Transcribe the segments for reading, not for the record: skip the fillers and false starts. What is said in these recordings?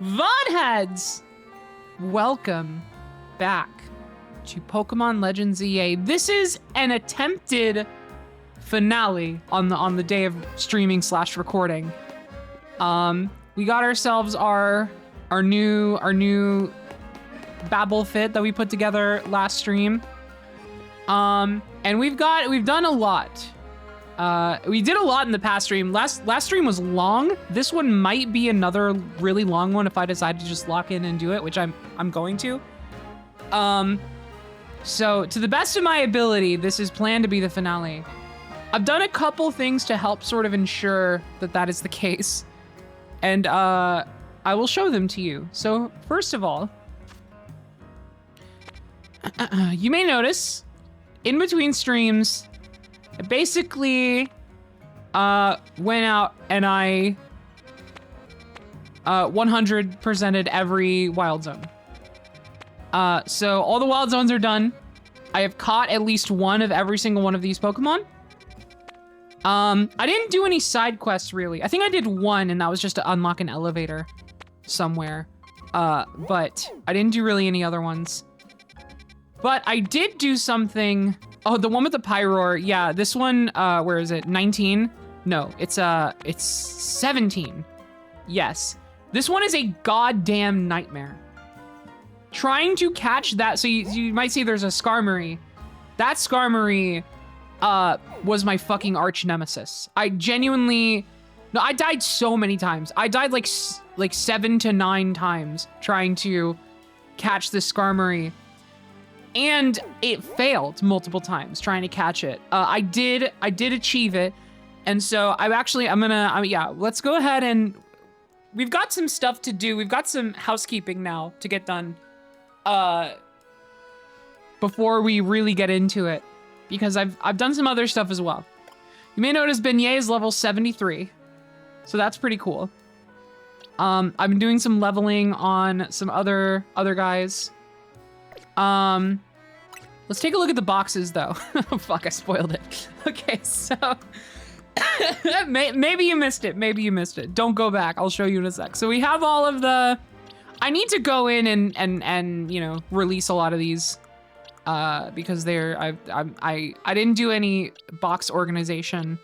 Vodheads! Welcome back to Pokemon Legends EA. This is an attempted finale on the day of streaming / recording. We got ourselves our new Babble fit that we put together last stream. And we've done a lot. We did a lot in the past stream. Last stream was long. This one might be another really long one if I decide to just lock in and do it, which I'm going to. So to the best of my ability, this is planned to be the finale. I've done a couple things to help sort of ensure that is the case. And I will show them to you. So first of all, you may notice in between streams, I basically went out and I 100%ed every wild zone. So all the wild zones are done. I have caught at least one of every single one of these Pokemon. I didn't do any side quests really. I think I did one and that was just to unlock an elevator somewhere. But I didn't do really any other ones. But I did do something. Oh, the one with the Pyroar. Yeah, this one, where is it? 19? No, it's 17. Yes. This one is a goddamn nightmare. Trying to catch that, so you might see there's a Skarmory. That Skarmory was my fucking arch nemesis. I died so many times. I died like 7 to 9 times trying to catch this Skarmory. And it failed multiple times trying to catch it. I did achieve it. And so let's go ahead and we've got some stuff to do. We've got some housekeeping now to get done before we really get into it, because I've done some other stuff as well. You may notice Beignet is level 73. So that's pretty cool. I've been doing some leveling on some other guys. Let's take a look at the boxes though. Oh, fuck, I spoiled it. Okay, so maybe you missed it. Maybe you missed it. Don't go back. I'll show you in a sec. So we have all of the. I need to go in and you know, release a lot of these because I didn't do any box organization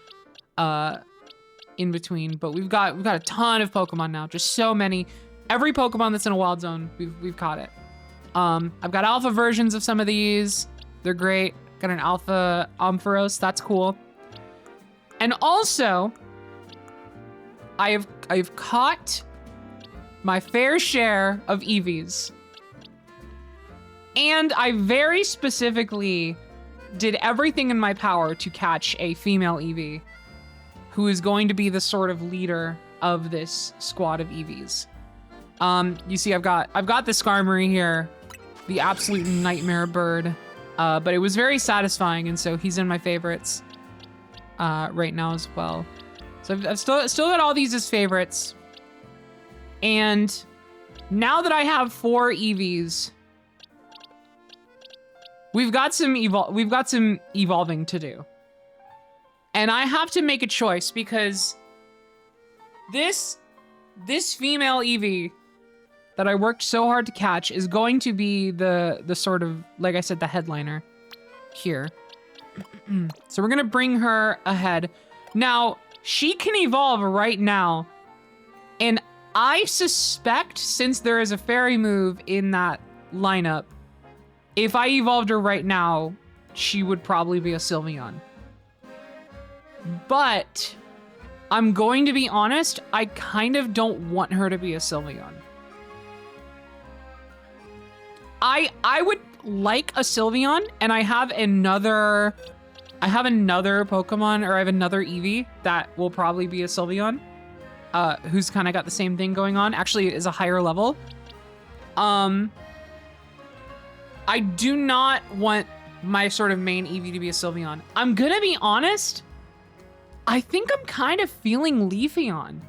in between, but we've got a ton of Pokemon now. Just so many. Every Pokemon that's in a wild zone, we've caught it. I've got alpha versions of some of these. They're great. Got an alpha Ampharos. That's cool. And also, I've caught my fair share of Eevees. And I very specifically did everything in my power to catch a female Eevee who is going to be the sort of leader of this squad of Eevees. You see, I've got the Skarmory here. The absolute nightmare bird, but it was very satisfying, and so he's in my favorites right now as well. So I've still got all these as favorites, and now that I have 4 Eevees, we've got some evolving to do, and I have to make a choice because this female Eevee that I worked so hard to catch is going to be the sort of, like I said, the headliner here. So we're gonna bring her ahead. Now, she can evolve right now. And I suspect, since there is a fairy move in that lineup, if I evolved her right now, she would probably be a Sylveon. But I'm going to be honest, I kind of don't want her to be a Sylveon. I would like a Sylveon, and I have another Pokemon, or I have another Eevee that will probably be a Sylveon, who's kind of got the same thing going on. Actually, it is a higher level. I do not want my sort of main Eevee to be a Sylveon. I'm gonna be honest, I think I'm kind of feeling Leafeon.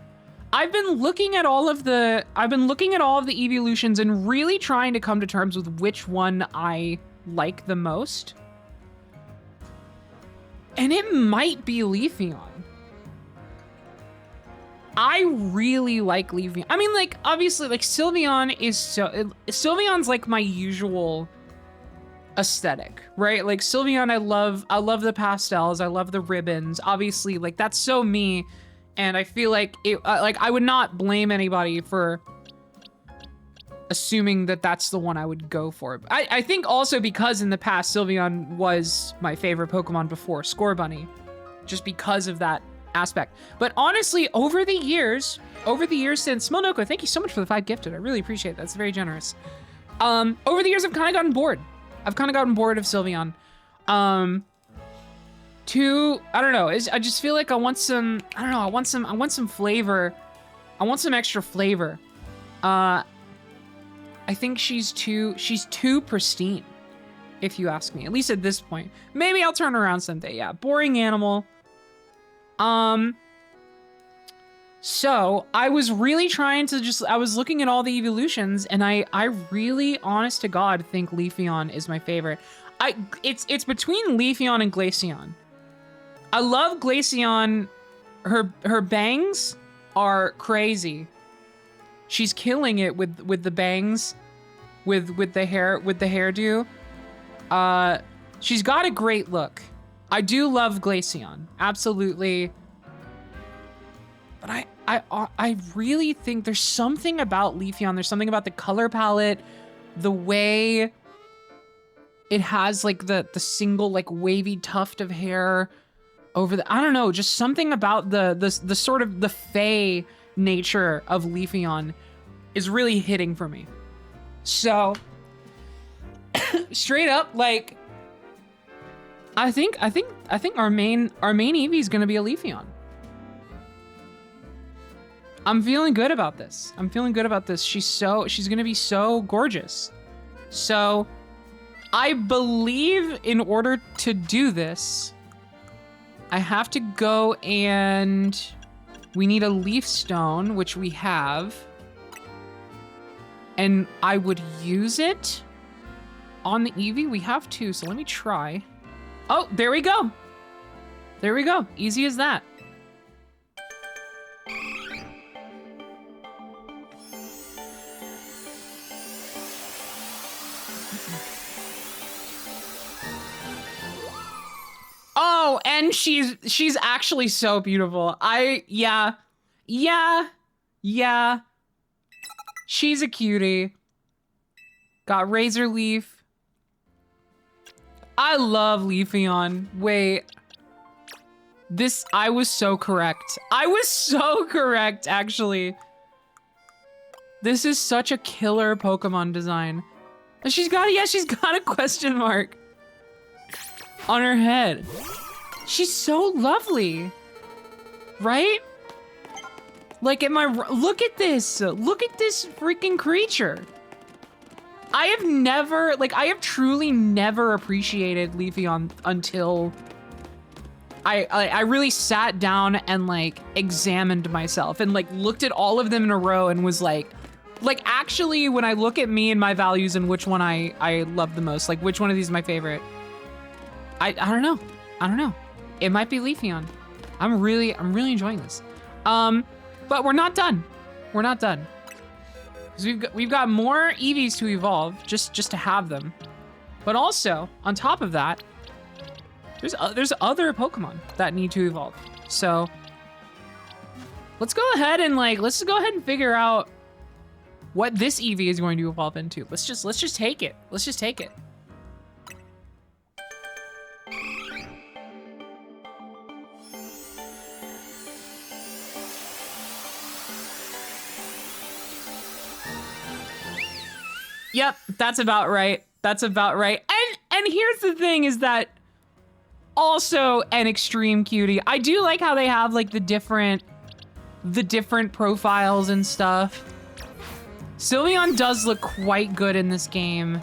I've been looking at all of the evolutions and really trying to come to terms with which one I like the most. And it might be Leafeon. I really like Leafeon. I mean, like, obviously, like, Sylveon is Sylveon's like my usual aesthetic, right? Like, Sylveon, I love the pastels, I love the ribbons. Obviously, like, that's so me, and I feel like like, I would not blame anybody for assuming that that's the one I would go for. I think also because in the past, Sylveon was my favorite Pokemon before Scorbunny, just because of that aspect. But honestly, over the years since Monoko, thank you so much for the 5 gifted. I really appreciate that. That's very generous. Over the years, I've kind of gotten bored. I've kind of gotten bored of Sylveon. I don't know. I just feel like I want some, I don't know. I want some flavor. I want some extra flavor. I think she's too pristine, if you ask me, at least at this point. Maybe I'll turn around someday. Yeah, boring animal. So I was really trying to I was looking at all the evolutions, and I really, honest to God, think Leafeon is my favorite. It's between Leafeon and Glaceon. I love Glaceon. Her bangs are crazy. She's killing it with the bangs, with the hairdo. She's got a great look. I do love Glaceon, absolutely. But I really think there's something about Leafeon. There's something about the color palette, the way it has like the single like wavy tuft of hair over the, I don't know, just something about the sort of the fey nature of Leafeon is really hitting for me. So straight up, like, I think our main Eevee is gonna be a Leafeon. I'm feeling good about this. She's gonna be so gorgeous. So I believe in order to do this, I have to go and we need a leaf stone, which we have. And I would use it on the Eevee. We have 2, so let me try. Oh, there we go. There we go. Easy as that. Oh, and she's actually so beautiful. Yeah. She's a cutie. Got Razor Leaf. I love Leafeon. Wait. I was so correct. I was so correct, actually. This is such a killer Pokemon design. She's got a question mark on her head. She's so lovely, right? Like, look at this. Look at this freaking creature. I have truly never appreciated Leafeon until I really sat down and like examined myself and like looked at all of them in a row and was like actually, when I look at me and my values and which one I love the most, like which one of these is my favorite, I don't know. It might be Leafeon. I'm really enjoying this. But we're not done. We're not done. Because we've got more Eevees to evolve just to have them. But also, on top of that, there's other Pokemon that need to evolve. So let's go ahead and figure out what this Eevee is going to evolve into. Let's just take it. Let's just take it. Yep, that's about right. That's about right. And here's the thing is that also an extreme cutie. I do like how they have like the different profiles and stuff. Sylveon does look quite good in this game.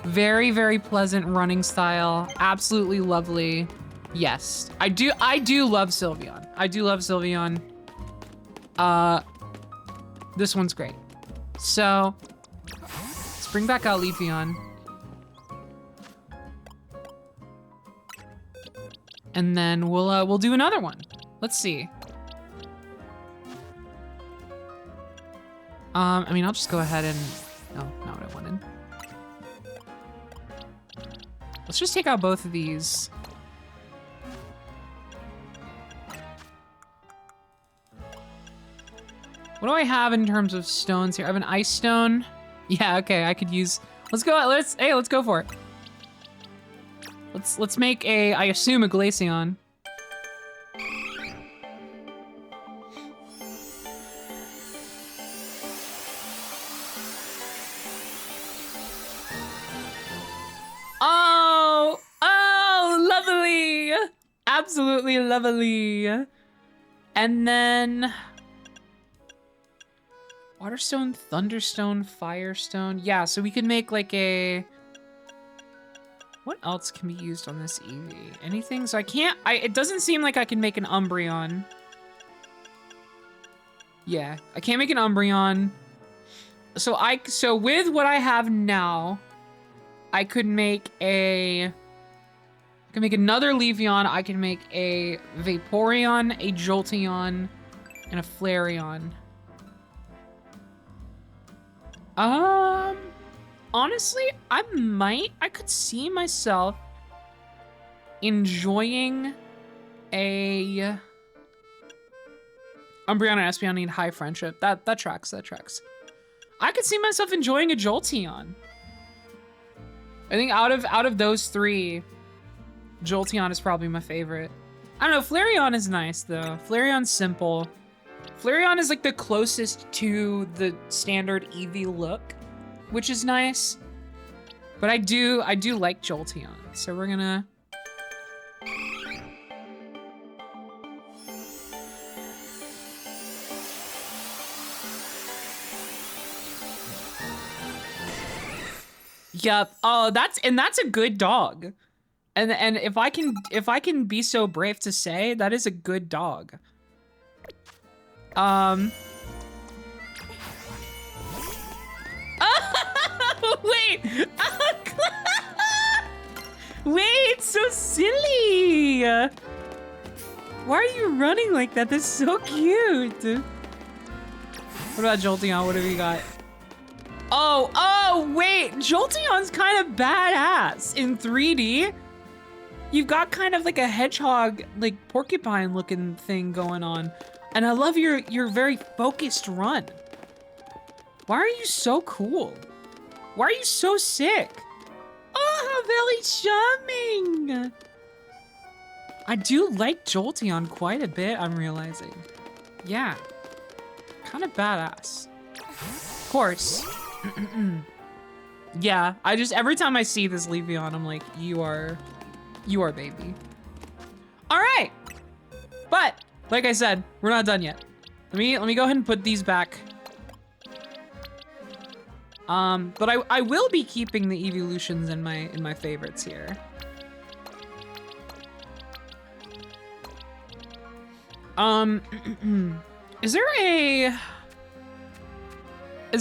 Very, very pleasant running style. Absolutely lovely. Yes, I do love Sylveon. I do love Sylveon. This one's great. So let's bring back out Leafeon. And then we'll do another one. Let's see. I mean, I'll just go ahead and, oh, not what I wanted. Let's just take out both of these. What do I have in terms of stones here? I have an ice stone. Yeah, okay, I could use, let's go for it. Let's make a, I assume a Glaceon. Oh, lovely. Absolutely lovely. And then Waterstone, Thunderstone, Firestone. Yeah, so we can make like a, what else can be used on this Eevee? Anything? So I can't, it doesn't seem like I can make an Umbreon. Yeah, I can't make an Umbreon. So with what I have now, I could make another Leafeon. I can make a Vaporeon, a Jolteon, and a Flareon. Honestly, I could see myself enjoying a Umbreon and Espeon need high friendship. That tracks. I could see myself enjoying a Jolteon. I think out of those three, Jolteon is probably my favorite. I don't know, Flareon is nice though. Flareon's simple. Flareon is like the closest to the standard Eevee look, which is nice. But I do like Jolteon, so we're gonna. Yup. Oh, that's a good dog. And if I can be so brave to say, that is a good dog. Wait. Wait, so silly. Why are you running like that? That's so cute. What about Jolteon? What have you got? Oh, wait. Jolteon's kind of badass in 3D. You've got kind of like a hedgehog, like porcupine looking thing going on. And I love your very focused run. Why are you so cool? Why are you so sick? Oh, how very charming. I do like Jolteon quite a bit, I'm realizing. Yeah, kind of badass. Of course. Yeah, every time I see this Leafeon, I'm like, you are baby. All right, but like I said, we're not done yet. Let me go ahead and put these back. But I will be keeping the evolutions in my favorites here. Is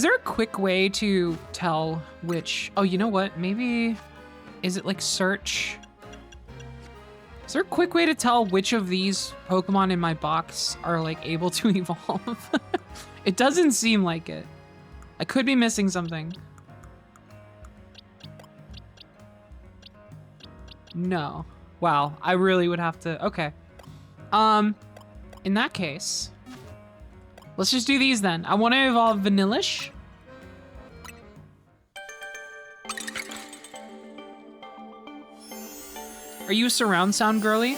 there a quick way to tell which, oh, you know what? Maybe, is it like search? Is there a quick way to tell which of these Pokemon in my box are like able to evolve? It doesn't seem like it. I could be missing something. No. Wow, I really would have to, okay. In that case, let's just do these then. I want to evolve Vanillish. Are you a surround sound girly?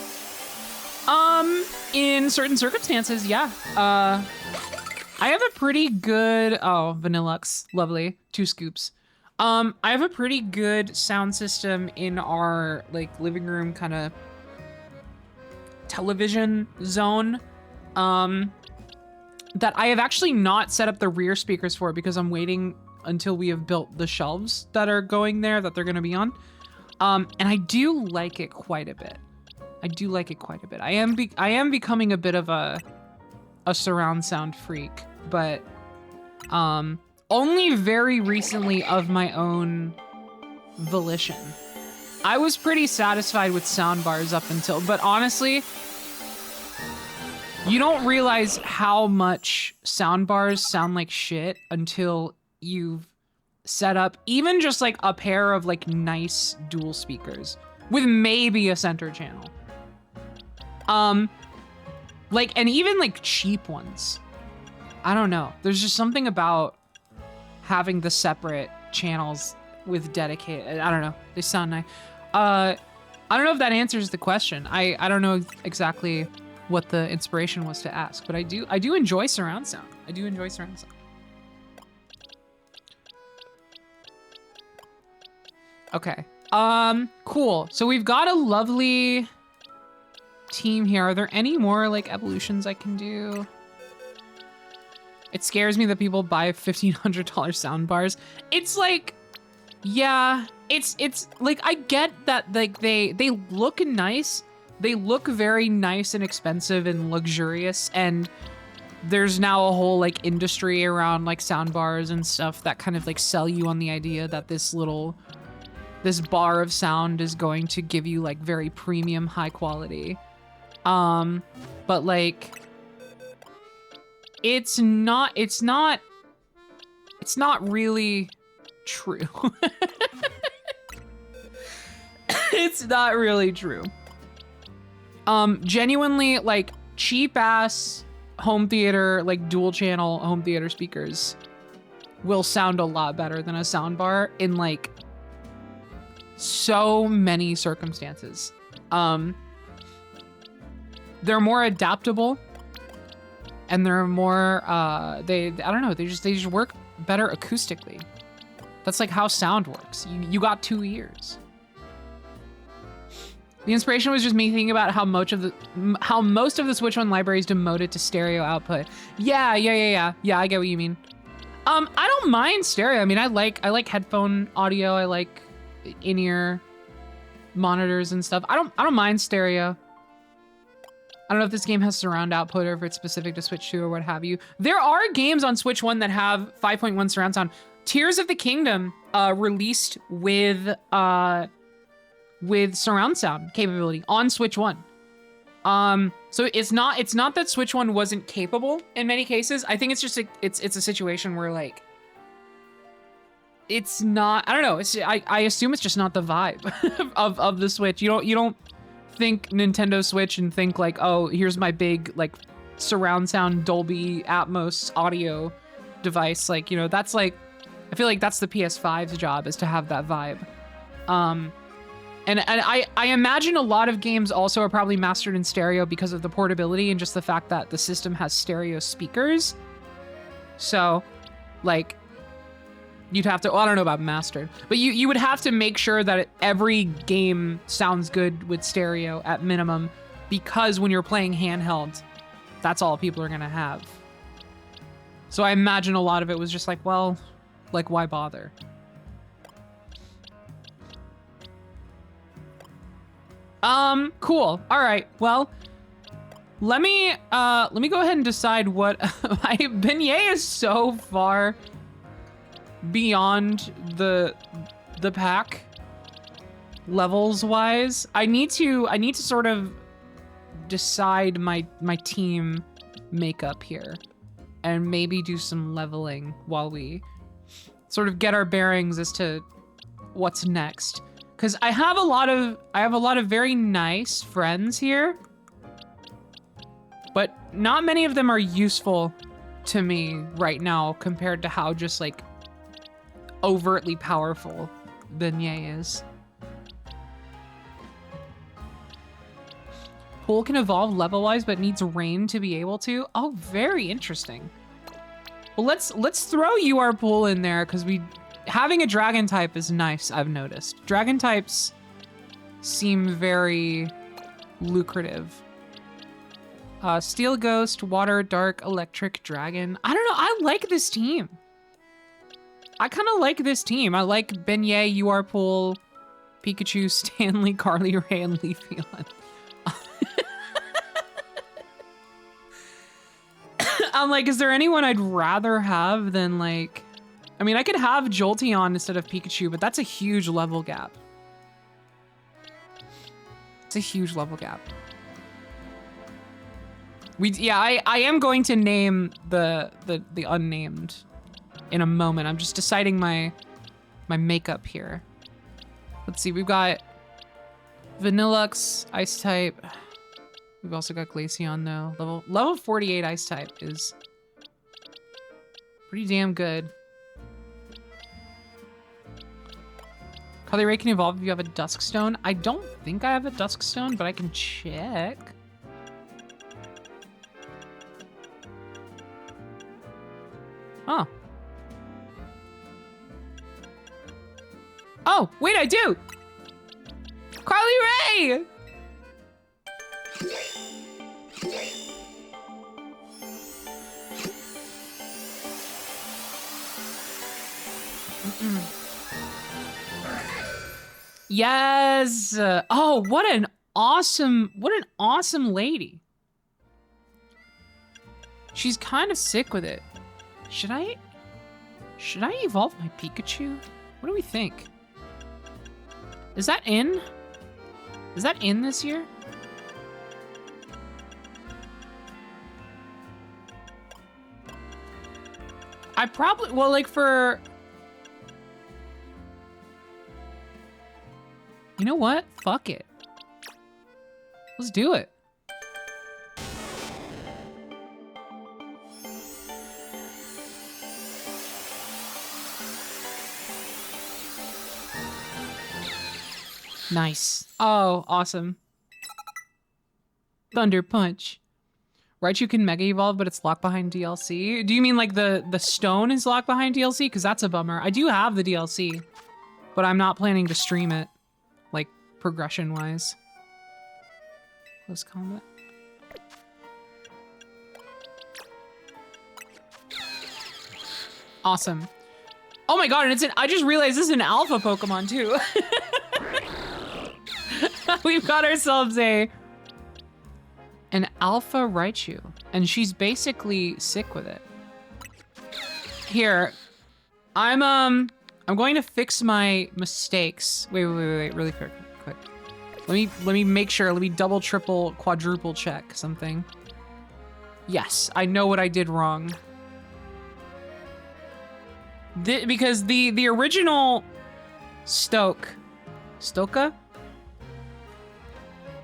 In certain circumstances, yeah. I have a pretty good, oh, Vanillux, lovely, 2 scoops. I have a pretty good sound system in our like living room kind of television zone. That I have actually not set up the rear speakers for because I'm waiting until we have built the shelves that are going there that they're gonna be on. And I do like it quite a bit. I am becoming a bit of a surround sound freak, but only very recently of my own volition. I was pretty satisfied with sound bars up until, but honestly, You don't realize how much sound bars sound like shit until you've set up even just like a pair of like nice dual speakers with maybe a center channel. Like, and even like cheap ones. I don't know. There's just something about having the separate channels with dedicated, I don't know. They sound nice. I don't know if that answers the question. I don't know exactly what the inspiration was to ask, but I do enjoy surround sound. I do enjoy surround sound. Okay. Cool. So we've got a lovely team here. Are there any more like evolutions I can do? It scares me that people buy $1,500 sound bars. It's like, yeah, it's like, I get that like they look nice. They look very nice and expensive and luxurious, and there's now a whole like industry around like sound bars and stuff that kind of like sell you on the idea that this bar of sound is going to give you like very premium high quality. But like it's not really true. It's not really true. Genuinely, like, cheap-ass home theater, like, dual-channel home theater speakers will sound a lot better than a soundbar in, like, so many circumstances. They're more adaptable, and they're more, I don't know, they just work better acoustically. That's, like, how sound works. You got 2 ears. The inspiration was just me thinking about how most of the Switch 1 library is demoted to stereo output. Yeah, I get what you mean. I don't mind stereo. I mean, I like headphone audio. I like in-ear monitors and stuff. I don't mind stereo. I don't know if this game has surround output or if it's specific to Switch 2 or what have you. There are games on Switch 1 that have 5.1 surround sound. Tears of the Kingdom released with surround sound capability on Switch 1. So it's not that Switch 1 wasn't capable in many cases. I think it's just it's a situation where like it's not, I don't know, I assume it's just not the vibe of the Switch. You don't think Nintendo Switch and think like, oh, here's my big like surround sound Dolby Atmos audio device. Like, you know, that's like, I feel like that's the PS5's job, is to have that vibe. And I imagine a lot of games also are probably mastered in stereo because of the portability and just the fact that the system has stereo speakers. So, like, you'd have to, well, I don't know about mastered, but you would have to make sure that every game sounds good with stereo at minimum, because when you're playing handheld, that's all people are gonna have. So I imagine a lot of it was just like, well, like, why bother? Cool. All right. Well, let me go ahead and decide what my beignet is so far beyond the pack levels wise. I need to sort of decide my team makeup here and maybe do some leveling while we sort of get our bearings as to what's next. Because I have a lot of very nice friends here, but not many of them are useful to me right now compared to how just like overtly powerful Beignet is. Pool can evolve level-wise, but needs rain to be able to. Oh, very interesting. Well, let's throw UR Pool in there, because having a dragon type is nice, I've noticed. Dragon types seem very lucrative. Steel Ghost, Water, Dark, Electric, Dragon. I don't know, I like this team. I kind of like this team. I like Beignet, UR Pool, Pikachu, Stanley, Carly Ray, and Leafeon. I'm like, is there anyone I'd rather have than like... I mean, I could have Jolteon instead of Pikachu, but that's a huge level gap. It's a huge level gap. Yeah, I am going to name the unnamed in a moment. I'm just deciding my makeup here. Let's see, we've got Vanillux, Ice type. We've also got Glaceon though. Level 48 Ice type is pretty damn good. Cagliari can evolve if you have a Dusk Stone. I don't think I have a Dusk Stone, but I can check. Oh. Oh, wait, I do! Carly Ray! Yes! Oh, what an awesome lady. She's kind of sick with it. Should I evolve my Pikachu? What do we think? Is that in? Is that in this year? I probably, well, like for... You know what? Fuck it. Let's do it. Nice. Oh, awesome. Thunder Punch. Raichu can Mega Evolve, but it's locked behind DLC. Do you mean like the stone is locked behind DLC? Because that's a bummer. I do have the DLC, but I'm not planning to stream it, like progression-wise. Close combat. Awesome. Oh my god, and it's I just realized this is an alpha Pokemon too. We've got ourselves an alpha Raichu, and she's basically sick with it. Here, I'm going to fix my mistakes. Wait, really quick. Let me make sure. Let me double, triple, quadruple check something. Yes, I know what I did wrong. Because the original Stoka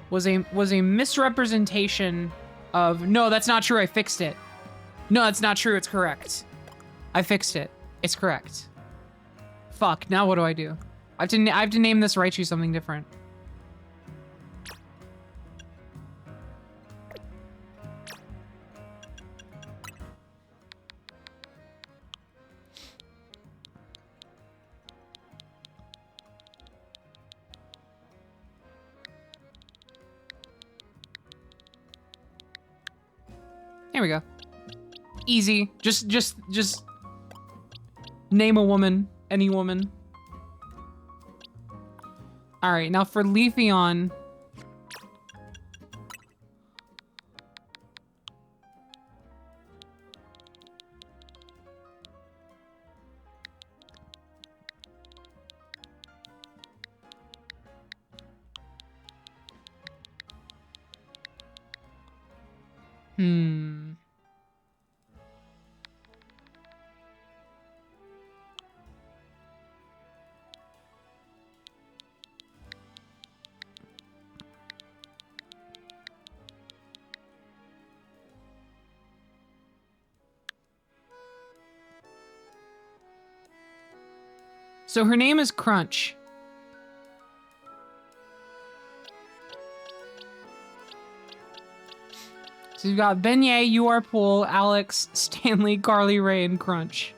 was a misrepresentation of, no, that's not true, I fixed it. No, that's not true, it's correct. I fixed it. It's correct. Fuck, now what do I do? I have to name this Raichu something different. There we go. Easy. Just name a woman. Any woman. Alright, now for Leafeon. So her name is Crunch. So you've got Beignet, UR-Pool, Alex, Stanley, Carly, Ray, and Crunch.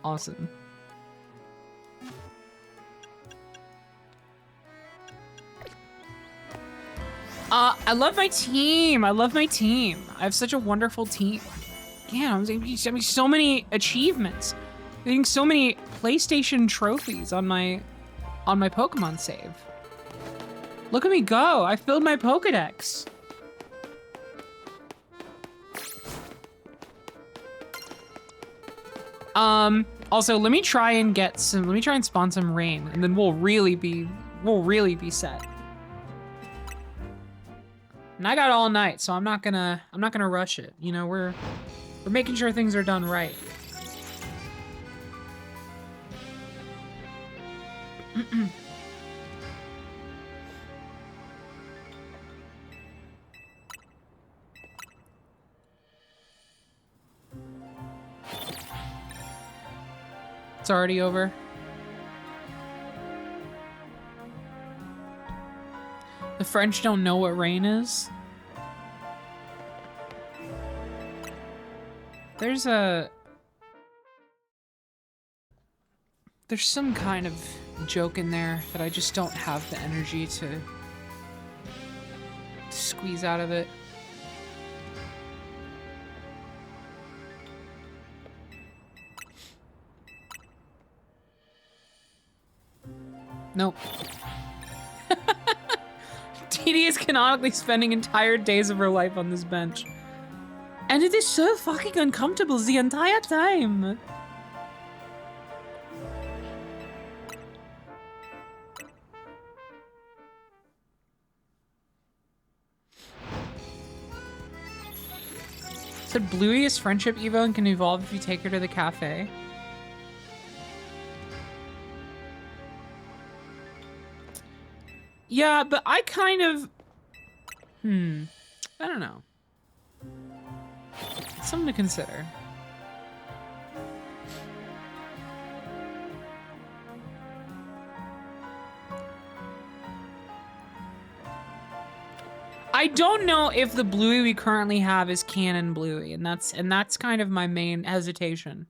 Awesome. I love my team. I love my team. I have such a wonderful team. Yeah, I'm having so many achievements. Getting so many PlayStation trophies on my Pokemon save. Look at me go! I filled my Pokedex. Also, let me try and spawn some rain, and then we'll really be set. And I got all night, so I'm not gonna rush it. You know, we're making sure things are done right. It's already over. The French don't know what rain is. There's some kind of joke in there that I just don't have the energy to squeeze out of it. Nope. Deedee is canonically spending entire days of her life on this bench. And it is so fucking uncomfortable the entire time. Said Bluey is friendship Evo and can evolve if you take her to the cafe. Yeah, but I kind of... I don't know. Something to consider. I don't know if the Bluey we currently have is canon Bluey, and that's kind of my main hesitation.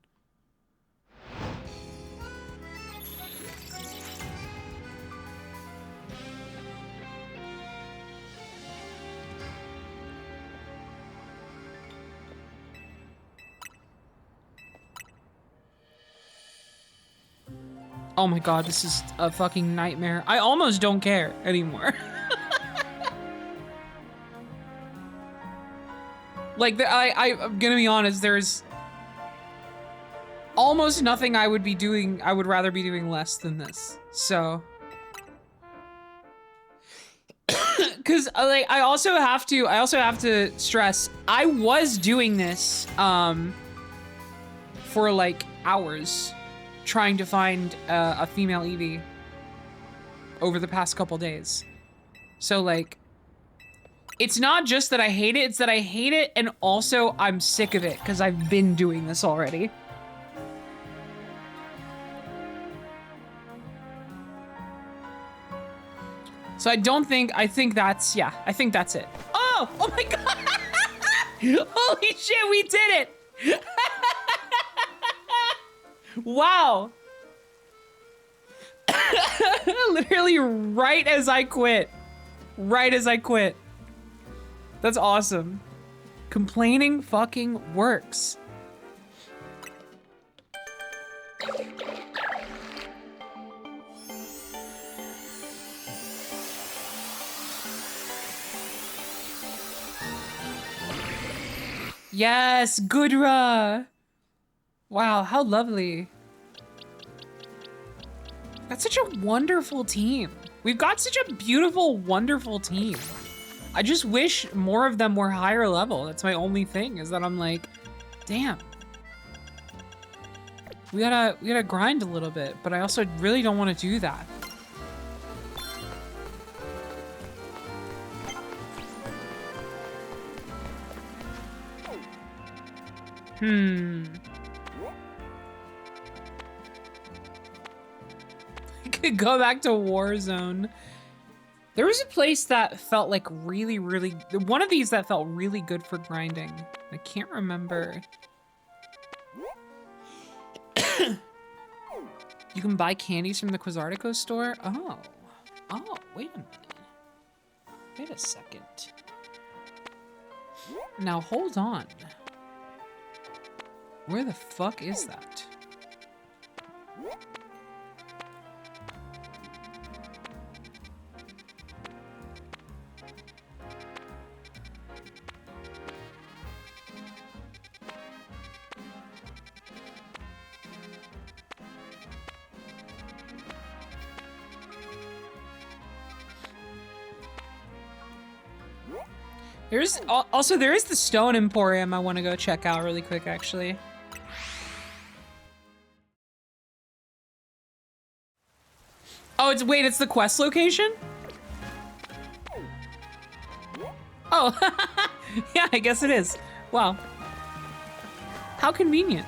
Oh my god, this is a fucking nightmare. I almost don't care anymore. Like, I'm gonna be honest, there's almost nothing I would be doing, I would rather be doing less than this, so. Cause like, I also have to stress, I was doing this, for like hours, trying to find a female Eevee over the past couple days. So like, it's not just that I hate it, it's that I hate it and also I'm sick of it because I've been doing this already. So I think that's it. Oh my god! Holy shit, we did it! Wow. Literally right as I quit. Right as I quit. That's awesome. Complaining fucking works. Yes, Goodra. Wow, how lovely. That's such a wonderful team. We've got such a beautiful, wonderful team. I just wish more of them were higher level. That's my only thing, is that I'm like, damn. We gotta grind a little bit, but I also really don't want to do that. I could go back to Warzone. There was a place that felt like really, one of these that felt really good for grinding. I can't remember. You can buy candies from the Quizartico store? Oh, wait a minute. Wait a second. Now hold on. Where the fuck is that? There's also there is the Stone Emporium I want to go check out really quick, actually. Oh, it's the quest location? Oh, yeah, I guess it is. Wow. How convenient.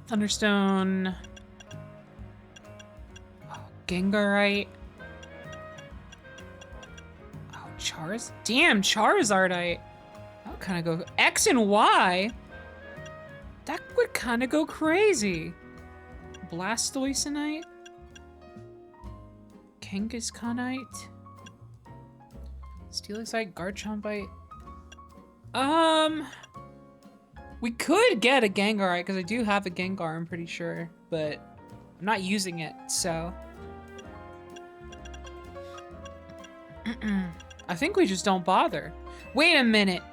Thunderstone. Oh, Gengarite. Oh, Damn, Charizardite. That would kind of go X and Y. That would kind of go crazy. Blastoisinite. Kangaskhanite. Steelixite, Garchompite. We could get a Gengarite, because I do have a Gengar, I'm pretty sure, but I'm not using it, so. I think we just don't bother. Wait a minute.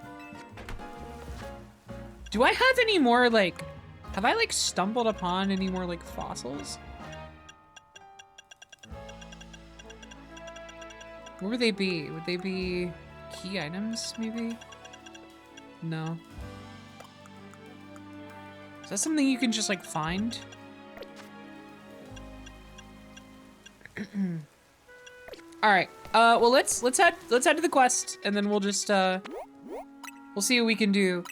Do I have any more, like, have I, like, stumbled upon any more, like, fossils? Where would they be? Would they be key items, maybe? No. Is that something you can just, like, find? All right. Well, let's head to the quest, and then we'll just we'll see what we can do.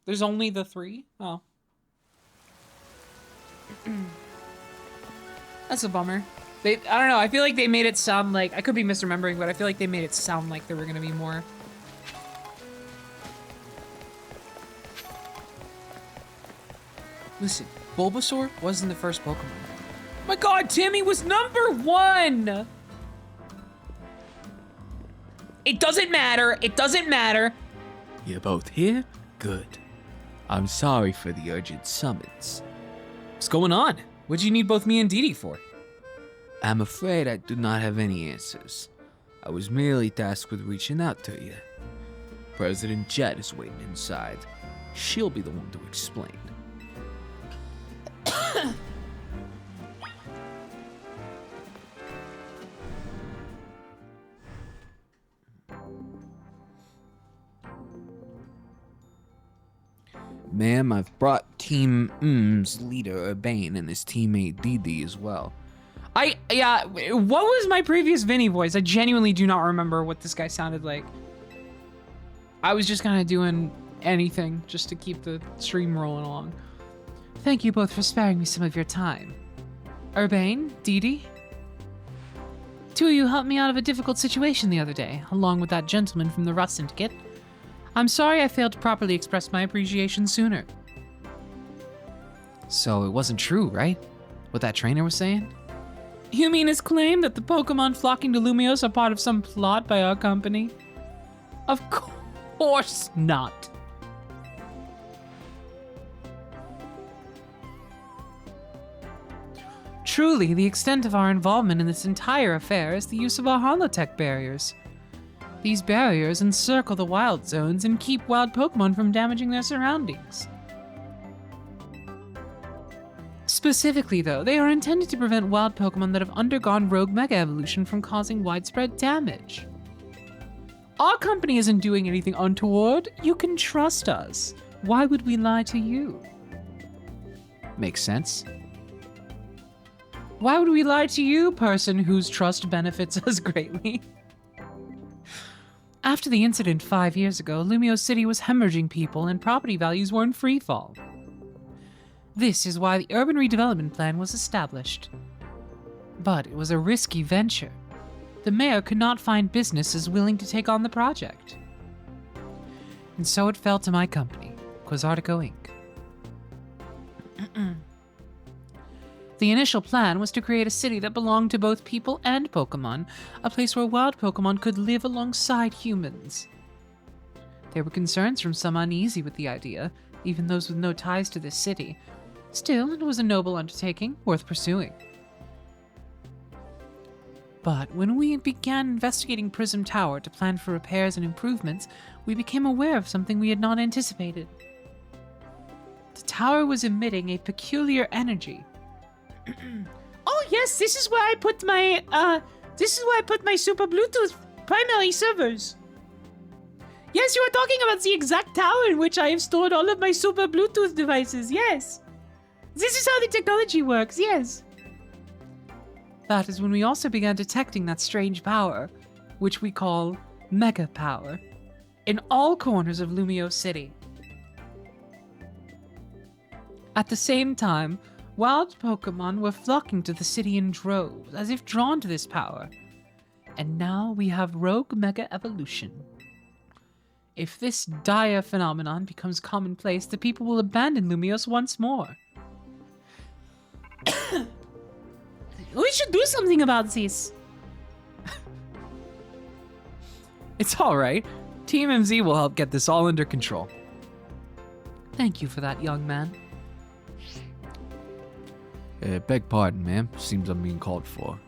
There's only the 3? Oh. That's a bummer. I don't know, I feel like they made it sound like, I could be misremembering, but I feel like they made it sound like there were gonna be more. Listen, Bulbasaur wasn't the first Pokemon. My god, Timmy was #1! It doesn't matter, it doesn't matter. You're both here? Good. I'm sorry for the urgent summons. What's going on? What'd you need both me and Deedee for? I'm afraid I do not have any answers. I was merely tasked with reaching out to you. President Jet is waiting inside. She'll be the one to explain. Ma'am, I've brought Team M's leader Urbane and his teammate Deedee as well. Yeah, what was my previous Vinny voice? I genuinely do not remember what this guy sounded like. I was just kind of doing anything just to keep the stream rolling along. Thank you both for sparing me some of your time. Urbane, Deedee? 2 of you helped me out of a difficult situation the other day, along with that gentleman from the Rust Syndicate. I'm sorry I failed to properly express my appreciation sooner. So it wasn't true, right? What that trainer was saying? You mean his claim that the Pokemon flocking to Lumiose are part of some plot by our company? Of course not. Truly, the extent of our involvement in this entire affair is the use of our holotech barriers. These barriers encircle the wild zones and keep wild Pokemon from damaging their surroundings. Specifically, though, they are intended to prevent wild Pokemon that have undergone rogue Mega Evolution from causing widespread damage. Our company isn't doing anything untoward. You can trust us. Why would we lie to you? Makes sense. Why would we lie to you, person whose trust benefits us greatly? After the incident 5 years ago, Lumiose City was hemorrhaging people and property values were in freefall. This is why the urban redevelopment plan was established. But it was a risky venture. The mayor could not find businesses willing to take on the project. And so it fell to my company, Quasartico Inc. The initial plan was to create a city that belonged to both people and Pokemon, a place where wild Pokemon could live alongside humans. There were concerns from some uneasy with the idea, even those with no ties to this city. Still, it was a noble undertaking, worth pursuing. But when we began investigating Prism Tower to plan for repairs and improvements, we became aware of something we had not anticipated. tower was emitting a peculiar energy. Oh yes, this is where I put my super Bluetooth primary servers. Yes, you are talking about the exact tower in which I have stored all of my super Bluetooth devices, yes. This is how the technology works, yes. That is when we also began detecting that strange power, which we call Mega Power, in all corners of Lumio City. At the same time, wild Pokémon were flocking to the city in droves, as if drawn to this power. And now we have Rogue Mega Evolution. If this dire phenomenon becomes commonplace, the people will abandon Lumios once more. We should do something about this. It's all right. Team MZ will help get this all under control. Thank you for that, young man. Beg pardon, ma'am. Seems I'm being called for.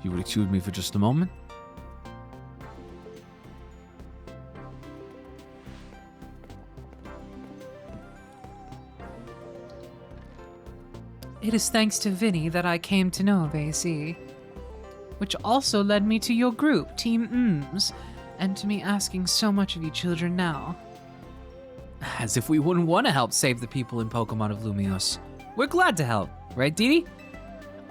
You would excuse me for just a moment? It is thanks to Vinny that I came to know of AC, which also led me to your group, Team Mms, and to me asking so much of you children now. As if we wouldn't want to help save the people in Pokemon of Lumios. We're glad to help, right, Deedee?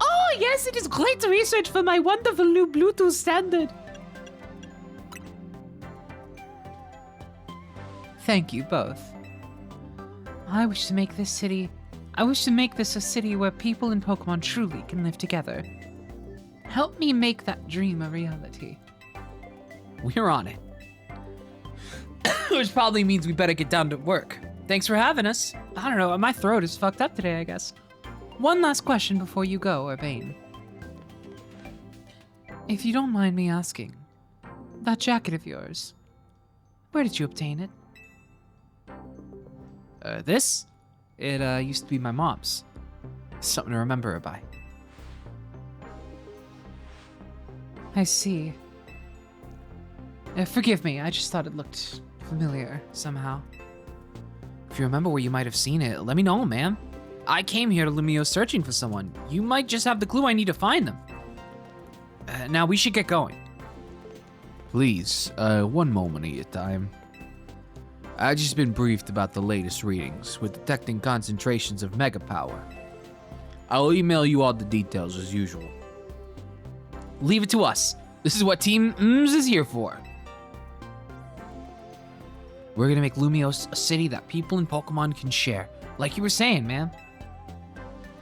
Oh, yes, it is great research for my wonderful new Bluetooth standard. Thank you both. I wish to make this a city where people and Pokemon truly can live together. Help me make that dream a reality. We're on it. Which probably means we better get down to work. Thanks for having us. I don't know, my throat is fucked up today, I guess. One last question before you go, Urbane. If you don't mind me asking, that jacket of yours, where did you obtain it? This? It used to be my mom's. Something to remember her by. I see. Forgive me, I just thought it looked familiar somehow. If you remember where you might have seen it, let me know, man. I came here to Lumio searching for someone. You might just have the clue I need to find them. Now we should get going. Please, one moment at a time. I've just been briefed about the latest readings with detecting concentrations of Mega Power. I'll email you all the details as usual. Leave it to us. This is what Team Mms is here for. We're gonna make Lumios a city that people and Pokemon can share. Like you were saying, man.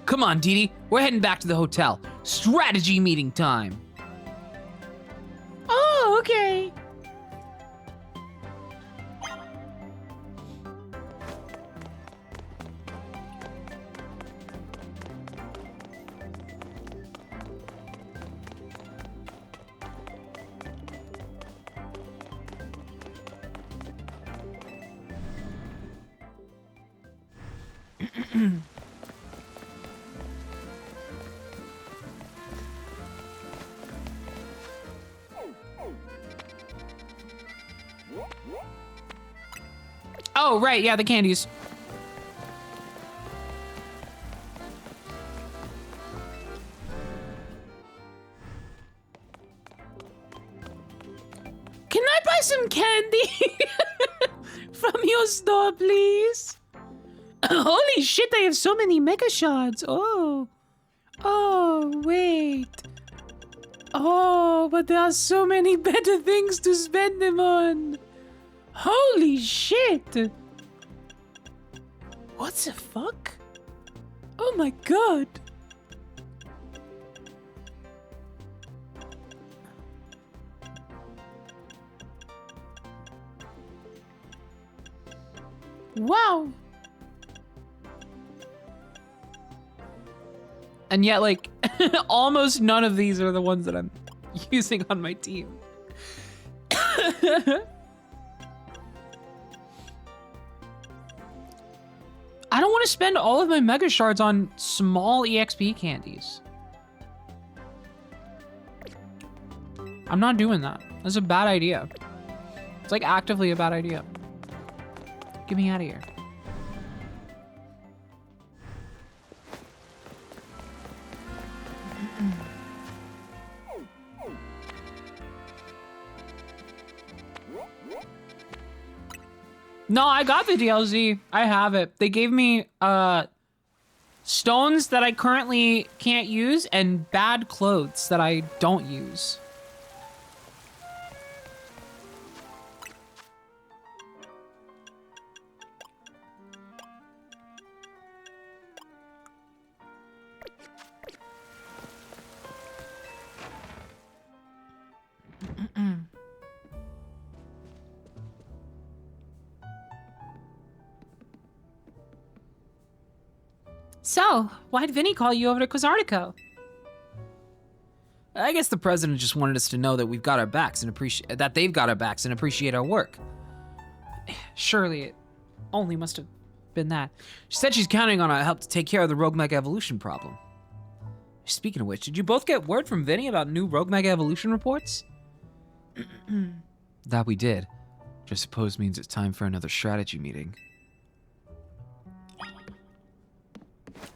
Come on, Deedee. We're heading back to the hotel. Strategy meeting time. Oh, okay. Oh, right, yeah, the candies. Can I buy some candy from your store, please? Holy shit, I have so many Mega Shards. Oh. Oh, wait. Oh, but there are so many better things to spend them on. Holy shit! What the fuck? Oh my god! Wow! And yet, like, almost none of these are the ones that I'm using on my team. I don't want to spend all of my Mega Shards on small EXP candies. I'm not doing that. That's a bad idea. It's like actively a bad idea. Get me out of here. No, I got the DLC. I have it. They gave me stones that I currently can't use and bad clothes that I don't use. So, why'd Vinny call you over to Quizartico? I guess the president just wanted us to know that we've got our backs and that they've got our backs and appreciate our work. Surely it only must have been that. She said she's counting on our help to take care of the Rogue Mega Evolution problem. Speaking of which, did you both get word from Vinny about new Rogue Mega Evolution reports? That we did. Which I suppose means it's time for another strategy meeting.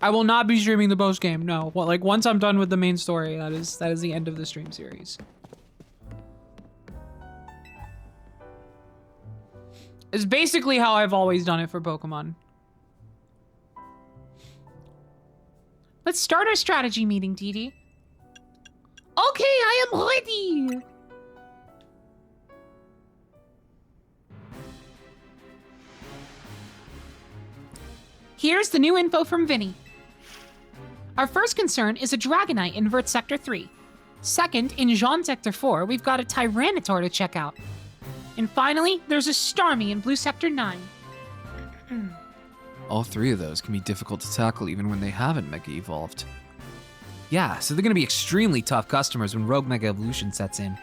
I will not be streaming the post game. No. Well, like once I'm done with the main story, that is the end of the stream series. It's basically how I've always done it for Pokemon. Let's start our strategy meeting, Deedee. Okay, I am ready. Here's the new info from Vinny. Our first concern is a Dragonite in Vert Sector 3. Second, in Jean Sector 4, we've got a Tyranitar to check out. And finally, there's a Starmie in Blue Sector 9. All three of those can be difficult to tackle even when they haven't Mega Evolved. Yeah, so they're gonna be extremely tough customers when Rogue Mega Evolution sets in.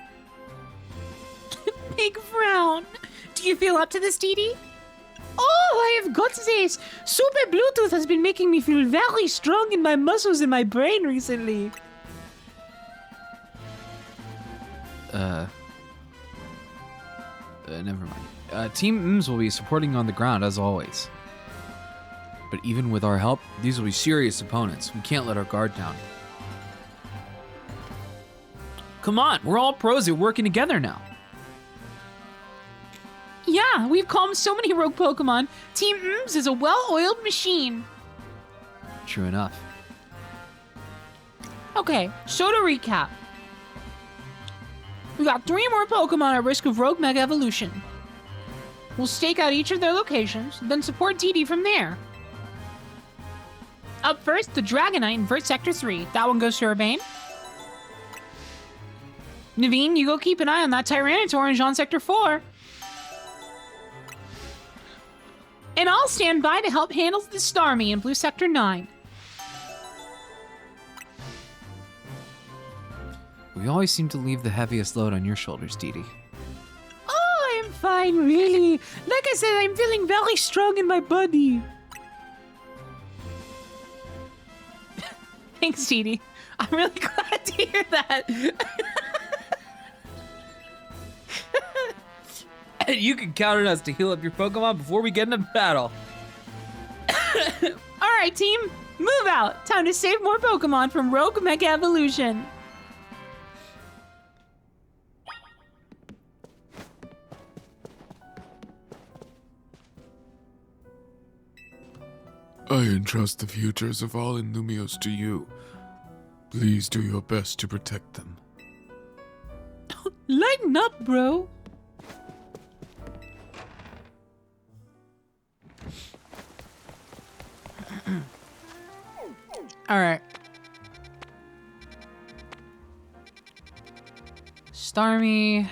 Big frown. Do you feel up to this, Deedee? Oh, I have got this. Super Bluetooth has been making me feel very strong in my muscles and my brain recently. Never mind. Team M's will be supporting on the ground as always. But even with our help, these will be serious opponents. We can't let our guard down. Come on, we're all pros at working together now. Yeah, we've calmed so many rogue Pokemon. Team M's is a well-oiled machine. True enough. Okay, so to recap. We got 3 more Pokemon at risk of Rogue Mega Evolution. We'll stake out each of their locations, then support Deedee from there. Up first, the Dragonite in Vert Sector 3. That one goes to Urbane. Naveen, you go keep an eye on that Tyranitar in Jean Sector 4. And I'll stand by to help handle the Starmie in Blue Sector 9. We always seem to leave the heaviest load on your shoulders, Deedee. Oh, I'm fine, really. Like I said, I'm feeling very strong in my body. Thanks, Deedee. I'm really glad to hear that. And you can count on us to heal up your Pokemon before we get into battle. All right, team. Move out. Time to save more Pokemon from Rogue Mega Evolution. I entrust the futures of all Illumios to you. Please do your best to protect them. Lighten up, bro. All right. Starmie,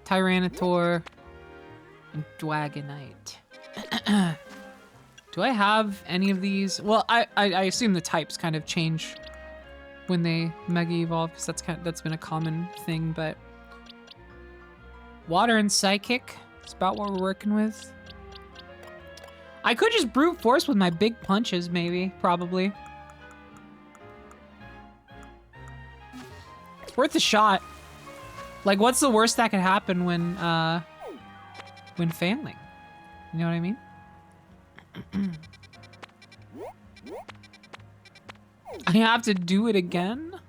Tyranitar, and Dragonite. Do I have any of these? Well, I assume the types kind of change when they Mega Evolve, because that's been a common thing. But Water and Psychic is about what we're working with. I could just brute force with my big punches, maybe, probably. It's worth a shot. Like, what's the worst that could happen when failing? You know what I mean? I have to do it again?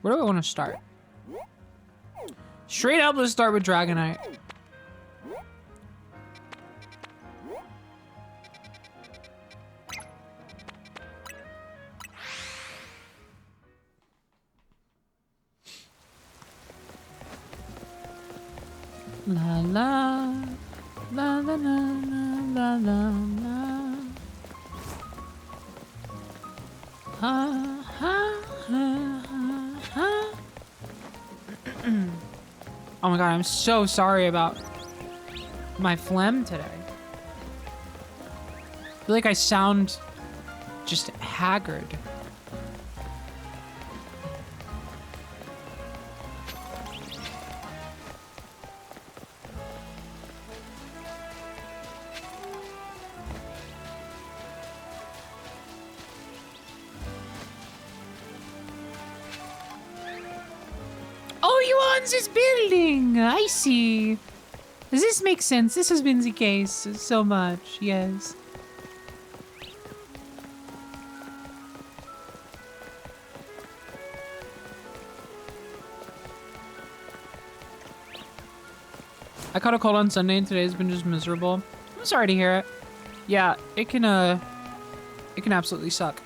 Where do I want to start? Straight up, let's start with Dragonite. La la la la la la la la. Ha ha ha ha ha. Oh my god, I'm so sorry about my phlegm today. I feel like I sound just haggard. Oh, you own this building! I see. Does this make sense? This has been the case so much, yes. I caught a cold on Sunday and today's been just miserable. I'm sorry to hear it. Yeah, it can absolutely suck.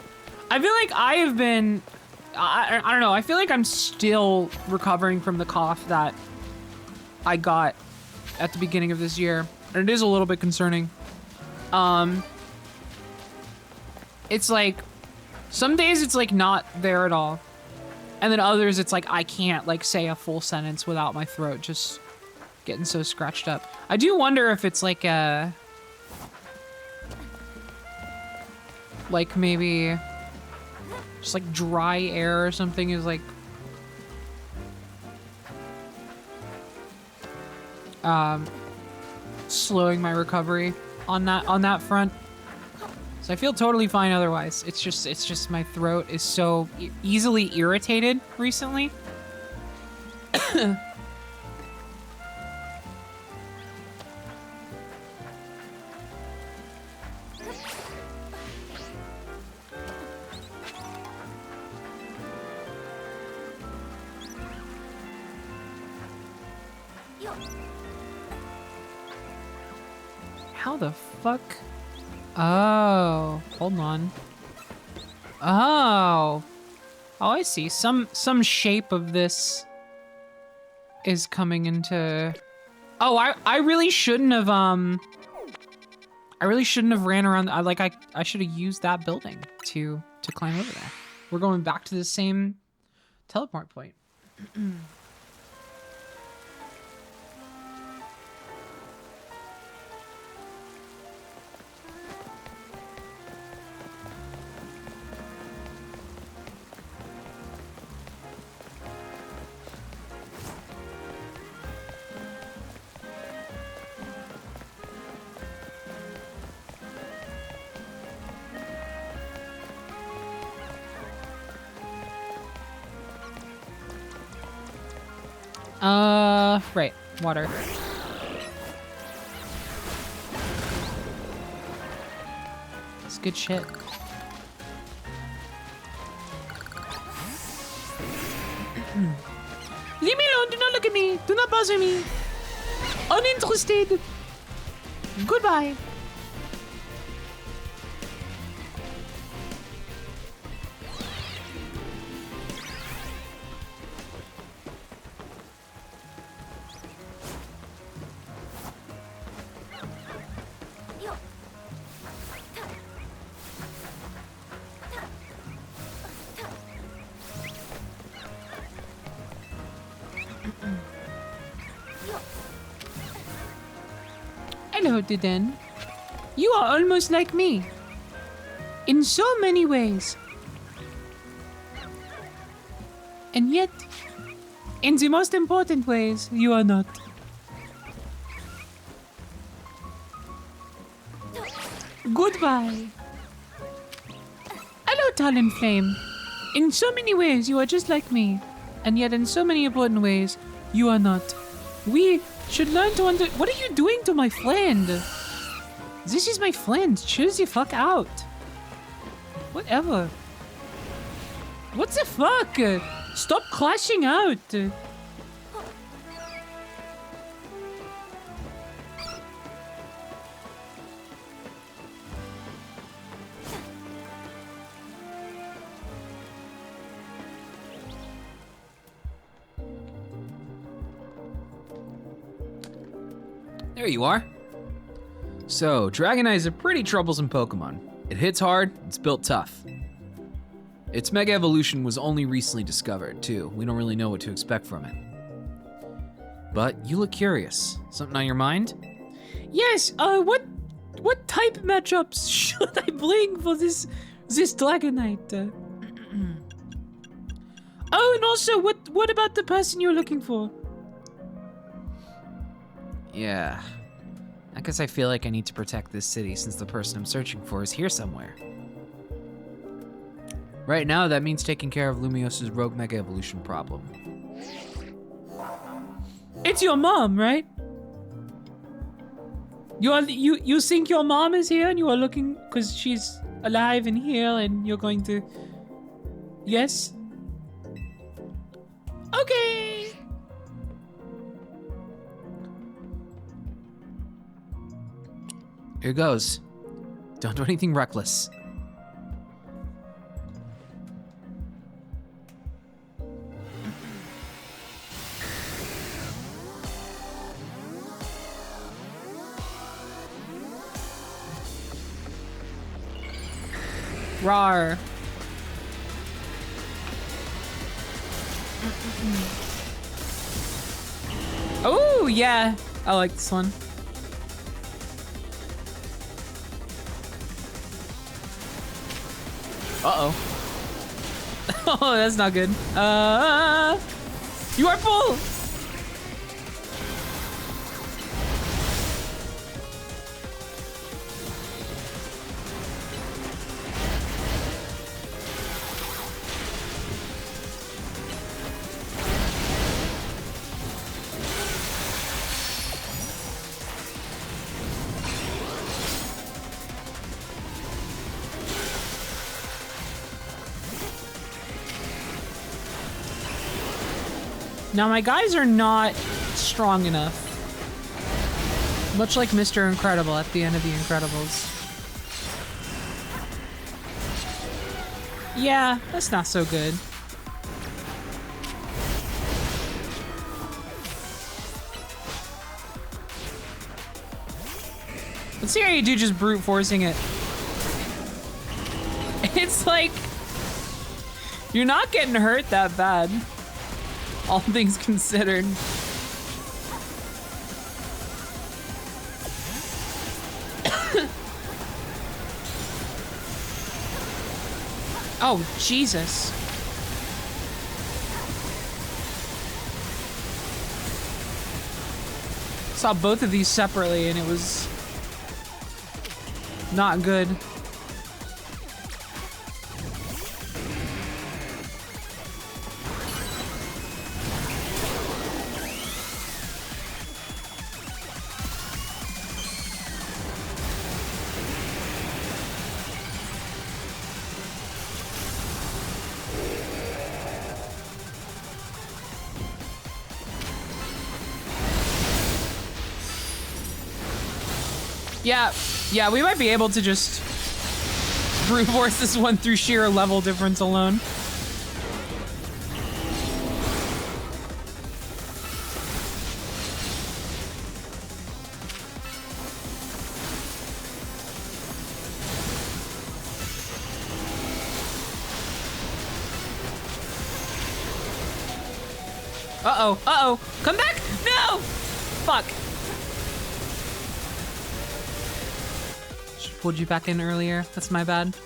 I feel like I have been, I don't know, I feel like I'm still recovering from the cough that I got at the beginning of this year. And it is a little bit concerning. It's like, some days it's like not there at all. And then others it's like I can't like say a full sentence without my throat just getting so scratched up. I do wonder if it's like a, like maybe just like dry air or something is like slowing my recovery on that front. So I feel totally fine otherwise. It's just my throat is so easily irritated recently. How the fuck? Oh, hold on. Oh, I see. Some shape of this is coming into. Oh, I really shouldn't have ran around. I should have used that building to climb over there. We're going back to the same teleport point. Right, water. It's good shit. Leave me alone, do not look at me, do not bother me. Uninterested. Goodbye. Hello, Deedee. You are almost like me. In so many ways. And yet, in the most important ways, you are not. Goodbye. Hello, Talonflame. In so many ways, you are just like me. And yet, in so many important ways, you are not. We should learn to What are you doing to my friend? This is my friend. Chill the fuck out. Whatever. What the fuck? Stop clashing out. There you are. So, Dragonite is a pretty troublesome Pokemon. It hits hard, it's built tough. Its Mega Evolution was only recently discovered, too. We don't really know what to expect from it. But you look curious. Something on your mind? Yes, what type matchups should I bring for this Dragonite? Oh, and also, what about the person you're looking for? Yeah. I guess I feel like I need to protect this city since the person I'm searching for is here somewhere. Right now, that means taking care of Lumios's rogue Mega Evolution problem. It's your mom, right? You think your mom is here and you are looking because she's alive and here and you're going to... Yes? Okay! Here goes. Don't do anything reckless. Rawr. Oh, yeah. I like this one. Uh-oh. Oh, that's not good. You are full! Now my guys are not strong enough. Much like Mr. Incredible at the end of The Incredibles. Yeah, that's not so good. Let's see how you do just brute forcing it. It's like, you're not getting hurt that bad. All things considered. Oh, Jesus. Saw both of these separately and it was not good. Yeah, we might be able to just brute force this one through sheer level difference alone. Uh-oh, uh-oh. Come back! No! Fuck. Should've pulled you back in earlier. That's my bad.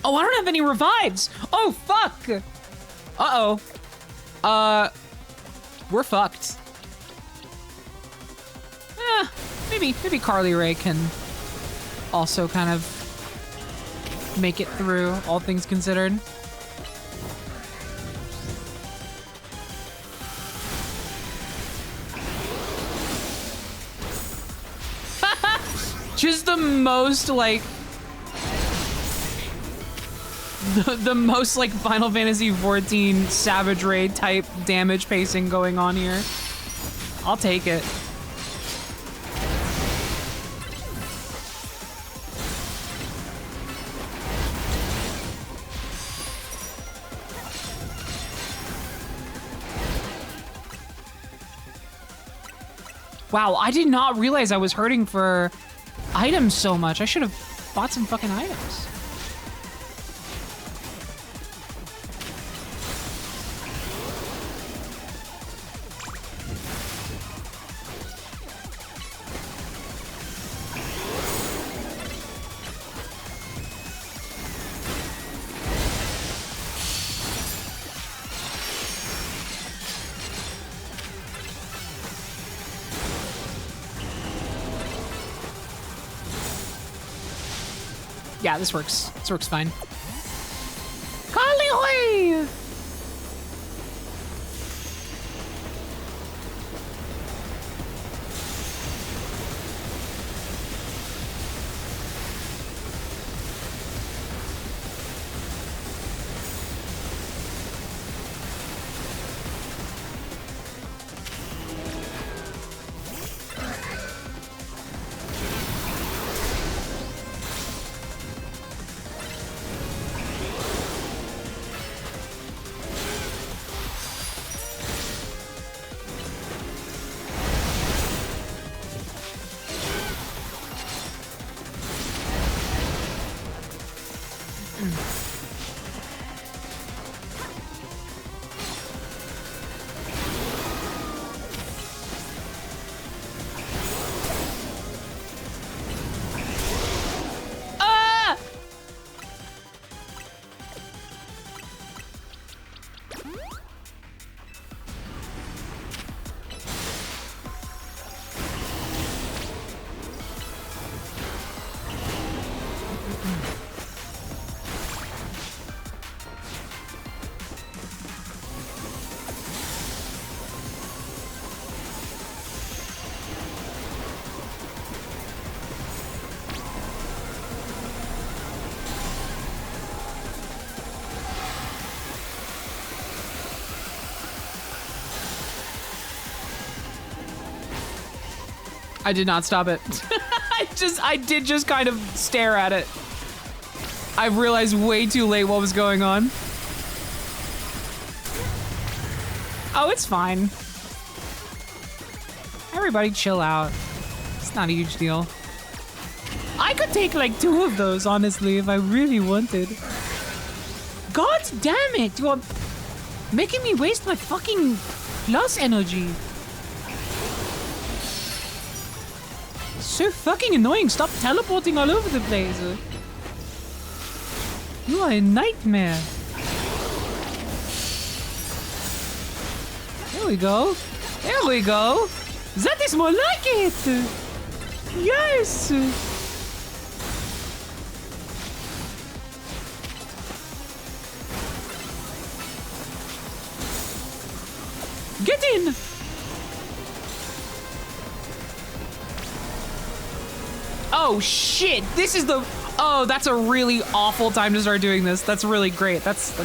Oh, I don't have any revives! Oh, fuck! Uh-oh. We're fucked. Maybe Carly Ray can also kind of make it through, all things considered. Just the most, like... The most, like, Final Fantasy XIV Savage Raid type damage pacing going on here. I'll take it. Wow, I did not realize I was hurting for items so much. I should have bought some fucking items. Yeah, this works. This works fine. Holly! I did not stop it. I did just kind of stare at it. I realized way too late what was going on. Oh, it's fine. Everybody chill out. It's not a huge deal. I could take like 2 of those, honestly, if I really wanted. God damn it! You are making me waste my fucking plus energy. So fucking annoying. Stop teleporting all over the place. You are a nightmare. There we go. There we go. That is more like it. Yes. Get in. Oh shit, this is the, oh, that's a really awful time to start doing this. That's really great. That's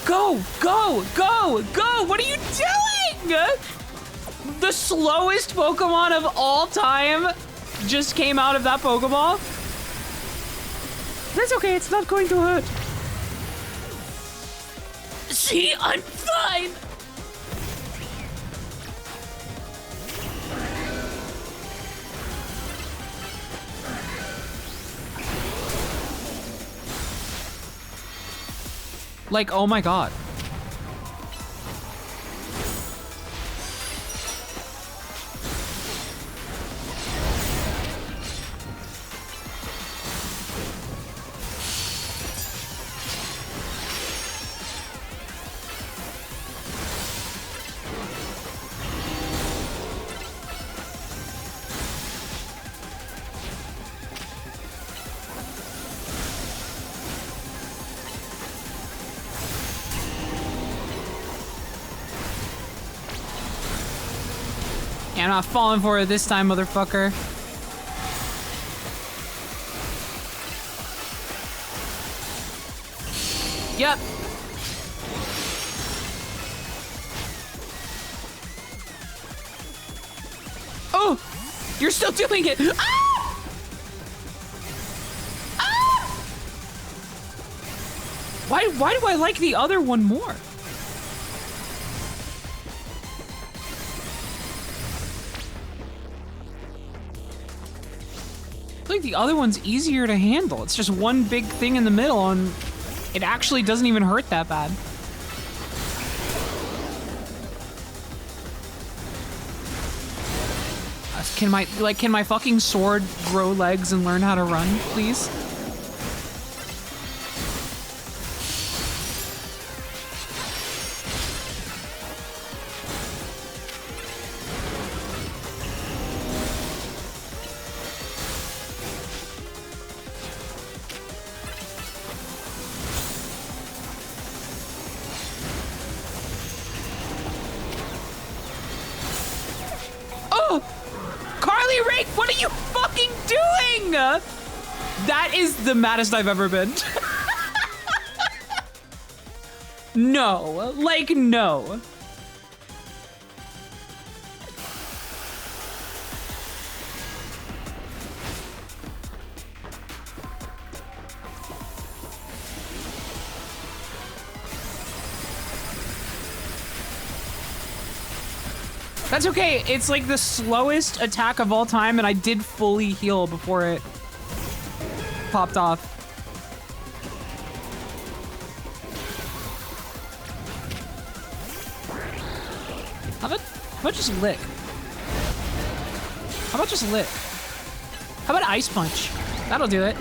go, go, go, go. What are you doing? The slowest Pokemon of all time just came out of that Pokeball. That's okay, it's not going to hurt. See, I'm fine. Like, oh my god. I'm not falling for it this time, motherfucker. Yep. Oh! You're still doing it! Ah! Ah! Why do I like the other one more? like the other one's easier to handle. It's just one big thing in the middle and it actually doesn't even hurt that bad. Can my fucking sword grow legs and learn how to run, please? That is the maddest I've ever been. No, like no. That's okay, it's like the slowest attack of all time and I did fully heal before it popped off. How about just lick? How about just lick? How about ice punch? That'll do it.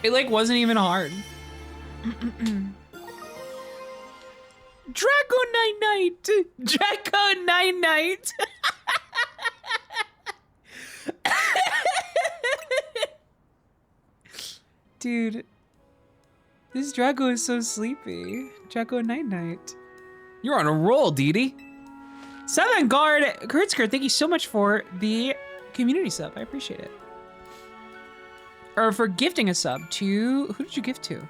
It like wasn't even hard. Draco Night! Draco Night! Dude, this Draco is so sleepy. Draco Night. You're on a roll, Deedee. Seven Guard Kurtzker, thank you so much for the community sub. I appreciate it. Or for gifting a sub to, who did you gift to?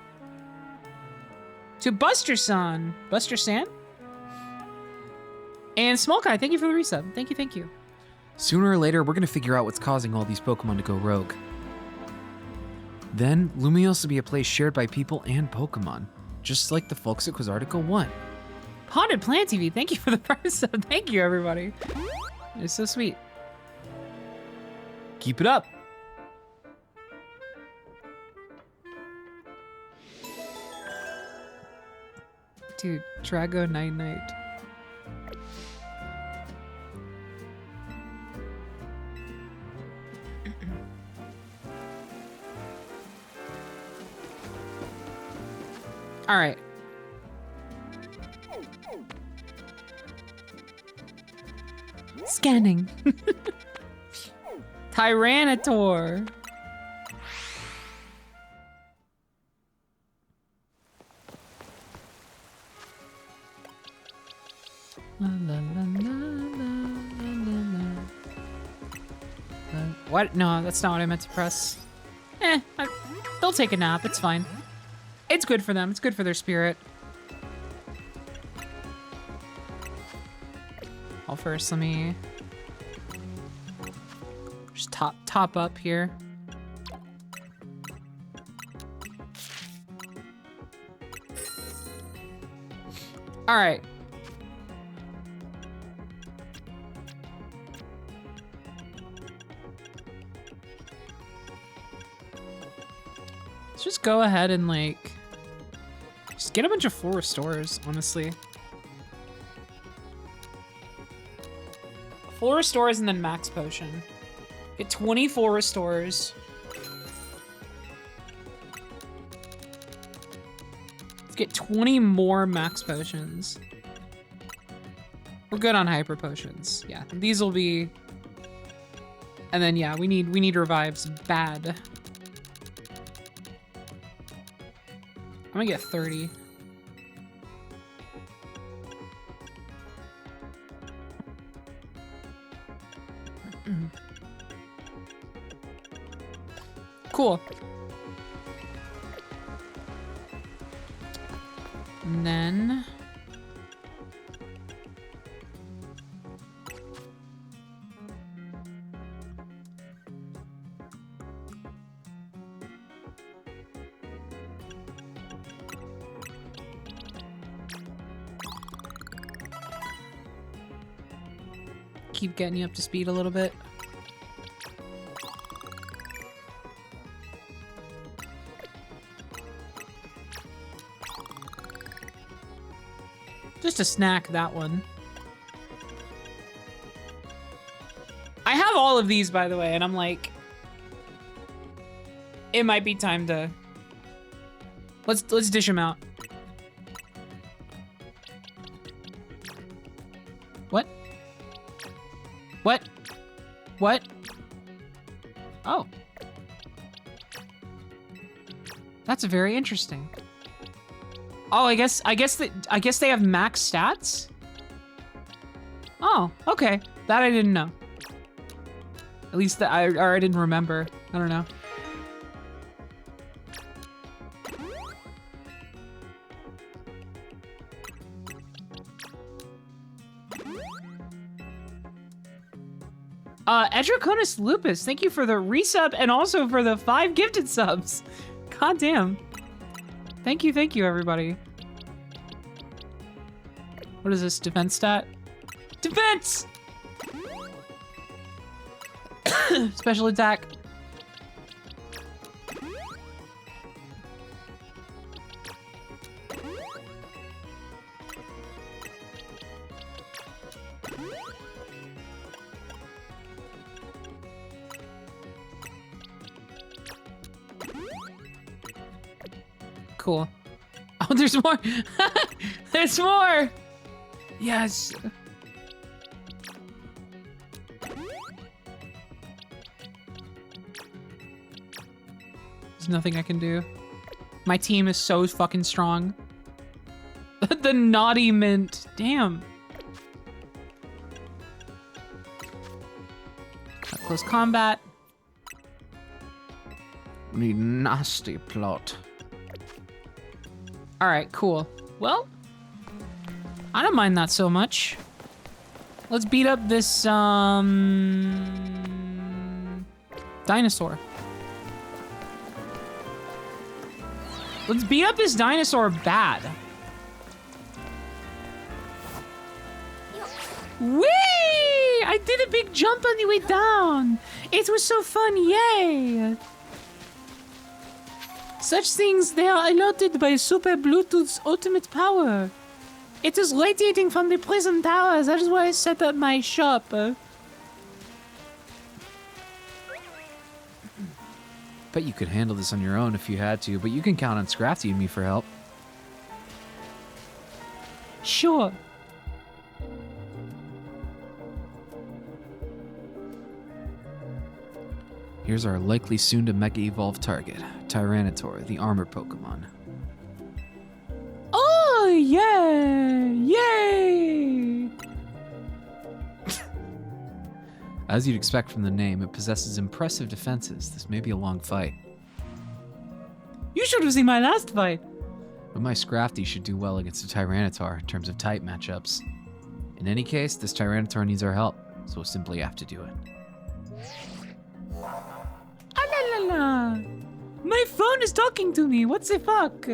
To Buster-san. Buster-san? And Small Guy, thank you for the resub. Thank you. Sooner or later, we're gonna figure out what's causing all these Pokemon to go rogue. Then, Lumiose will be a place shared by people and Pokemon, just like the folks at Quizarticle 1. Haunted Plant TV, thank you for the prize sub. Thank you, everybody. It's so sweet. Keep it up. Dude, Drago Night. All right. Scanning. Tyranitar. What? No, that's not what I meant to press. They'll take a nap. It's fine. It's good for them. It's good for their spirit. Well, first, let me just top up here. All right. Let's just go ahead and like, just get a bunch of full restores, honestly. Full restores and then max potion. Get 20 full restores. Let's get 20 more max potions. We're good on hyper potions. Yeah, these will be. And then yeah, we need revives bad. I'm gonna get 30. Cool. And then keep getting you up to speed a little bit. Just a snack, that one. I have all of these, by the way, and I'm like, it might be time to let's dish them out. What? What? What? Oh. That's very interesting. Oh, I guess they have max stats? Oh, okay. That I didn't know. At least that I didn't remember. I don't know. Edriconus Lupus, thank you for the resub and also for the 5 gifted subs. God damn. Thank you, everybody. What is this, defense stat? Defense! Special attack. Cool. Oh, there's more. There's more. Yes. There's nothing I can do. My team is so fucking strong. The naughty mint. Damn. Close combat. The nasty plot. All right, cool. Well, I don't mind that so much. Let's beat up this dinosaur. Let's beat up this dinosaur bad. Whee! I did a big jump on the way down. It was so fun, yay! Such things, they are allotted by Super Bluetooth's ultimate power. It is radiating from the prison tower. That is why I set up my shop. Bet you could handle this on your own if you had to, but you can count on Scrafty and me for help. Sure. Here's our likely soon to Mega Evolve target, Tyranitar, the armor Pokemon. Oh, yeah! Yay! As you'd expect from the name, it possesses impressive defenses. This may be a long fight. You should have seen my last fight. But my Scrafty should do well against a Tyranitar in terms of type matchups. In any case, this Tyranitar needs our help, so we'll simply have to do it. Ah la la la! My phone is talking to me. What the fuck?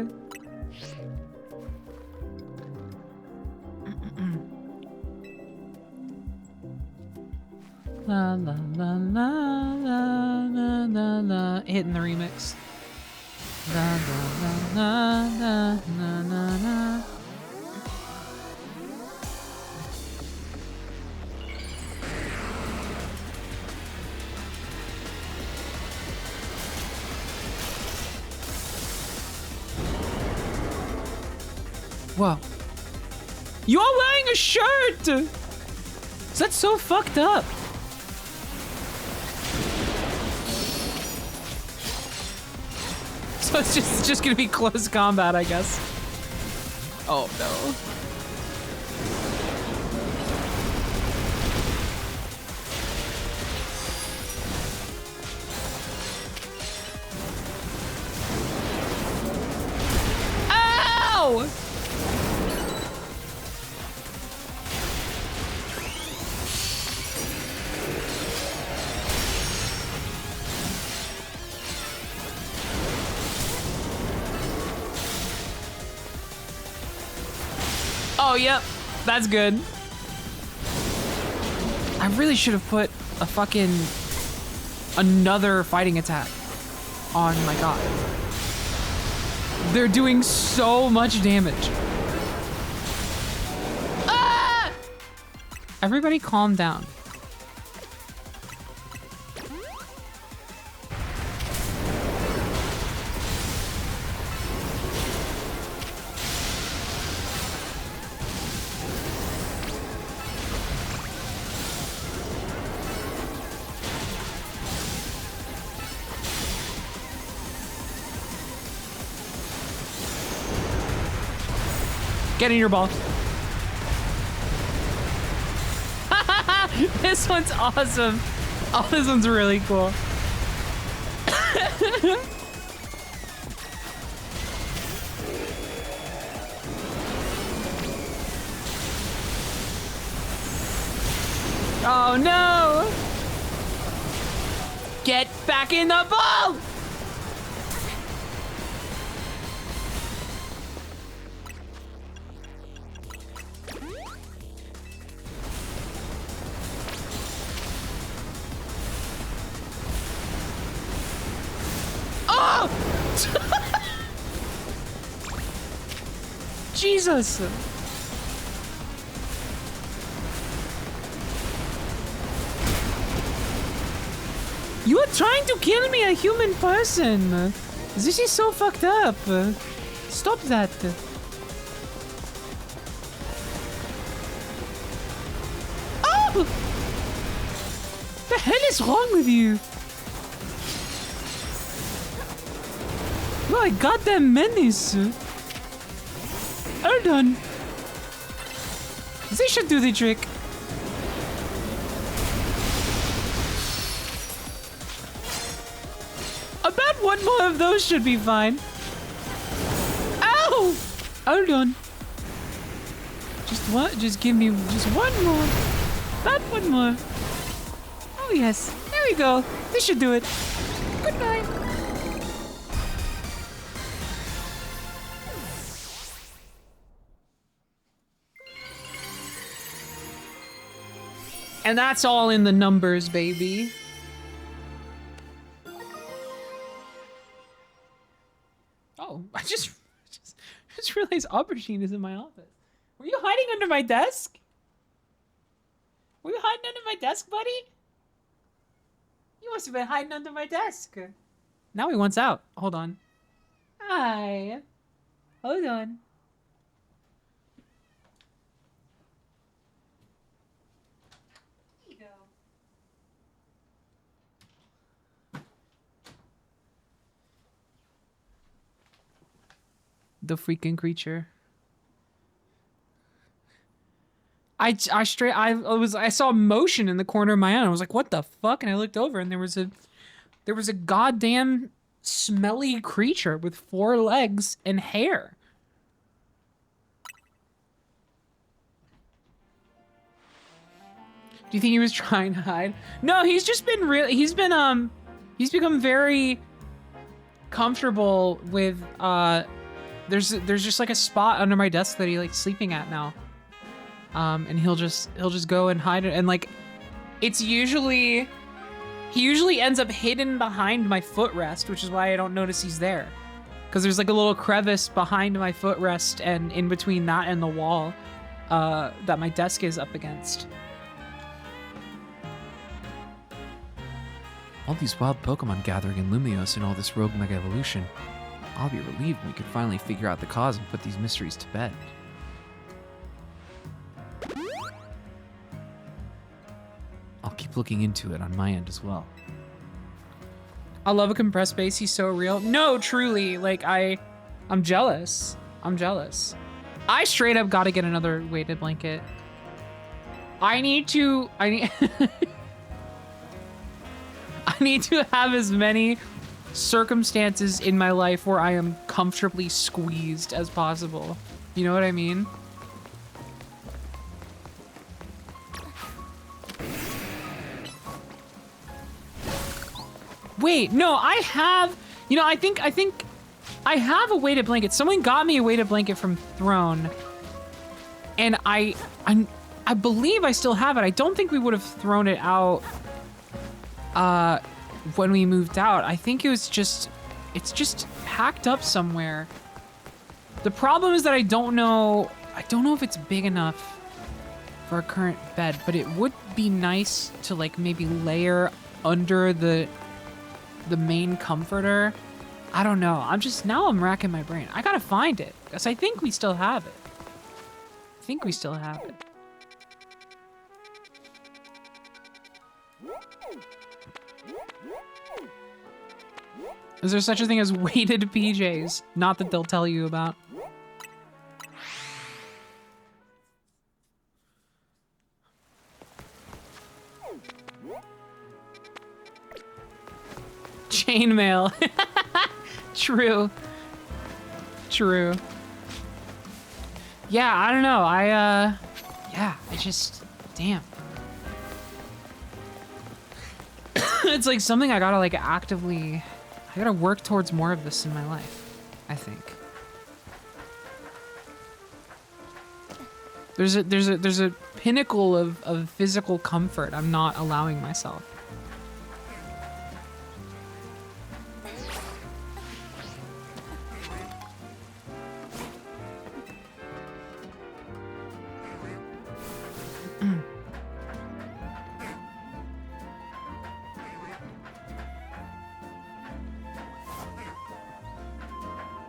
La la la la la la la la. Hitting the remix. La la la la la la la. Whoa. You're wearing a shirt! That's so fucked up. So it's just gonna be close combat, I guess. Oh no. Ow! Oh, yep. That's good. I really should have put a fucking another fighting attack on my god. They're doing so much damage. Ah! Everybody calm down. Get in your ball. This one's awesome. Oh, this one's really cool. Oh no! Get back in the ball! Jesus! You are trying to kill me, a human person! This is so fucked up. Stop that. Oh! The hell is wrong with you? My goddamn menace! Hold on. They should do the trick. About one more of those should be fine. Ow! Hold on. Just what? Just give me just one more. About one more. Oh yes. There we go. This should do it. Good night. And that's all in the numbers, baby. Oh, I just realized Aubergine is in my office. Were you hiding under my desk? Were you hiding under my desk, buddy? You must have been hiding under my desk. Now he wants out. Hold on. Hi. Hold on. The freaking creature. I saw motion in the corner of my eye. I was like, what the fuck? And I looked over and there was a goddamn smelly creature with 4 legs and hair. Do you think he was trying to hide? No, he's just been he's become very comfortable with there's just like a spot under my desk that he likes sleeping at now. And he'll just go and hide it, and like he usually ends up hidden behind my footrest, which is why I don't notice he's there. Because there's like a little crevice behind my footrest and in between that and the wall that my desk is up against. All these wild Pokemon gathering in Lumiose and all this rogue Mega Evolution. I'll be relieved when we can finally figure out the cause and put these mysteries to bed. I'll keep looking into it on my end as well. I love a compressed bass. He's so real. No, truly, like I'm jealous. I'm jealous. I straight up got to get another weighted blanket. I need I need to have as many circumstances in my life where I am comfortably squeezed as possible. You know what I mean? Wait, no, I have, I think I have a weighted blanket. Someone got me a weighted blanket from Throne, and I I believe I still have it. I don't think we would have thrown it out when we moved out. I think it's just packed up somewhere. The problem is that I don't know if it's big enough for a current bed, but it would be nice to like maybe layer under the main comforter. I don't know. I'm racking my brain. I gotta find it because I think we still have it. Is there such a thing as weighted PJs? Not that they'll tell you about. Chainmail. True. Yeah, I don't know. Damn. It's like something I gotta like I gotta work towards more of this in my life, I think. There's a pinnacle of physical comfort I'm not allowing myself.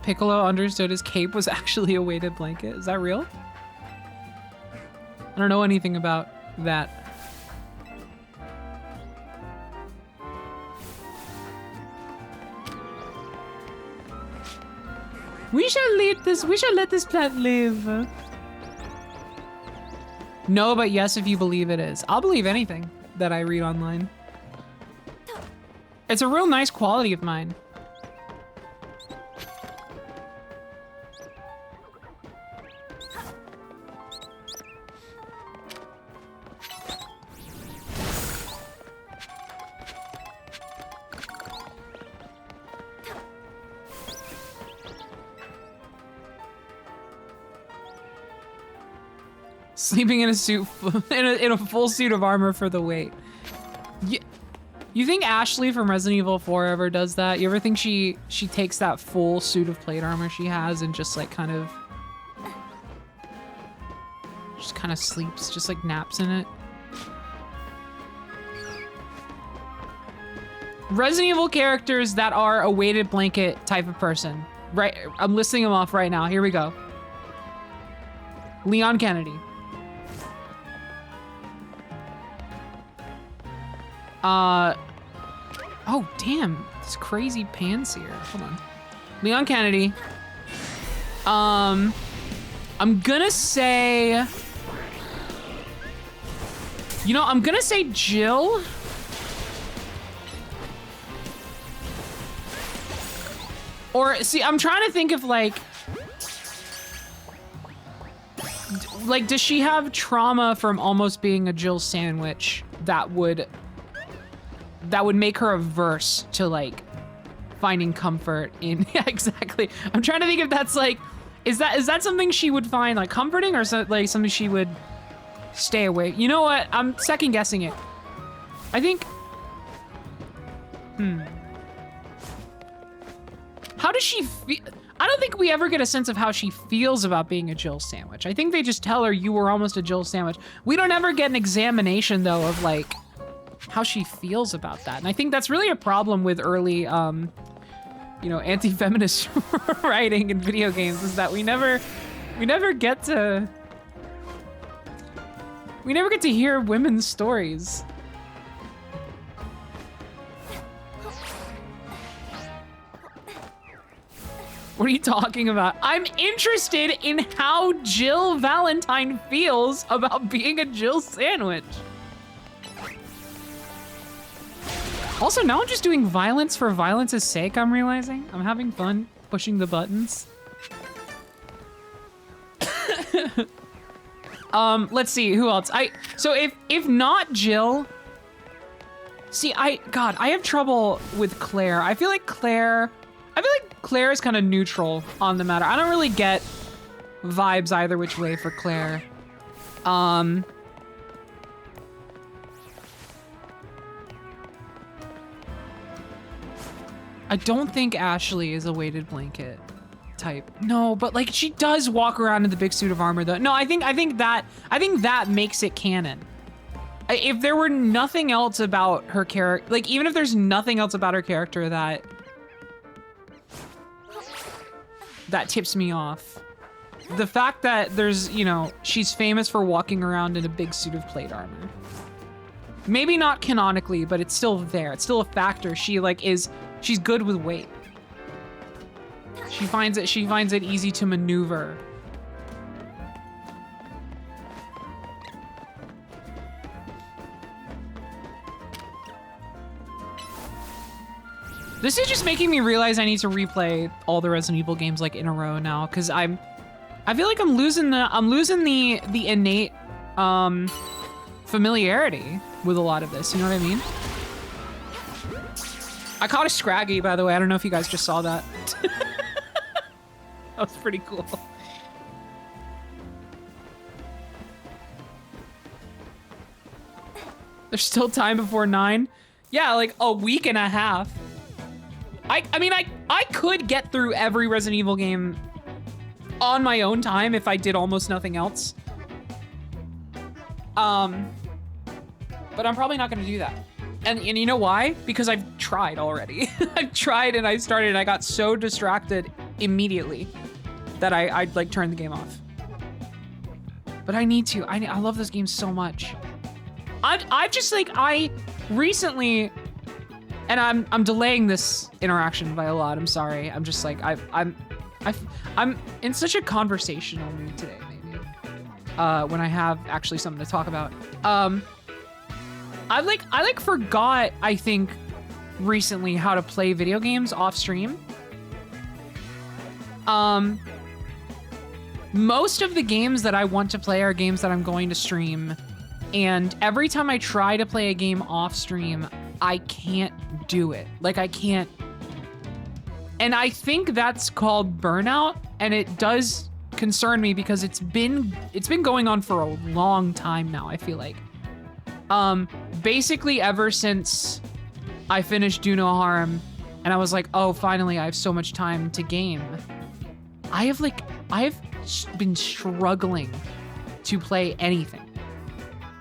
Piccolo understood his cape was actually a weighted blanket. Is that real? I don't know anything about that. We shall let this plant live. No, but yes if you believe it is. I'll believe anything that I read online. It's a real nice quality of mine. Sleeping in a suit, in a full suit of armor for the weight. You think Ashley from Resident Evil 4 ever does that? You ever think she takes that full suit of plate armor she has and just like kind of sleeps, just like naps in it? Resident Evil characters that are a weighted blanket type of person. Right, I'm listing them off right now. Here we go. Leon Kennedy. Oh damn, this crazy Panseer. Hold on. Leon Kennedy. I'm gonna say, I'm gonna say Jill. Or see, I'm trying to think of like, does she have trauma from almost being a Jill sandwich that would make her averse to like finding comfort in? Yeah, exactly. I'm trying to think if that's like, is that something she would find like comforting, or like something she would stay away? You know what? I'm second guessing it. I think. How does she feel? I don't think we ever get a sense of how she feels about being a Jill sandwich. I think they just tell her you were almost a Jill sandwich. We don't ever get an examination though of like how she feels about that. And I think that's really a problem with early, anti-feminist writing in video games, is that we never get to hear women's stories. What are you talking about? I'm interested in how Jill Valentine feels about being a Jill sandwich. Also, now I'm just doing violence for violence's sake, I'm realizing. I'm having fun pushing the buttons. Let's see, who else? So if not Jill, see, I have trouble with Claire. I feel like Claire is kind of neutral on the matter. I don't really get vibes either which way for Claire. I don't think Ashley is a weighted blanket type. No, but like she does walk around in the big suit of armor though. No, I think that makes it canon. If there were nothing else about her character, like even if there's nothing else about her character that tips me off, the fact that there's, you know, she's famous for walking around in a big suit of plate armor. Maybe not canonically, but it's still there. It's still a factor. She's good with weight. She finds it easy to maneuver. This is just making me realize I need to replay all the Resident Evil games like in a row now, because I feel like I'm losing the innate familiarity with a lot of this. You know what I mean? I caught a Scraggy, by the way. I don't know if you guys just saw that. That was pretty cool. There's still time before 9. Yeah, like a week and a half. I mean, I could get through every Resident Evil game on my own time if I did almost nothing else. But I'm probably not gonna do that. And you know why? Because I've tried already. I've tried and I started and I got so distracted immediately that I'd like turn the game off. But I need to. I love this game so much. I just like, I recently, and I'm delaying this interaction by a lot. I'm sorry. I'm just like, I'm in such a conversational mood today, maybe. When I have actually something to talk about. I forgot, I think, recently how to play video games off stream. Most of the games that I want to play are games that I'm going to stream. And every time I try to play a game off stream, I can't do it. Like, I can't. And I think that's called burnout. And it does concern me because it's been going on for a long time now, I feel like. Basically ever since I finished Do No Harm and I was like, oh, finally I have so much time to game. I've been struggling to play anything.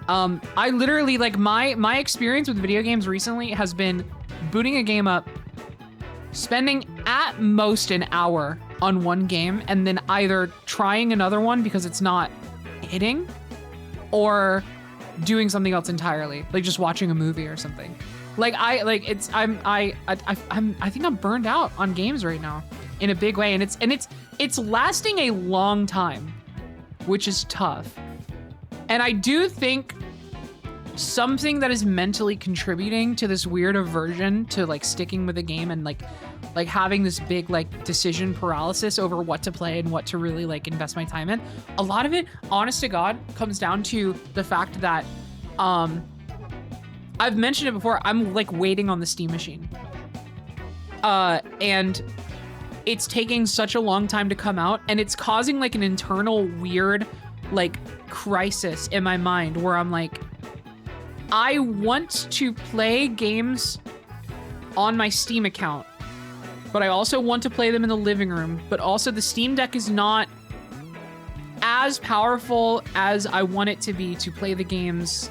I literally, like, my experience with video games recently has been booting a game up, spending at most an hour on one game, and then either trying another one because it's not hitting, or doing something else entirely, like just watching a movie or something. Like I think I'm burned out on games right now in a big way, and it's lasting a long time, which is tough. And I do think something that is mentally contributing to this weird aversion to like sticking with a game and like having this big like decision paralysis over what to play and what to really like invest my time in. A lot of it, honest to God, comes down to the fact that I've mentioned it before, I'm like waiting on the Steam machine. And it's taking such a long time to come out, and it's causing like an internal weird like crisis in my mind where I'm like, I want to play games on my Steam account, but I also want to play them in the living room, but also the Steam Deck is not as powerful as I want it to be to play the games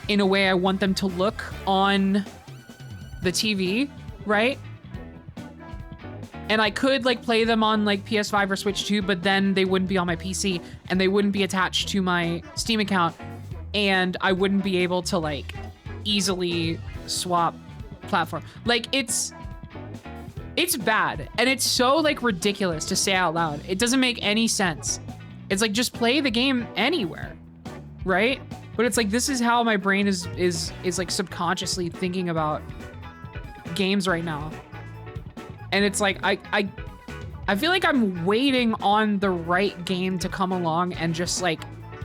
in a way I want them to look on the TV, right? And I could like play them on like PS5 or Switch 2, but then they wouldn't be on my PC and they wouldn't be attached to my Steam account, and I wouldn't be able to like easily swap platform. Like it's bad, and it's so like ridiculous to say out loud. It doesn't make any sense. It's like, just play the game anywhere, right? But it's like, this is how my brain is like subconsciously thinking about games right now. And it's like, I feel like I'm waiting on the right game to come along and just like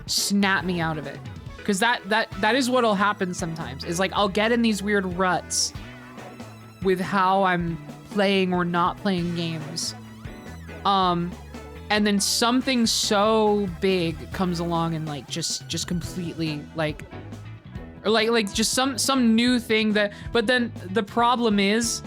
snap me out of it. Because that is what'll happen sometimes, is like I'll get in these weird ruts with how I'm playing or not playing games. And then something so big comes along and like just completely like, or like just some new thing that, but then the problem is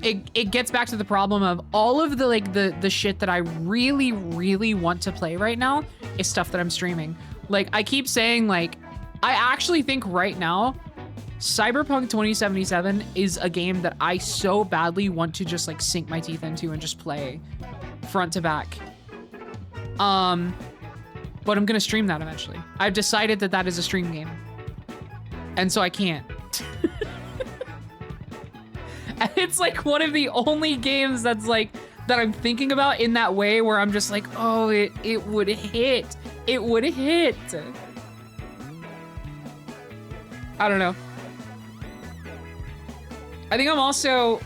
it gets back to the problem of all of the like the shit that I really want to play right now is stuff that I'm streaming. Like I keep saying, like, I actually think right now Cyberpunk 2077 is a game that I so badly want to just like sink my teeth into and just play front to back. But I'm gonna stream that eventually. I've decided that that is a stream game. And so I can't. And it's like one of the only games that's like, that I'm thinking about in that way where I'm just like, oh, it would hit. It would hit. I don't know. I think I'm also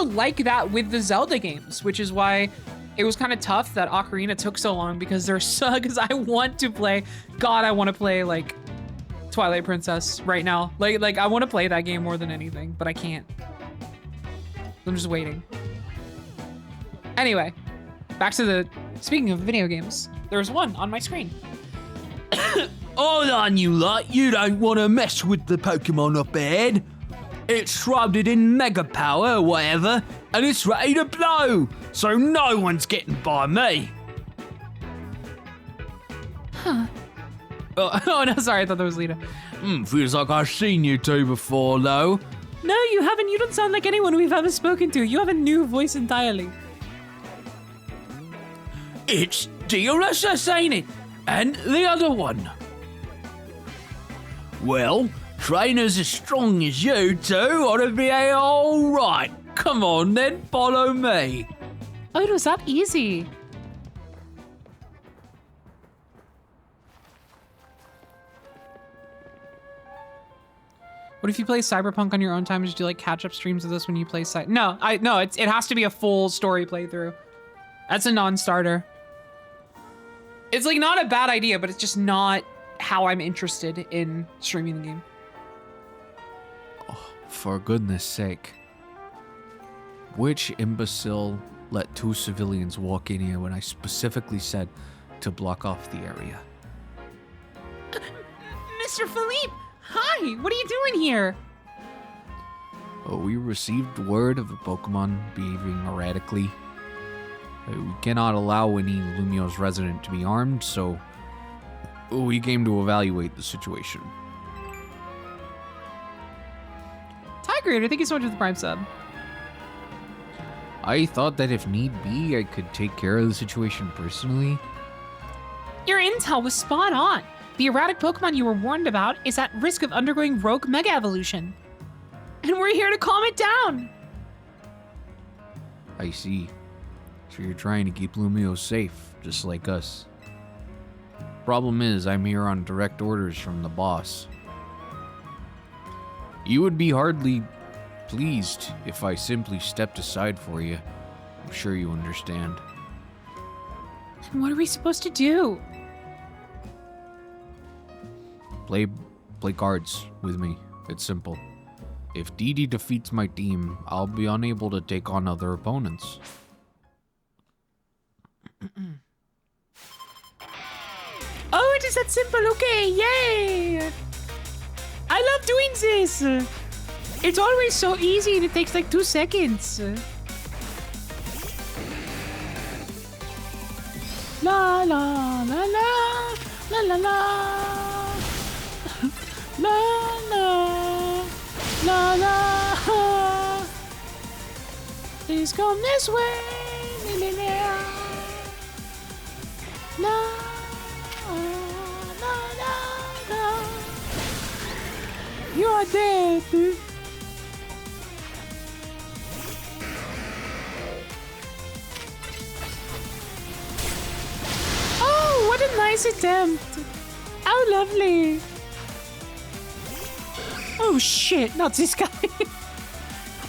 like that with the Zelda games, which is why it was kind of tough that Ocarina took so long because because I want to play, God, I want to play like Twilight Princess right now. Like I want to play that game more than anything, but I can't. I'm just waiting. Anyway, back to speaking of video games, there's one on my screen. Hold on, you lot. You don't want to mess with the Pokemon up ahead. It's shrouded in mega power or whatever, and it's ready to blow, so no one's getting by me. Huh. Oh no, sorry, I thought that was Lita. Feels like I've seen you two before, though. No, you haven't. You don't sound like anyone we've ever spoken to. You have a new voice entirely. It's DLSS, ain't it? And the other one. Well, trainers as strong as you two ought to be all right. Come on then, follow me. Oh, it was that easy. What if you play Cyberpunk on your own time? Just do like catch-up streams of this when you play No, it has to be a full story playthrough. That's a non-starter. It's like not a bad idea, but it's just not how I'm interested in streaming the game. Oh, for goodness sake. Which imbecile let two civilians walk in here when I specifically said to block off the area? Mr. Philippe, hi, what are you doing here? Oh, we received word of a Pokemon behaving erratically. We cannot allow any Lumio's resident to be armed, so we came to evaluate the situation. Tigrator, thank you so much for the Prime sub. I thought that if need be, I could take care of the situation personally. Your intel was spot on. The erratic Pokemon you were warned about is at risk of undergoing rogue mega evolution. And we're here to calm it down. I see. So you're trying to keep Lumio safe, just like us. Problem is, I'm here on direct orders from the boss. You would be hardly pleased if I simply stepped aside for you. I'm sure you understand. And what are we supposed to do? Play cards with me. It's simple. If Deedee defeats my team, I'll be unable to take on other opponents. Oh, it is that simple. Okay, yay! I love doing this. It's always so easy and it takes like 2 seconds. La la la la la la la la la la la. Please come this way. La la la la la la. You are dead. Oh, what a nice attempt. How lovely. Oh shit, not this guy.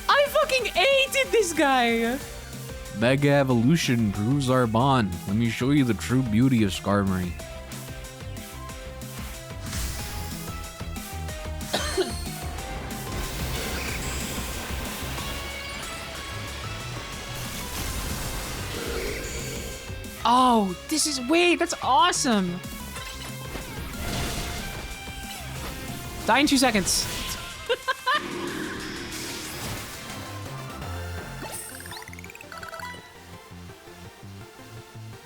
I fucking hated this guy. Mega Evolution proves our bond. Let me show you the true beauty of Skarmory. Oh, this is, wait, that's awesome. Die in 2 seconds.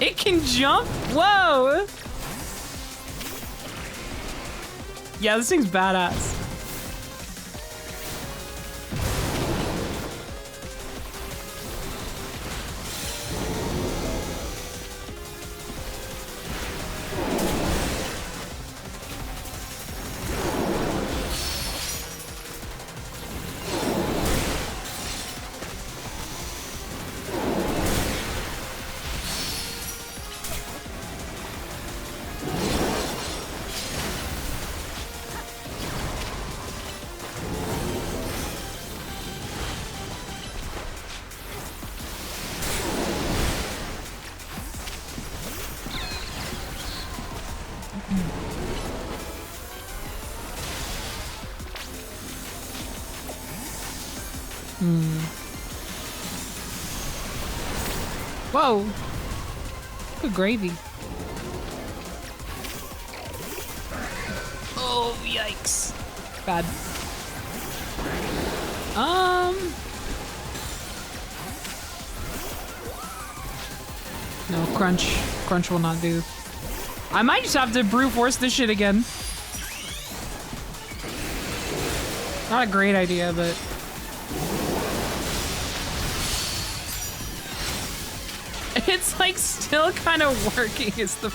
It can jump? Whoa! Yeah, this thing's badass. Whoa! Good gravy. Oh, yikes. Bad. No, crunch. Crunch will not do. I might just have to brute force this shit again. Not a great idea, but... It's like still kind of working is the...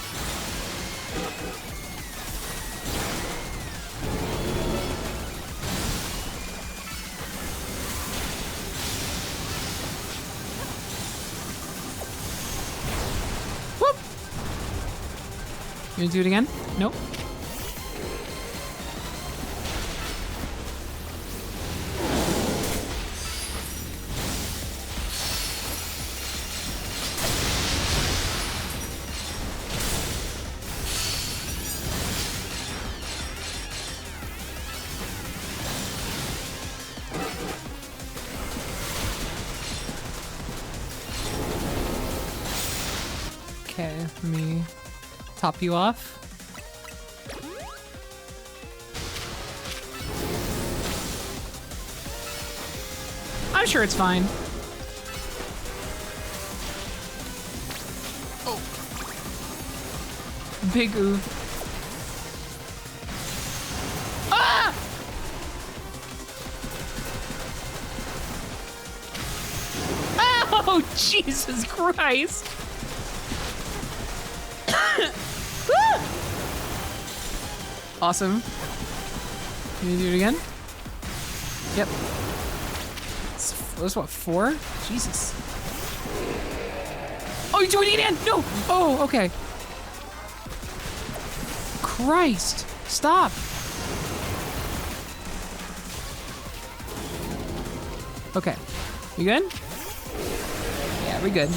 Whoop! You gonna do it again? Nope. Okay, let me top you off. I'm sure it's fine. Oh. Big oof. Ah! Oh, Jesus Christ. Awesome. Can you do it again? Yep. That's what, 4? Jesus. Oh, you're doing it again! No! Oh, okay. Christ! Stop! Okay. You good? Yeah, we're good.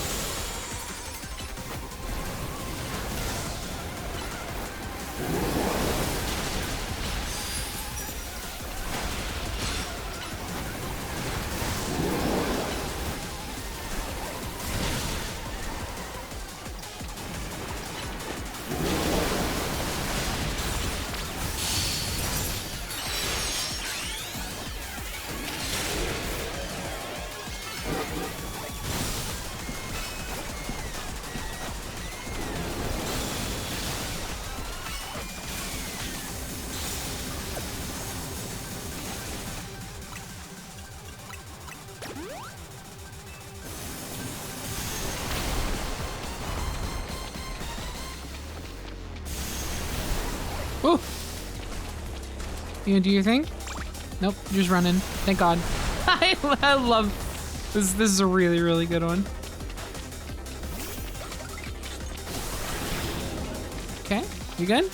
Ooh. You gonna do your thing? Nope, you're just running. Thank God. I love this. This is a really, really good one. Okay, you good?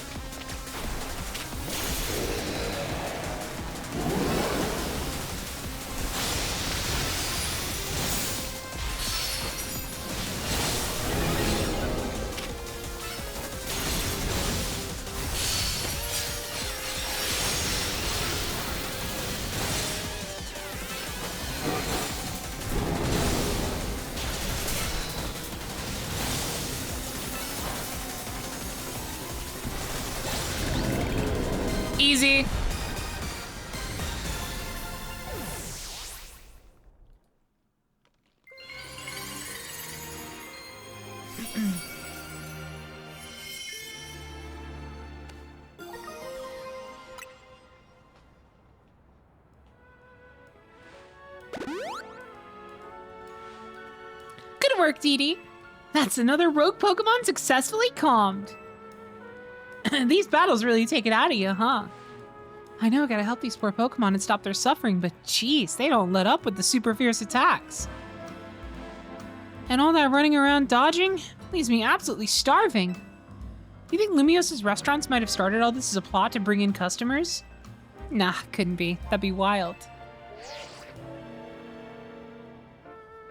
Easy. work, Deedee. That's another rogue Pokemon successfully calmed. These battles really take it out of you, huh? I know, gotta help these poor Pokemon and stop their suffering, but geez, they don't let up with the super fierce attacks. And all that running around dodging leaves me absolutely starving. You think Lumios's restaurants might have started all this as a plot to bring in customers? Nah, couldn't be. That'd be wild.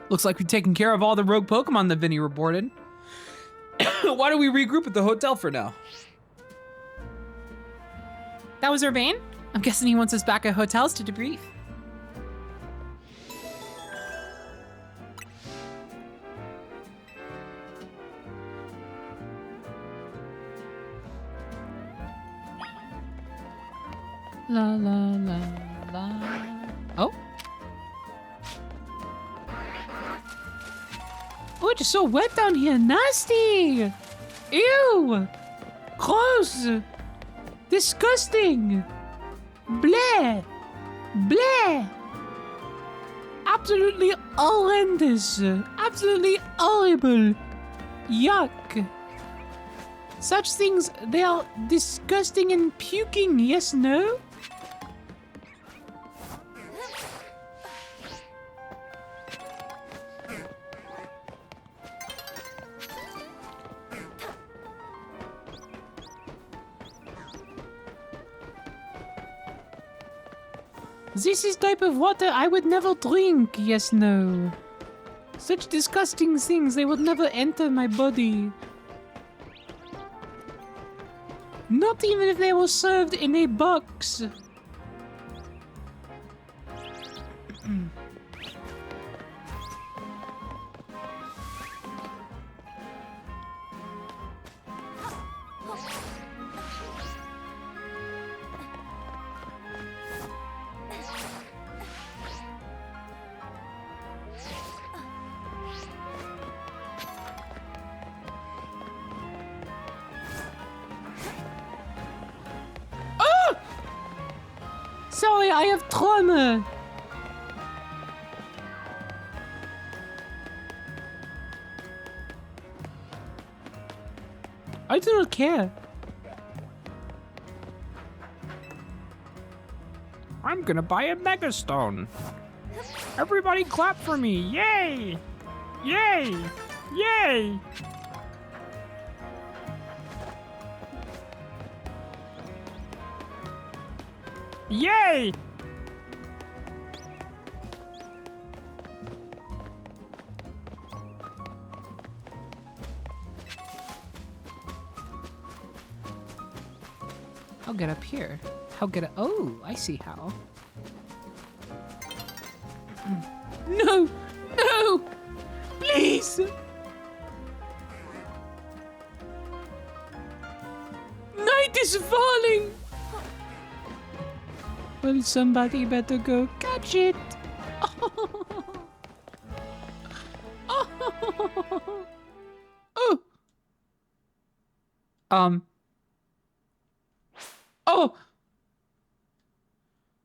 Looks like we've taken care of all the rogue Pokemon that Vinny reported. Why don't we regroup at the hotel for now? That was Urbane? I'm guessing he wants us back at hotels to debrief. La la la la. Oh. Oh, it's so wet down here. Nasty. Ew. Gross. Disgusting. Bleh. Bleh. Absolutely horrendous. Absolutely horrible. Yuck. Such things, they are disgusting and puking, yes, no? This is type of water I would never drink, yes, no. Such disgusting things, they would never enter my body. Not even if they were served in a box. Sorry, I have trauma. I do not care. I'm gonna buy a Mega Stone. Everybody clap for me. Yay! Yay! Yay! Yay! I'll get up here. How get up? Oh, I see how. No! No! Please! Night is falling! Well, somebody better go catch it. Oh. Oh.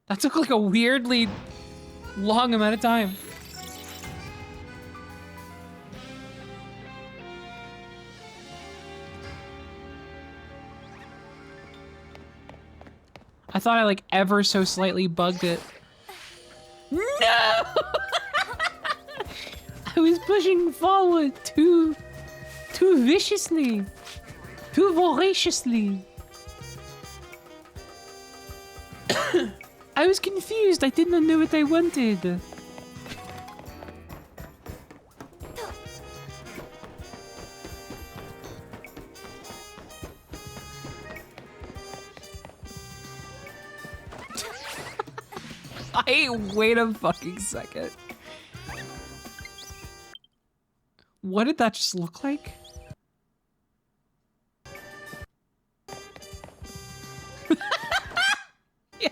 That took like a weirdly long amount of time. I thought I like ever so slightly bugged it. No! I was pushing forward too viciously, too voraciously. I was confused. I did not know what I wanted. Wait a fucking second. What did that just look like? Yeah.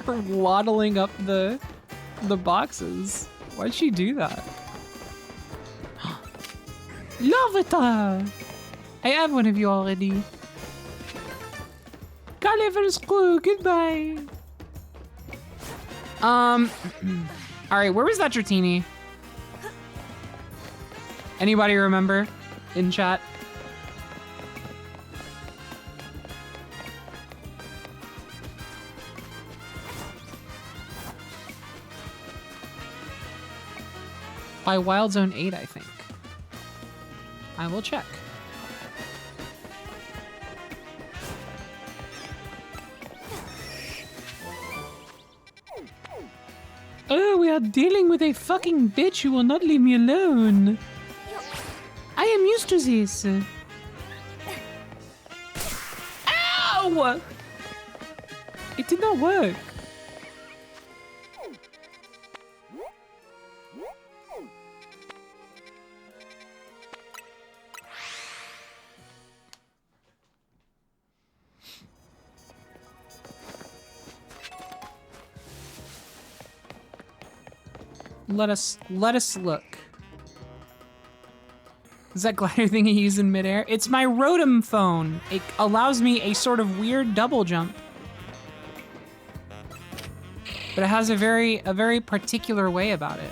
her waddling up the boxes. Why'd she do that? Lovita! I have one of you already. Carnival screw, goodbye. All right, where was that Dratini? Anybody remember in chat? By Wild Zone 8, I think. I will check. Oh, we are dealing with a fucking bitch who will not leave me alone. I am used to this. Ow! It did not work. Let us look. Is that glider thing you use in midair? It's my Rotom phone. It allows me a sort of weird double jump. But it has a very particular way about it.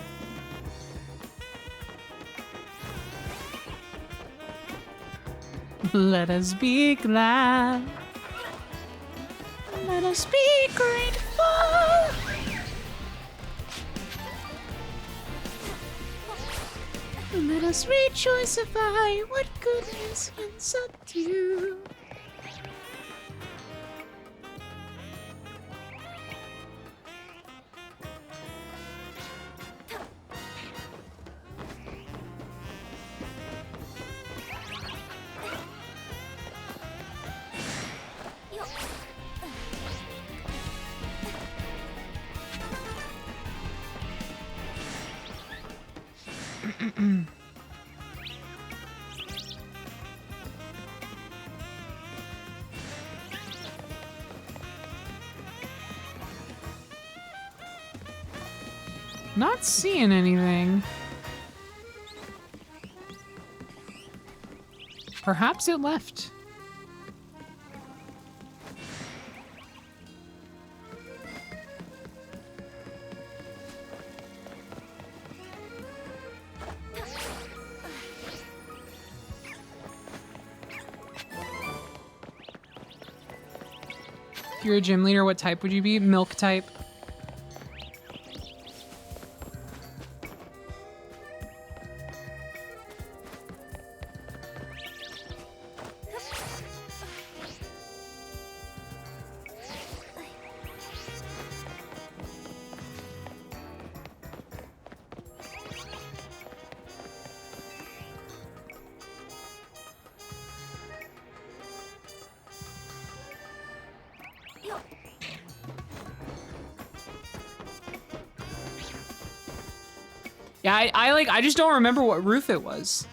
Let us be glad. Let us be grateful. Let us rejoicify what goodness can subdue. Not seeing anything. Perhaps it left. If you're a gym leader, what type would you be? Milk type. Yeah, I just don't remember what roof it was.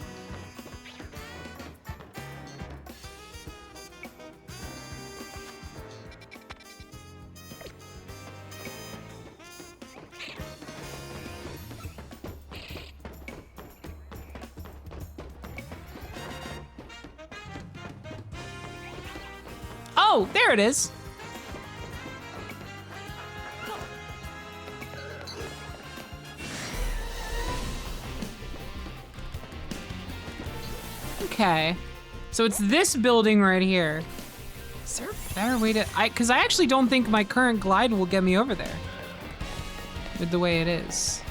Oh, there it is. Okay, so it's this building right here. Is there a better way to, because I actually don't think my current glide will get me over there with the way it is.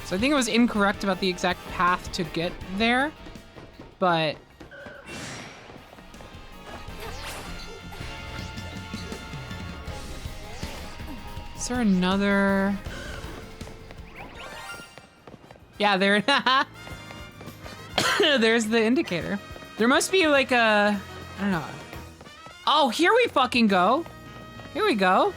So I think I was incorrect about the exact path to get there, but is there another? Yeah, there. There's the indicator. There must be like a, I don't know. Oh, here we fucking go. Here we go.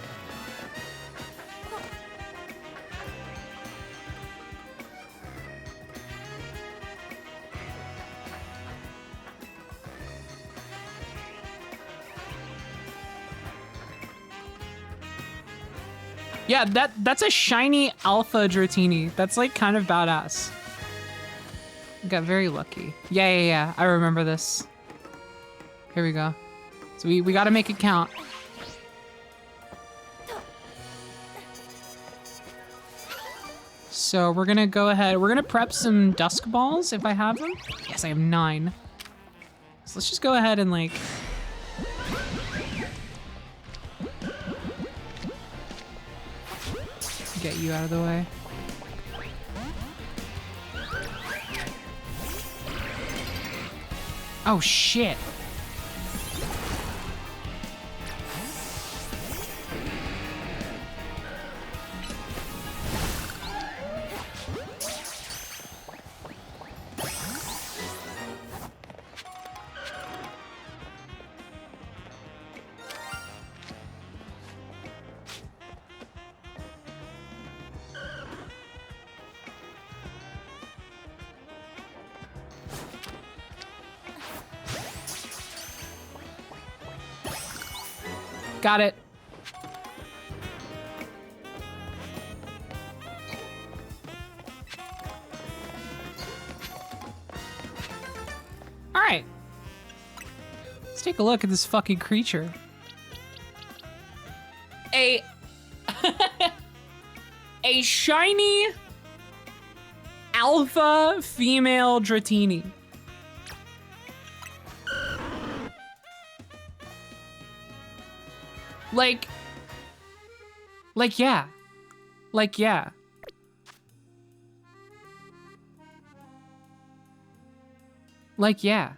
Yeah, that's a shiny alpha Dratini. That's like kind of badass. Got very lucky. Yeah. I remember this. Here we go. So we gotta make it count. So we're gonna go ahead. We're gonna prep some dusk balls if I have them. Yes, I have 9. So let's just go ahead and like. Get you out of the way. Oh shit. Got it. All right. Let's take a look at this fucking creature. A a shiny alpha female Dratini. Like, yeah. Like, yeah. Like, yeah.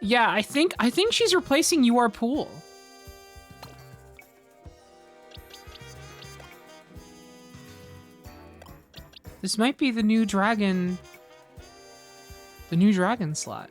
Yeah, I think she's replacing You Are Pool. This might be the new dragon slot.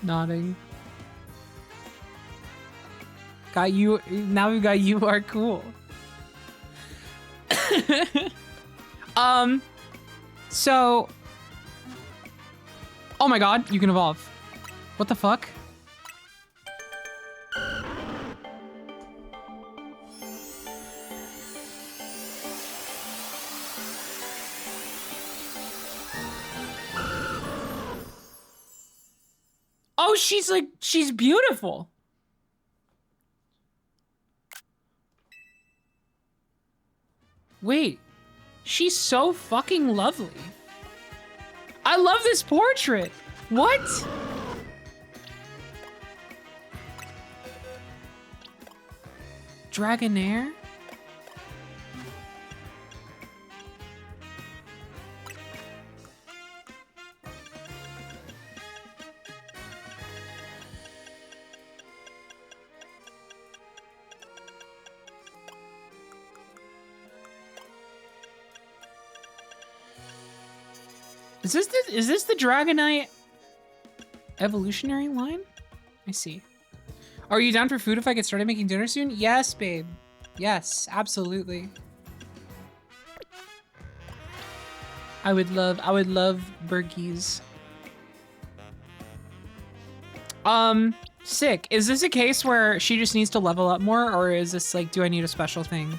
Nodding. Got you. Now we got You Are Cool. So. Oh my god, you can evolve. What the fuck? Oh, she's beautiful. Wait, she's so fucking lovely. I love this portrait. What? Dragonair? Is this the Dragonite evolutionary line? I see. Are you down for food if I get started making dinner soon? Yes, babe. Yes, absolutely. I would love burgies. Sick. Is this a case where she just needs to level up more, or is this like, do I need a special thing?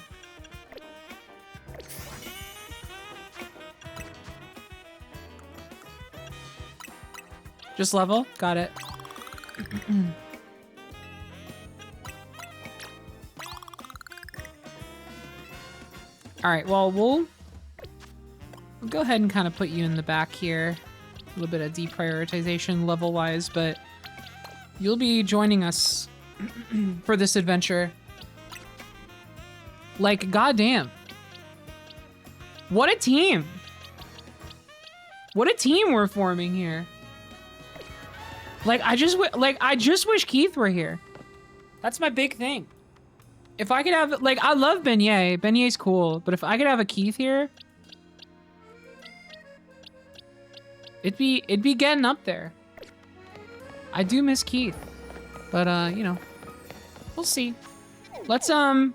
Just level? Got it. All right, well, we'll go ahead and kind of put you in the back here. A little bit of deprioritization level-wise, but you'll be joining us for this adventure. Like, goddamn. What a team. What a team we're forming here. Like, I just wish Keith were here. That's my big thing. If I could have, like, I love Beignet. Beignet's cool, but if I could have a Keith here, it'd be getting up there. I do miss Keith, but you know, we'll see. Let's like,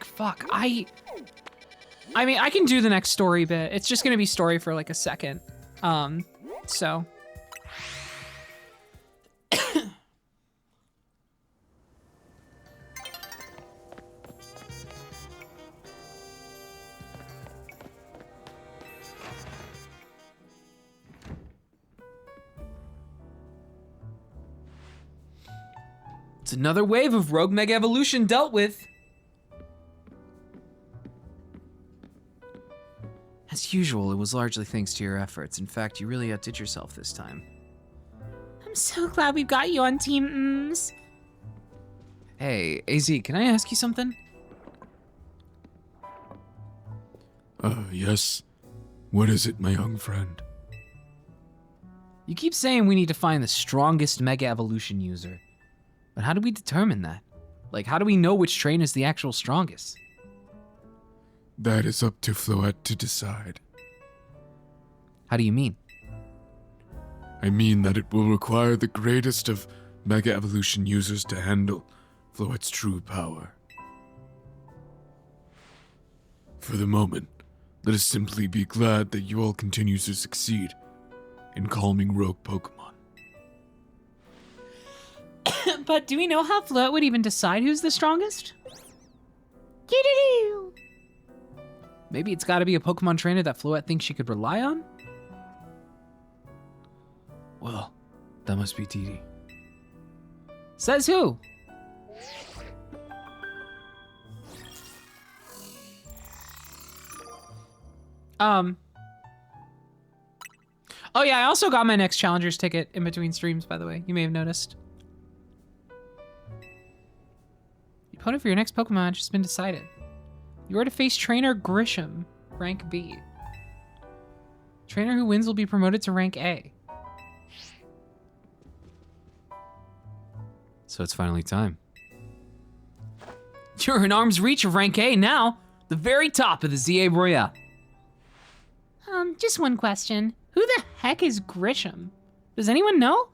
fuck. I mean, I can do the next story bit. It's just gonna be story for like a second. So. It's another wave of Rogue Mega Evolution dealt with. As usual, it was largely thanks to your efforts. In fact, you really outdid yourself this time. I'm so glad we've got you on Team Mms. Hey, AZ, can I ask you something? Yes. What is it, my young friend? You keep saying we need to find the strongest Mega Evolution user. But how do we determine that? Like, how do we know which train is the actual strongest? That is up to Floette to decide. How do you mean? I mean that it will require the greatest of Mega Evolution users to handle Floette's true power. For the moment, let us simply be glad that you all continue to succeed in calming rogue Pokémon. But do we know how Floette would even decide who's the strongest? Doo-doo-doo. Maybe it's gotta be a Pokemon trainer that Floette thinks she could rely on? Well, that must be Deedee. Says who? Oh yeah, I also got my next Challengers ticket in between streams, by the way. You may have noticed. The opponent for your next Pokemon match has been decided. You are to face Trainer Grisham, rank B. Trainer who wins will be promoted to rank A. So it's finally time. You're in arm's reach of rank A now, the very top of the ZA Royale. Just one question. Who the heck is Grisham? Does anyone know?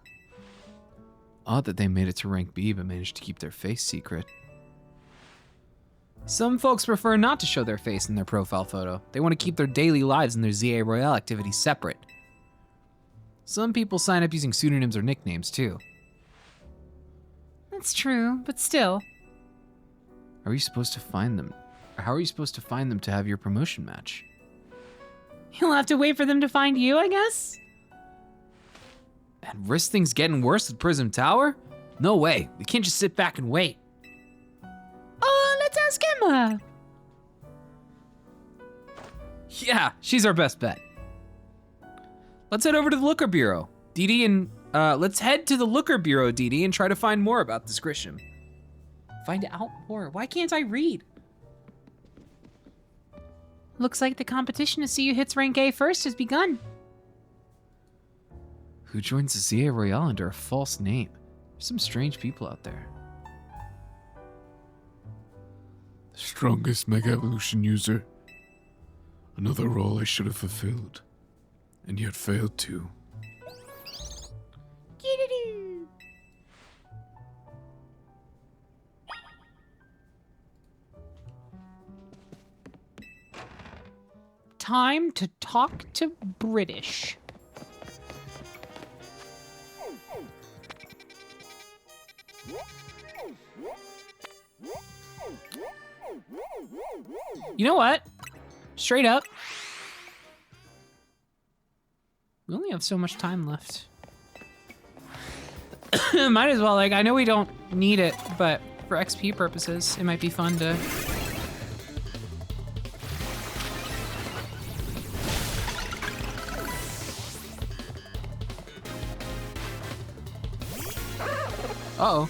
Odd that they made it to rank B but managed to keep their face secret. Some folks prefer not to show their face in their profile photo. They want to keep their daily lives and their ZA Royale activities separate. Some people sign up using pseudonyms or nicknames too. That's true, but still. How are you supposed to find them? How are you supposed to find them to have your promotion match? You'll have to wait for them to find you, I guess? And risk things getting worse at Prism Tower? No way. We can't just sit back and wait. Oh, let's ask Emma. Yeah, she's our best bet. Let's head over to the Looker Bureau. Deedee and, let's head to the Looker Bureau, Deedee, and try to find more about this Grisham. Find out more. Why can't I read? Looks like the competition to see who hits rank A first has begun. Who joins the ZA Royale under a false name? There's some strange people out there. The strongest Mega Evolution user. Another role I should have fulfilled, and yet failed to. Time to talk to British. You know what? Straight up. We only have so much time left. Might as well, like, I know we don't need it, but for XP purposes, it might be fun to... Uh-oh.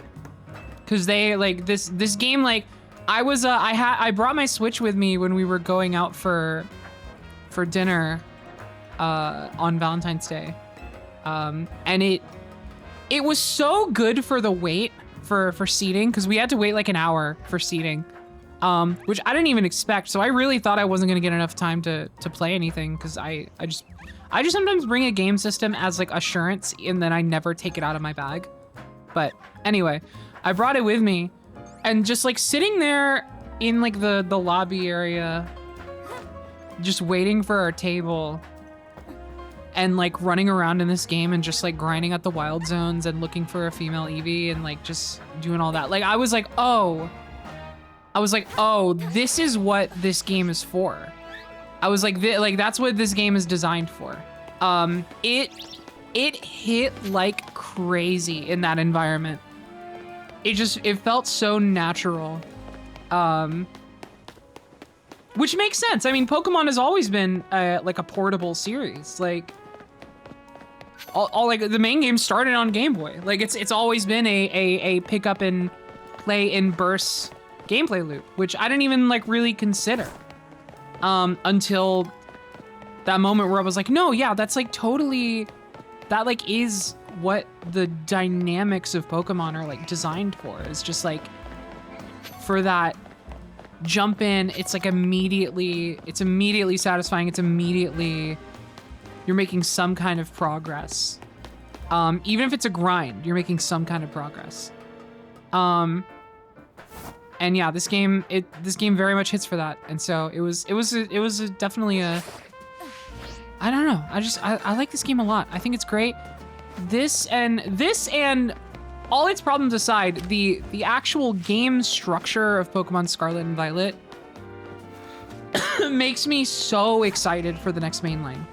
because they like this game. Like I brought my Switch with me when we were going out for dinner on Valentine's Day, and it was so good for the wait for seating, because we had to wait like an hour for seating, which I didn't even expect. So I really thought I wasn't gonna get enough time to play anything, because I just sometimes bring a game system as like assurance, and then I never take it out of my bag. But anyway, I brought it with me, and just like sitting there in like the lobby area, just waiting for our table, and like running around in this game and just like grinding at the wild zones and looking for a female Eevee and like just doing all that. Like I was like, oh, this is what this game is for. I was like, that's what this game is designed for. It hit like crazy in that environment. It felt so natural. Which makes sense. I mean, Pokemon has always been like a portable series. Like all like the main game started on Game Boy. Like it's always been a pick up and play in bursts gameplay loop, which I didn't even like really consider until that moment where I was like, no, yeah, that's like totally, that like is what the dynamics of Pokemon are like designed for. It's just like for that jump in, it's like immediately satisfying. It's immediately, you're making some kind of progress. Even if it's a grind, you're making some kind of progress. And yeah, this game very much hits for that. And so it was definitely a, I don't know. I like this game a lot. I think it's great. This and all its problems aside, the actual game structure of Pokemon Scarlet and Violet makes me so excited for the next main line.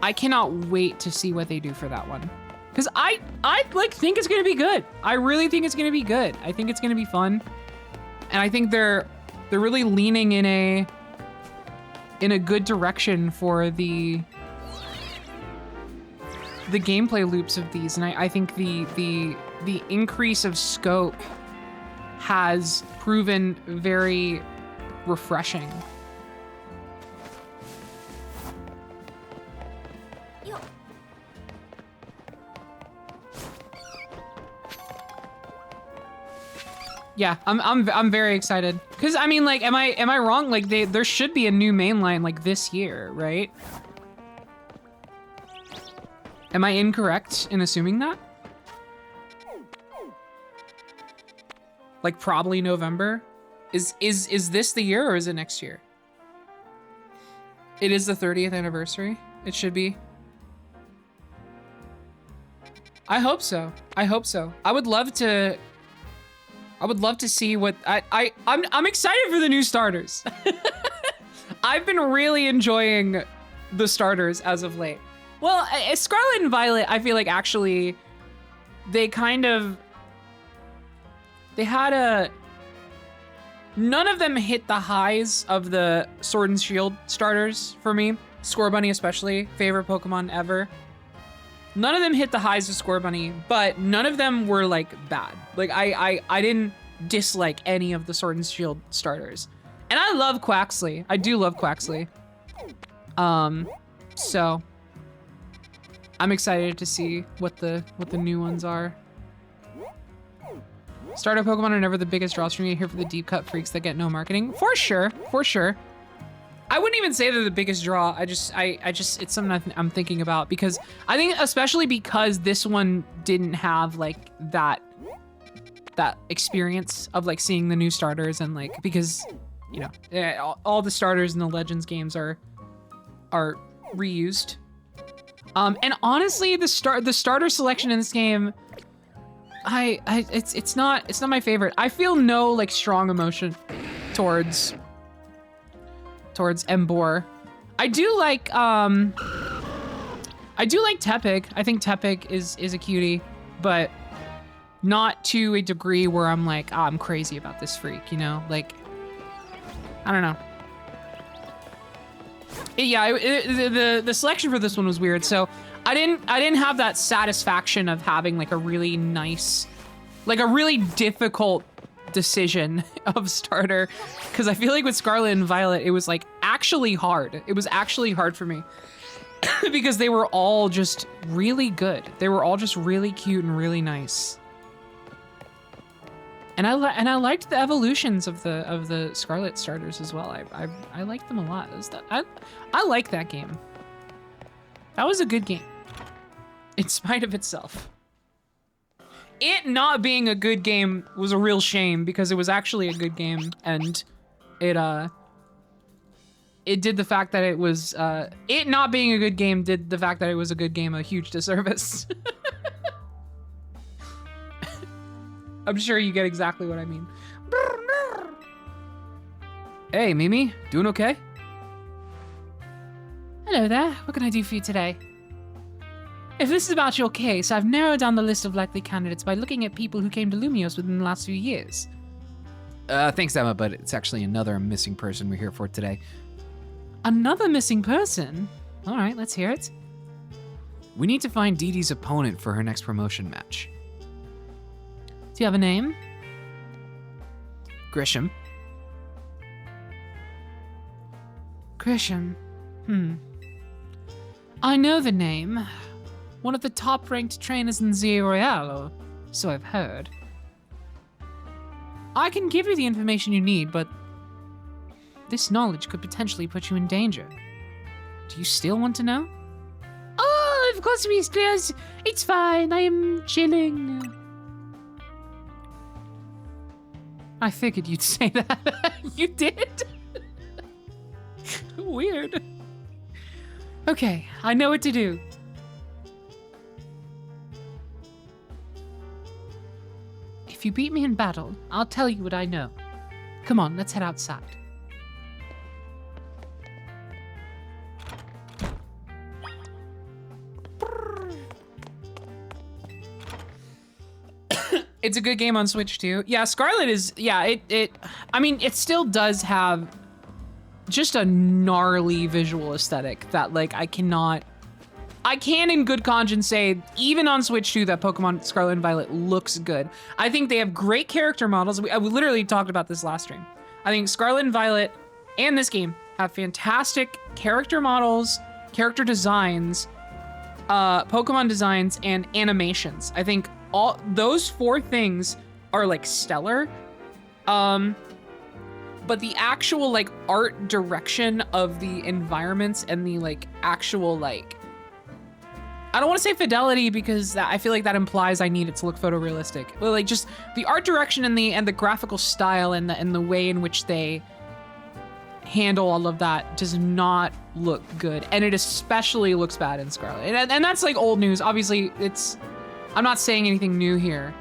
I cannot wait to see what they do for that one, because I like think it's gonna be good. I really think it's gonna be good. I think it's gonna be fun, and I think they're really leaning in a good direction for the gameplay loops of these, and I think the increase of scope has proven very refreshing. Yeah, I'm very excited, because I mean, like, am I wrong? Like there should be a new mainline like this year, right? Am I incorrect in assuming that? Like probably November? Is this the year, or is it next year? It is the 30th anniversary. It should be. I hope so. I hope so. I would love to see what I'm excited for the new starters. I've been really enjoying the starters as of late. Well, Scarlet and Violet, I feel like actually they had none of them hit the highs of the Sword and Shield starters for me. Scorbunny especially, favorite Pokemon ever. None of them hit the highs of Scorbunny, but none of them were like bad. Like I didn't dislike any of the Sword and Shield starters. And I love Quaxley. I do love Quaxley. So I'm excited to see what the new ones are. Starter Pokemon are never the biggest draws for me. Here for the deep cut freaks that get no marketing. For sure, for sure. I wouldn't even say they're the biggest draw. I just it's something I'm thinking about, because I think especially because this one didn't have like that experience of like seeing the new starters, and like, because you know, all the starters in the Legends games are reused. And honestly, the starter selection in this game, it's not my favorite. I feel no like strong emotion towards Emboar. I do like Tepig. I think Tepig is a cutie, but not to a degree where I'm like, oh, I'm crazy about this freak, you know? Like, I don't know. The selection for this one was weird, so I didn't have that satisfaction of having like a really nice like a really difficult decision of starter, because I feel like with Scarlet and Violet, it was like actually hard. It was actually hard for me because they were all just really good. They were all just really cute and really nice. And I liked the evolutions of the Scarlet starters as well. I liked them a lot. I like that game. That was a good game, in spite of itself. It not being a good game was a real shame because it was actually a good game, and it did the fact that it was it not being a good game did the fact that it was a good game a huge disservice. I'm sure you get exactly what I mean. Hey, Mimi, doing okay? Hello there. What can I do for you today? If this is about your case, I've narrowed down the list of likely candidates by looking at people who came to Lumios within the last few years. Thanks, Emma, but it's actually another missing person we're here for today. Another missing person? All right, let's hear it. We need to find Deedee's opponent for her next promotion match. Do you have a name? Grisham. Grisham. I know the name. One of the top-ranked trainers in Zero Royale, or so I've heard. I can give you the information you need, but this knowledge could potentially put you in danger. Do you still want to know? Oh, of course, mistress. It's fine. I am chilling. I figured you'd say that. You did? Weird. Okay, I know what to do. If you beat me in battle, I'll tell you what I know. Come on, let's head outside. It's a good game on Switch too. Yeah, Scarlet is, yeah, I mean, it still does have just a gnarly visual aesthetic that like I can in good conscience say, even on Switch 2, that Pokemon Scarlet and Violet looks good. I think they have great character models. We literally talked about this last stream. I think Scarlet and Violet and this game have fantastic character models, character designs, Pokemon designs, and animations. I think all those four things are like stellar. But the actual like art direction of the environments and the like actual like, I don't want to say fidelity because I feel like that implies I need it to look photorealistic. But like just the art direction and the graphical style and the way in which they handle all of that does not look good, and it especially looks bad in Scarlet. And that's like old news. Obviously, I'm not saying anything new here,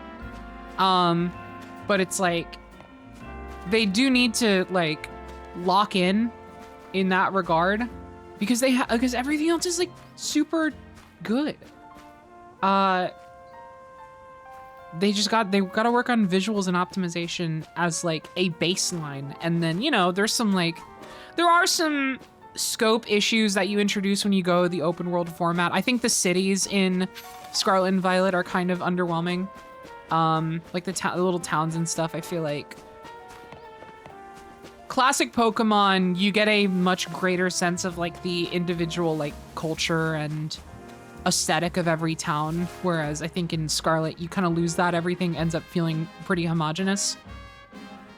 but it's like they do need to like lock in that regard because because everything else is like super good. They've got to work on visuals and optimization as like a baseline, and then there are some scope issues that you introduce when you go the open world format. I think the cities in Scarlet and Violet are kind of underwhelming. Like the little towns and stuff. I feel like classic Pokemon, you get a much greater sense of like the individual like culture and aesthetic of every town, whereas I think in Scarlet you kind of lose that. Everything ends up feeling pretty homogenous.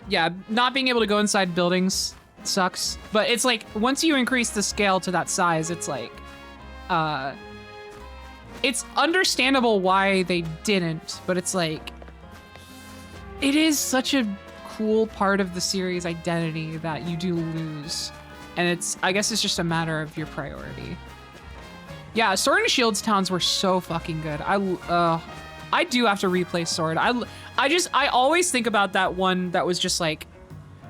Yeah, not being able to go inside buildings sucks, but it's like once you increase the scale to that size, it's like it's understandable why they didn't, but it's like it is such a cool part of the series identity that you do lose, and I guess it's just a matter of your priority. Yeah, Sword and Shield's towns were so fucking good. I do have to replay Sword. I always think about that one that was just like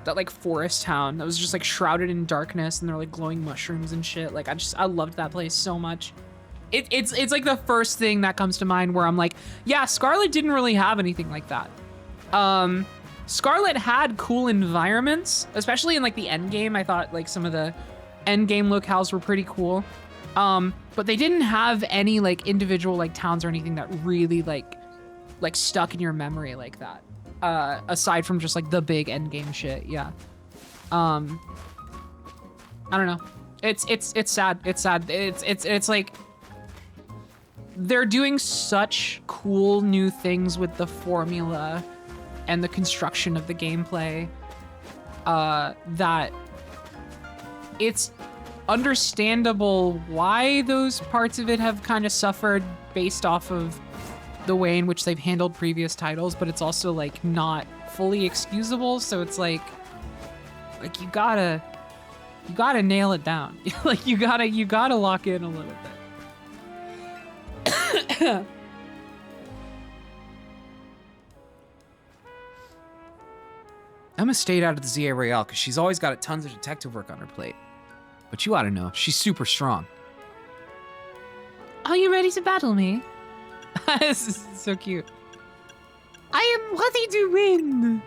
that like forest town that was just like shrouded in darkness and they're like glowing mushrooms and shit. Like I loved that place so much. It's like the first thing that comes to mind where I'm like, yeah, Scarlet didn't really have anything like that. Scarlet had cool environments, especially in like the end game. I thought like some of the end game locales were pretty cool. But they didn't have any like individual like towns or anything that really like like stuck in your memory like that. Aside from just like the big end game shit, yeah. I don't know. It's sad. It's sad. It's like they're doing such cool new things with the formula and the construction of the gameplay that it's understandable why those parts of it have kind of suffered based off of the way in which they've handled previous titles, but it's also like not fully excusable. So it's like you gotta nail it down. Like you gotta lock in a little bit. Emma stayed out of the ZA Royale because she's always got tons of detective work on her plate. But you ought to know, she's super strong. Are you ready to battle me? This is so cute. I am ready to win.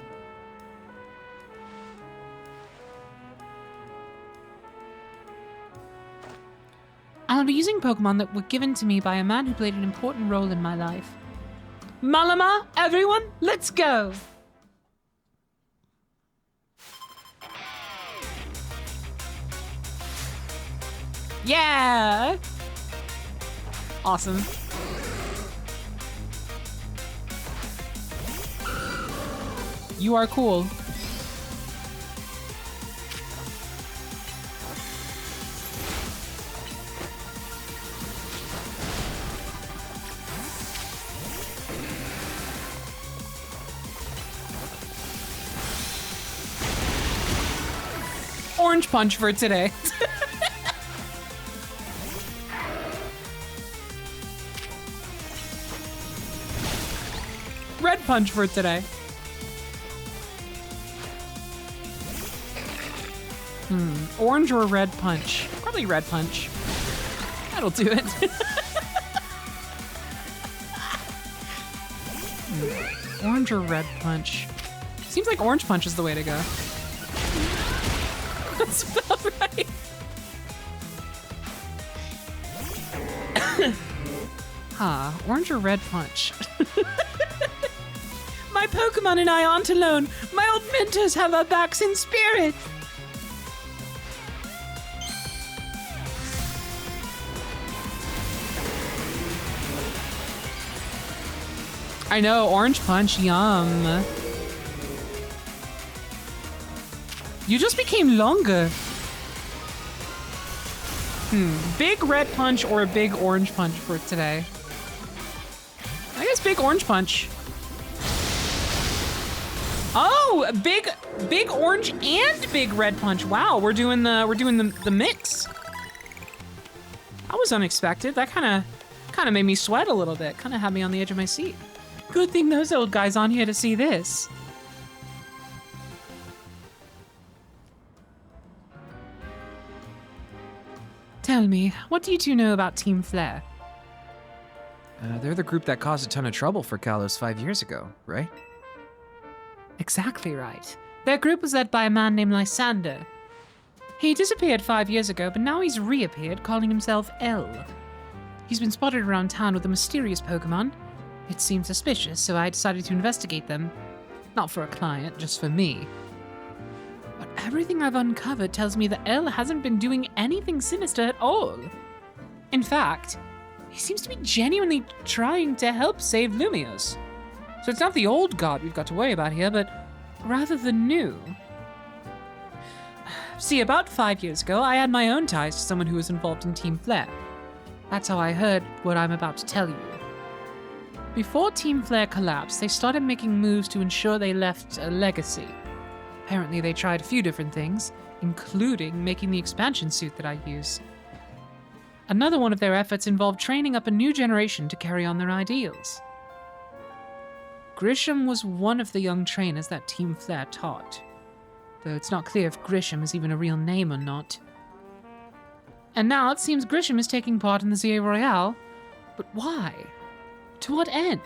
I'll be using Pokemon that were given to me by a man who played an important role in my life. Malama, everyone, let's go! Yeah! Awesome. You are cool. Orange punch for today. Red punch for today. Orange or red punch? Probably red punch. That'll do it. Orange or red punch? Seems like orange punch is the way to go. That's about right. Orange or red punch? My Pokemon and I aren't alone. My old mentors have our backs in spirit. I know, orange punch, yum. You just became longer. Big red punch or a big orange punch for today? I guess big orange punch. Oh, big orange and big red punch. Wow, we're doing the mix. That was unexpected. That kind of made me sweat a little bit. Kind of had me on the edge of my seat. Good thing those old guys on here to see this. Tell me, what do you two know about Team Flare? They're the group that caused a ton of trouble for Kalos 5 years ago, right? Exactly right. Their group was led by a man named Lysander. He disappeared 5 years ago, but now he's reappeared, calling himself L. He's been spotted around town with a mysterious Pokemon. It seemed suspicious, so I decided to investigate them. Not for a client, just for me. But everything I've uncovered tells me that L hasn't been doing anything sinister at all. In fact, he seems to be genuinely trying to help save Lumios. So it's not the old god we've got to worry about here, but rather the new. See, about 5 years ago, I had my own ties to someone who was involved in Team Flare. That's how I heard what I'm about to tell you. Before Team Flare collapsed, they started making moves to ensure they left a legacy. Apparently they tried a few different things, including making the expansion suit that I use. Another one of their efforts involved training up a new generation to carry on their ideals. Grisham was one of the young trainers that Team Flare taught, though it's not clear if Grisham is even a real name or not. And now it seems Grisham is taking part in the ZA Royale, but why? To what end?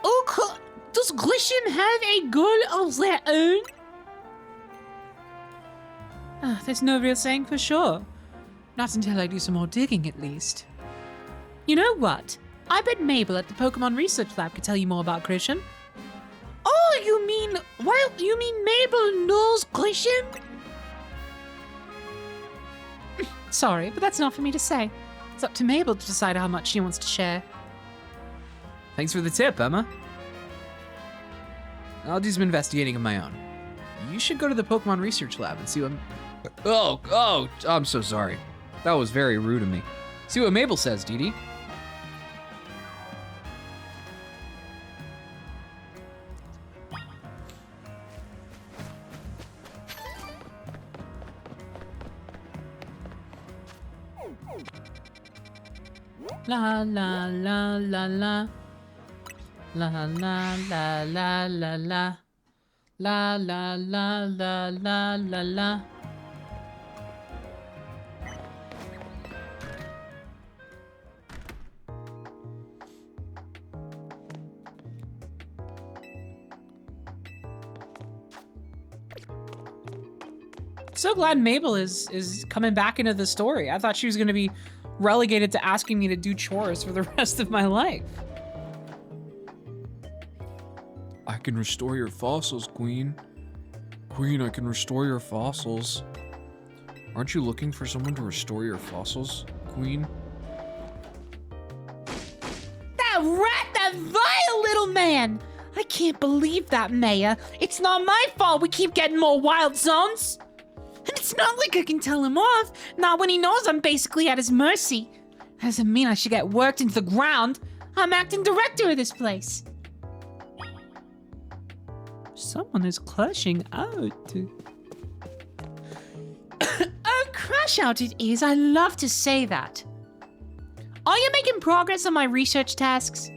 Oh, does Grisham have a goal of their own? There's no real saying for sure. Not until I do some more digging, at least. You know what? I bet Mabel at the Pokemon Research Lab could tell you more about Grisham. Oh, you mean Mabel knows Grisham? Sorry, but that's not for me to say. It's up to Mabel to decide how much she wants to share. Thanks for the tip, Emma. I'll do some investigating of my own. You should go to the Pokemon Research Lab and see what... Oh, I'm so sorry. That was very rude of me. See what Mabel says, Deedee. La la la la la. La la la la la la. La la la la la la la. So glad Mabel is coming back into the story. I thought she was going to be relegated to asking me to do chores for the rest of my life. I can restore your fossils, Queen. Queen, I can restore your fossils. Aren't you looking for someone to restore your fossils, Queen? That rat, that vile little man! I can't believe that, Maya. It's not my fault we keep getting more wild zones. And it's not like I can tell him off, not when he knows I'm basically at his mercy. Doesn't mean I should get worked into the ground. I'm acting director of this place. Someone is clashing out. Oh, crash out it is. I love to say that. Are you making progress on my research tasks?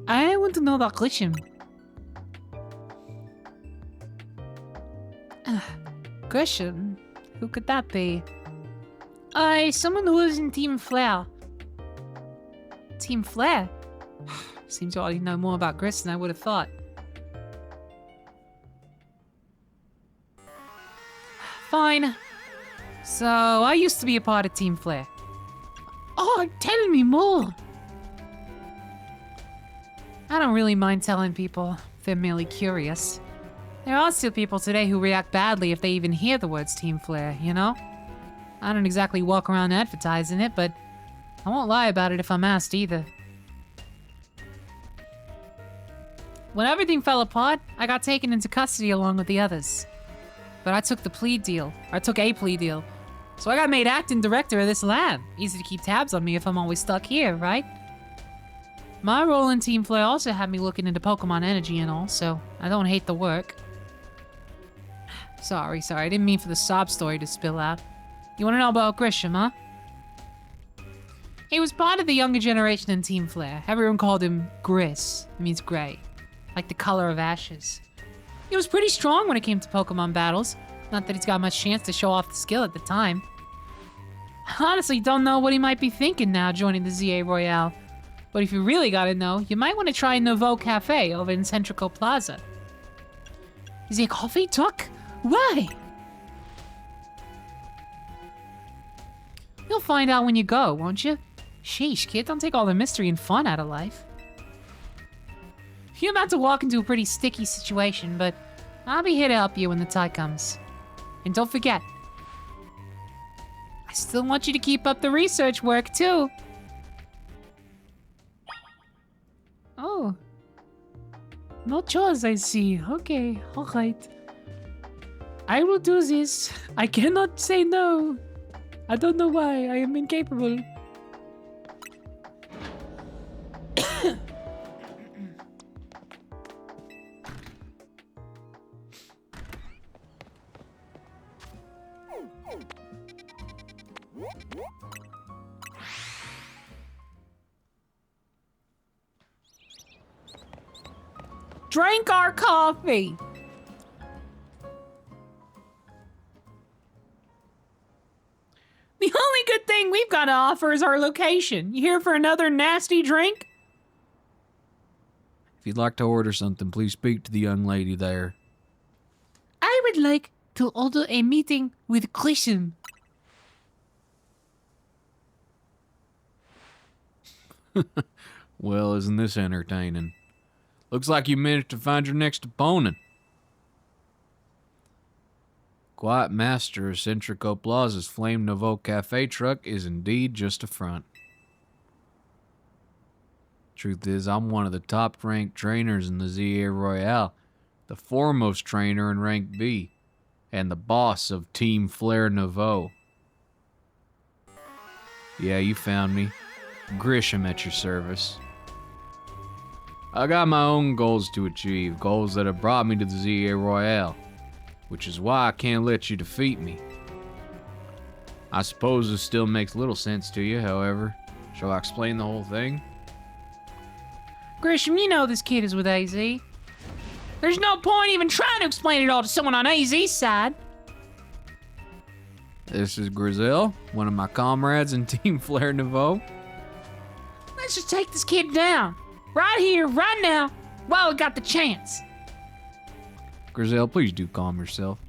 I want to know about Grisham. Grisham? Who could that be? Someone who is in Team Flare. Team Flare? Seem to already know more about Gris than I would have thought. Fine. So, I used to be a part of Team Flare. Oh, tell me more. I don't really mind telling people if they're merely curious. There are still people today who react badly if they even hear the words Team Flare, you know? I don't exactly walk around advertising it, but I won't lie about it if I'm asked either. When everything fell apart, I got taken into custody along with the others. But I took a plea deal. So I got made acting director of this lab. Easy to keep tabs on me if I'm always stuck here, right? My role in Team Flare also had me looking into Pokemon energy and all, so I don't hate the work. Sorry, I didn't mean for the sob story to spill out. You want to know about Grisham, huh? He was part of the younger generation in Team Flare. Everyone called him Gris. It means gray. Like the color of ashes. He was pretty strong when it came to Pokemon battles. Not that he's got much chance to show off the skill at the time. Honestly, don't know what he might be thinking now joining the ZA Royale. But if you really gotta know, you might want to try Nouveau Cafe over in Centrico Plaza. Is it coffee, Tuck? Why? You'll find out when you go, won't you? Sheesh, kid, don't take all the mystery and fun out of life. You're about to walk into a pretty sticky situation, but I'll be here to help you when the time comes. And don't forget, I still want you to keep up the research work, too. Oh. No chores, I see. Okay, alright. I will do this. I cannot say no. I don't know why. I am incapable. Drink our coffee. The only good thing we've got to offer is our location. You here for another nasty drink? If you'd like to order something, please speak to the young lady there. I would like to order a meeting with Grisham. Well, isn't this entertaining? Looks like you managed to find your next opponent. Quiet Master of Centrico Plaza's Flame Nouveau Cafe truck is indeed just a front. Truth is, I'm one of the top-ranked trainers in the ZA Royale, the foremost trainer in rank B, and the boss of Team Flare Nouveau. Yeah, you found me. Grisham at your service. I got my own goals to achieve, goals that have brought me to the ZA Royale, which is why I can't let you defeat me. I suppose this still makes little sense to you, however. Shall I explain the whole thing? Grisham, you know this kid is with AZ. There's no point even trying to explain it all to someone on AZ's side. This is Grizel, one of my comrades in Team Flare Nouveau. Let's just take this kid down. Right here, right now, while we got the chance. Grizel, please do calm yourself.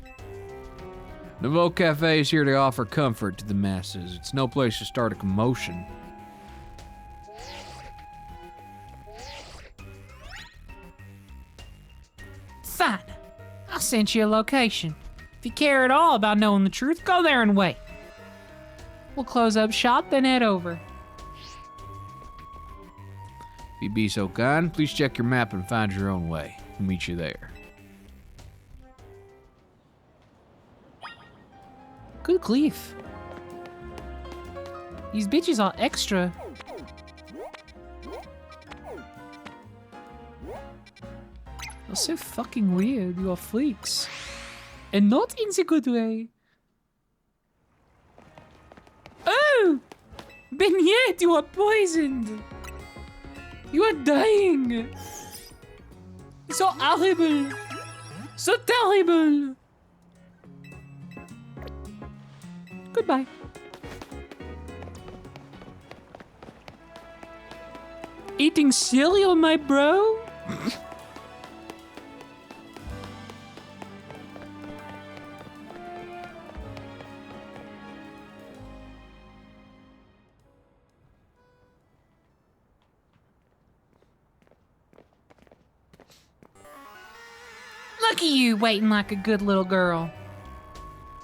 Nouveau Cafe is here to offer comfort to the masses. It's no place to start a commotion. Fine. I'll send you a location. If you care at all about knowing the truth, go there and wait. We'll close up shop, then head over. If you be so kind, please check your map and find your own way. We'll meet you there. Good grief. These bitches are extra. You're so fucking weird, you are freaks. And not in the good way. Oh! Beignet, you are poisoned! You are dying! So horrible! So terrible! Goodbye. Eating cereal, my bro? Look at you waiting like a good little girl.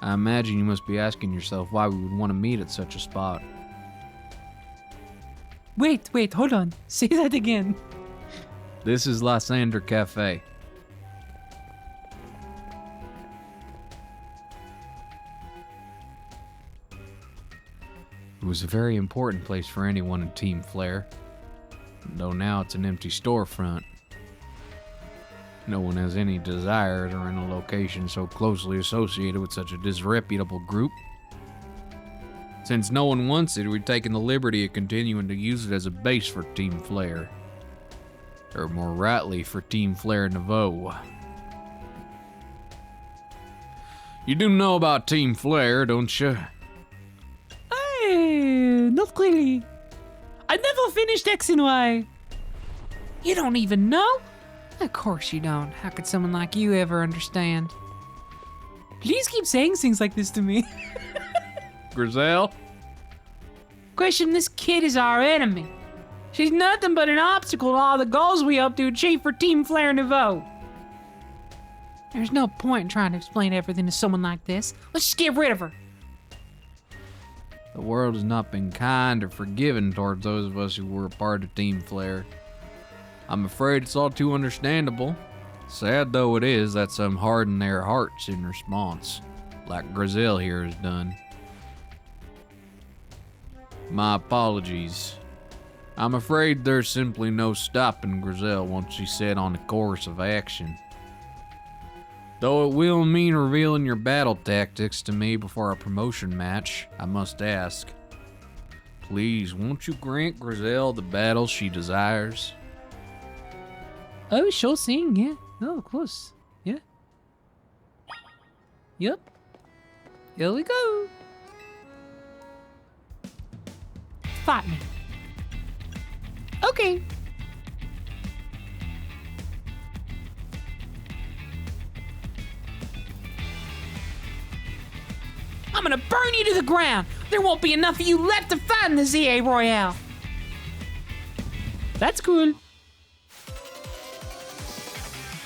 I imagine you must be asking yourself why we would want to meet at such a spot. Wait, hold on. Say that again. This is Lysander Cafe. It was a very important place for anyone in Team Flare, though now it's an empty storefront. No one has any desire to rent a location so closely associated with such a disreputable group. Since no one wants it, we've taken the liberty of continuing to use it as a base for Team Flare. Or more rightly, for Team Flare Nouveau. You do know about Team Flare, don't you? Hey, not really. I never finished X and Y. You don't even know? Of course you don't. How could someone like you ever understand? Please keep saying things like this to me. Grizel? Question, this kid is our enemy. She's nothing but an obstacle to all the goals we hope to achieve for Team Flare Nouveau. There's no point in trying to explain everything to someone like this. Let's just get rid of her. The world has not been kind or forgiving towards those of us who were a part of Team Flare. I'm afraid it's all too understandable. Sad though it is that some harden their hearts in response, like Grizel here has done. My apologies. I'm afraid there's simply no stopping Grizel once she's set on a course of action. Though it will mean revealing your battle tactics to me before our promotion match, I must ask, please, won't you grant Grizel the battle she desires? Oh, sure thing, yeah. Oh, of course. Yeah. Yep. Here we go. Fight me. Okay. I'm gonna burn you to the ground. There won't be enough of you left to fight in the ZA Royale. That's cool.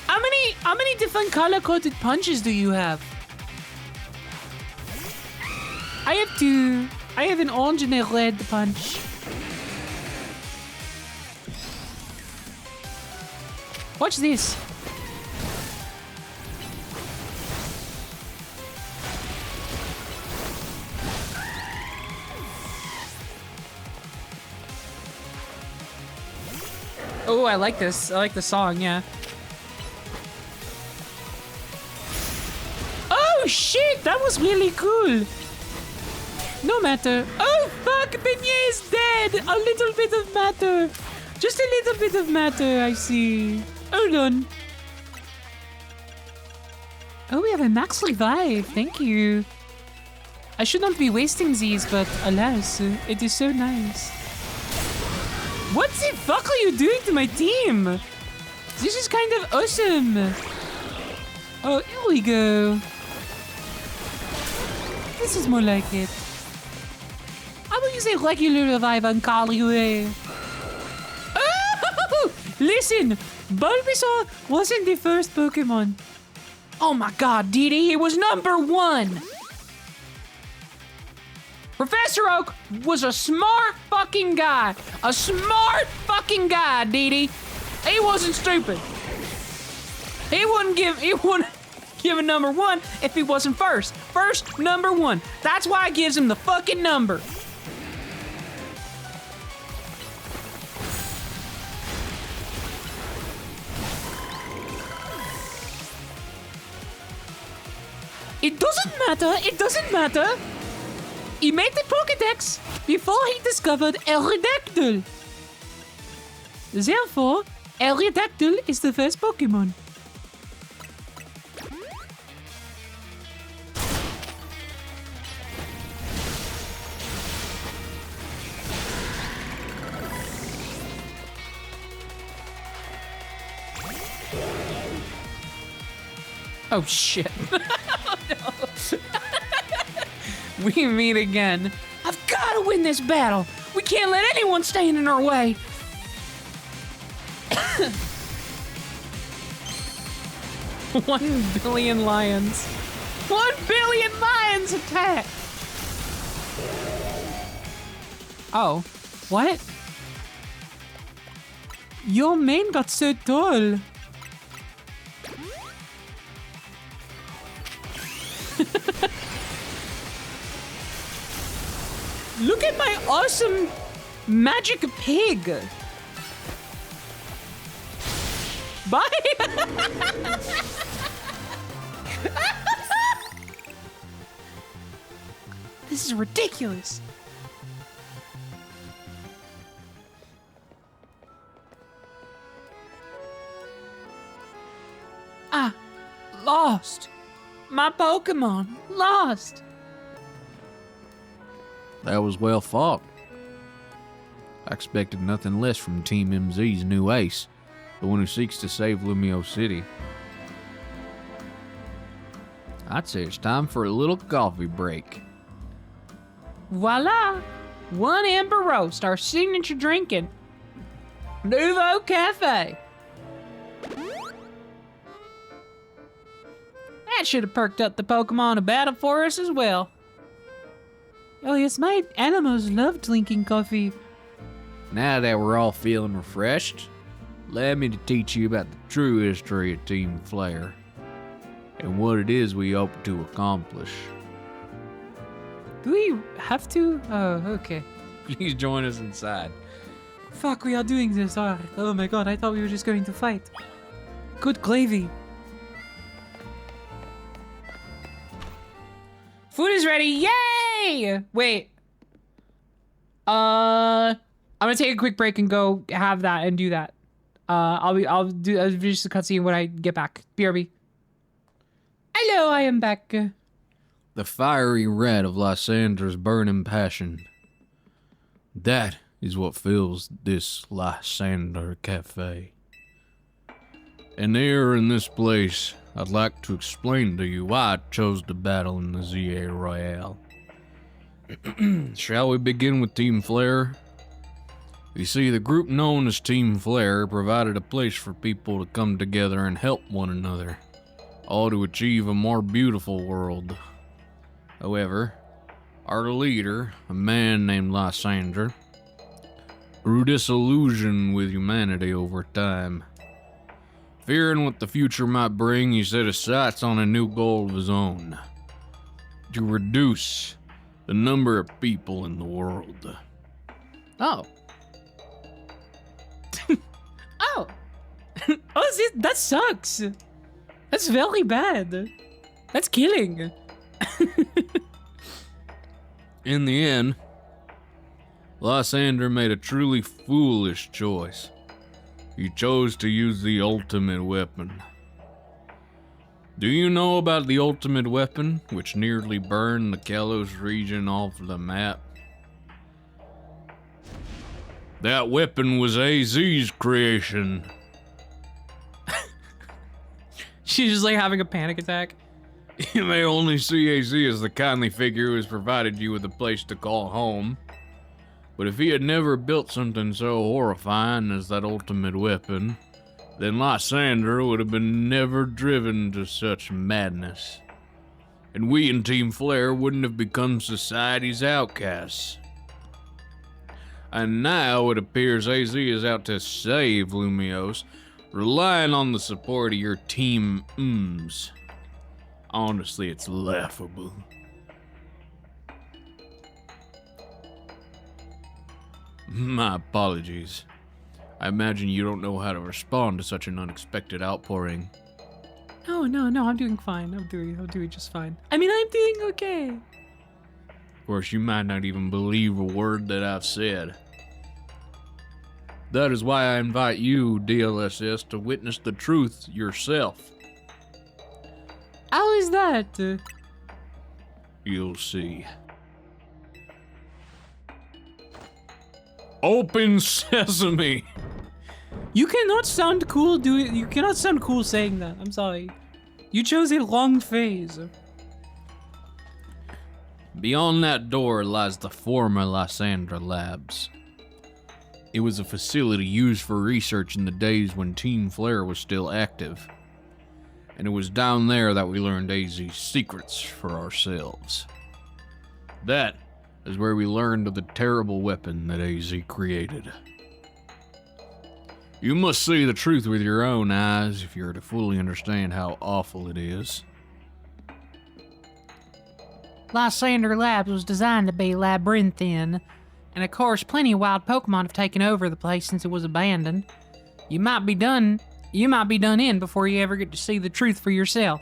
How many different color-coded punches do you have? I have 2. I have an orange and a red punch. Watch this. Oh, I like this. I like the song, yeah. Oh, shit! That was really cool. No matter. Oh, fuck! Beignet is dead! A little bit of matter. Just a little bit of matter, I see. Hold on. Oh, we have a max revive. Thank you. I should not be wasting these, but alas, it is so nice. What the fuck are you doing to my team? This is kind of awesome. Oh, here we go. This is more like it. How about you say regular revive on Carly? Oh! Listen, Bulbasaur wasn't the first Pokemon. Oh my god, Deedee, it was number 1. Professor Oak was a smart fucking guy. A smart fucking guy, Deedee. He wasn't stupid. He wouldn't give a number 1 if he wasn't first. First, number 1. That's why he gives him the fucking number. It doesn't matter. It doesn't matter. He made the Pokédex before he discovered Aerodactyl. Therefore, Aerodactyl is the first Pokemon. Oh shit. Oh, no. We meet again. I've got to win this battle. We can't let anyone stand in our way. 1 billion lions. 1 billion lions attack. Oh, what? Your mane got so tall. Look at my awesome magic pig. Bye. This is ridiculous. Ah, lost. My Pokemon lost. That was well fought. I expected nothing less from Team MZ's new ace, the one who seeks to save Lumio City. I'd say it's time for a little coffee break. Voila! 1 Amber Roast, our signature drinking. Nouveau Cafe. That should have perked up the Pokemon of battle for us as well. Oh yes, my animals love drinking coffee. Now that we're all feeling refreshed, let me to teach you about the true history of Team Flare and what it is we hope to accomplish. Do we have to? Oh, okay. Please join us inside. Fuck, we are doing this. Alright. Oh my god, I thought we were just going to fight. Good gravy. Food is ready. Yay! Wait. I'm gonna take a quick break and go have that and do that. I'll do just a cutscene when I get back. BRB. Hello, I am back. The fiery red of Lysander's burning passion. That is what fills this Lysander Cafe. And here in this place, I'd like to explain to you why I chose to battle in the ZA Royale. Shall we begin with Team Flare? You see, the group known as Team Flare provided a place for people to come together and help one another, all to achieve a more beautiful world. However, our leader, a man named Lysander, grew disillusioned with humanity over time. Fearing what the future might bring, he set his sights on a new goal of his own: to reduce the number of people in the world. Oh. Oh. Oh, that sucks. That's very bad. That's killing. In the end, Lysander made a truly foolish choice. He chose to use the ultimate weapon. Do you know about the ultimate weapon, which nearly burned the Kalos region off the map? That weapon was AZ's creation. She's just like having a panic attack. You may only see AZ as the kindly figure who has provided you with a place to call home. But if he had never built something so horrifying as that ultimate weapon, then Lysander would have been never driven to such madness. And we in Team Flare wouldn't have become society's outcasts. And now it appears AZ is out to save Lumios, relying on the support of your Team Mms. Honestly, it's laughable. My apologies. I imagine you don't know how to respond to such an unexpected outpouring. Oh, no, I'm doing fine. I'm doing just fine. I mean, I'm doing okay. Of course, you might not even believe a word that I've said. That is why I invite you, DLSS, to witness the truth yourself. How is that? You'll see. Open sesame! You cannot sound cool you cannot sound cool saying that. I'm sorry. You chose a wrong phase. Beyond that door lies the former Lysander Labs. It was a facility used for research in the days when Team Flare was still active. And it was down there that we learned AZ's secrets for ourselves. That is where we learned of the terrible weapon that AZ created. You must see the truth with your own eyes if you're to fully understand how awful it is. Lysander Labs was designed to be labyrinthian, and of course plenty of wild Pokemon have taken over the place since it was abandoned. You might be done in before you ever get to see the truth for yourself.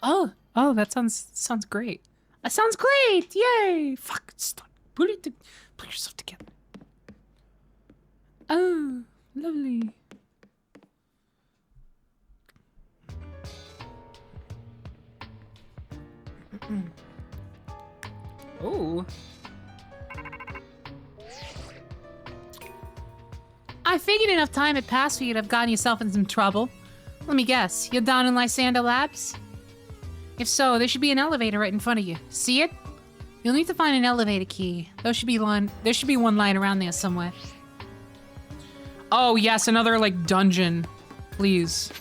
Oh, that sounds great. That sounds great! Yay! Fuck, stop. Put yourself together. Oh, lovely. Oh. I figured enough time had passed for you to have gotten yourself in some trouble. Let me guess, you're down in Lysander Labs? If so, there should be an elevator right in front of you. See it? You'll need to find an elevator key. There should be one lying around there somewhere. Oh yes, another like dungeon. Please.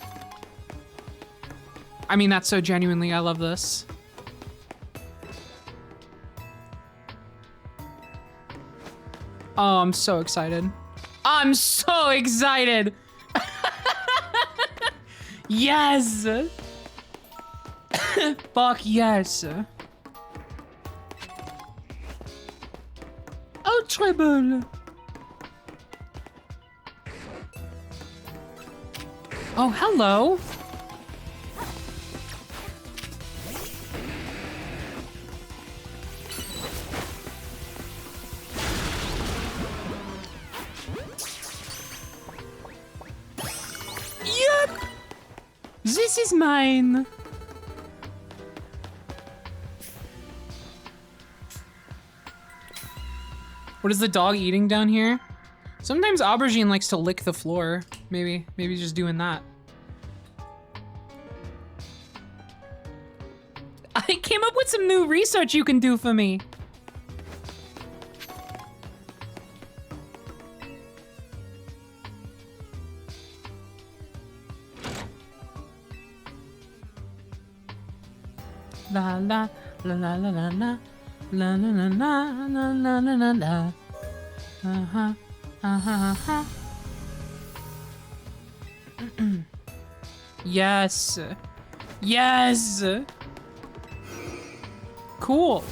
I mean, that's so genuinely, I love this. Oh, I'm so excited. I'm so excited! Yes! Fuck yes! Oh, trouble! Oh, hello! Yep! This is mine! What is the dog eating down here? Sometimes Aubergine likes to lick the floor. Maybe he's just doing that. I came up with some new research you can do for me. La la la la la la la la la la la la la la la. Uh-huh. Uh-huh. Yes. Yes. Cool.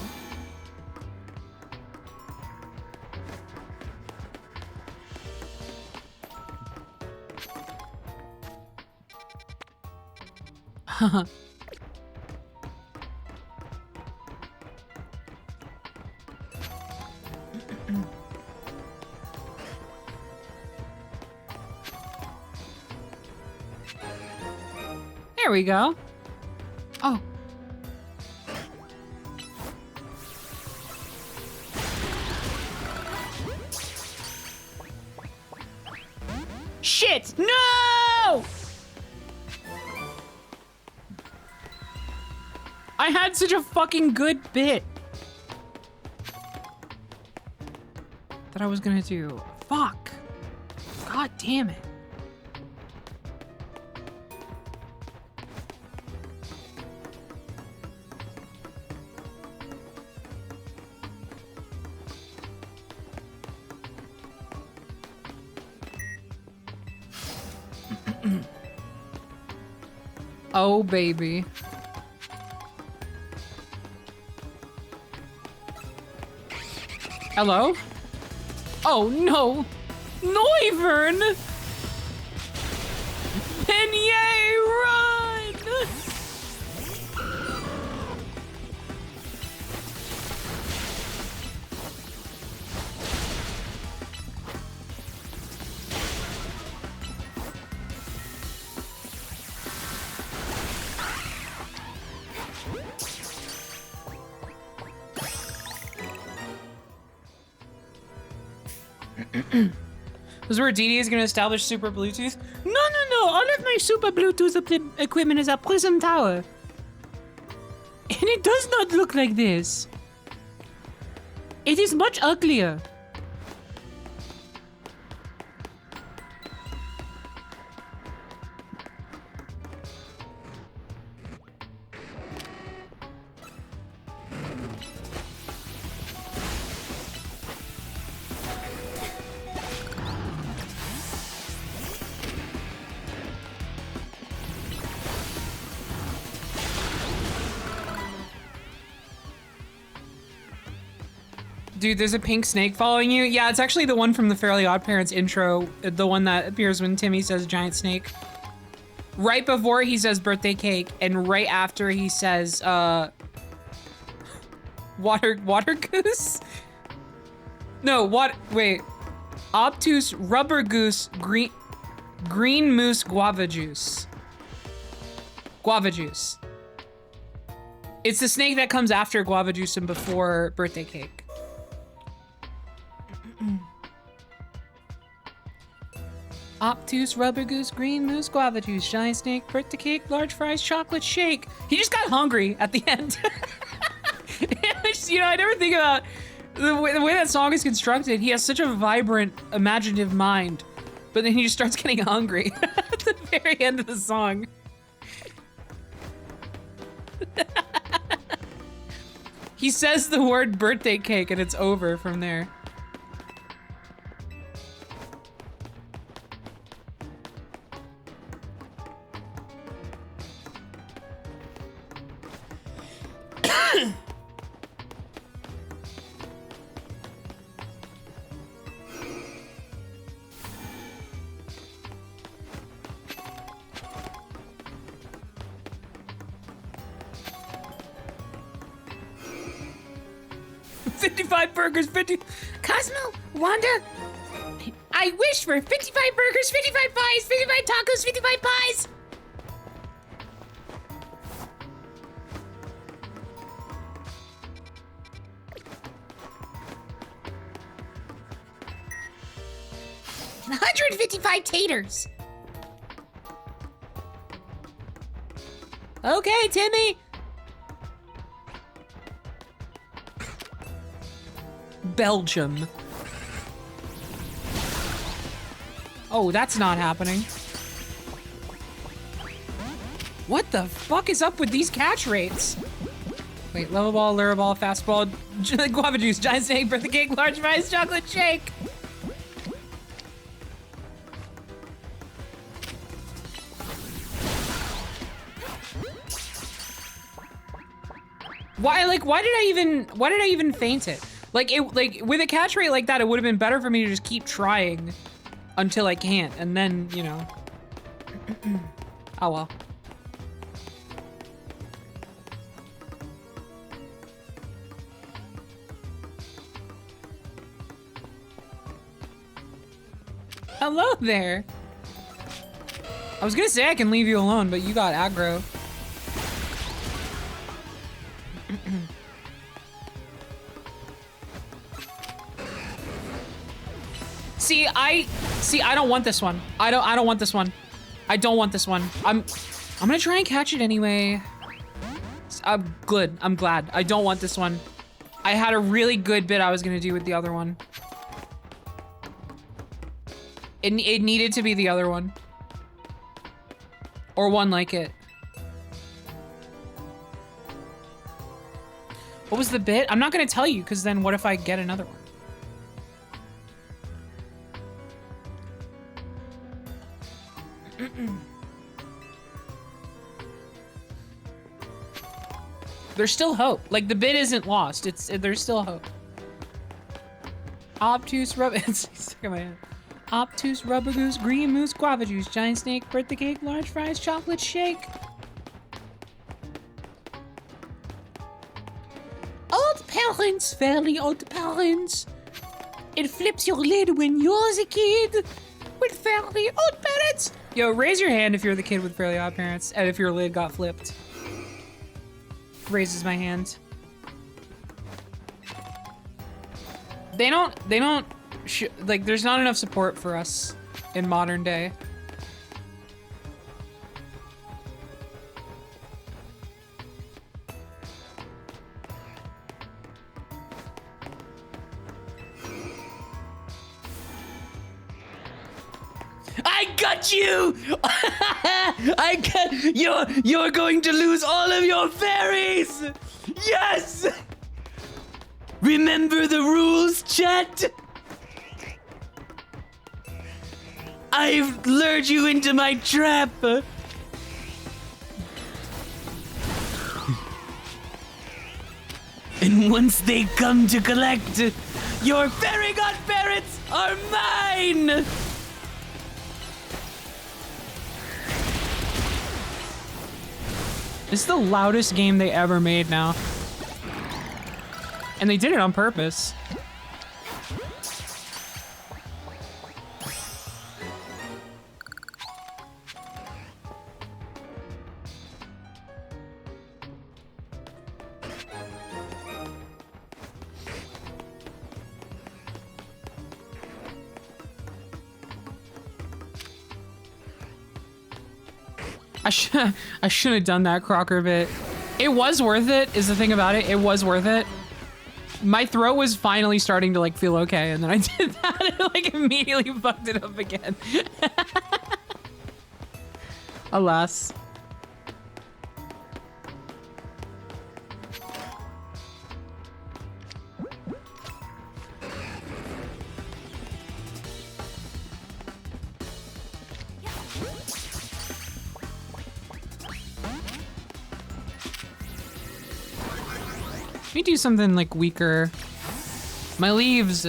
There we go. Oh. Shit! No! I had such a fucking good bit that I was gonna do. Fuck. God damn it. Oh, baby. Hello? Oh, no. Noivern! Beignet, run! This is where Deedee is going to establish super Bluetooth? No. All of my super Bluetooth equipment is at Prism Tower. And it does not look like this. It is much uglier. Dude, there's a pink snake following you. Yeah, it's actually the one from the Fairly Odd Parents intro. The one that appears when Timmy says giant snake. Right before he says birthday cake, and right after he says, water goose? No, wait. Obtuse rubber goose, green moose guava juice. Guava juice. It's the snake that comes after guava juice and before birthday cake. Obtuse, rubber goose, green moose, guava juice, giant snake, birthday cake, large fries, chocolate shake. He just got hungry at the end. You know, I never think about the way that song is constructed. He has such a vibrant, imaginative mind, but then he just starts getting hungry at the very end of the song. He says the word birthday cake and it's over from there. Burgers, 50. Cosmo, Wanda, I wish for 55 burgers, 55 pies, 55 tacos, 55 pies. And 155 taters. Okay, Timmy. Belgium. Oh, that's not happening. What the fuck is up with these catch rates? Wait, level ball, lure ball, fastball, guava juice, giant snake, birthday cake, large fries, chocolate shake. Why did I even feint it? Like with a catch rate like that, it would have been better for me to just keep trying until I can't, and then, you know. Oh well. Hello there. I was gonna say I can leave you alone, but you got aggro. See, I don't want this one. I don't want this one. I don't want this one. I'm gonna try and catch it anyway. I'm good. I'm glad. I don't want this one. I had a really good bit I was gonna do with the other one. It needed to be the other one. Or one like it. What was the bit? I'm not gonna tell you, because then what if I get another one? There's still hope. Like, the bit isn't lost. There's still hope. Obtuse rubber. It's stuck in my head. Obtuse rubber goose, green moose, guava juice, giant snake, birthday cake, large fries, chocolate shake. Old parents, fairly old parents. It flips your lid when you're a kid with fairly old parents. Yo, raise your hand if you're the kid with fairly odd parents, and if your lid got flipped. Raises my hand. They don't, like, there's not enough support for us in modern day. I got you! You're going to lose all of your fairies! Yes! Remember the rules, chat? I've lured you into my trap. And once they come to collect, your fairy godparents are mine! This is the loudest game they ever made now. And they did it on purpose. I should have done that Crocker bit. It was worth it, is the thing about it. It was worth it. My throat was finally starting to like feel okay, and then I did that and like immediately fucked it up again. Alas. Let me do something like weaker. My leaves.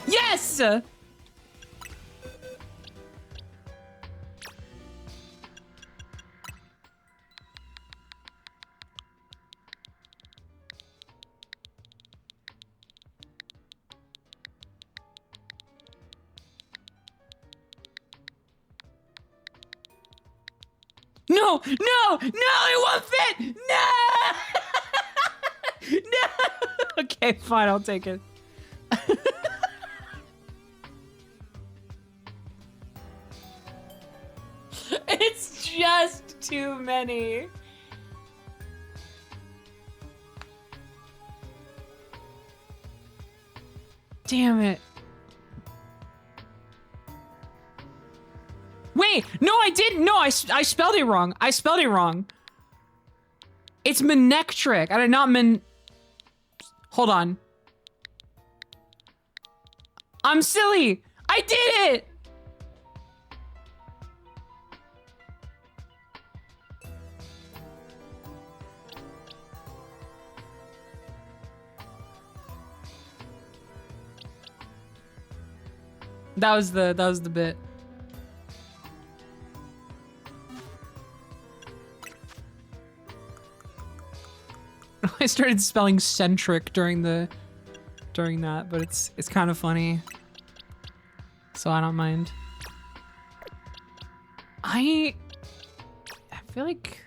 Yes! No, it won't fit! No! No! Okay, fine, I'll take it. It's just too many. damn it. Wait, no, I didn't. No, I spelled it wrong. I spelled it wrong. It's Manectric. I did not Hold on. I'm silly. I did it. That was the bit. I started spelling centric during that, but it's kind of funny. So I don't mind. I feel like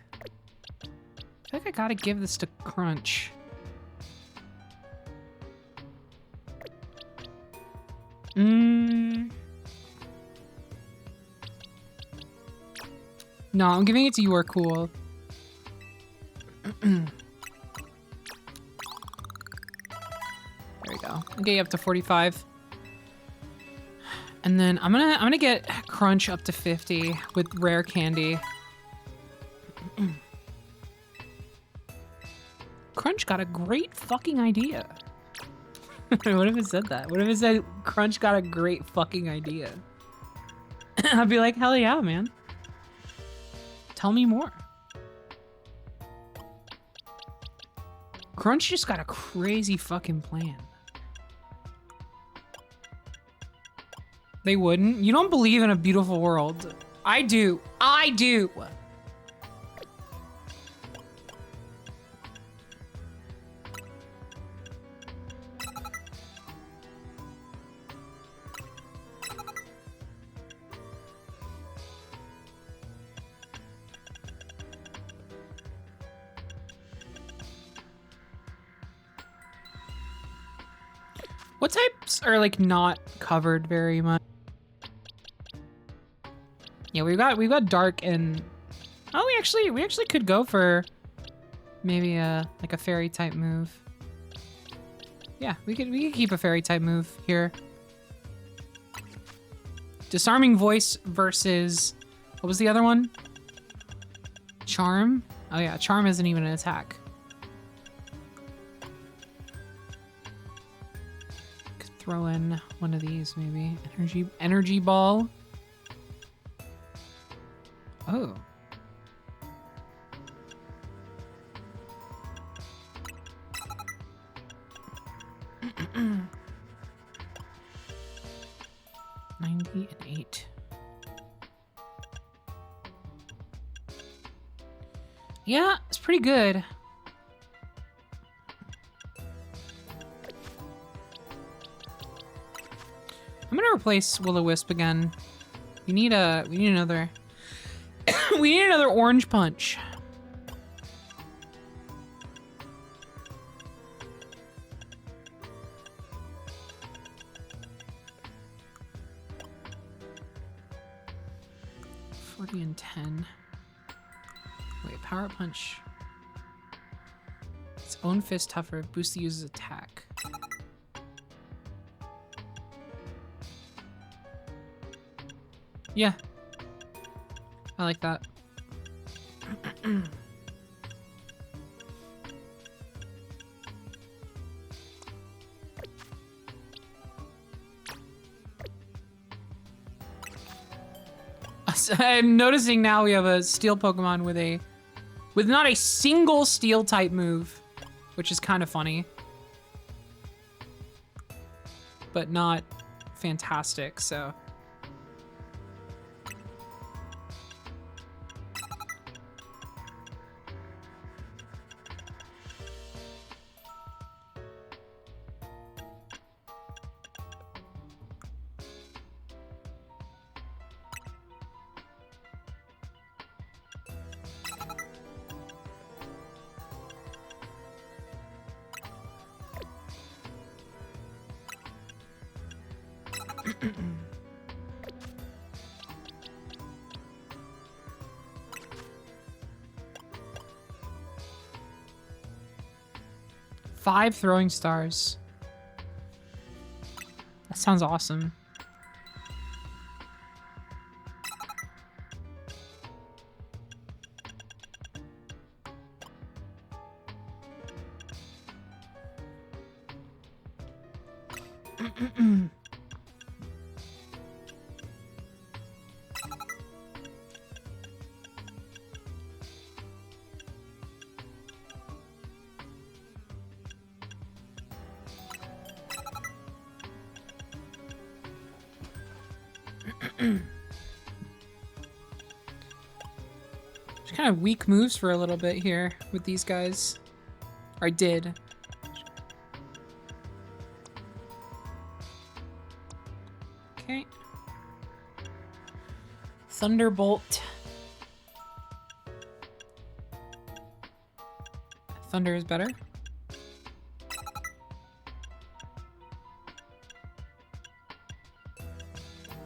I gotta give this to Crunch. No, I'm giving it to You Are Cool. There we go. I'll get you up to 45. And then I'm gonna get Crunch up to 50 with rare candy. Crunch got a great fucking idea. What if it said that? What if it said Crunch got a great fucking idea? I'd be like, hell yeah, man. Tell me more. Crunch just got a crazy fucking plan. They wouldn't? You don't believe in a beautiful world. I do. I do. What types are like not covered very much? Yeah, we've got dark and oh, we actually could go for maybe like a fairy type move. Yeah, we could keep a fairy type move here. Disarming Voice versus what was the other one? Charm? Oh yeah, Charm isn't even an attack. Throw in one of these, maybe. Energy ball. Oh. $90 and $8. Yeah, it's pretty good. I'm gonna replace Will-O-Wisp again. We need another we need another orange punch. $40 and $10. Wait, power punch. Its own fist tougher. Boost the user's attack. Yeah. I like that. I'm noticing now we have a steel Pokemon with not a single steel type move, which is kind of funny. But not fantastic, so. Five throwing stars. That sounds awesome. Just kind of weak moves for a little bit here with these guys. Or I did. Okay. Thunderbolt. Thunder is better.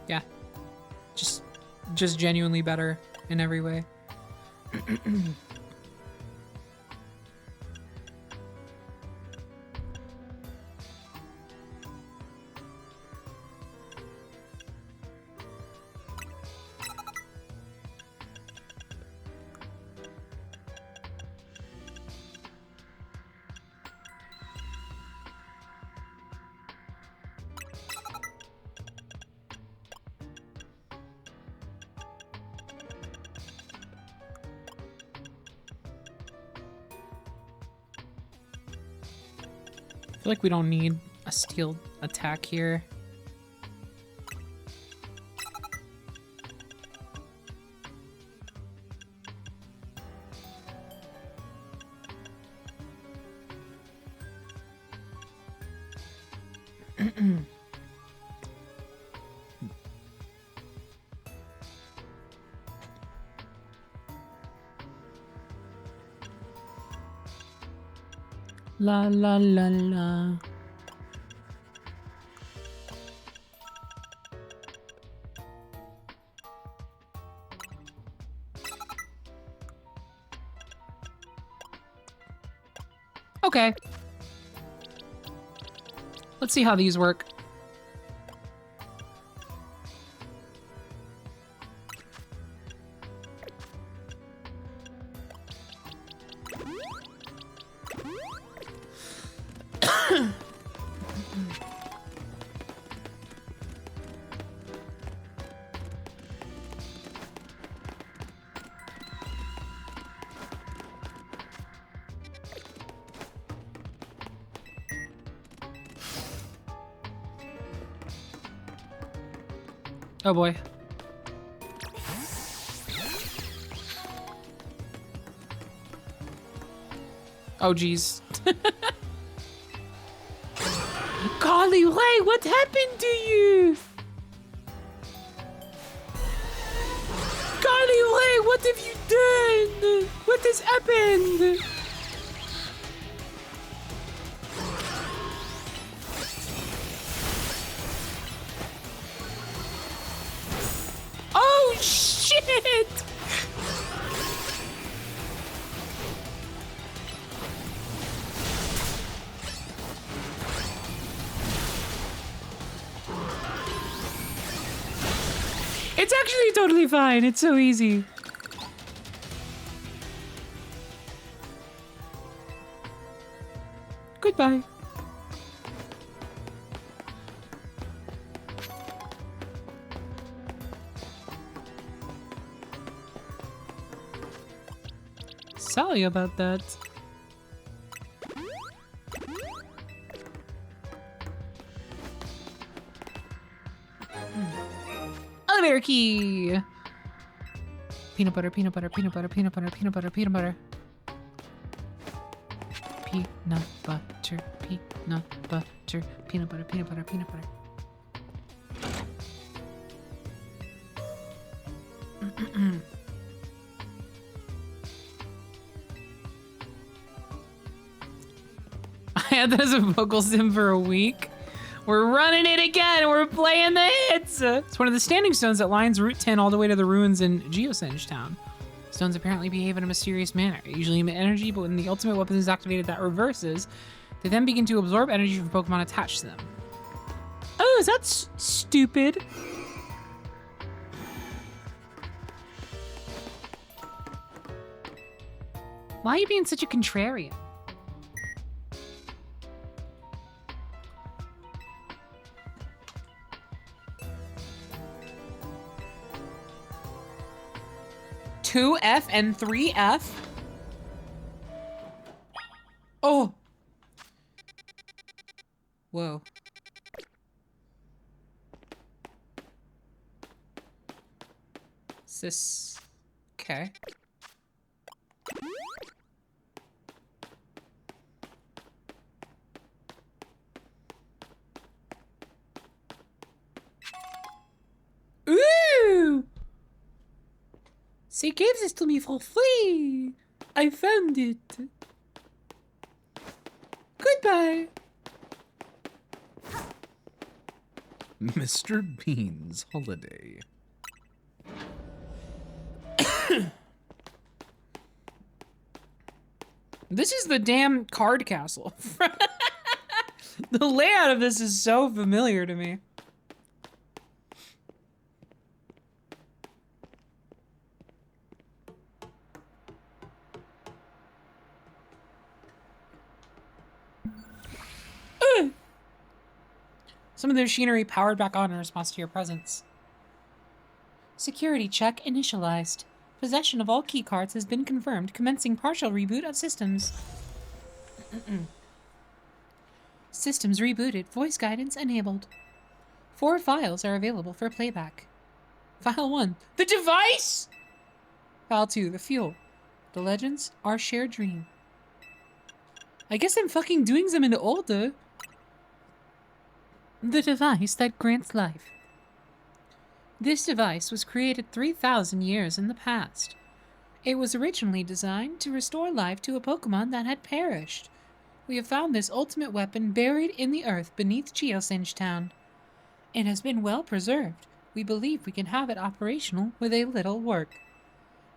Yeah. Just genuinely better in every way. I feel like we don't need a steel attack here. La la la la. Okay. Let's see how these work. Oh boy. Oh geez. Golly, wait, what happened to you? Golly, wait, what have you done? What has happened? Oh shit! It's actually totally fine. It's so easy. Goodbye. Sorry about that. Elevator key. Peanut butter, peanut butter, peanut butter, peanut butter, peanut butter, peanut butter. Peanut butter, peanut butter, peanut butter, peanut butter, peanut butter. I had that as a vocal sim for a week. We're running it again. We're playing the hits. It's one of the standing stones that lines Route 10 all the way to the ruins in Geosenge Town. Stones apparently behave in a mysterious manner. They usually emit energy, but when the ultimate weapon is activated, that reverses. They then begin to absorb energy from Pokemon attached to them. is that stupid? Why are you being such a contrarian? Two F and 3F? Oh. Whoa. Is this... Okay. Ooh! She gave this to me for free. I found it. Goodbye. Mr. Bean's holiday. This is the damn card castle. The layout of this is so familiar to me. Some of the machinery powered back on in response to your presence. Security check initialized. Possession of all keycards has been confirmed, commencing partial reboot of systems. Systems rebooted. Voice guidance enabled. 4 files are available for playback. File 1. The device! File 2. The fuel. The legends. Our shared dream. I guess I'm fucking doing them in order. The device that grants life. This device was created 3,000 years in the past. It was originally designed to restore life to a Pokémon that had perished. We have found this ultimate weapon buried in the earth beneath Geosinge Town. It has been well preserved. We believe we can have it operational with a little work.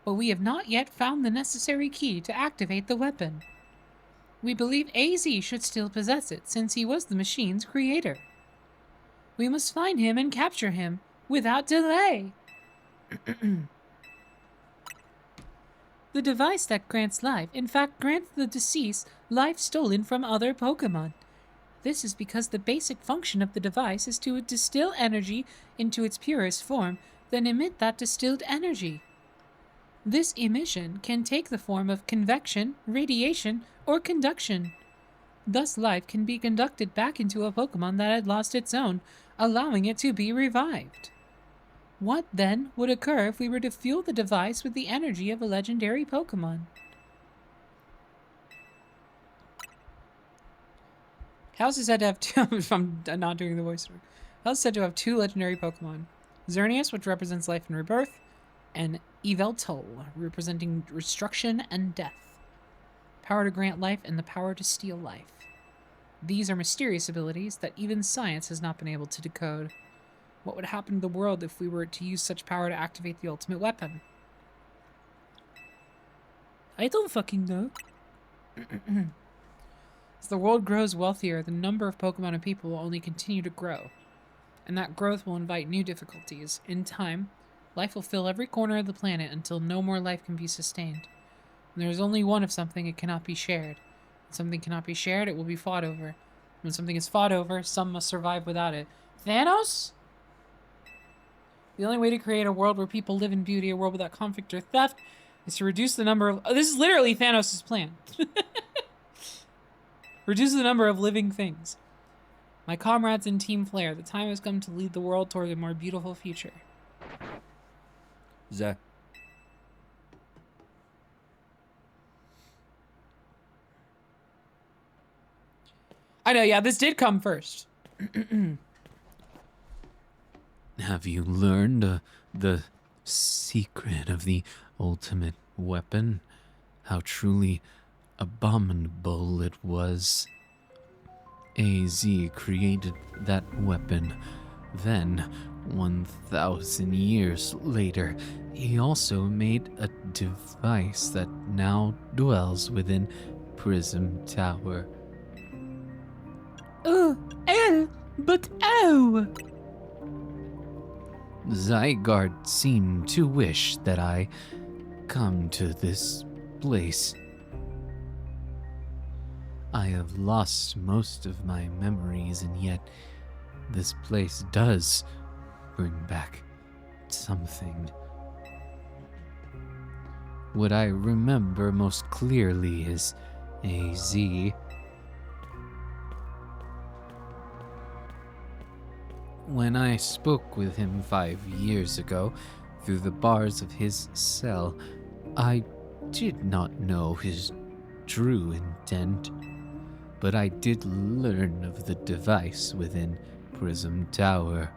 But we have not yet found the necessary key to activate the weapon. We believe AZ should still possess it, since he was the machine's creator. We must find him and capture him without delay. The device that grants life, in fact, grants the deceased life stolen from other Pokémon. This is because the basic function of the device is to distill energy into its purest form, then emit that distilled energy. This emission can take the form of convection, radiation, or conduction. Thus, life can be conducted back into a Pokémon that had lost its own, allowing it to be revived. What, then, would occur if we were to fuel the device with the energy of a legendary Pokémon? House is said to have two... if I'm not doing the voice. House is said to have 2 legendary Pokémon. Xerneas, which represents life and rebirth, and Yveltal, representing destruction and death. Power to grant life and the power to steal life. These are mysterious abilities that even science has not been able to decode. What would happen to the world if we were to use such power to activate the ultimate weapon? I don't fucking know. As the world grows wealthier, the number of Pokemon and people will only continue to grow. And that growth will invite new difficulties. In time, life will fill every corner of the planet until no more life can be sustained. And there is only one of something, it cannot be shared. When something cannot be shared, it will be fought over. When something is fought over, some must survive without it. Thanos? The only way to create a world where people live in beauty, a world without conflict or theft, is to reduce the number of... Oh, this is literally Thanos' plan. Reduce the number of living things. My comrades in Team Flare, the time has come to lead the world toward a more beautiful future. Zah. I know, yeah, this did come first. Have you learned the secret of the ultimate weapon? How truly abominable it was. AZ created that weapon. Then, 1,000 years later, he also made a device that now dwells within Prism Tower. But oh! Zygarde seemed to wish that I come to this place. I have lost most of my memories, and yet this place does bring back something. What I remember most clearly is AZ. When I spoke with him 5 years ago through the bars of his cell, I did not know his true intent, but I did learn of the device within Prism Tower.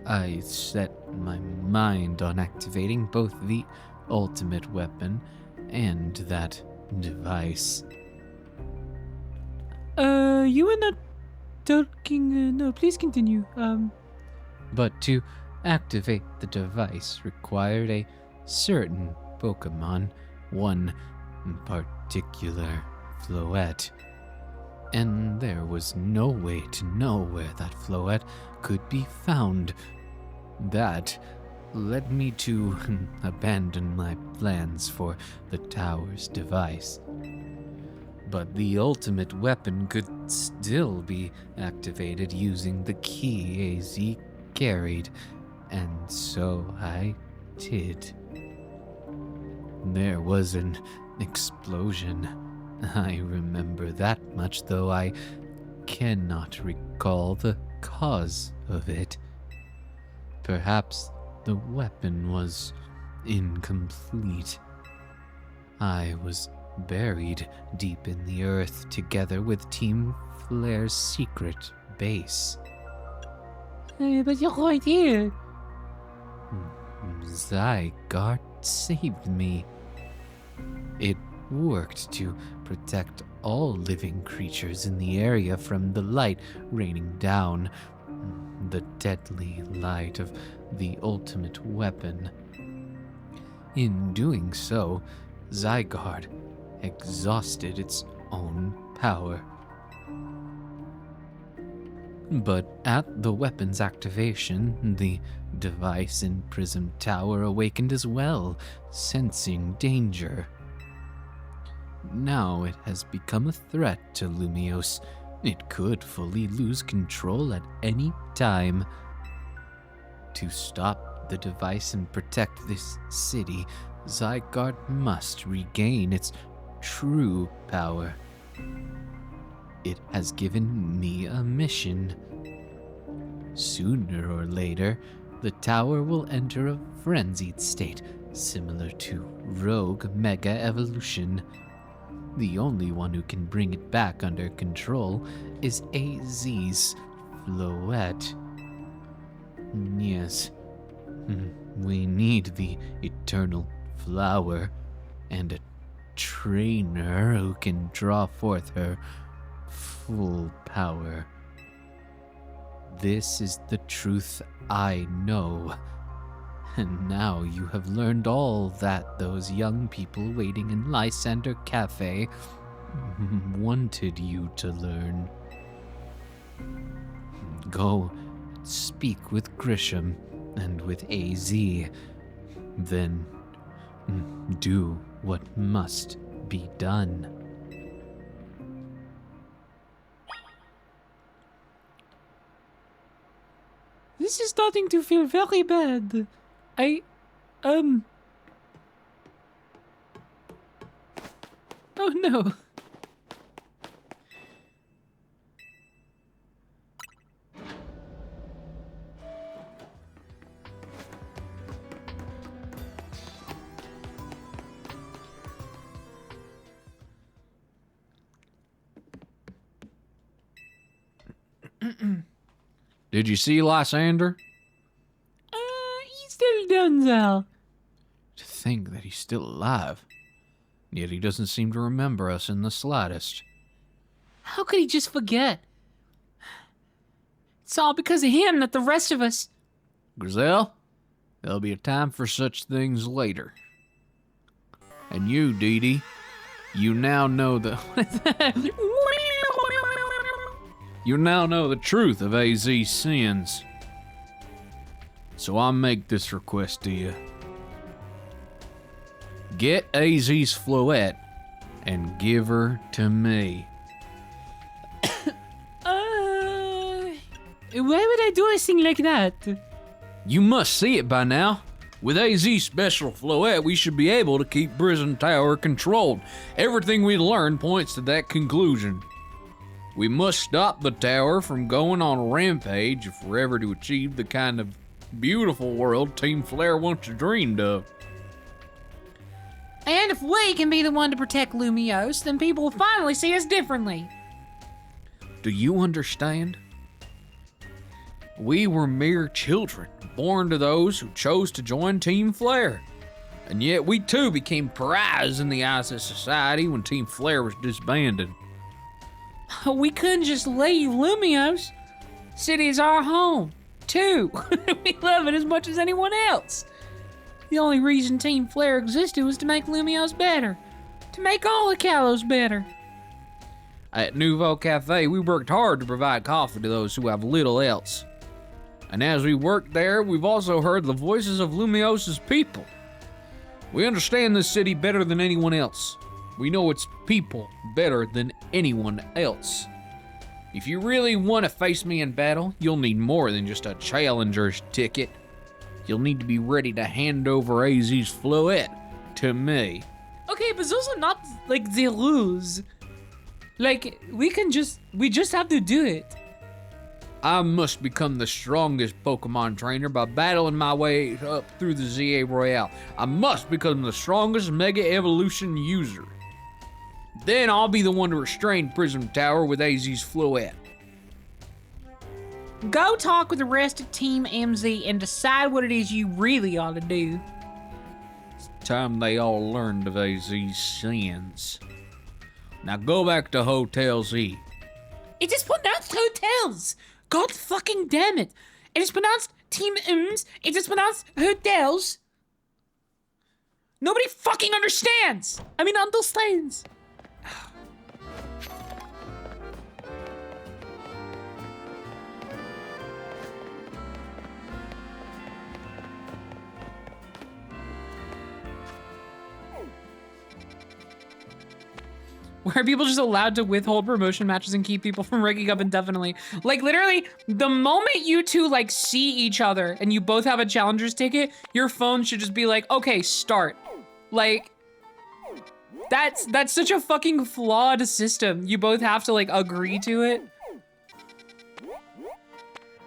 I set my mind on activating both the ultimate weapon and that device. You were not talking, no, please continue. But to activate the device required a certain Pokémon, one particular Floette. And there was no way to know where that Floette could be found. That led me to abandon my plans for the tower's device. But the ultimate weapon could still be activated using the key AZ carried, and so I did. There was an explosion. I remember that much, though I cannot recall the cause of it. Perhaps the weapon was incomplete. I was buried deep in the earth together with Team Flare's secret base. But you're right here. Zygarde saved me. It worked to protect all living creatures in the area from the light raining down, the deadly light of the ultimate weapon. In doing so, Zygarde exhausted its own power. But at the weapon's activation, the device in Prism Tower awakened as well, sensing danger. Now it has become a threat to Lumiose. It could fully lose control at any time. To stop the device and protect this city, Zygarde must regain its true power. It has given me a mission. Sooner or later, the tower will enter a frenzied state, similar to Rogue Mega Evolution. The only one who can bring it back under control is AZ's Floette. Yes, we need the Eternal Flower and a trainer who can draw forth her full power. This is the truth I know. And now you have learned all that those young people waiting in Lysander Cafe wanted you to learn. Go speak with Grisham and with AZ. Then do what must be done. This is starting to feel very bad. Oh no. Did you see Lysander? He's still down there. To think that he's still alive. Yet he doesn't seem to remember us in the slightest. How could he just forget? It's all because of him that the rest of us... Grizel, there'll be a time for such things later. And you, Deedee, you now know the... You now know the truth of AZ's sins. So I make this request to you. Get AZ's Floette and give her to me. Why would I do a thing like that? You must see it by now. With AZ's special Floette, we should be able to keep Prison Tower controlled. Everything we learned points to that conclusion. We must stop the tower from going on a rampage if we're ever to achieve the kind of beautiful world Team Flare once dreamed of. And if we can be the one to protect Lumiose, then people will finally see us differently. Do you understand? We were mere children, born to those who chose to join Team Flare. And yet we too became pariahs in the eyes of society when Team Flare was disbanded. We couldn't just leave Lumiose. City is our home, too. We love it as much as anyone else. The only reason Team Flare existed was to make Lumiose better. To make all the Kalos better. At Nouveau Cafe, we worked hard to provide coffee to those who have little else. And as we worked there, we've also heard the voices of Lumiose's people. We understand this city better than anyone else. We know its people better than anyone else. If you really want to face me in battle, you'll need more than just a challenger's ticket. You'll need to be ready to hand over AZ's Floette to me. Okay, but those are not, like, the rules. Like, we just have to do it. I must become the strongest Pokemon trainer by battling my way up through the ZA Royale. I must become the strongest Mega Evolution user. Then I'll be the one to restrain Prism Tower with AZ's Floette. Go talk with the rest of Team MZ and decide what it is you really ought to do. It's time they all learned of AZ's sins. Now go back to Hotel Z. It is pronounced hotels. God fucking damn it. It is pronounced Team M's. It is pronounced hotels. Nobody fucking understands. Understands. Where are people just allowed to withhold promotion matches and keep people from ranking up indefinitely? Like, literally, the moment you two, like, see each other and you both have a challenger's ticket, your phone should just be like, okay, start. Like, that's such a fucking flawed system. You both have to, like, agree to it.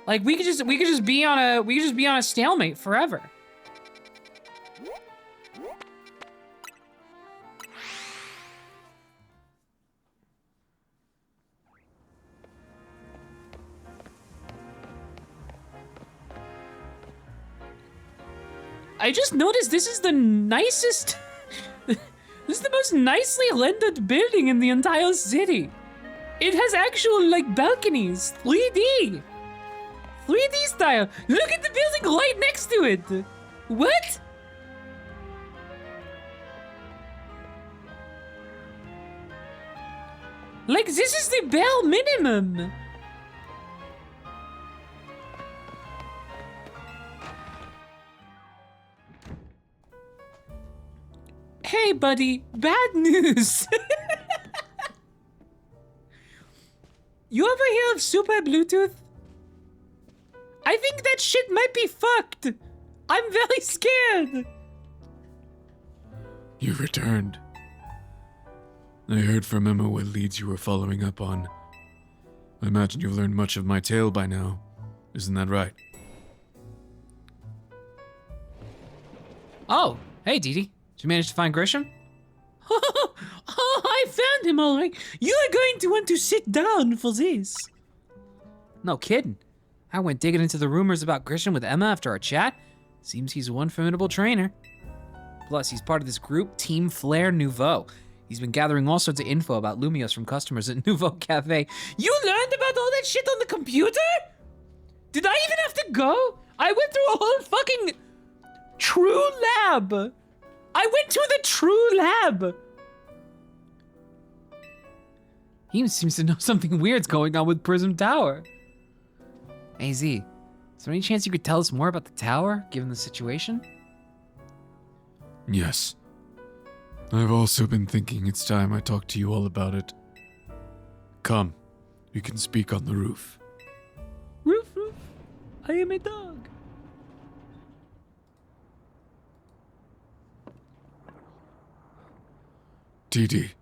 Like, we could just be on a stalemate forever. I just noticed this is the nicest, this is the most nicely rendered building in the entire city. It has actual, like, balconies, 3D. 3D style. Look at the building right next to it. What? Like, this is the bare minimum. Hey, buddy, bad news. You ever hear of Super Bluetooth? I think that shit might be fucked. I'm very scared. You returned. I heard from Emma what leads you were following up on. I imagine you've learned much of my tale by now. Isn't that right? Oh, hey, Deedee. Did you manage to find Grisham? Oh, I found him all right. You are going to want to sit down for this. No kidding. I went digging into the rumors about Grisham with Emma after our chat. Seems he's one formidable trainer. Plus, he's part of this group, Team Flare Nouveau. He's been gathering all sorts of info about Lumiose from customers at Nouveau Cafe. You learned about all that shit on the computer? Did I even have to go? I went through a whole fucking true lab. I went to the true lab. He seems to know something weird's going on with Prism Tower. Hey Z, is there any chance you could tell us more about the tower, given the situation? Yes. I've also been thinking it's time I talk to you all about it. Come, we can speak on the roof. Roof, roof, I am a dog. Deedee,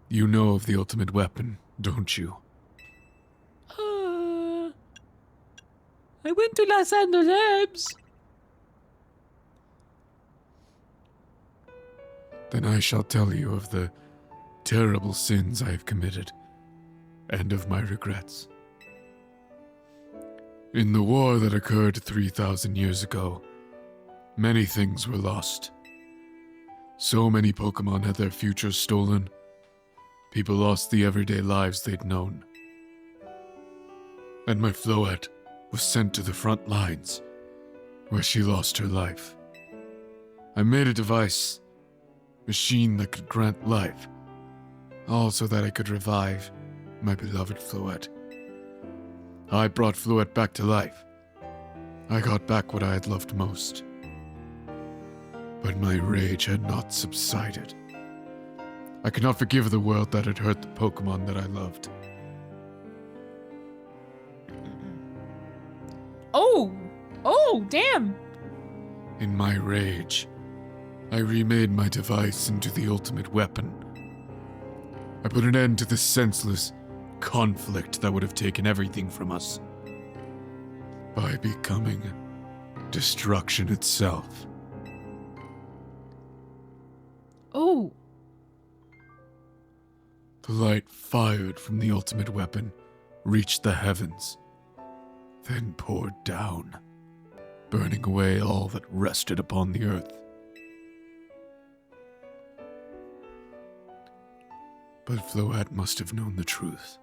you know of the ultimate weapon, don't you? I went to Los Angeles. Then I shall tell you of the terrible sins I have committed, and of my regrets. In the war that occurred 3,000 years ago, many things were lost. So many Pokémon had their futures stolen. People lost the everyday lives they'd known. And my Floette was sent to the front lines, where she lost her life. I made a device, machine that could grant life, all so that I could revive my beloved Floette. I brought Floette back to life. I got back what I had loved most. But my rage had not subsided. I could not forgive the world that had hurt the Pokémon that I loved. Oh, damn. In my rage, I remade my device into the ultimate weapon. I put an end to the senseless conflict that would have taken everything from us by becoming destruction itself. Oh, The light fired from the ultimate weapon reached the heavens, then poured down, burning away all that rested upon the earth. But Floette must have known the truth.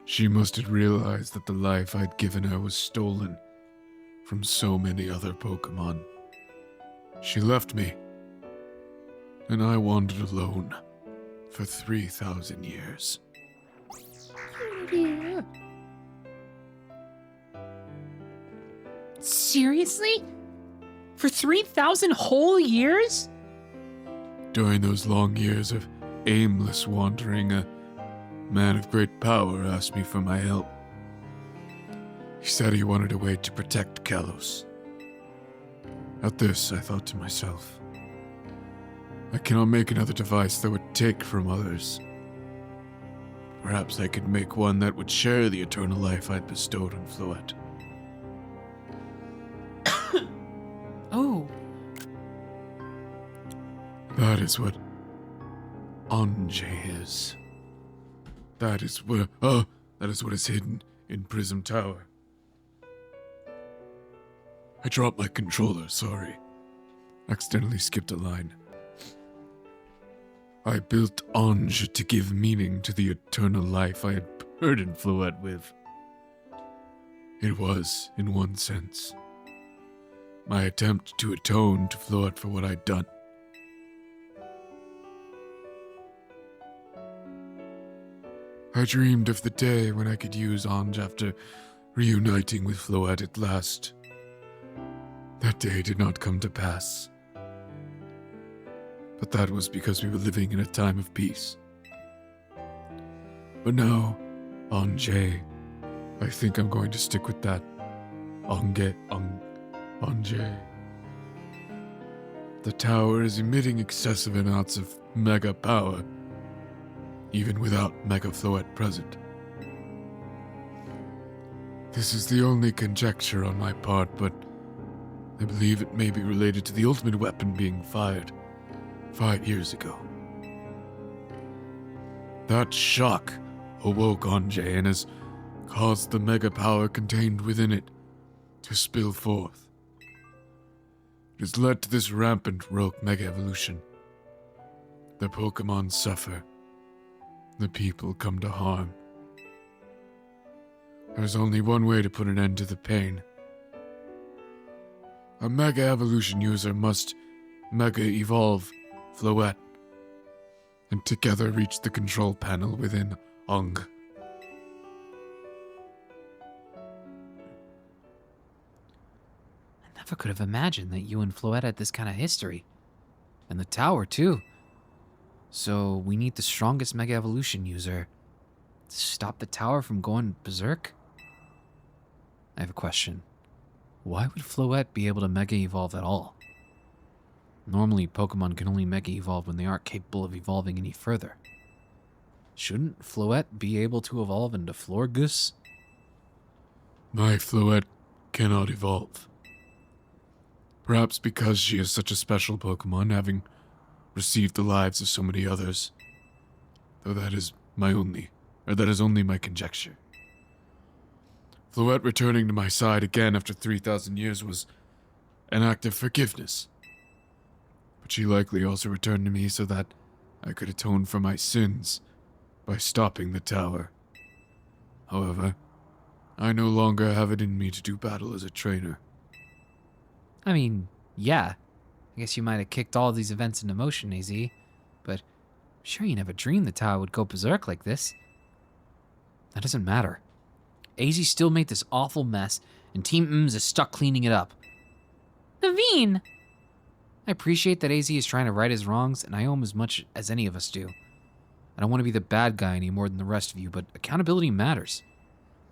She must have realized that the life I'd given her was stolen from so many other Pokémon. She left me, and I wandered alone for 3,000 years. seriously? For 3,000 whole years? During those long years of aimless wandering, a man of great power asked me for my help. He said he wanted a way to protect Kalos. At this, I thought to myself, I cannot make another device that would take from others. Perhaps I could make one that would share the eternal life I'd bestowed on Floette. Oh. That is what Anje is. That is what is hidden in Prism Tower. I dropped my controller, sorry. Accidentally skipped a line. I built Ange to give meaning to the eternal life I had burdened Floette with. It was, in one sense, my attempt to atone to Floette for what I'd done. I dreamed of the day when I could use Ange after reuniting with Floette at last. That day did not come to pass. But that was because we were living in a time of peace. But now, Ange, I think I'm going to stick with that. Ange. The tower is emitting excessive amounts of mega power, even without Mega Floette present. This is the only conjecture on my part, but I believe it may be related to the ultimate weapon being fired 5 years ago. That shock awoke Ange and has caused the mega power contained within it to spill forth. It has led to this rampant rogue mega evolution. The Pokémon suffer. The people come to harm. There's only one way to put an end to the pain. A mega evolution user must mega evolve Floette and together reach the control panel within Ong. I never could have imagined that you and Floette had this kind of history. And the tower, too. So we need the strongest Mega Evolution user to stop the tower from going berserk? I have a question. Why would Floette be able to Mega Evolve at all? Normally, Pokemon can only Mega Evolve when they aren't capable of evolving any further. Shouldn't Floette be able to evolve into Florgus? My Floette cannot evolve. Perhaps because she is such a special Pokemon, having received the lives of so many others. Though that is only my conjecture. Floette returning to my side again after 3,000 years was an act of forgiveness. But she likely also returned to me so that I could atone for my sins by stopping the tower. However, I no longer have it in me to do battle as a trainer. I mean, yeah. I guess you might have kicked all these events into motion, AZ. But I'm sure you never dreamed the tower would go berserk like this. That doesn't matter. AZ still made this awful mess, and Team M's is stuck cleaning it up. Naveen! I appreciate that AZ is trying to right his wrongs, and I owe him as much as any of us do. I don't want to be the bad guy any more than the rest of you, but accountability matters.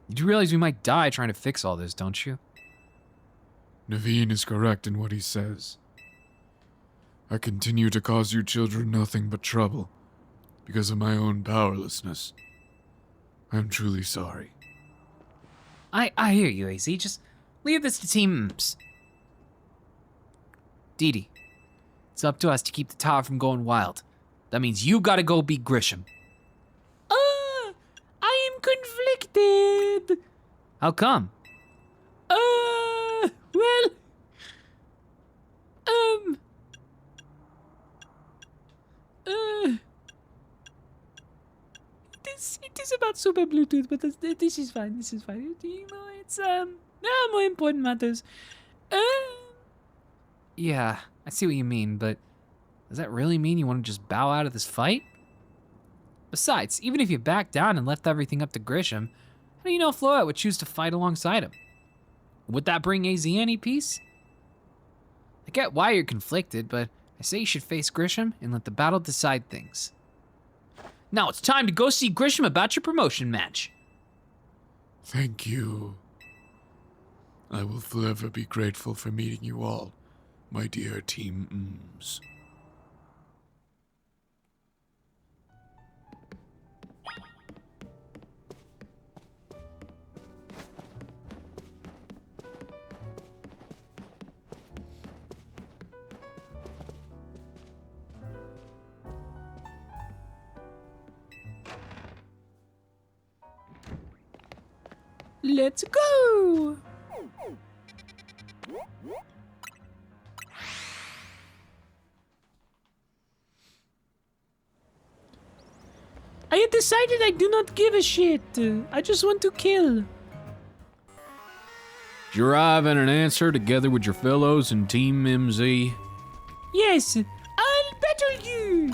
You do realize we might die trying to fix all this, don't you? Naveen is correct in what he says. I continue to cause you children nothing but trouble because of my own powerlessness. I'm truly sorry. I hear you, AZ. Just leave this to Team M's. Deedee, it's up to us to keep the tower from going wild. That means you gotta go beat Grisham. I am conflicted. How come? Well, it is about Super Bluetooth, but this is fine. This is fine. You know, it's more important matters. Yeah, I see what you mean, but does that really mean you want to just bow out of this fight? Besides, even if you backed down and left everything up to Grisham, how do you know Floette would choose to fight alongside him? Would that bring AZ any peace? I get why you're conflicted, but I say you should face Grisham and let the battle decide things. Now it's time to go see Grisham about your promotion match. Thank you. I will forever be grateful for meeting you all, my dear Team M's. Let's go! I had decided I do not give a shit. I just want to kill. Did you arrive at an answer together with your fellows in Team MZ? Yes, I'll battle you.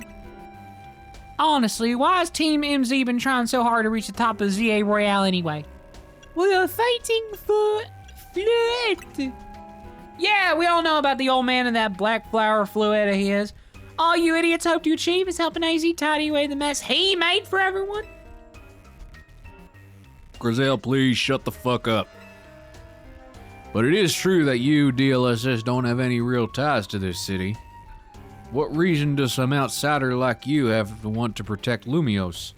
Honestly, why has Team MZ been trying so hard to reach the top of ZA Royale anyway? We are fighting for Floette. Yeah, we all know about the old man and that black flower Floette of his. All you idiots hope to achieve is helping AZ tidy away the mess he made for everyone. Grizel, please shut the fuck up. But it is true that you, DLSS, don't have any real ties to this city. What reason does some outsider like you have to want to protect Lumios?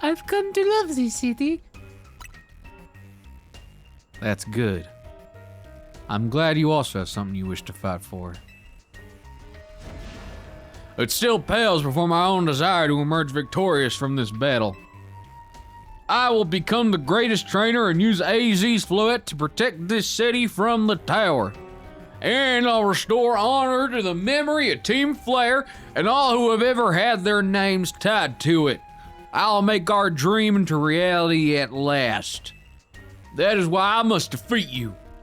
I've come to love this city. That's good. I'm glad you also have something you wish to fight for. It still pales before my own desire to emerge victorious from this battle. I will become the greatest trainer and use AZ's Floette to protect this city from the tower. And I'll restore honor to the memory of Team Flare and all who have ever had their names tied to it. I'll make our dream into reality at last. That is why I must defeat you,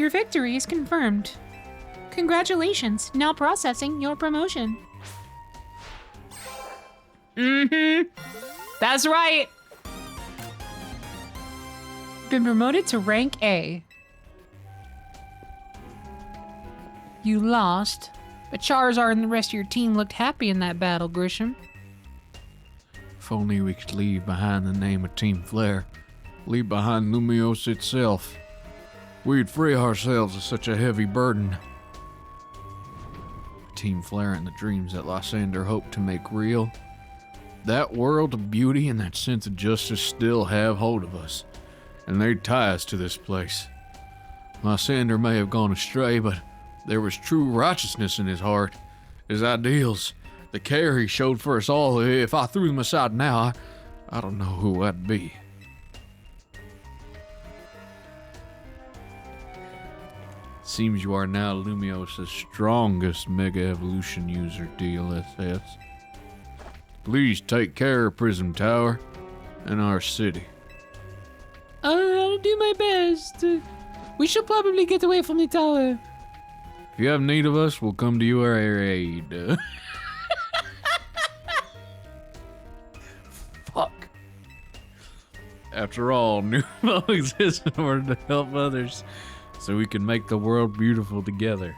Your victory is confirmed. Congratulations. Now processing your promotion. That's right. Been promoted to rank A. You lost, but Charizard and the rest of your team looked happy in that battle, Grisham. If only we could leave behind the name of Team Flare. Leave behind Lumiose itself. We'd free ourselves of such a heavy burden. Team Flare and the dreams that Lysander hoped to make real. That world of beauty and that sense of justice still have hold of us, and they tie us to this place. Lysander may have gone astray, but there was true righteousness in his heart, his ideals, the care he showed for us all. If I threw them aside now, I don't know who I'd be. Seems you are now Lumiosa's strongest Mega Evolution user, DLSS. Please take care of Prism Tower and our city. I'll do my best. We should probably get away from the tower. If you have need of us, we'll come to your aid. Fuck. After all, Nuvo exists in order to help others, so we can make the world beautiful together.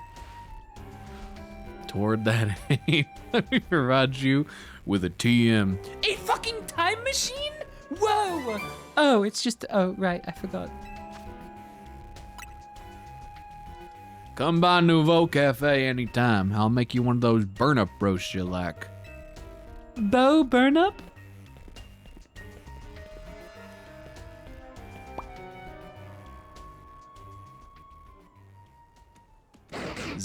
Toward that aim, let me provide you with a TM. A fucking time machine? Whoa! Oh, it's just, oh, right, I forgot. Come by Nouveau Cafe anytime. I'll make you one of those burn-up roasts you like. Bow burn up?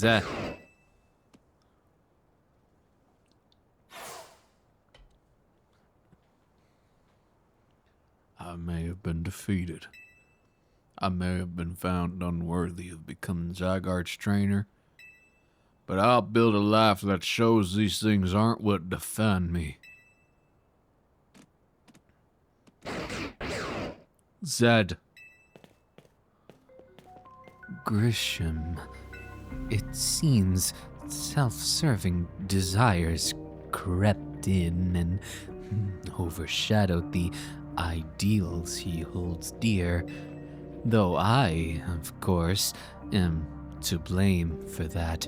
That. I may have been defeated. I may have been found unworthy of becoming Zygarde's trainer, but I'll build a life that shows these things aren't what define me. Zed. Grisham, it seems self-serving desires crept in and overshadowed the ideals he holds dear, though I, of course, am to blame for that.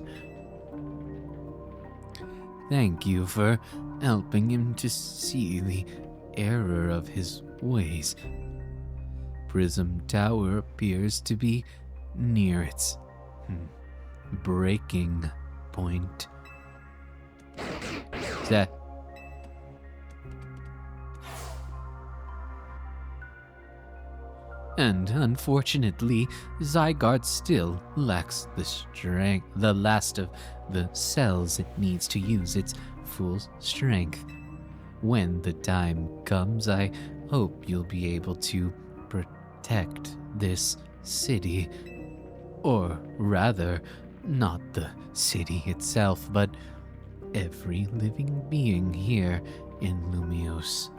Thank you for helping him to see the error of his ways. Prism Tower appears to be near its breaking point. That and unfortunately, Zygarde still lacks the strength, the last of the cells it needs to use its full strength. When the time comes, I hope you'll be able to protect this city. Or rather, not the city itself, but every living being here in Lumiose.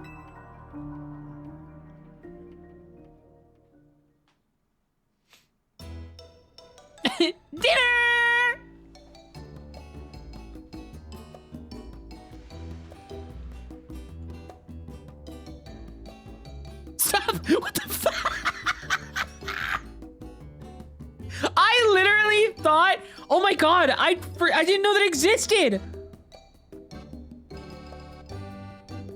Dinner! Stop! What the fuck? I literally thought, oh my god, I didn't know that existed.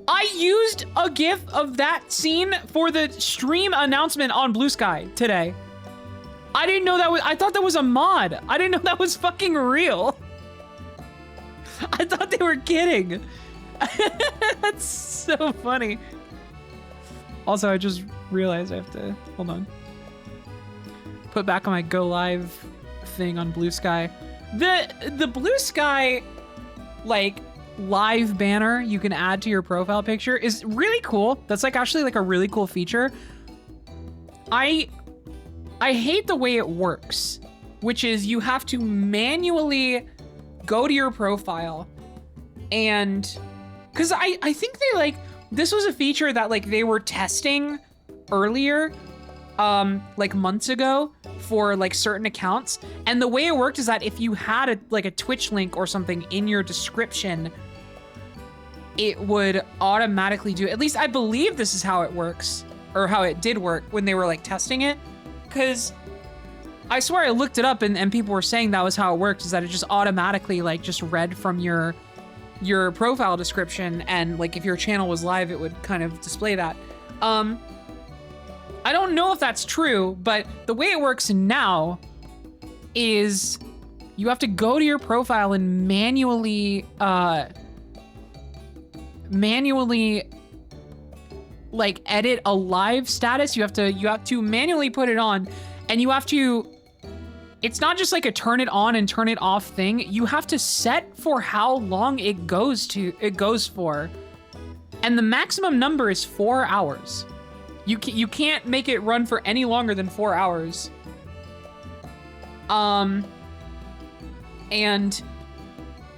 I used a GIF of that scene for the stream announcement on Blue Sky today. I didn't know that was, I thought that was a mod. I didn't know that was fucking real. I thought they were kidding. That's so funny. Also, I just realized I have to, hold on. Put back on my go live thing on Blue Sky. The Blue Sky, like, live banner you can add to your profile picture is really cool. That's like actually like a really cool feature. I hate the way it works, which is you have to manually go to your profile and, cause I think they like, this was a feature that like they were testing earlier like months ago for like certain accounts. And the way it worked is that if you had a Twitch link or something in your description, it would automatically do, at least I believe this is how it works, or how it did work when they were like testing it. Cause I swear I looked it up and people were saying that was how it worked, is that it just automatically like just read from your profile description, and like if your channel was live, it would kind of display that. I don't know if that's true, but the way it works now is you have to go to your profile and manually like edit a live status. You have to manually put it on, and you have to, it's not just like a turn it on and turn it off thing. You have to set for how long it goes for. And the maximum number is 4 hours. You can't make it run for any longer than 4 hours. And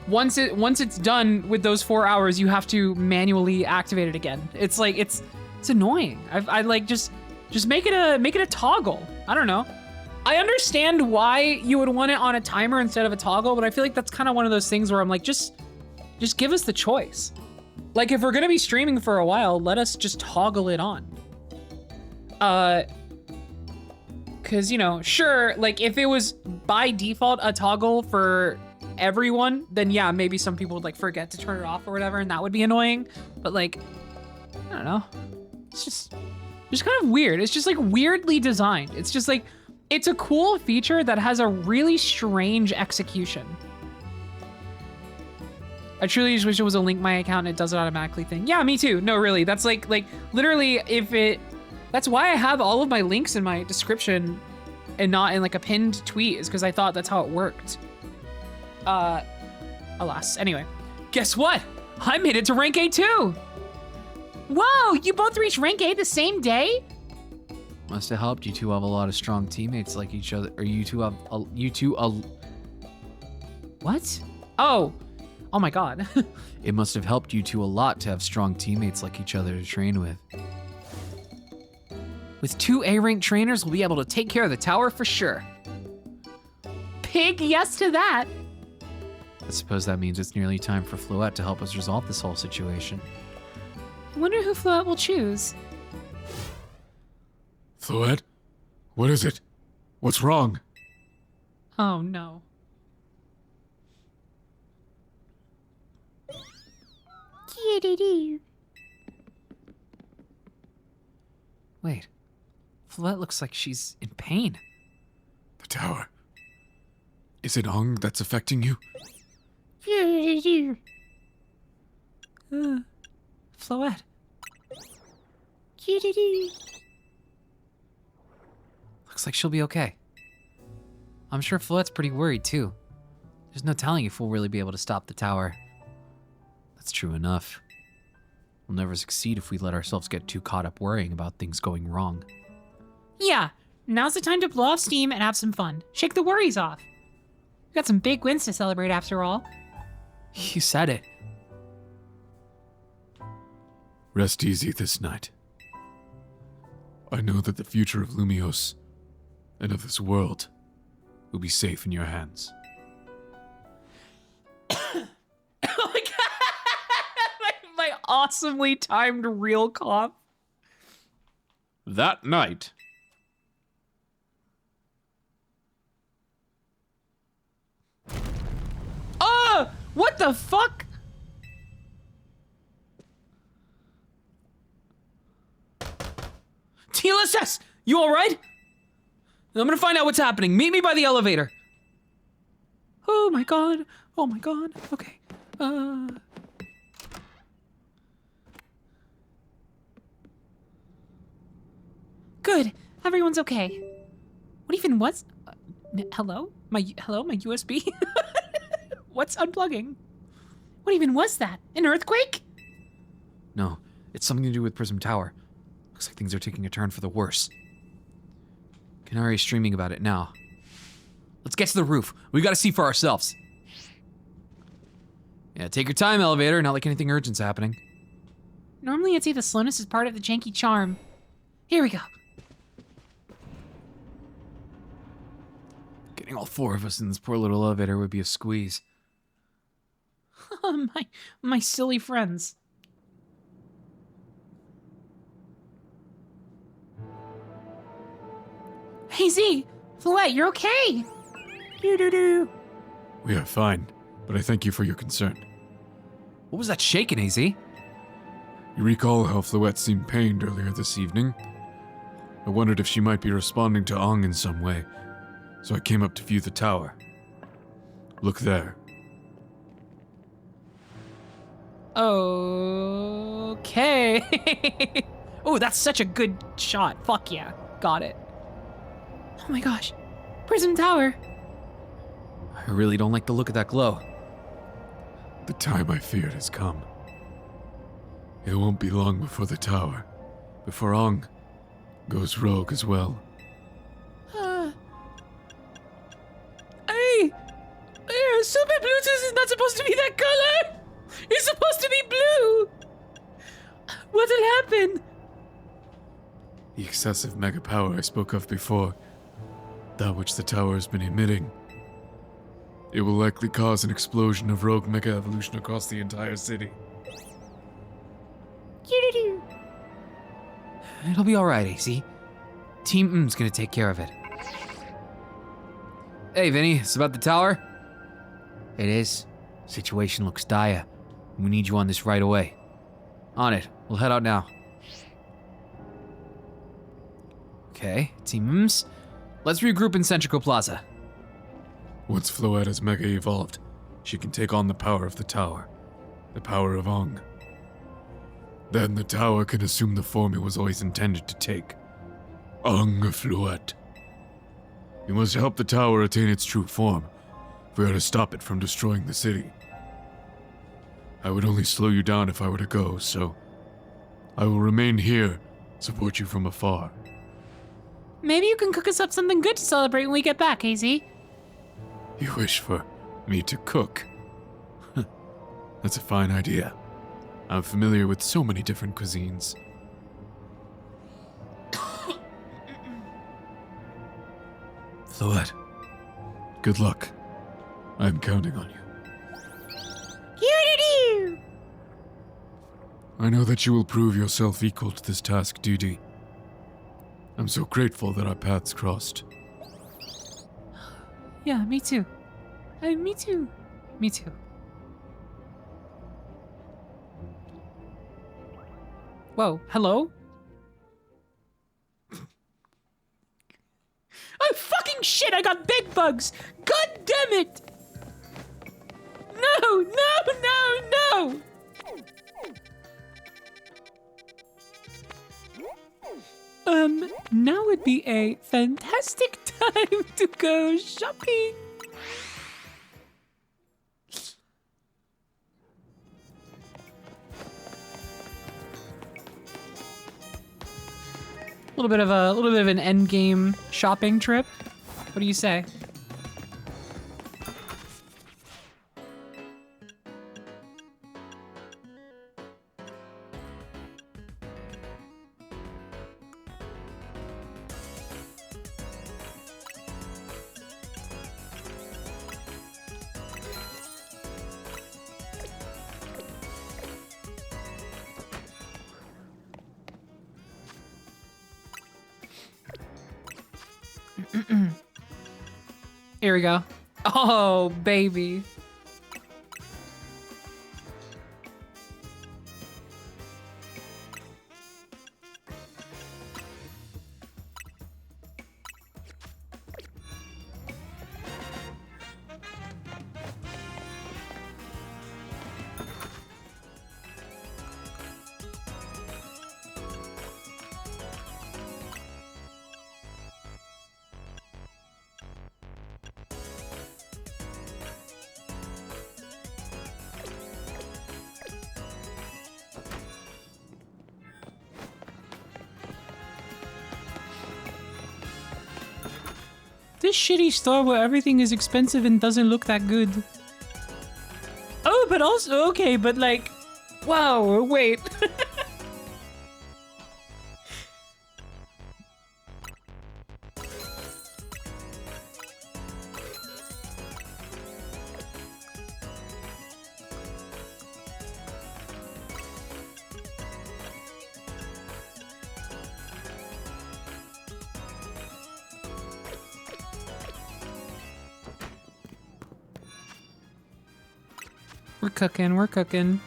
once it's done with those 4 hours, you have to manually activate it again. It's like, it's annoying. I like, just make it a toggle. I don't know. I understand why you would want it on a timer instead of a toggle, but I feel like that's kind of one of those things where I'm like, just give us the choice. Like, if we're gonna be streaming for a while, let us just toggle it on. Cause, you know, sure, like if it was by default a toggle for everyone, then yeah, maybe some people would like forget to turn it off or whatever, and that would be annoying. But like, I don't know. It's just kind of weird. It's just like weirdly designed. It's just like, it's a cool feature that has a really strange execution. I truly just wish it was a link my account and it does it automatically thing. Yeah, me too. No, really. That's like literally that's why I have all of my links in my description and not in like a pinned tweet, is because I thought that's how it worked. Alas. Anyway, guess what? I made it to rank A too. Whoa, you both reached rank A the same day? Must have helped. You two have a lot of strong teammates like each other. Or you two have what? Oh my God. It must have helped you two a lot to have strong teammates like each other to train with. With 2 A-rank trainers, we'll be able to take care of the tower for sure. Big yes to that. I suppose that means it's nearly time for Floette to help us resolve this whole situation. I wonder who Floette will choose. Floette? What is it? What's wrong? Oh no. Wait. Floette looks like she's in pain. The tower. Is it Ong that's affecting you? Floette. Looks like she'll be okay. I'm sure Floette's pretty worried too. There's no telling if we'll really be able to stop the tower. That's true enough. We'll never succeed if we let ourselves get too caught up worrying about things going wrong. Yeah, now's the time to blow off steam and have some fun. Shake the worries off. We've got some big wins to celebrate after all. You said it. Rest easy this night. I know that the future of Lumios and of this world will be safe in your hands. Oh my God! my awesomely timed real cough. That night, What the fuck? TLSS, you all right? I'm gonna find out what's happening. Meet me by the elevator. Oh my God. Oh my God. Okay. Good. Everyone's okay. What even was? Hello? My USB? What's unplugging? What even was that? An earthquake? No, it's something to do with Prism Tower. Looks like things are taking a turn for the worse. Canari's streaming about it now. Let's get to the roof. We gotta see for ourselves. Yeah, take your time, elevator. Not like anything urgent's happening. Normally I'd say the slowness is part of the janky charm. Here we go. Getting all 4 of us in this poor little elevator would be a squeeze. my silly friends. Hey Z, Fluette, you're okay. Doo-doo-doo. We are fine, but I thank you for your concern. What was that shaking, AZ? You recall how Fluette seemed pained earlier this evening? I wondered if she might be responding to Ong in some way, so I came up to view the tower. Look there. Okay. Oh, that's such a good shot. Fuck yeah. Got it. Oh my gosh. Prism Tower. I really don't like the look of that glow. The time I feared has come. It won't be long before the tower, before Ong goes rogue as well. Hey! Super Bluetooth is not supposed to be that color! It's supposed to be blue! What'll happen? The excessive mega power I spoke of before, that which the tower has been emitting, it will likely cause an explosion of rogue mega evolution across the entire city. It'll be alright, AZ. Team M's gonna take care of it. Hey, Vinny, it's about the tower? It is. Situation looks dire. We need you on this right away. On it. We'll head out now. Okay, Team M's. Let's regroup in Centrico Plaza. Once Floette is mega evolved, she can take on the power of the tower, the power of Ong. Then the tower can assume the form it was always intended to take. Ong Floette. We must help the tower attain its true form, if we are to stop it from destroying the city. I would only slow you down if I were to go, so I will remain here, support you from afar. Maybe you can cook us up something good to celebrate when we get back, AZ. You wish for me to cook? That's a fine idea. I'm familiar with so many different cuisines. Floette, good luck. I'm counting on you. I know that you will prove yourself equal to this task, Deedee. I'm so grateful that our paths crossed. Yeah, me too. Me too. Me too. Whoa, hello? Oh, fucking shit, I got bed bugs! God damn it! No, no, no, no! Now would be a fantastic time to go shopping. A little bit of an end game shopping trip. What do you say? Here we go. Oh, baby. This shitty store where everything is expensive and doesn't look that good. Oh, but also, okay, but like, wow, wait. We're cooking, we're cooking.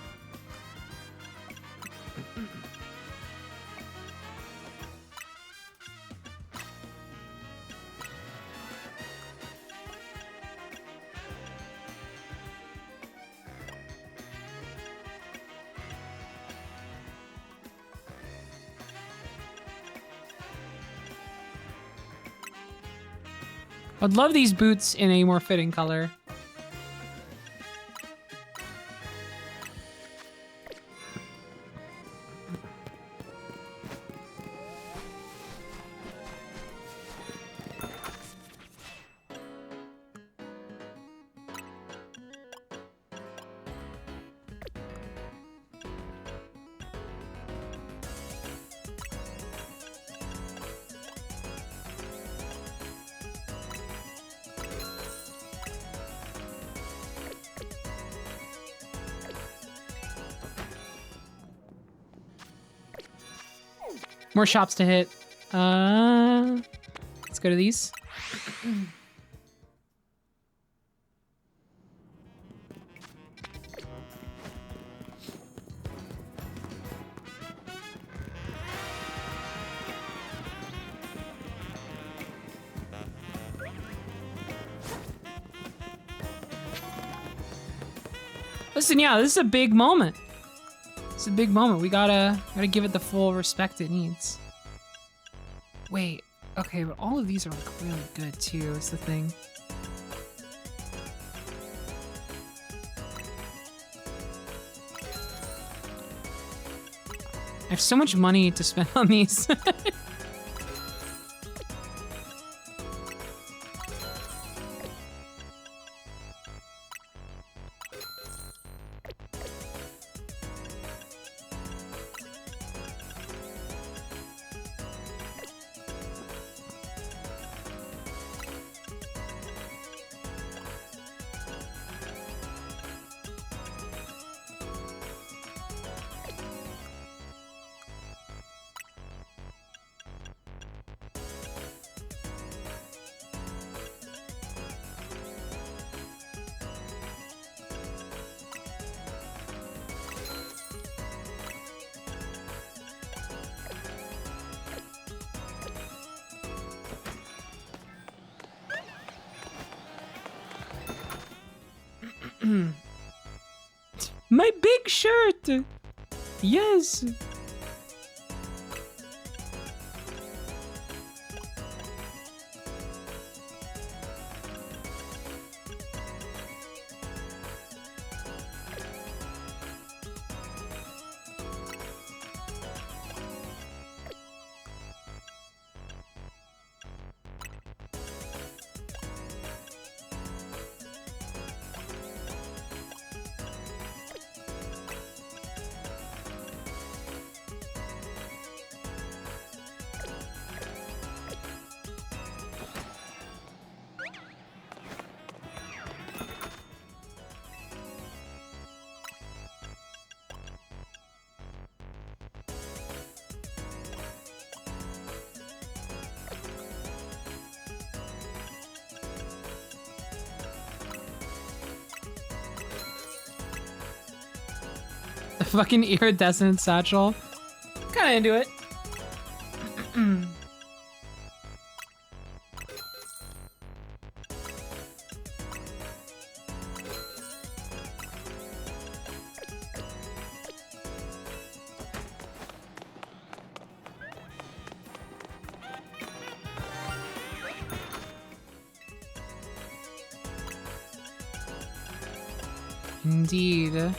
I'd love these boots in a more fitting color. More shops to hit. Let's go to these. Listen, yeah, this is a big moment. It's a big moment. We gotta give it the full respect it needs. Wait, okay, but all of these are like really good too, is the thing. I have so much money to spend on these. My big shirt! Yes! The fucking iridescent satchel. Kinda into it. Indeed.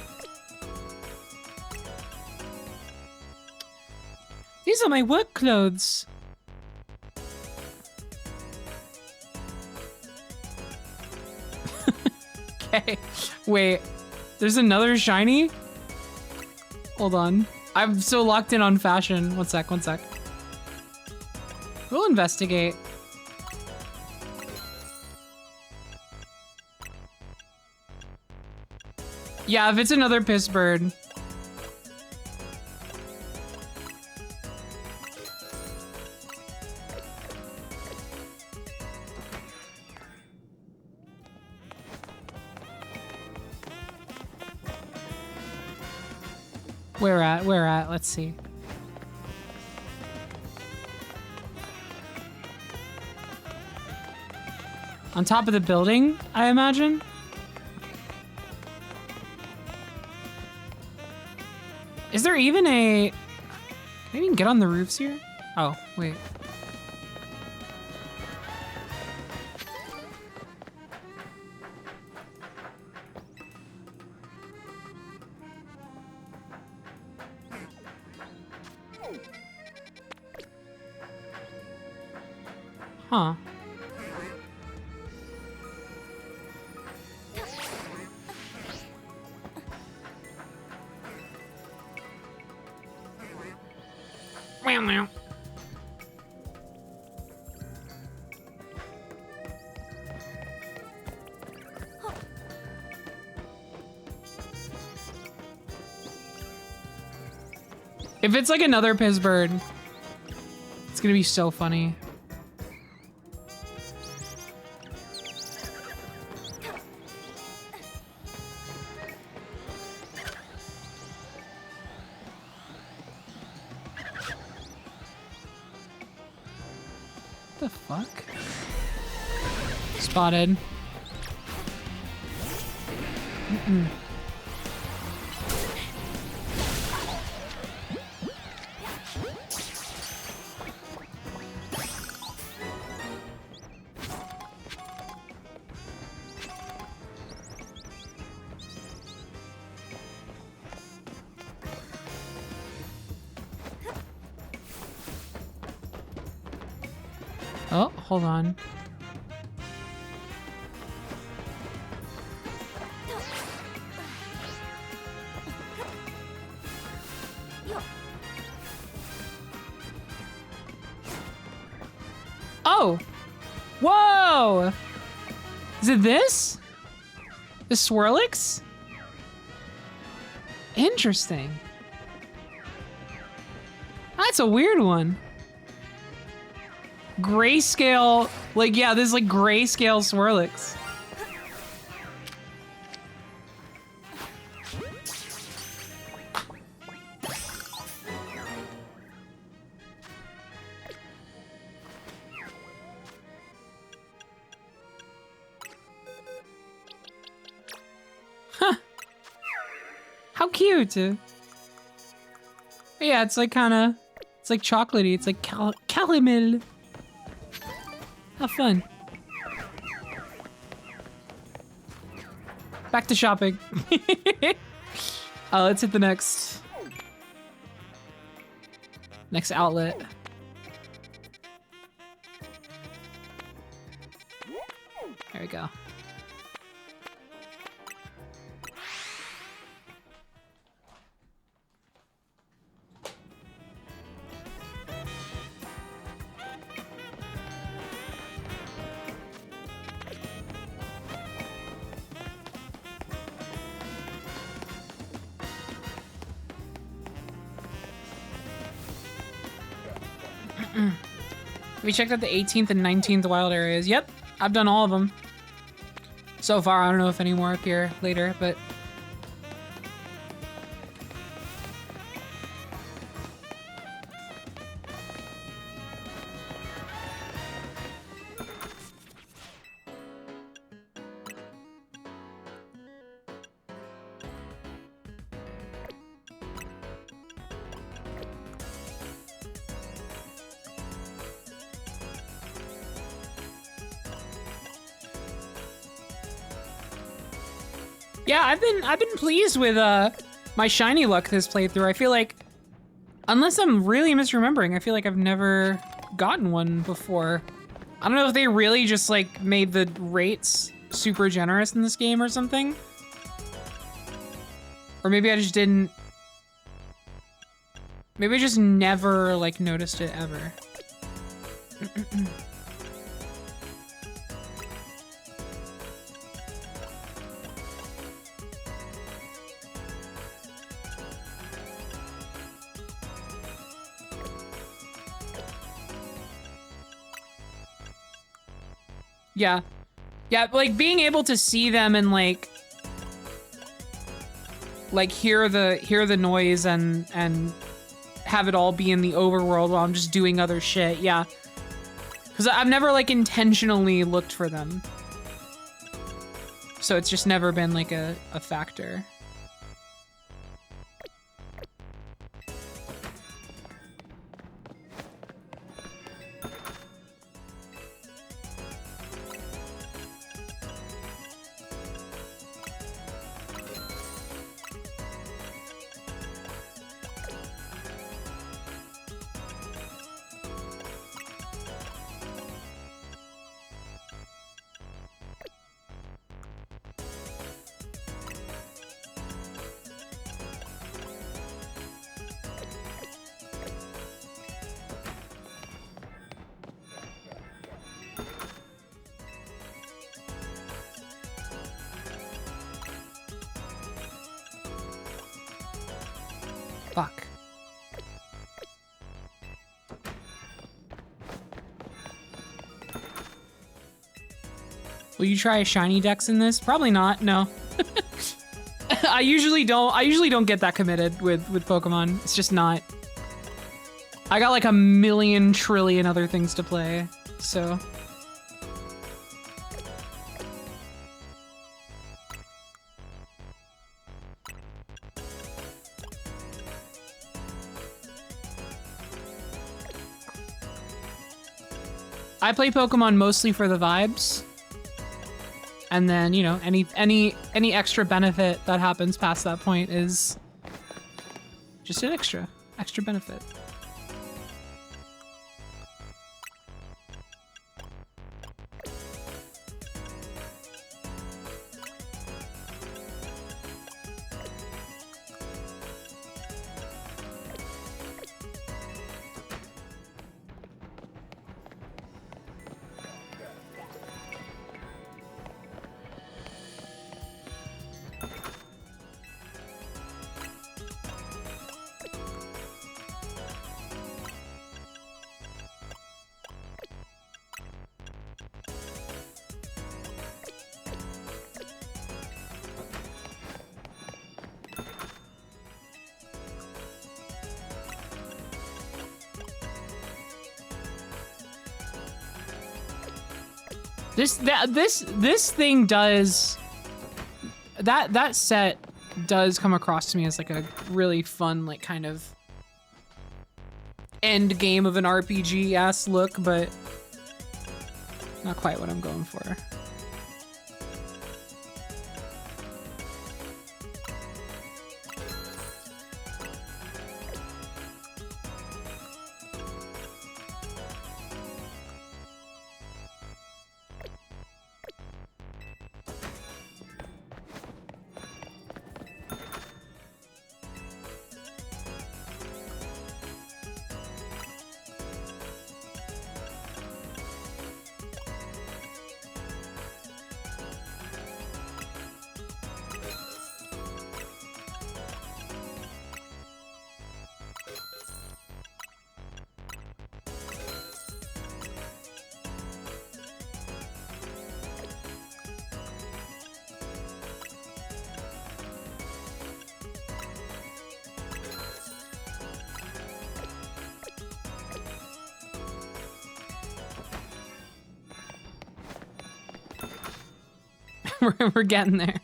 These are my work clothes. Okay, wait. There's another shiny? Hold on. I'm so locked in on fashion. One sec, one sec. We'll investigate. Yeah, if it's another piss bird. Where at? Where at? Let's see. On top of the building, I imagine. Is there even a... Can I even get on the roofs here? Oh, wait. Huh. Meow, meow. If it's like another piss bird, it's gonna be so funny. The fuck? Spotted. Mm-mm. Oh, hold on. Oh! Whoa! Is it this? The Swirlix? Interesting. That's a weird one. Grayscale, like, yeah, this is like grayscale Swirlix. Huh. How cute. Yeah, it's like kind of, it's like chocolatey. It's like caramel. Have fun. Back to shopping. Let's hit the next outlet. There we go. We checked out the 18th and 19th wild areas. Yep, I've done all of them. So far, I don't know if any more appear later, but... Yeah, I've been pleased with my shiny luck this playthrough. I feel like, unless I'm really misremembering, I feel like I've never gotten one before. I don't know if they really just like made the rates super generous in this game or something. Or maybe I just didn't. Maybe I just never like noticed it ever. Yeah. Yeah, like being able to see them and like like hear the noise and have it all be in the overworld while I'm just doing other shit. Yeah. Because I've never like intentionally looked for them. So it's just never been like a factor. Fuck. Will you try a shiny dex in this? Probably not, no. I usually don't get that committed with Pokemon. It's just not. I got like a million trillion other things to play, so. I play Pokemon mostly for the vibes. And then, you know, any extra benefit that happens past that point is just an extra benefit. This thing does that set does come across to me as like a really fun, like kind of end game of an RPG ass look, but not quite what I'm going for. We're getting there.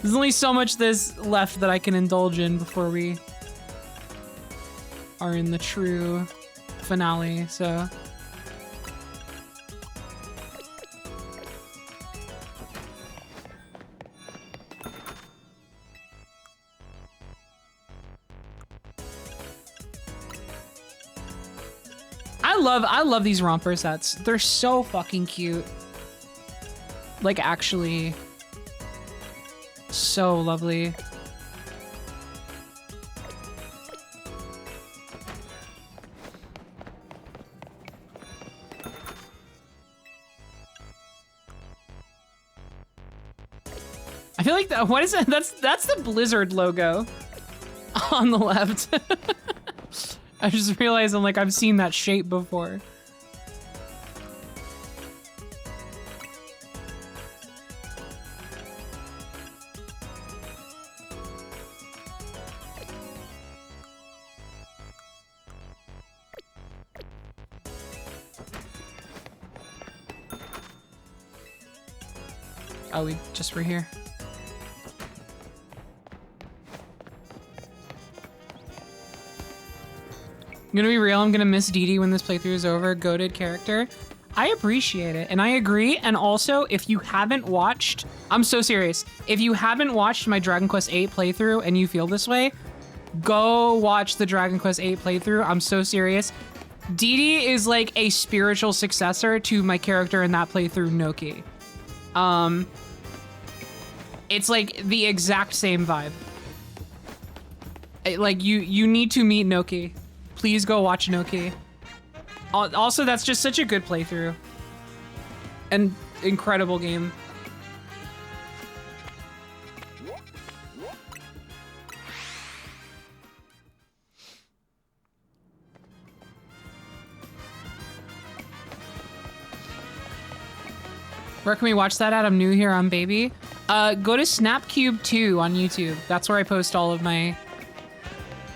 There's only so much this left that I can indulge in before we are in the true finale, so. I love these romper sets. They're so fucking cute. Like, actually, so lovely. I feel like that. What is that? That's the Blizzard logo on the left. I just realized I'm like, I've seen that shape before. Oh, we just were here. I'm gonna be real, I'm gonna miss Deedee when this playthrough is over. Goated character. I appreciate it, and I agree. And also, if you haven't watched, I'm so serious. If you haven't watched my Dragon Quest VIII playthrough and you feel this way, go watch the Dragon Quest VIII playthrough. I'm so serious. Deedee is like a spiritual successor to my character in that playthrough, Noki. It's like the exact same vibe. Like you need to meet Noki. Please go watch Noki. Also, that's just such a good playthrough. And incredible game. Where can we watch that at? I'm new here, I'm baby. Go to Snapcube 2 on YouTube. That's where I post all of my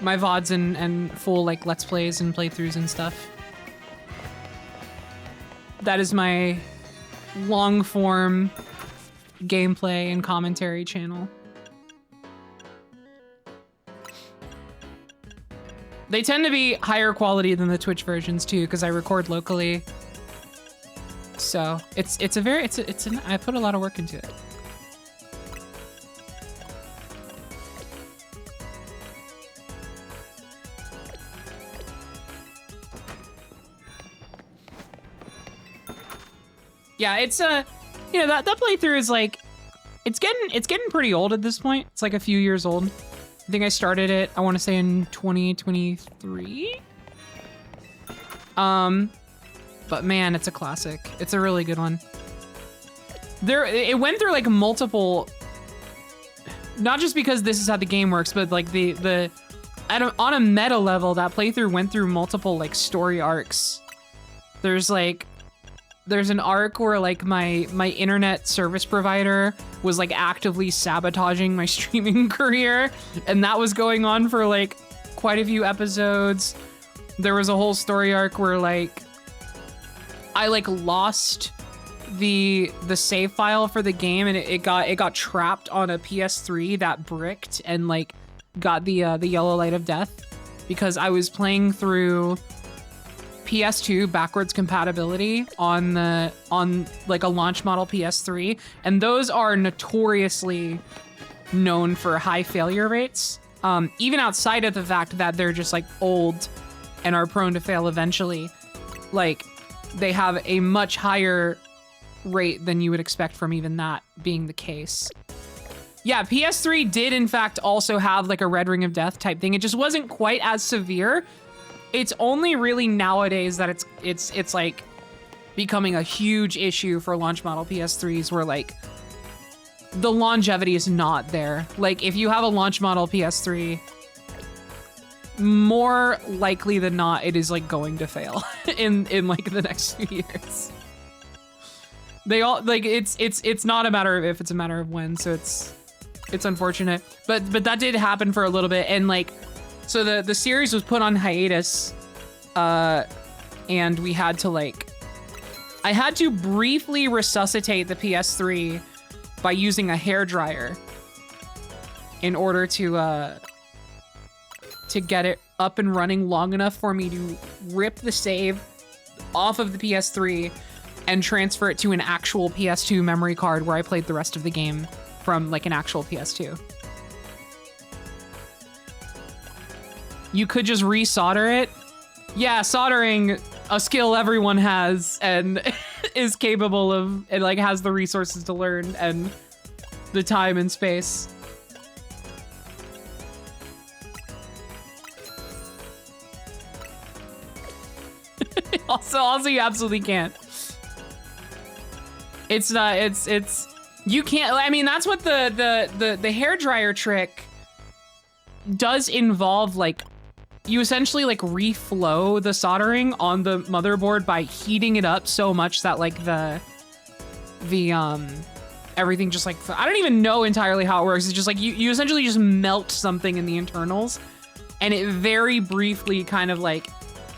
VODs and full like Let's Plays and playthroughs and stuff. That is my long form gameplay and commentary channel. They tend to be higher quality than the Twitch versions too, because I record locally. So I put a lot of work into it. Yeah, it's you know, that playthrough is like, it's getting pretty old at this point. It's like a few years old. I think I started it, I want to say in 2023. But man, it's a classic. It's a really good one. It went through like multiple, not just because this is how the game works, but like on a meta level, that playthrough went through multiple like story arcs. There's an arc where like my internet service provider was like actively sabotaging my streaming career, and that was going on for like quite a few episodes. There was a whole story arc where like I like lost the save file for the game, and it got trapped on a PS3 that bricked and like got the yellow light of death because I was playing through PS2 backwards compatibility on like a launch model PS3, and those are notoriously known for high failure rates, even outside of the fact that they're just like old and are prone to fail eventually. Like they have a much higher rate than you would expect from even that being the case. Yeah, PS3 did in fact also have like a red ring of death type thing. It just wasn't quite as severe. It's only really nowadays that it's like becoming a huge issue for launch model PS3s where like the longevity is not there. Like if you have a launch model PS3, more likely than not, it is like going to fail in like the next few years. They all like it's not a matter of if, it's a matter of when. So it's unfortunate, but that did happen for a little bit, and like so the series was put on hiatus, and we had to like I had to briefly resuscitate the PS3 by using a hairdryer in order to get it up and running long enough for me to rip the save off of the PS3 and transfer it to an actual PS2 memory card where I played the rest of the game from like an actual PS2. You could just re-solder it. Yeah, soldering, a skill everyone has and is capable of, and like has the resources to learn and the time and space. Also you absolutely can't. It's not, you can't, I mean, that's what the hairdryer trick does involve, like, you essentially like reflow the soldering on the motherboard by heating it up so much that like the everything just like, I don't even know entirely how it works. It's just like you essentially just melt something in the internals and it very briefly kind of like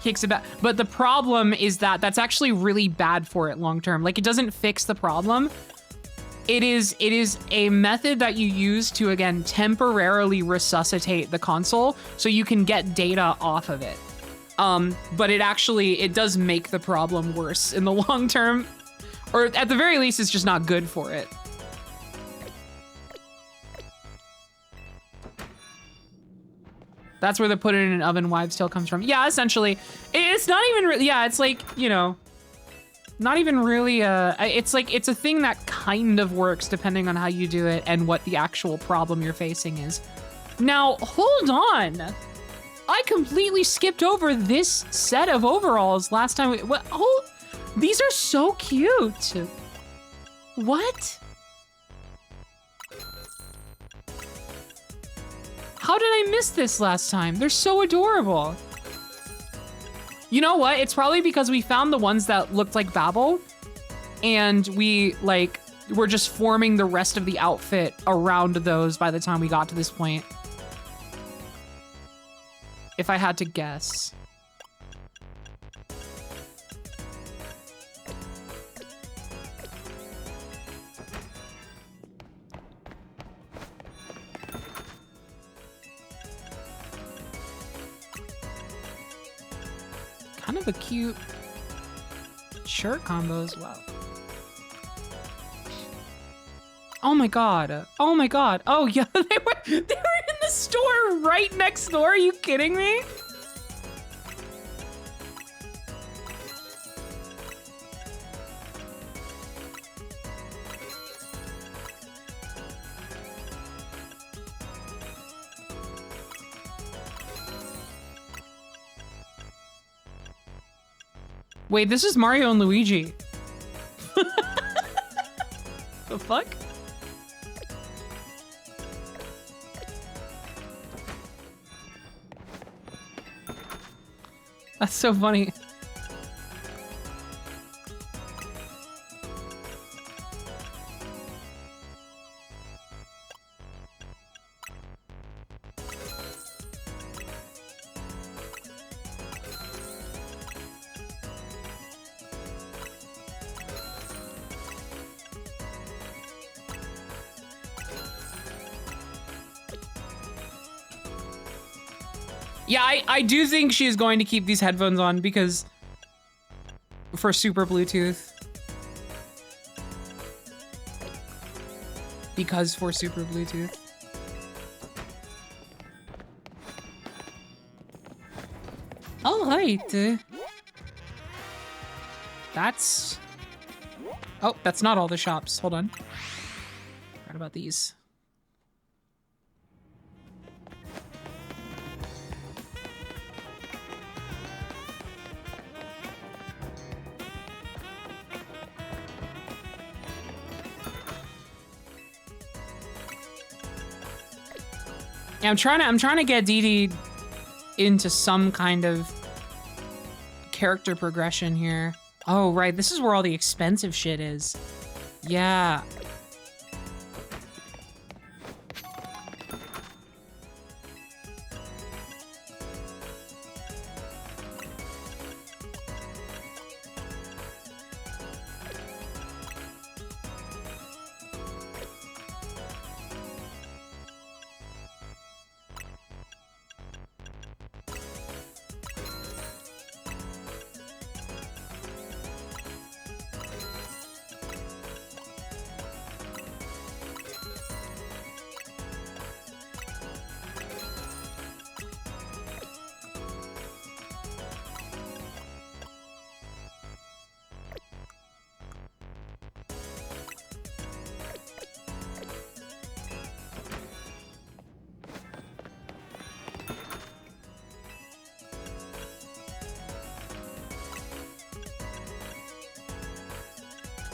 kicks it back. But the problem is that that's actually really bad for it long term. Like it doesn't fix the problem. It is a method that you use to, again, temporarily resuscitate the console so you can get data off of it. But it does make the problem worse in the long term, or at the very least, it's just not good for it. That's where the put it in an oven wives' tale comes from. Yeah, essentially. It's not even, yeah, it's like, you know, not even really, it's like, it's a thing that kind of works depending on how you do it and what the actual problem you're facing is. Now, hold on. I completely skipped over this set of overalls last time. These are so cute. What? How did I miss this last time? They're so adorable. You know what? It's probably because we found the ones that looked like Babel, and we're just forming the rest of the outfit around those by the time we got to this point. If I had to guess. Kind of a cute shirt combo as well. Oh my god. Oh my god. Oh yeah, they were in the store right next door. Are you kidding me? Wait, this is Mario and Luigi. The fuck? That's so funny. Yeah, I do think she is going to keep these headphones on because for super Bluetooth. Because for super Bluetooth. All right. That's... Oh, that's not all the shops. Hold on. Forgot about these. Yeah, I'm trying to get Deedee into some kind of character progression here. Oh, right. This is where all the expensive shit is. Yeah.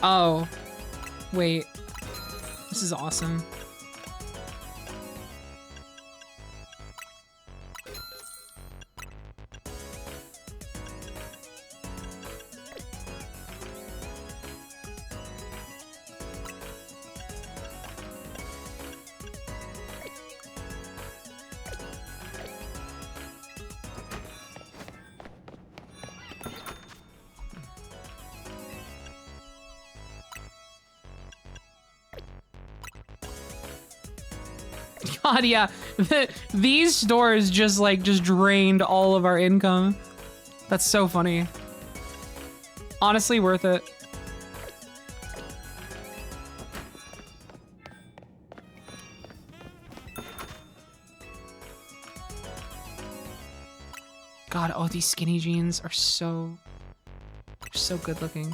Oh, wait. This is awesome. God, yeah. These stores just drained all of our income. That's so funny. Honestly, worth it. God, oh, these skinny jeans are so good looking.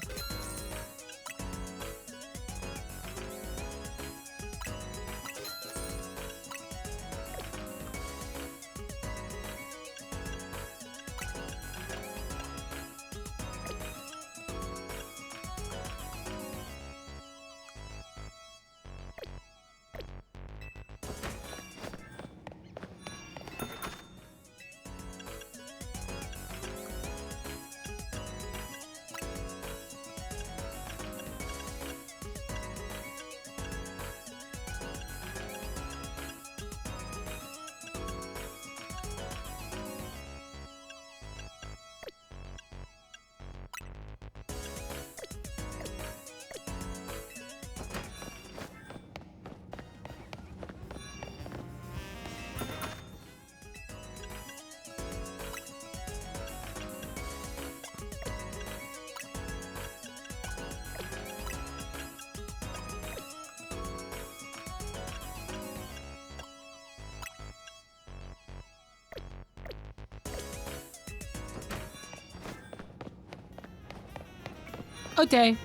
Okay.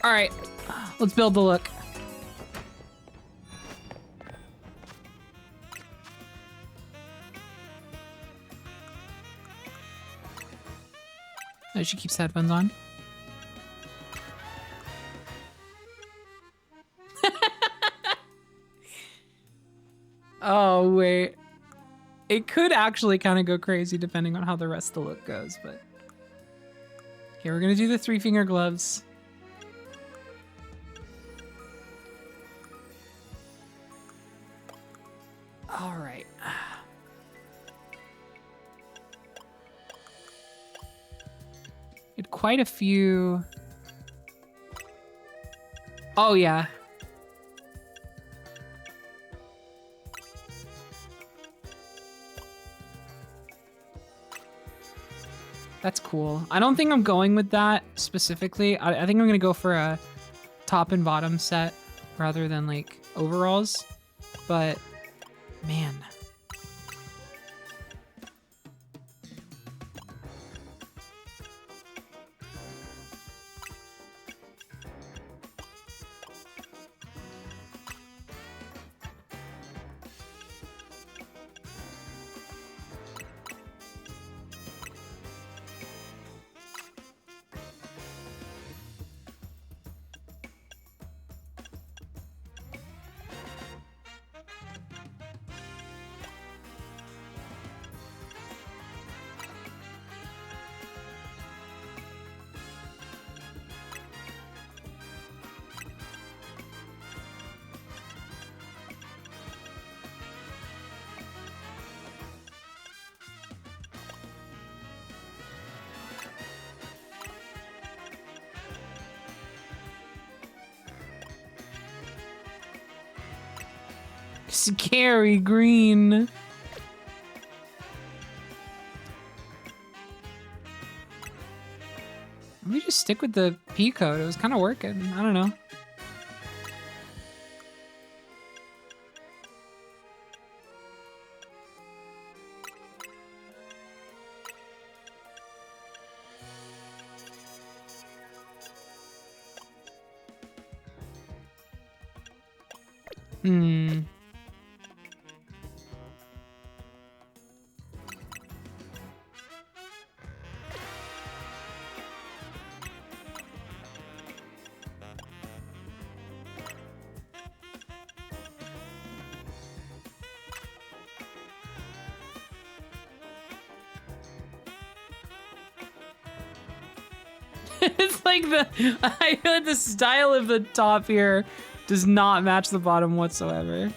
All right, let's build the look. Oh, she keeps headphones on. Oh, wait. It could actually kind of go crazy depending on how the rest of the look goes, but... Okay, we're gonna do the 3-finger gloves. All right. Had quite a few. Oh, yeah. That's cool. I don't think I'm going with that specifically. I think I'm gonna go for a top and bottom set rather than like overalls. But man. Scary green. Let me just stick with the P code. It was kind of working. I don't know. It's like I feel like the style of the top here Does not match the bottom whatsoever.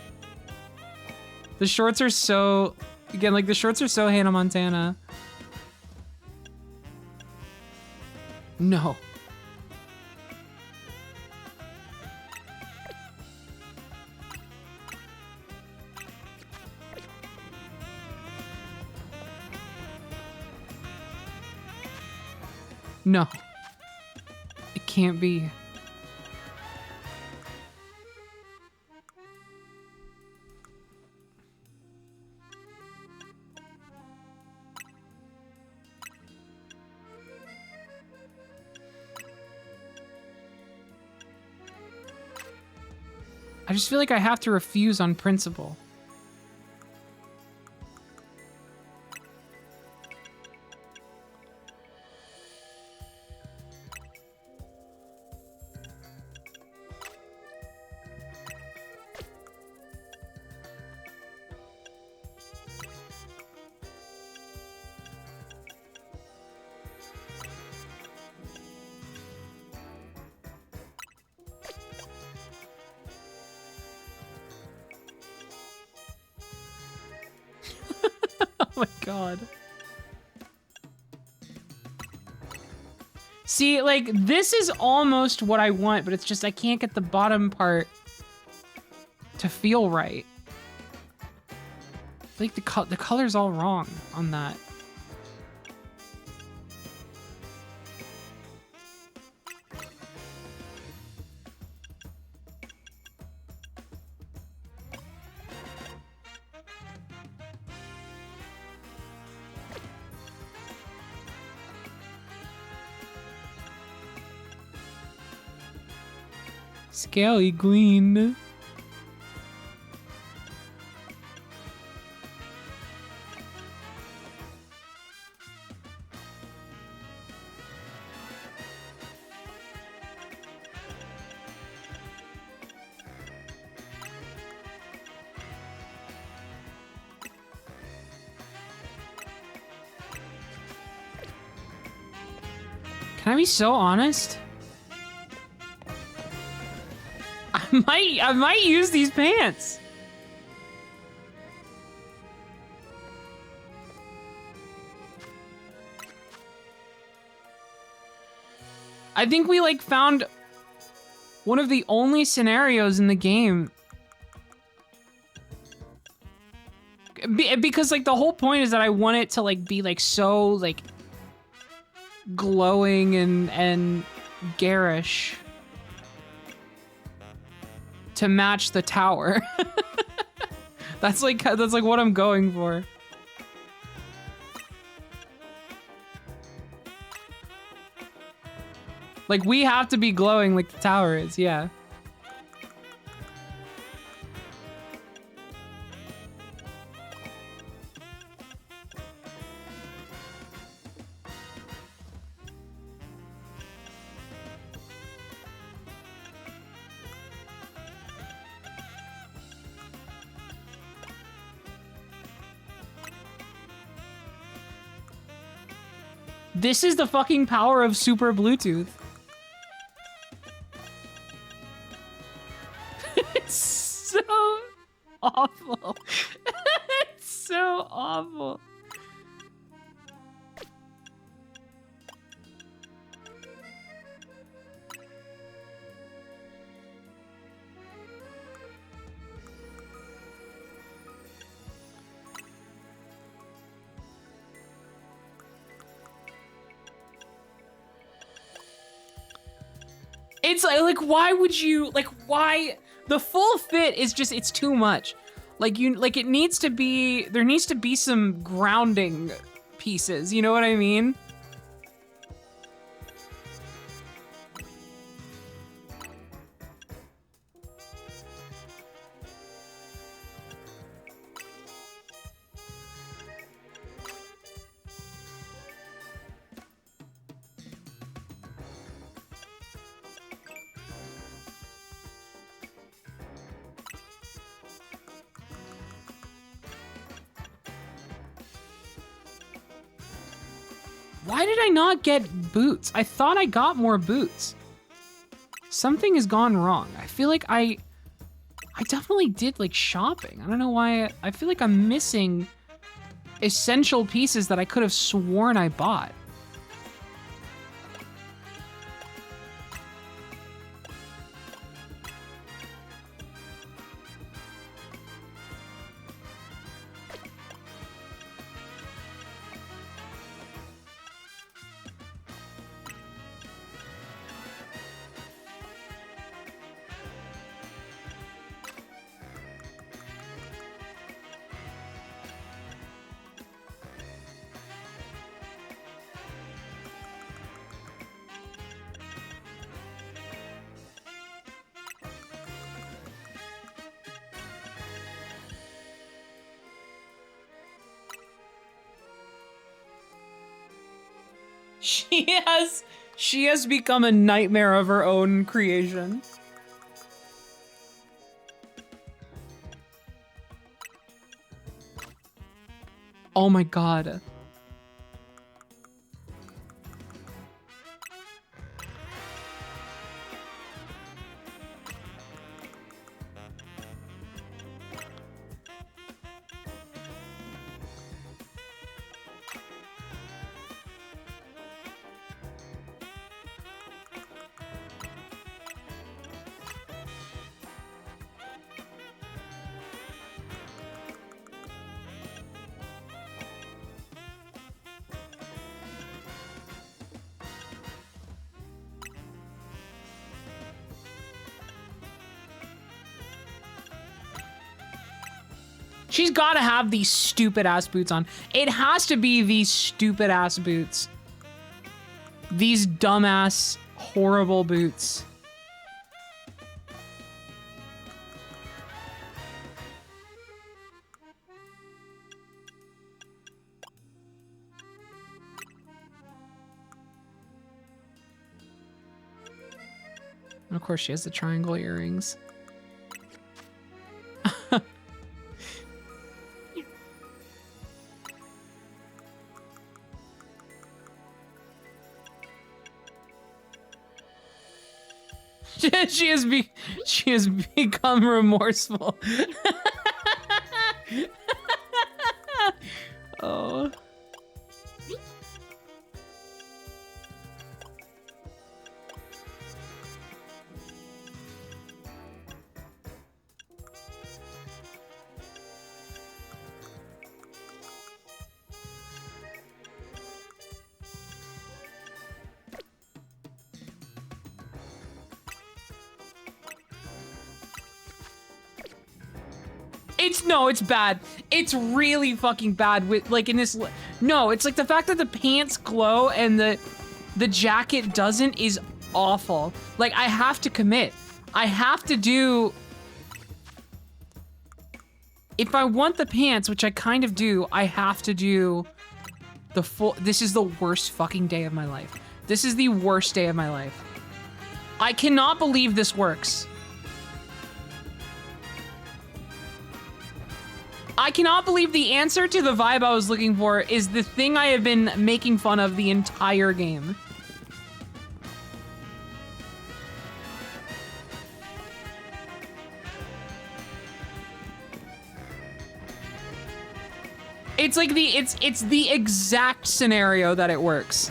The shorts are so, again, like the shorts are so Hannah Montana. No. No. It can't be. I just feel like I have to refuse on principle. Oh my god. See, like, this is almost what I want, but it's just I can't get the bottom part to feel right. Like, the color's all wrong on that. Scaly Queen. Can I be so honest? I might use these pants. I think we like found one of the only scenarios in the game. Because like the whole point is that I want it to like be like so like glowing and garish to match the tower. That's like what I'm going for. Like we have to be glowing like the tower is, yeah. This is the fucking power of super Bluetooth. It's so awful. It's so awful. It's like, why would you, like, why? The full fit is just, it's too much. Like, it needs to be, there needs to be some grounding pieces, you know what I mean? Why did I not get boots? I thought I got more boots. Something has gone wrong. I feel like I definitely did like shopping. I don't know why. I feel like I'm missing essential pieces that I could have sworn I bought. She has become a nightmare of her own creation. Oh my god. She's got to have these stupid ass boots on. It has to be these stupid ass boots. These dumbass, horrible boots. And of course, she has the triangle earrings. she has become remorseful. Oh. It's bad. It's really fucking bad with like in this. No, it's like the fact that the pants glow and the jacket doesn't is awful. Like I have to commit. I have to do. If I want the pants, which I kind of do, I have to do the full. This is the worst fucking day of my life. This is the worst day of my life. I cannot believe this works. I cannot believe the answer to the vibe I was looking for is the thing I have been making fun of the entire game. It's like it's the exact scenario that it works.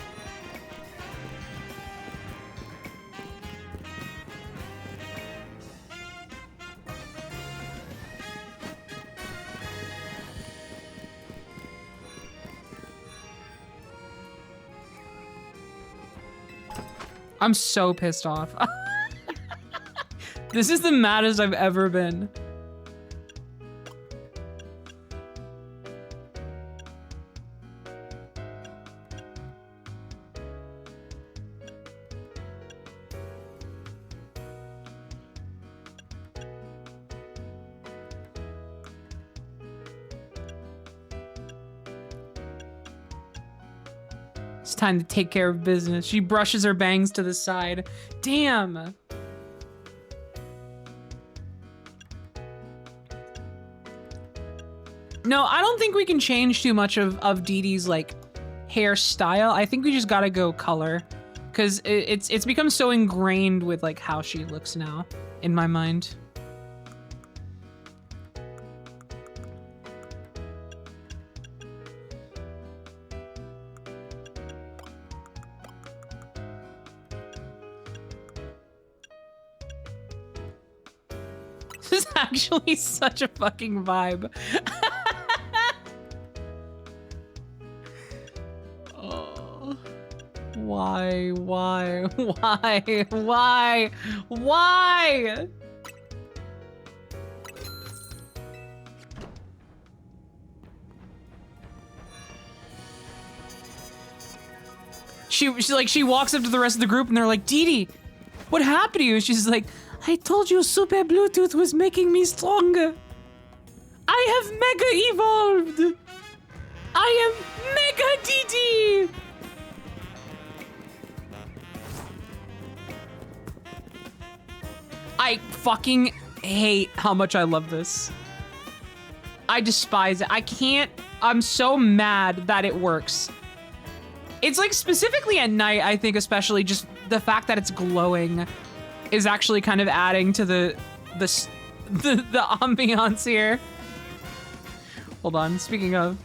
I'm so pissed off. This is the maddest I've ever been. It's time to take care of business. She brushes her bangs to the side. Damn. No, I don't think we can change too much of Deedee's like hairstyle. I think we just gotta go color. because it's become so ingrained with like how she looks now in my mind. This is actually such a fucking vibe. Oh. Why? She walks up to the rest of the group and they're like, Deedee, what happened to you? She's like, I told you Super Bluetooth was making me stronger. I have mega evolved. I am mega Deedee. I fucking hate how much I love this. I despise it. I can't. I'm so mad that it works. It's like specifically at night, I think especially just the fact that it's glowing is actually kind of adding to the ambiance here. Hold on, speaking of.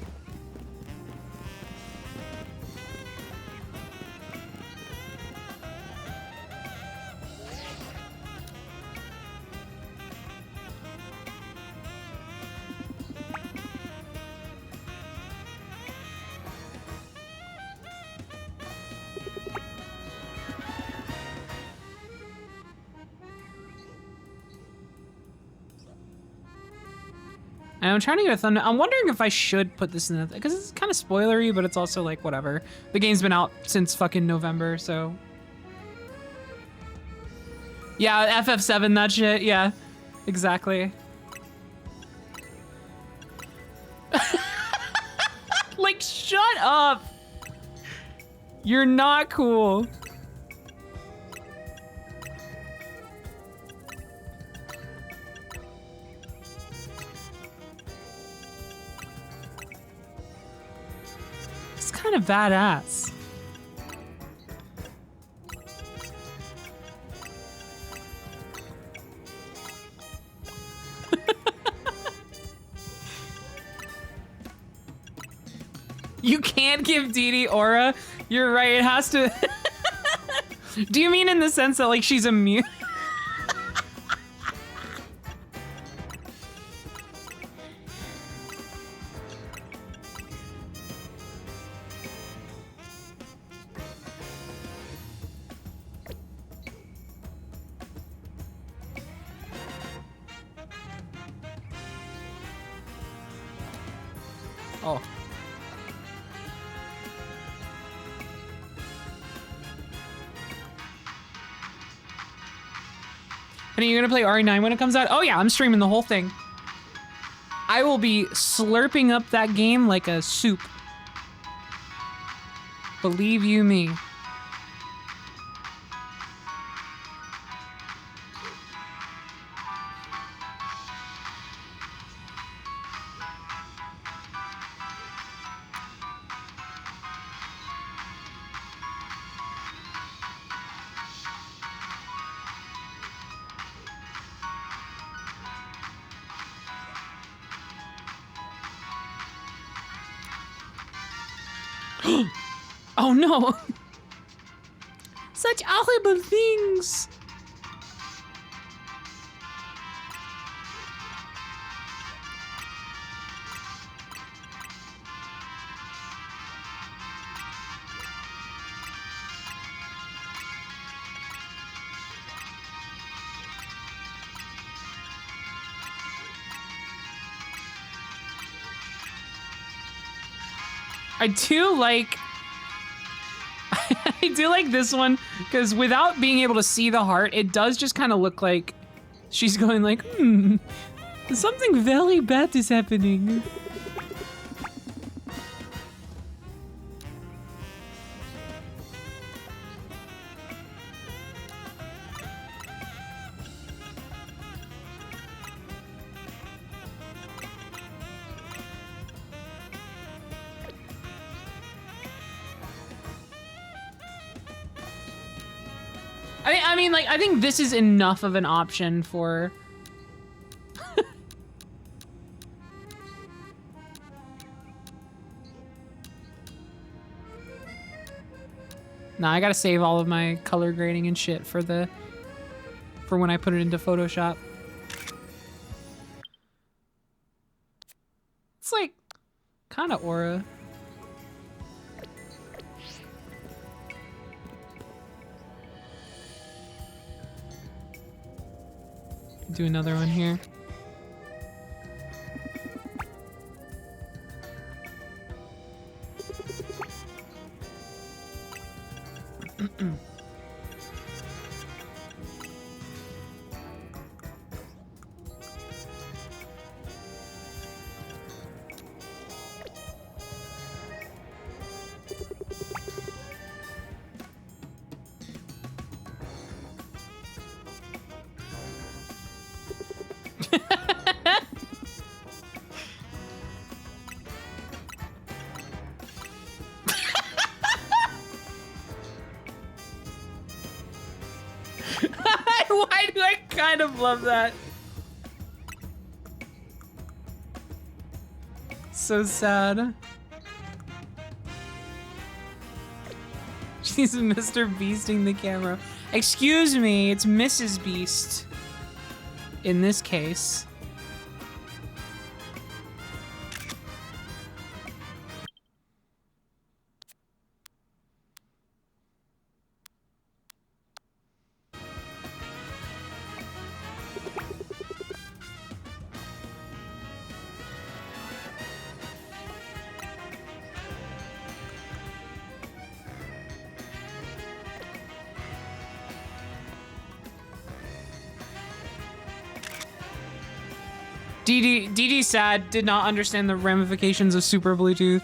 And I'm trying to get a thunder. I'm wondering if I should put this in the, because it's kind of spoilery, but it's also like whatever. The game's been out since fucking November, so. Yeah, FF7, that shit. Yeah, exactly. Like, shut up. You're not cool. It's kind of badass. You can't give Deedee aura. You're right, it has to. Do you mean in the sense that like she's immune? Oh. And are you gonna play RE9 when it comes out? Oh yeah, I'm streaming the whole thing. I will be slurping up that game like a soup. Believe you me. Oh no! Such horrible things! I do like I do like this one because without being able to see the heart, it does just kind of look like she's going like, something very bad is happening. I mean, like, I think this is enough of an option for... Nah, I gotta save all of my color grading and shit for when I put it into Photoshop. It's like kind of aura. Do another one here. Why do I kind of love that? So sad. She's Mr. Beasting the camera. Excuse me, it's Mrs. Beast. In this case. Deedee sad, did not understand the ramifications of Super Bluetooth.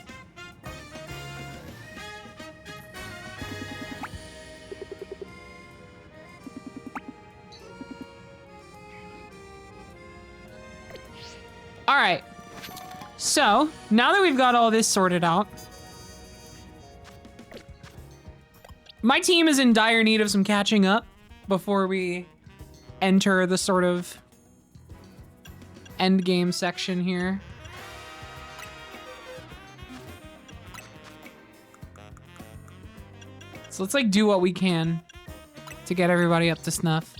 All right, so now that we've got all this sorted out, my team is in dire need of some catching up before we enter the sort of end game section here. So let's like do what we can to get everybody up to snuff.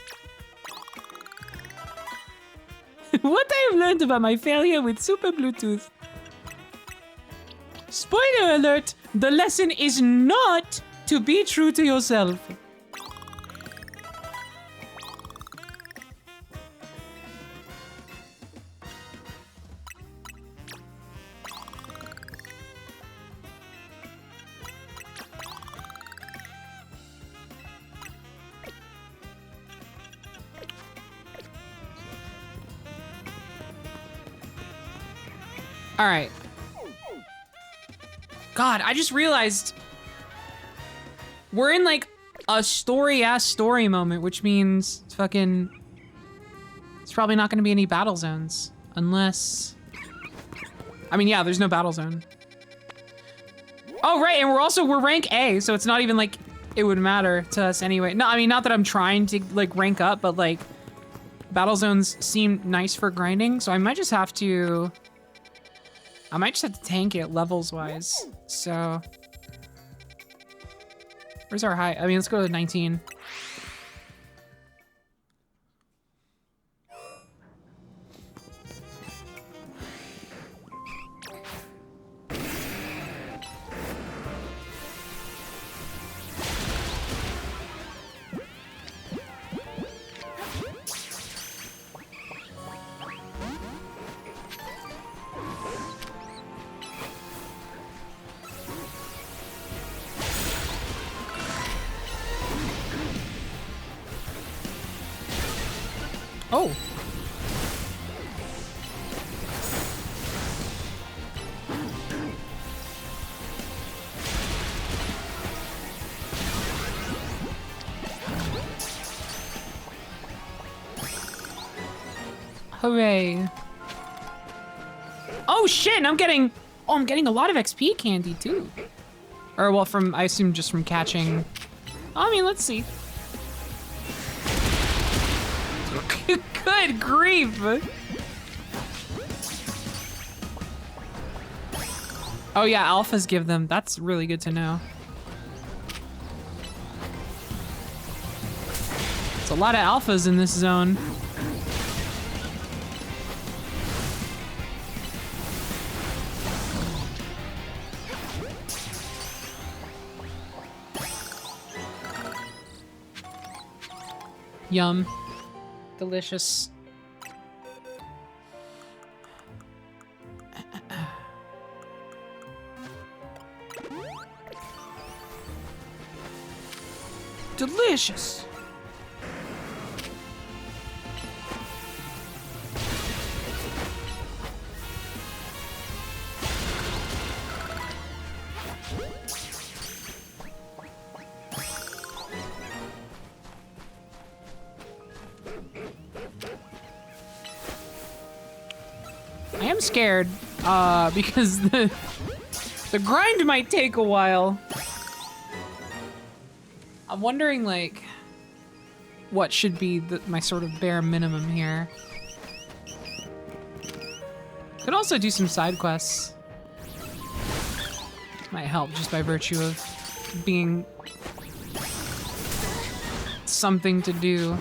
What I have learned about my failure with Super Bluetooth. Spoiler alert, the lesson is not to be true to yourself. All right. God, I just realized we're in like a story moment, which means it's probably not going to be any battle zones unless, I mean, yeah, there's no battle zone. Oh, right. And we're rank A, so it's not even like it would matter to us anyway. No, I mean, not that I'm trying to like rank up, but like battle zones seem nice for grinding. So I might just have to tank it levels wise. So where's our high? I mean, let's go to 19. Oh. Hooray. Oh shit, and I'm getting a lot of XP candy too. Or well, I assume just from catching. I mean, let's see. Good grief. Oh yeah, alphas give them. That's really good to know. It's a lot of alphas in this zone. Yum. Delicious. Delicious. I am scared, because the grind might take a while. I'm wondering, like, what should be my sort of bare minimum here. Could also do some side quests. Might help just by virtue of being something to do.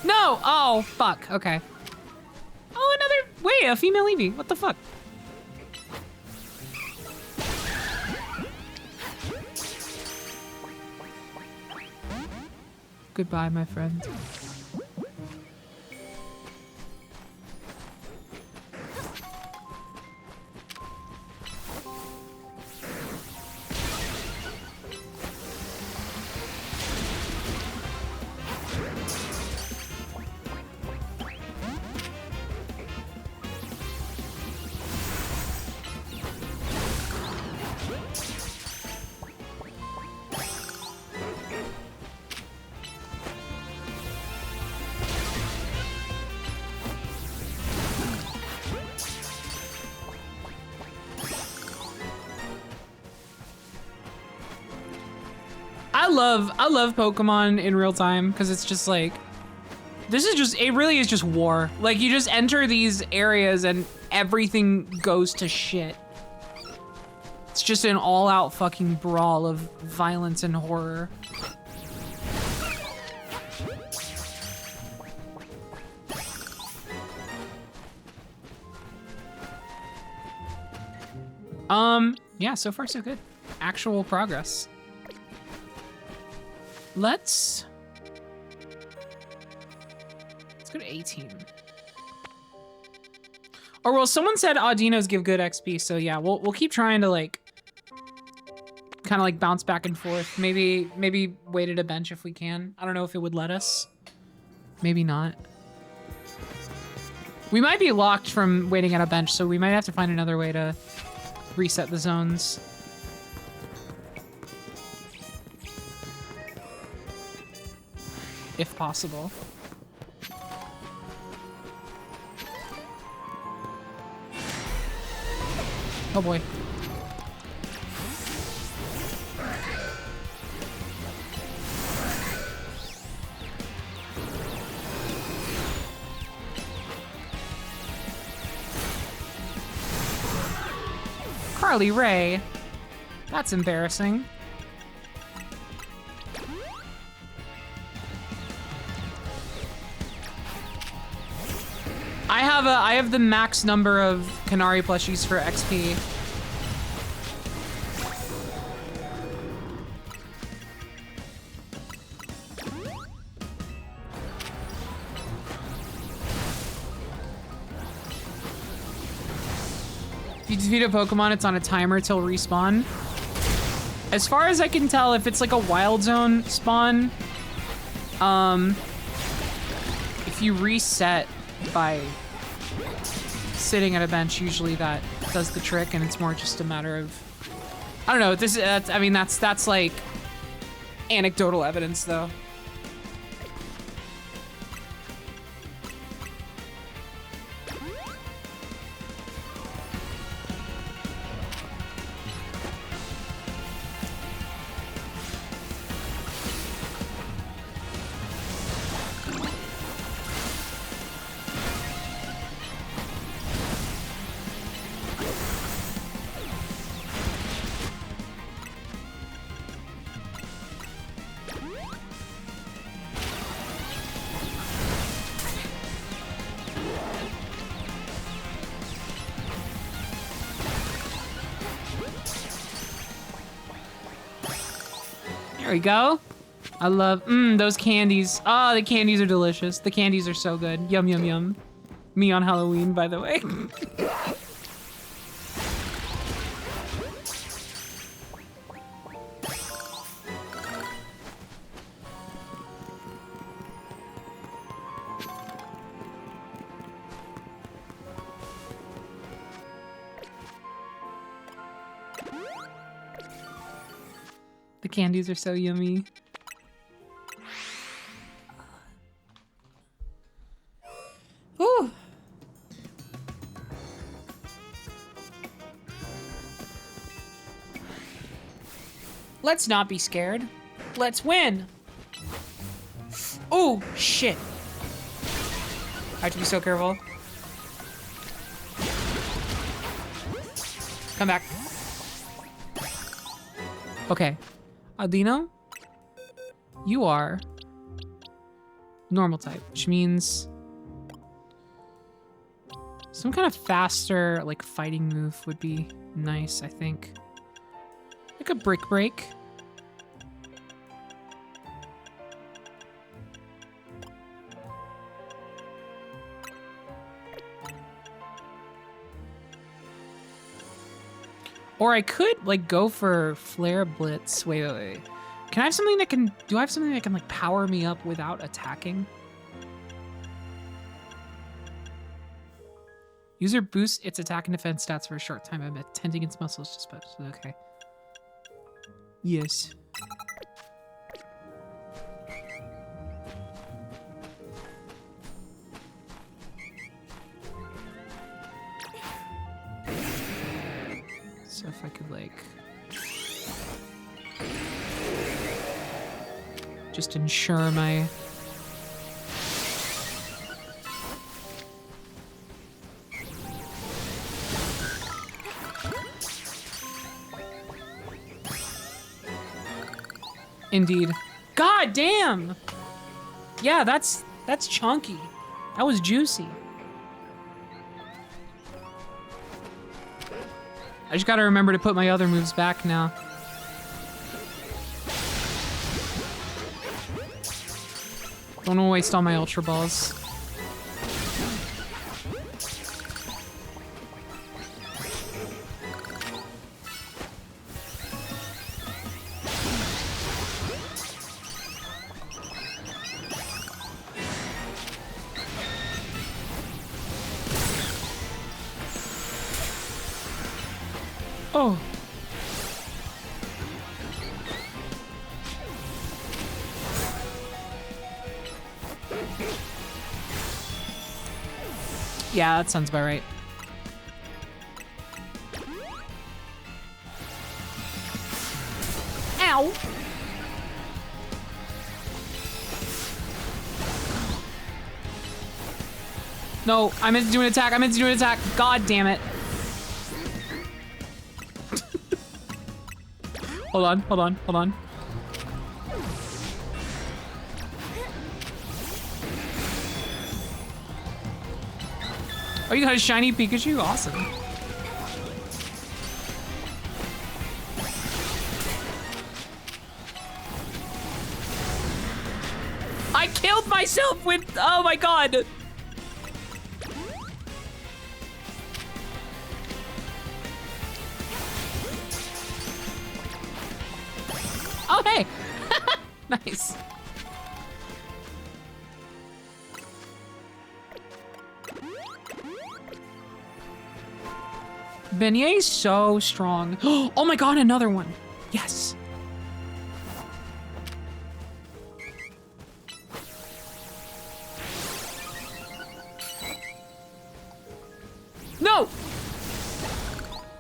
No! Oh, fuck. Okay. Oh, another... Wait, a female Eevee. What the fuck? Goodbye, my friend. I love Pokemon in real time because it's just like, it really is just war. Like, you just enter these areas and everything goes to shit. It's just an all-out fucking brawl of violence and horror. Yeah, so far so good. Actual progress. Let's go to 18. Or well, someone said Audinos give good XP, so yeah, we'll keep trying to like kind of like bounce back and forth. Maybe wait at a bench if we can. I don't know if it would let us. Maybe not. We might be locked from waiting at a bench, so we might have to find another way to reset the zones. If possible. Oh boy. Carly Ray. That's embarrassing. I have the max number of Canary plushies for XP. If you defeat a Pokemon, it's on a timer till respawn. As far as I can tell, if it's like a wild zone spawn, if you reset by sitting at a bench, usually that does the trick, and it's more just a matter of, I don't know. I mean, that's like anecdotal evidence, though. There we go. I love, those candies. Oh, the candies are delicious. The candies are so good. Yum, yum, yum. Me on Halloween, by the way. The candies are so yummy. Ooh. Let's not be scared. Let's win. Oh, shit. I have to be so careful. Come back. Okay. Aldino, you are normal type, which means some kind of faster, like, fighting move would be nice, I think. Like a brick break. Or I could, like, go for Flare Blitz. Wait, wait, wait. Can I have something that can... Do I have something that can, like, power me up without attacking? User boosts its attack and defense stats for a short time by tending its muscles to special. Okay. Yes. So if I could, like, just ensure my... Indeed. God damn! Yeah, that's chunky. That was juicy. I just gotta remember to put my other moves back now. Don't wanna waste all my Ultra Balls. Oh. Yeah, that sounds about right. Ow! No, I meant to do an attack. I meant to do an attack. God damn it. Hold on, hold on, hold on. Oh, you got a shiny Pikachu? Awesome. I killed myself with, oh my god. Oh, hey. Nice. Beignet's so strong. Oh my god, another one. Yes. No!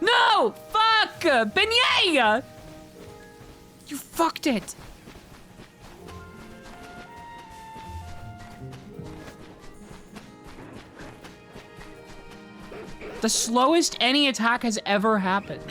No! Fuck! Beignet! You fucked it. The slowest any attack has ever happened.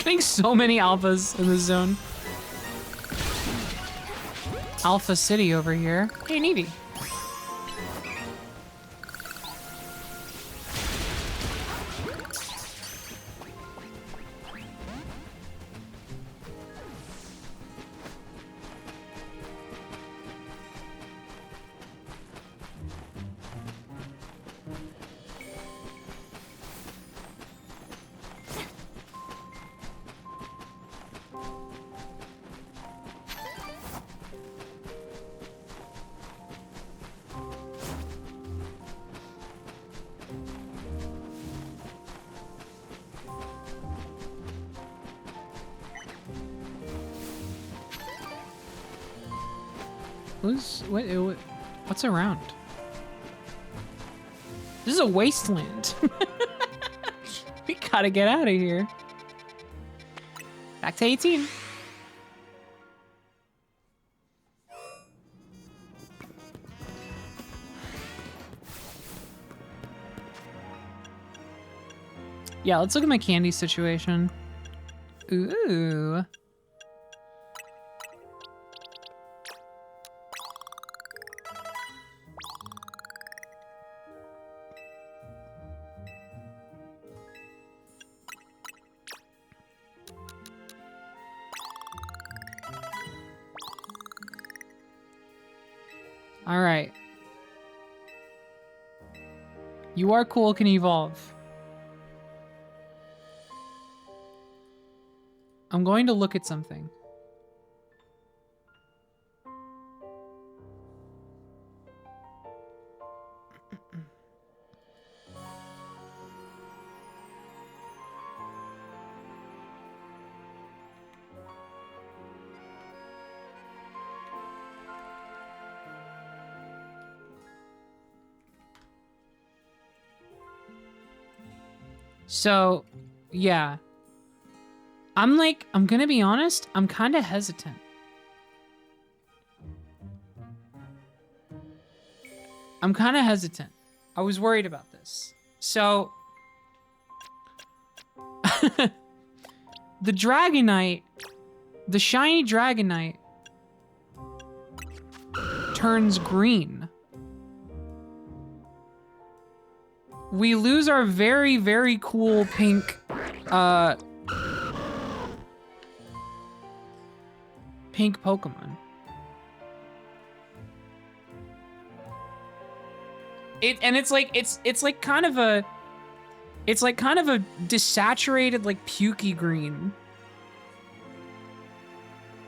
Getting so many alphas in this zone. Alpha City over here. Hey, Needy. What's around? This is a wasteland. We gotta get out of here. Back to 18. Yeah, let's look at my candy situation. Ooh. All right. You are cool, can evolve. I'm going to look at something. So, yeah. I'm gonna be honest, I'm kind of hesitant. I was worried about this. So, the Dragonite, the shiny Dragonite, turns green. We lose our very, very cool pink, pink Pokemon. It's like kind of a desaturated, like pukey green.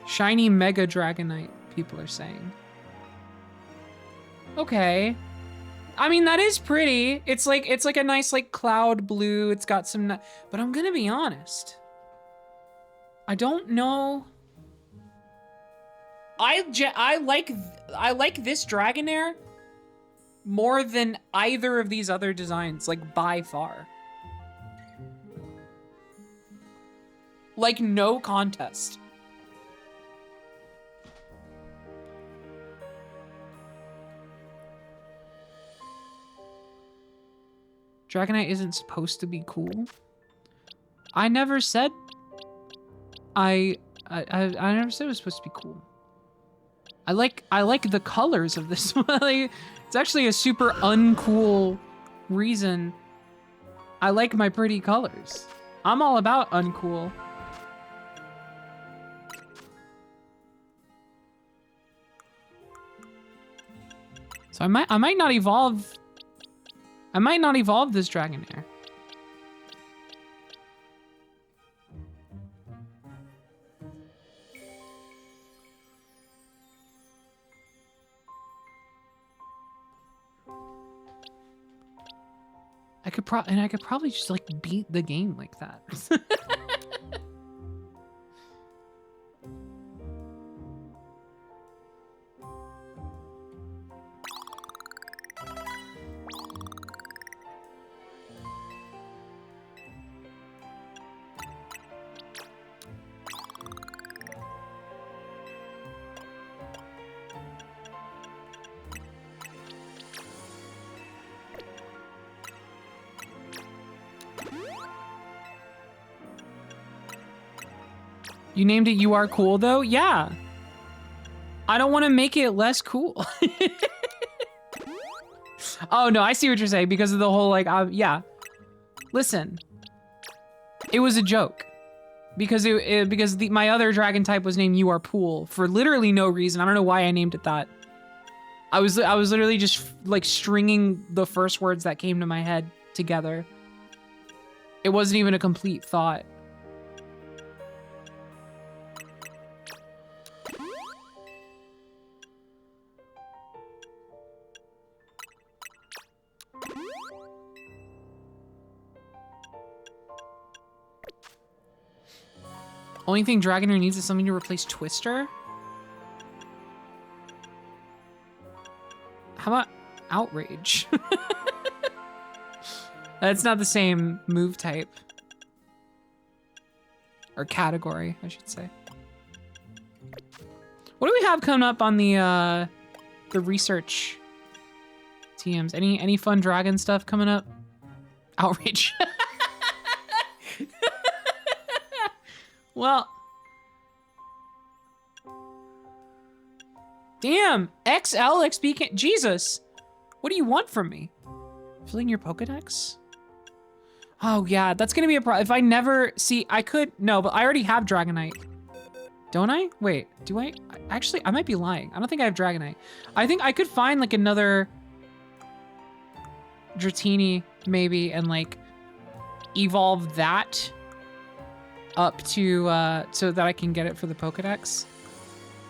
Shiny Mega Dragonite, people are saying. Okay. I mean, that is pretty. It's like a nice like cloud blue. It's got some, but I'm gonna be honest. I don't know. I like this Dragonair more than either of these other designs, like by far. Like no contest. Dragonite isn't supposed to be cool. I never said I never said it was supposed to be cool. I like the colors of this one. Like, it's actually a super uncool reason. I like my pretty colors. I'm all about uncool. So I might not evolve. I might not evolve this Dragonair. I could probably just like beat the game like that. You named it You Are Cool, though? Yeah. I don't want to make it less cool. Oh, no, I see what you're saying because of the whole, like, yeah. Listen. It was a joke. Because my other dragon type was named You Are Pool for literally no reason. I don't know why I named it that. I was literally just, like, stringing the first words that came to my head together. It wasn't even a complete thought. Only thing Dragonair needs is something to replace Twister? How about Outrage? That's not the same move type. Or category, I should say. What do we have coming up on the research TMs? Any fun dragon stuff coming up? Outrage. Well, damn, XL XP can't, Jesus, what do you want from me? Filling your Pokedex? Oh yeah, that's gonna be a problem. If I never, see, I could, no, but I already have Dragonite. Don't I? Wait, do I? Actually, I might be lying. I don't think I have Dragonite. I think I could find like another Dratini maybe and like evolve that up to so that I can get it for the Pokedex.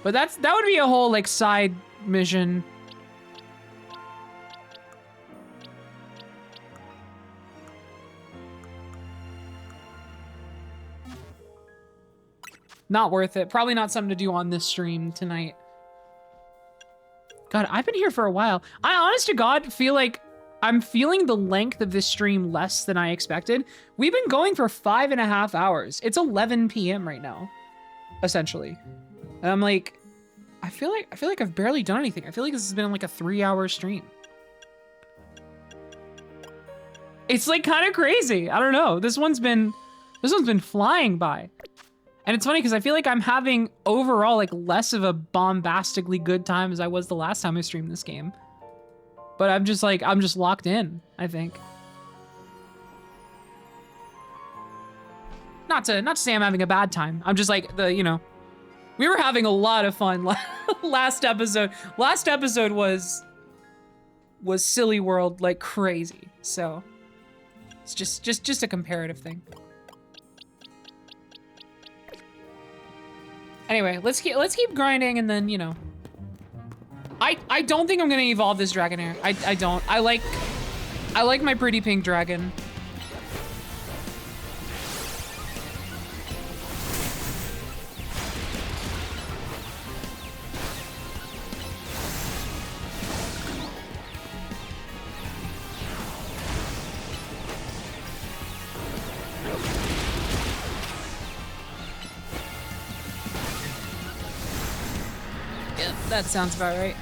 But that would be a whole like side mission. Not worth it. Probably not something to do on this stream tonight. God, I've been here for a while. I honest to God feel like I'm feeling the length of this stream less than I expected. We've been going for 5.5 hours. It's 11 p.m. right now, essentially. And I'm like, I feel like I've barely done anything. I feel like this has been like a 3-hour stream. It's like kind of crazy. I don't know. This one's been flying by. And it's funny because I feel like I'm having overall like less of a bombastically good time as I was the last time I streamed this game. But I'm just locked in, I think. Not to say I'm having a bad time. I'm just like, we were having a lot of fun last episode. Last episode was Silly World like crazy. So it's just a comparative thing. Anyway, let's keep grinding and then, I don't think I'm gonna evolve this Dragonair. I don't. I like my pretty pink dragon. Yeah, that sounds about right.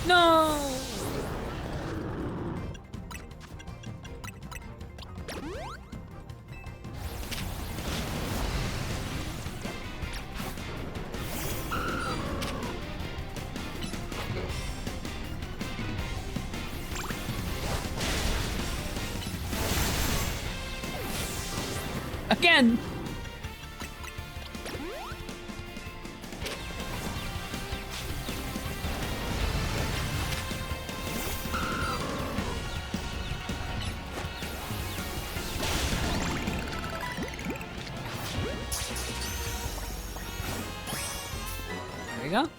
No! Again! There we go.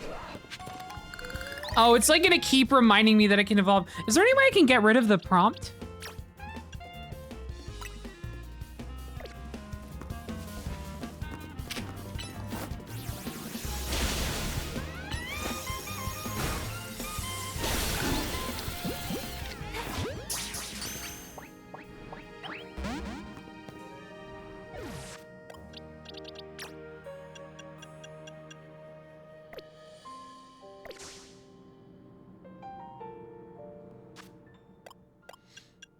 Oh, it's like gonna keep reminding me that I can evolve. Is there any way I can get rid of the prompt?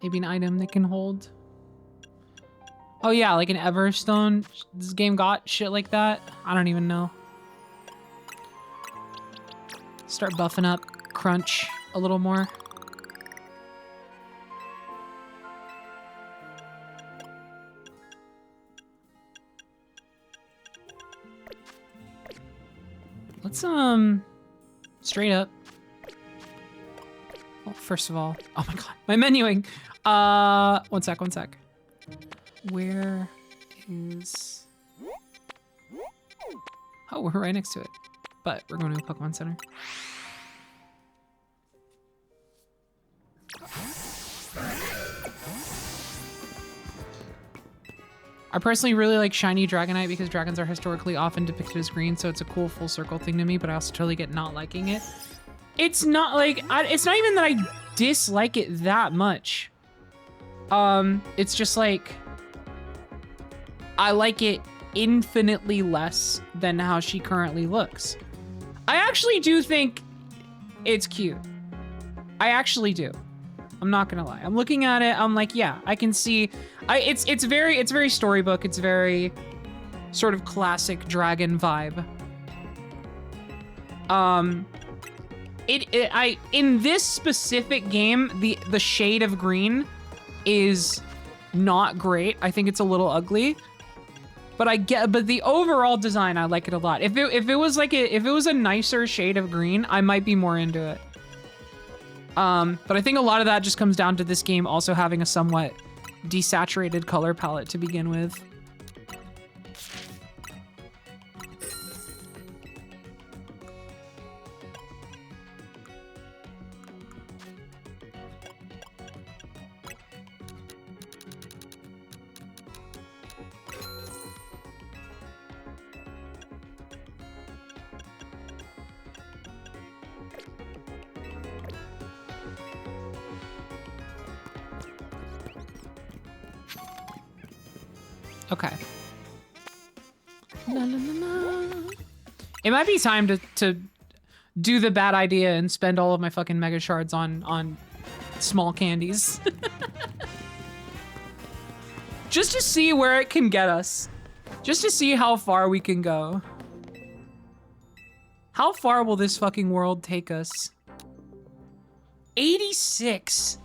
Maybe an item they can hold. Oh yeah, like an Everstone. This game got shit like that. I don't even know. Start buffing up Crunch a little more. Let's, straight up. Well, first of all, oh my god, my menuing. One sec. Where is... Oh, we're right next to it. But we're going to a Pokemon Center. I personally really like shiny Dragonite because dragons are historically often depicted as green, so it's a cool full circle thing to me, but I also totally get not liking it. It's not like, it's not even that I dislike it that much. It's just like, I like it infinitely less than how she currently looks. I actually do think it's cute. I actually do. I'm not gonna lie. I'm looking at it. I'm like, yeah, I can see. It's very storybook. It's very sort of classic dragon vibe. In this specific game, the shade of green is not great. I think it's a little ugly. But the overall design, I like it a lot. If it was a nicer shade of green, I might be more into it. But I think a lot of that just comes down to this game also having a somewhat desaturated color palette to begin with. Okay. La, la, la, la. It might be time to do the bad idea and spend all of my fucking mega shards on small candies. Just to see where it can get us. Just to see how far we can go. How far will this fucking world take us? 86.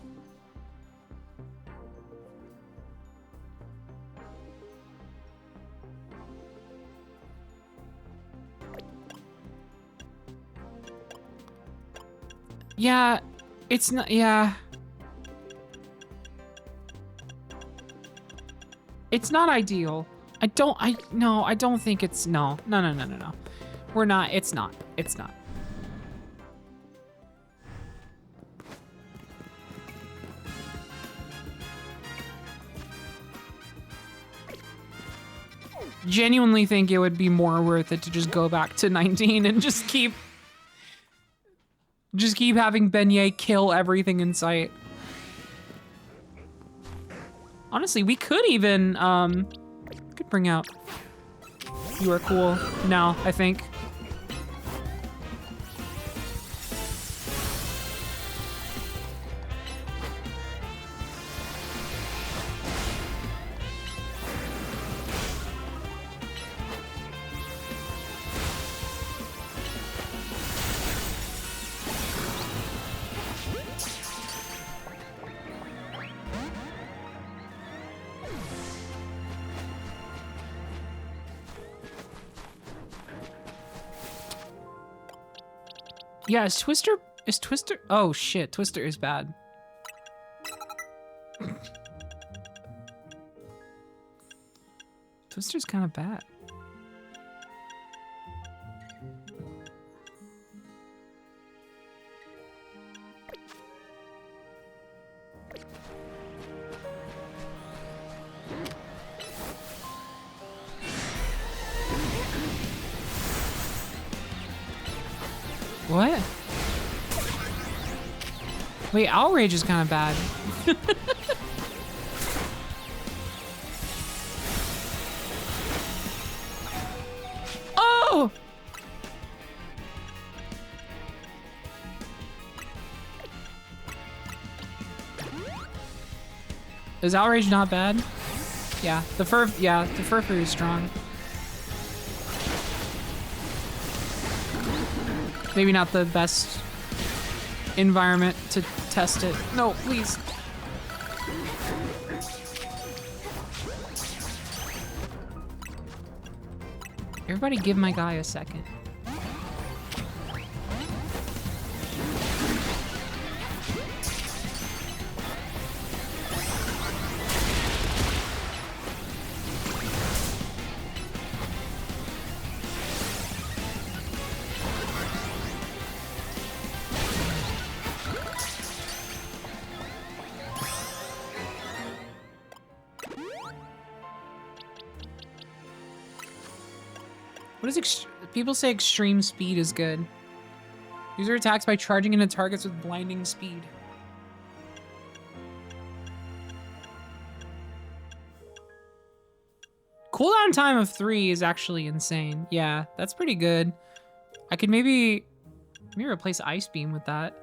Yeah, it's not, yeah. It's not ideal. I don't think it's, no. We're not, it's not. Genuinely think it would be more worth it to just go back to 19 and just keep having Beignet kill everything in sight. Honestly, we could even, could bring out You Are Cool now, I think. Yeah, is Twister, oh shit, Twister is bad. Twister's kind of bad. What? Wait, Outrage is kind of bad. Oh! Is outrage not bad? Yeah, the fur fury is strong. Maybe not the best environment to test it. No, please. Everybody give my guy a second. What is people say extreme speed is good. User attacks by charging into targets with blinding speed. Cooldown time of 3 is actually insane. Yeah, that's pretty good. I could maybe replace Ice Beam with that.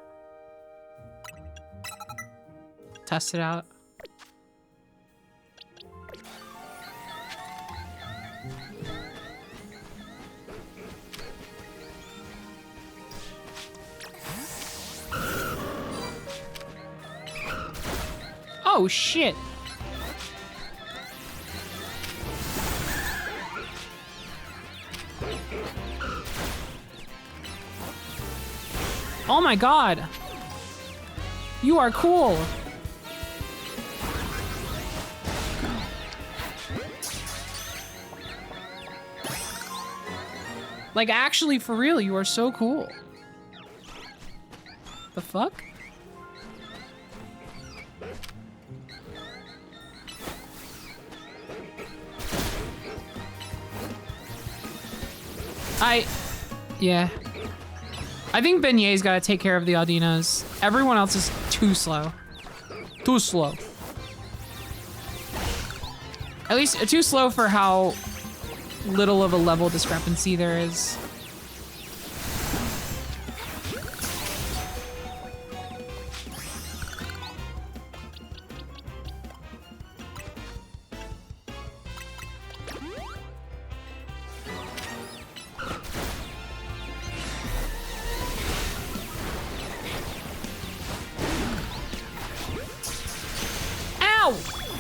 Test it out. Oh, shit. Oh my god. You are cool. Like, actually, for real, you are so cool. The fuck? Yeah. I think Beignet's gotta take care of the Audinos. Everyone else is too slow. Too slow. At least too slow for how little of a level discrepancy there is.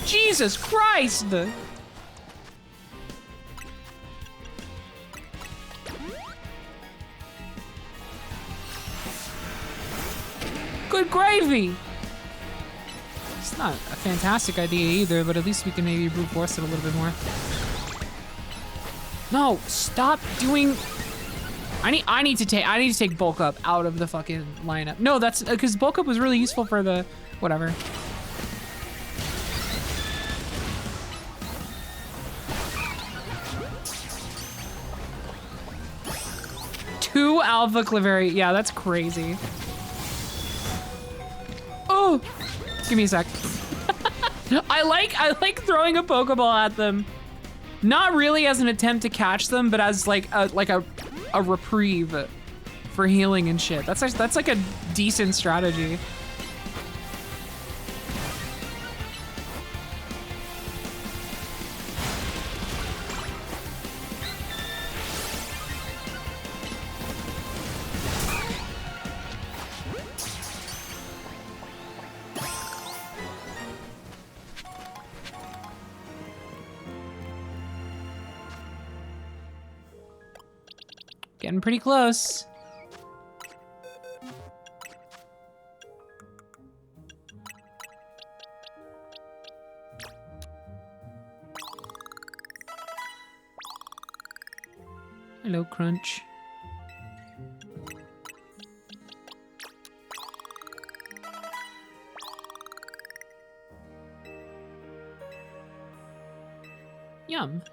Jesus Christ! Good gravy! It's not a fantastic idea either, but at least we can maybe brute force it a little bit more. No, stop doing... I need to take bulk up out of the fucking lineup. No, that's because bulk up was really useful for the whatever. Two Alpha Clefairy. Yeah, that's crazy. Oh, give me a sec. I like throwing a Pokeball at them. Not really as an attempt to catch them, but as like a reprieve for healing and shit. That's like a decent strategy. Getting pretty close. Hello, Crunch. Yum.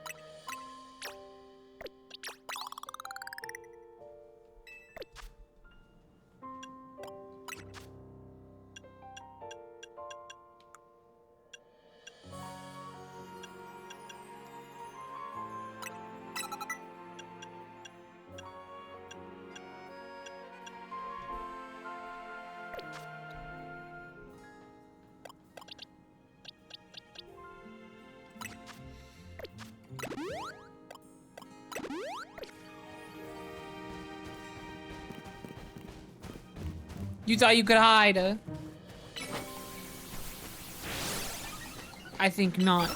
You thought you could hide. I think not.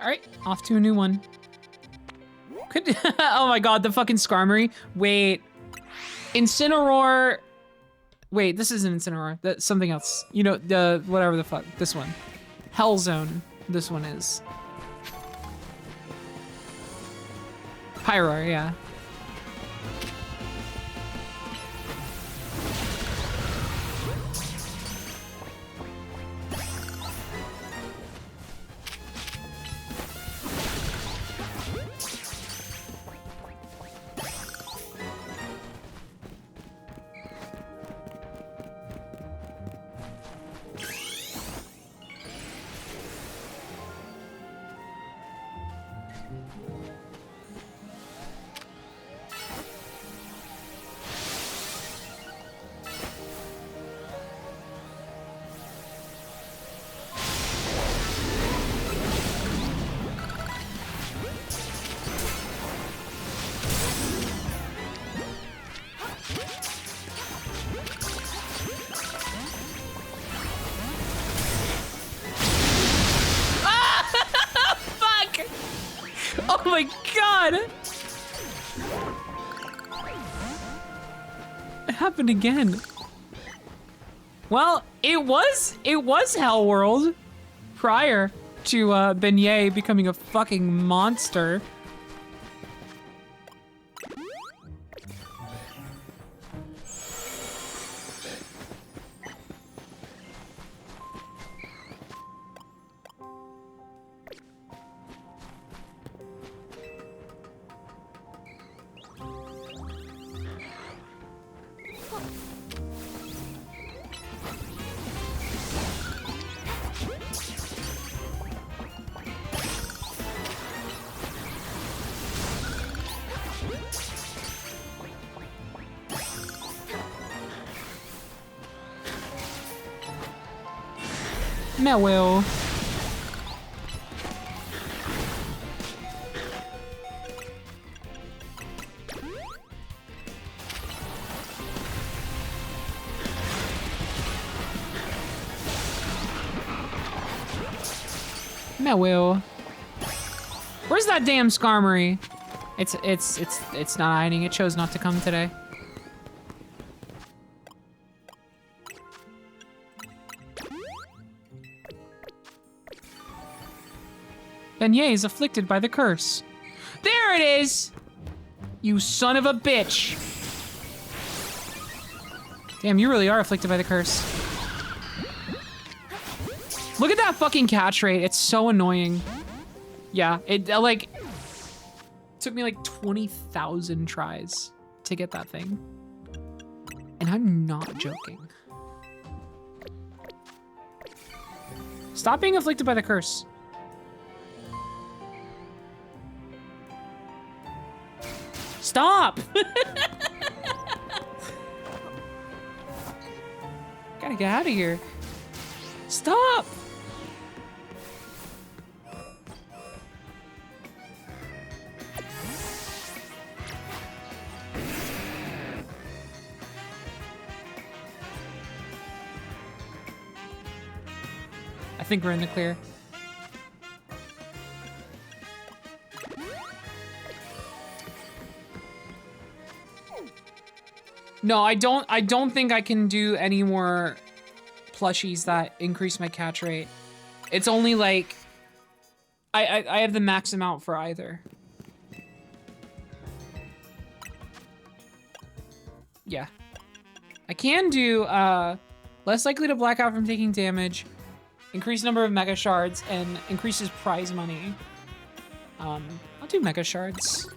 All right, off to a new one. Could oh my god, the fucking Skarmory. Wait, Incineroar. Wait, this isn't Incineroar. That's something else. You know, the whatever the fuck. This one, Hell Zone. This one is Pyroar. Yeah. Oh my god! It happened again. Well, it was Hell World prior to Beignet becoming a fucking monster. Will. Will. Where's that damn Skarmory? It's not hiding. It chose not to come today. Beignet is afflicted by the curse. There it is! You son of a bitch! Damn, you really are afflicted by the curse. Look at that fucking catch rate. It's so annoying. Yeah, it like took me like 20,000 tries to get that thing. And I'm not joking. Stop being afflicted by the curse. Stop! Gotta get out of here. Stop! I think we're in the clear. No, I don't think I can do any more plushies that increase my catch rate. It's only like I have the max amount for either. Yeah. I can do less likely to black out from taking damage, increase number of mega shards, and increases prize money. I'll do mega shards.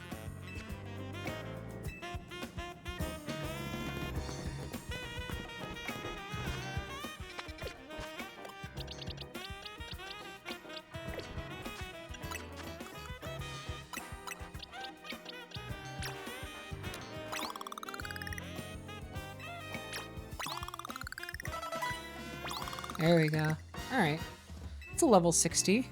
There we go. All right. It's a level 60.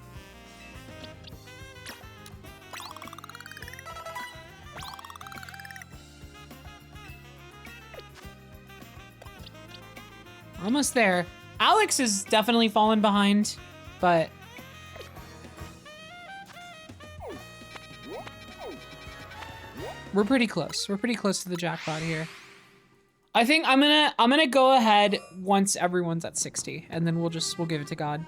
Almost there. Alex is definitely fallen behind, but we're pretty close. We're pretty close to the jackpot here. I think I'm gonna go ahead once everyone's at 60, and then we'll give it to God.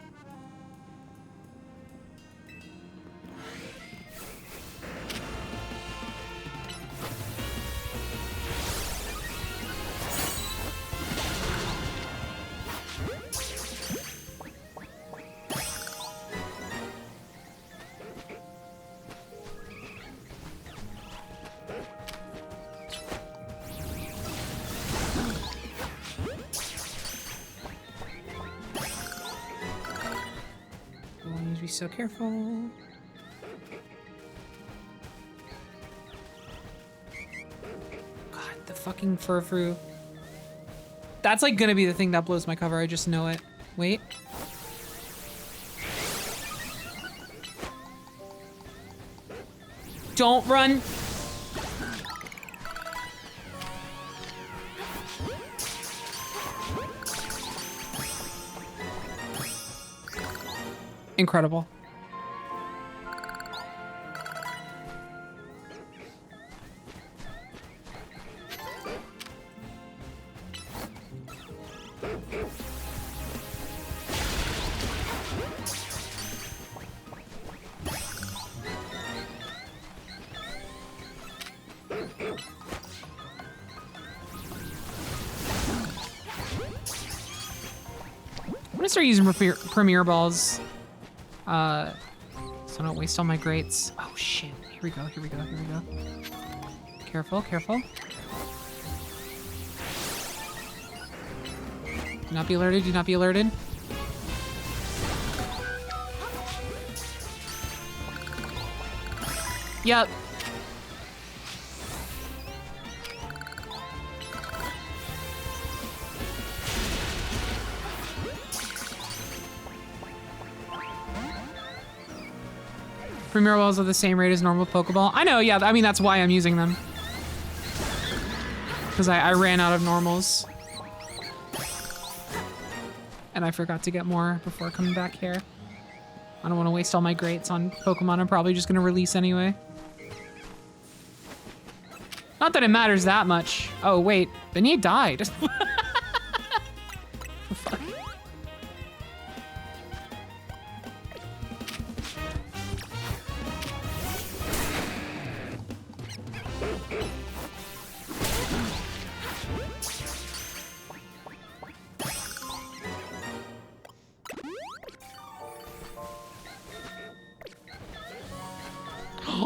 Be so careful. God, the fucking Furfrou. That's like gonna be the thing that blows my cover. I just know it. Wait. Don't run. Incredible. I'm gonna start using Premier Balls. So I don't waste all my greats. Oh shit, here we go, here we go, here we go. Careful, careful. Do not be alerted, do not be alerted. Yep. Premier Balls are the same rate as normal Pokeball. I know, yeah, I mean, that's why I'm using them. Because I ran out of normals. And I forgot to get more before coming back here. I don't want to waste all my greats on Pokemon I'm probably just going to release anyway. Not that it matters that much. Oh, wait. Beignet died. Fuck.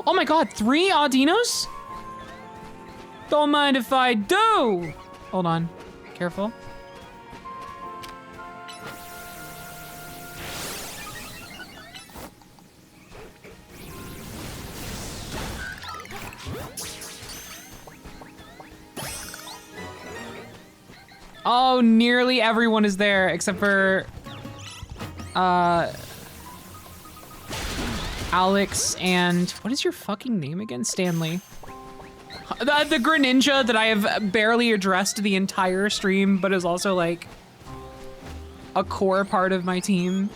Oh my god, 3 Audinos? Don't mind if I do! Hold on. Careful. Oh, nearly everyone is there except for Alex and what is your fucking name again? Stanley. The Greninja that I have barely addressed the entire stream, but is also like a core part of my team.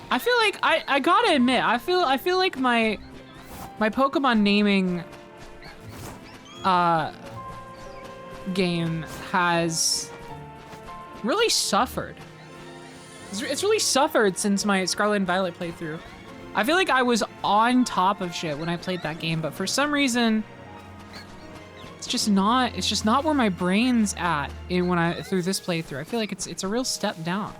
I feel like I gotta admit, I feel like my Pokemon naming game has really suffered. It's really suffered since my Scarlet and Violet playthrough. I feel like I was on top of shit when I played that game, but for some reason, it's just not where my brain's at through this playthrough. I feel like it's a real step down.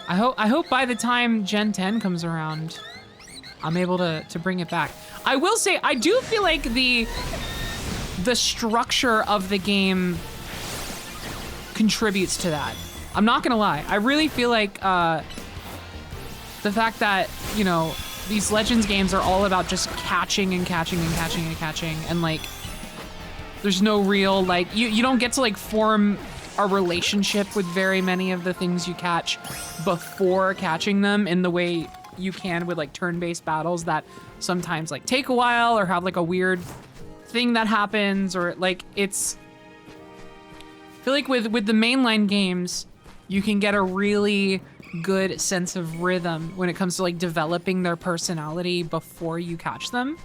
I hope by the time Gen 10 comes around, I'm able to bring it back. I will say, I do feel like the structure of the game contributes to that. I'm not gonna lie. I really feel like the fact that, you know, these Legends games are all about just catching and catching and catching and catching, and like, there's no real, like, you don't get to like form a relationship with very many of the things you catch before catching them in the way you can with like turn-based battles that sometimes like take a while or have like a weird thing that happens, or like it's, I feel like with the mainline games, you can get a really good sense of rhythm when it comes to like developing their personality before you catch them.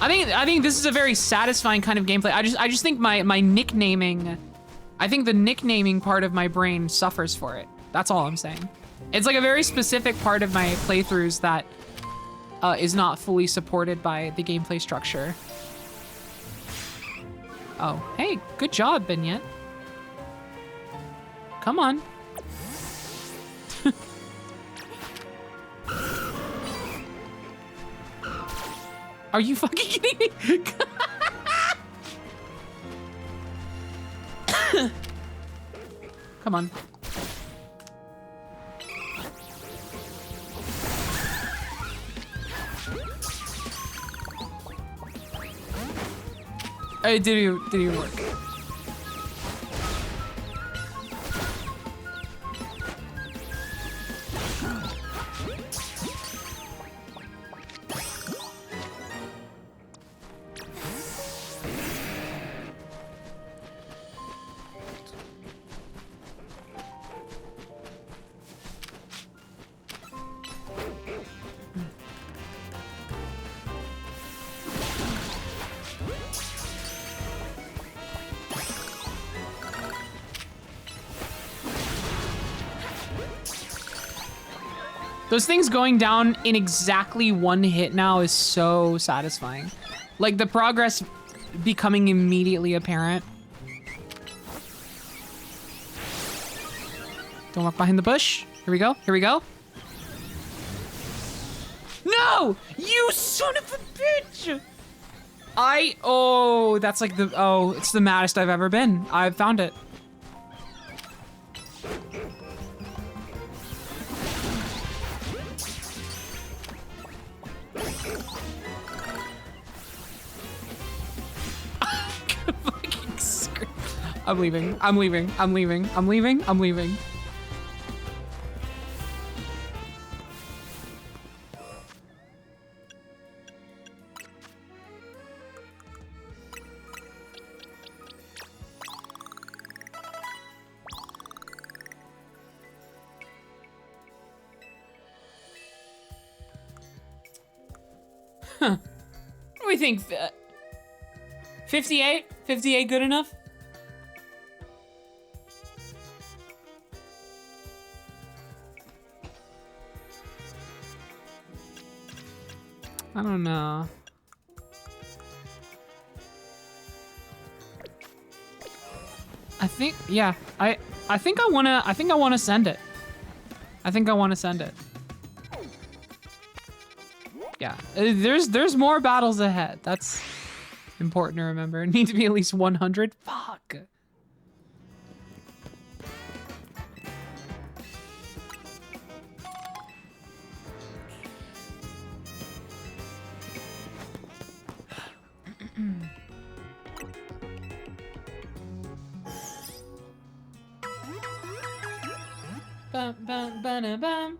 I think this is a very satisfying kind of gameplay. I just think my nicknaming, I think the nicknaming part of my brain suffers for it. That's all I'm saying. It's like a very specific part of my playthroughs that is not fully supported by the gameplay structure. Oh, hey, good job, Beignet. Come on. Are you fucking kidding me? Come on. Did it work? Those things going down in exactly one hit now is so satisfying. Like the progress becoming immediately apparent. Don't walk behind the bush. Here we go, here we go. No! You son of a bitch! Oh, that's like the, oh, it's the maddest I've ever been. I've found it. I'm leaving, I'm leaving, I'm leaving, I'm leaving, I'm leaving. Huh. What do we think? 58? 58 good enough? I don't know. I think, yeah, I think I wanna send it. I think I wanna send it. Yeah, there's more battles ahead. That's important to remember. It needs to be at least 100. Fuck. Bum bum bum bum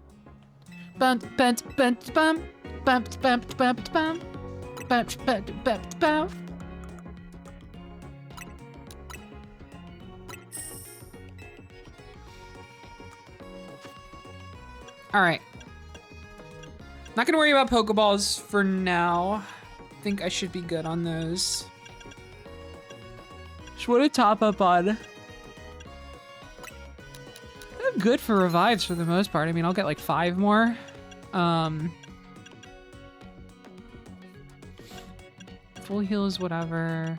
bum bum bum bum bum bum bum bum bum bum bum bum. All right. Not gonna worry about Pokeballs for now. I think I should be good on those. Just want to top up on. I'm good for revives for the most part. I mean, I'll get like 5 more. Full heals, whatever.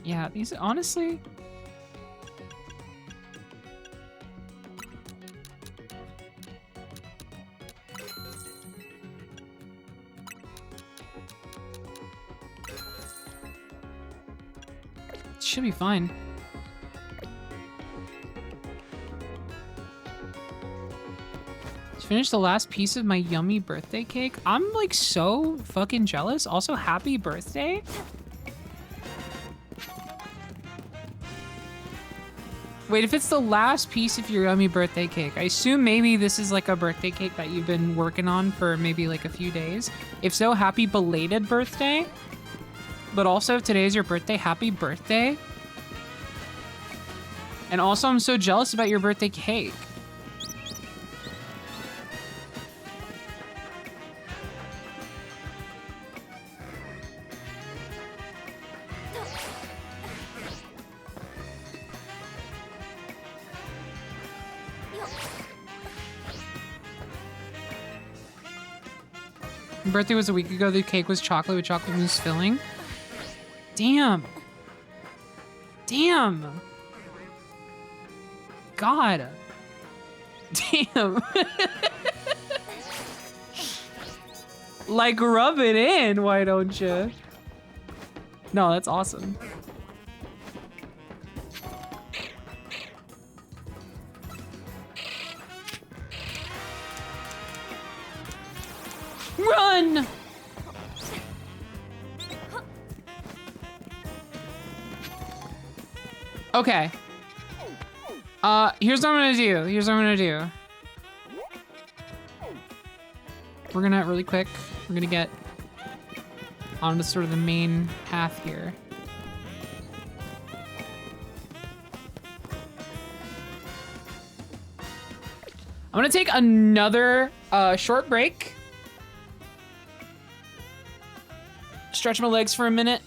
Yeah, these honestly. Should be fine. Finished the last piece of my yummy birthday cake. I'm like so fucking jealous. Also, happy birthday. Wait, if it's the last piece of your yummy birthday cake, I assume maybe this is like a birthday cake that you've been working on for maybe like a few days. If so, happy belated birthday. But also, if today is your birthday, happy birthday. And also, I'm so jealous about your birthday cake. My birthday was a week ago. The cake was chocolate with chocolate mousse filling. Damn. Damn. God. Damn. Like, rub it in, why don't you? No, that's awesome. Run! Okay. Here's what I'm gonna do. We're gonna, really quick, we're gonna get onto sort of the main path here. I'm gonna take another short break. Stretch my legs for a minute.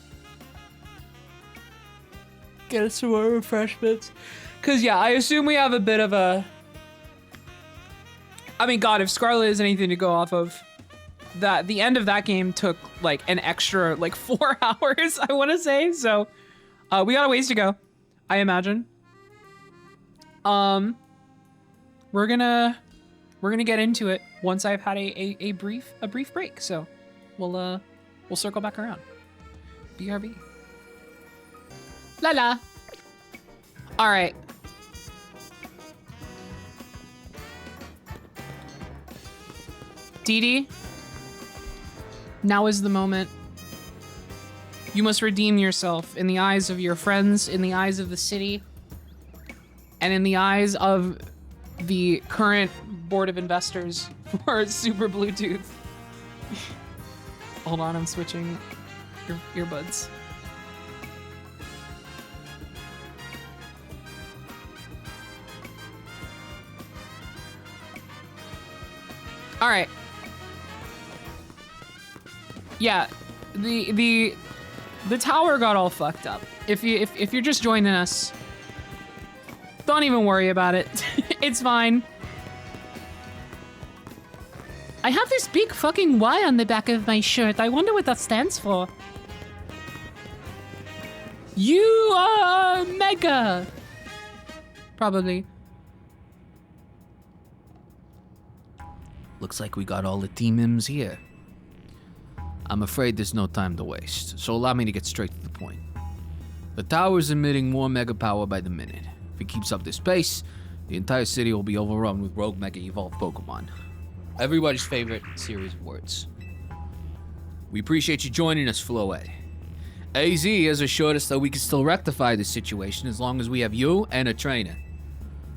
Get us some more refreshments. Cause yeah, I assume we have a bit of a... I mean, God, if Scarlet is anything to go off of, the end of that game took like an extra like 4 hours, I wanna say. So we got a ways to go, I imagine. We're gonna get into it once I've had a brief break. So we'll circle back around. BRB. La la. All right. Deedee, now is the moment. You must redeem yourself in the eyes of your friends, in the eyes of the city, and in the eyes of the current board of investors for Super Bluetooth. Hold on, I'm switching your earbuds. All right. Yeah, the tower got all fucked up. If you're just joining us, don't even worry about it. It's fine. I have this big fucking Y on the back of my shirt. I wonder what that stands for. You are mega. Probably. Looks like we got all the team M's here. I'm afraid there's no time to waste, so allow me to get straight to the point. The tower's emitting more mega power by the minute. If it keeps up this pace, the entire city will be overrun with rogue mega evolved Pokemon. Everybody's favorite series of words. We appreciate you joining us, Floette. AZ has assured us that we can still rectify this situation as long as we have you and a trainer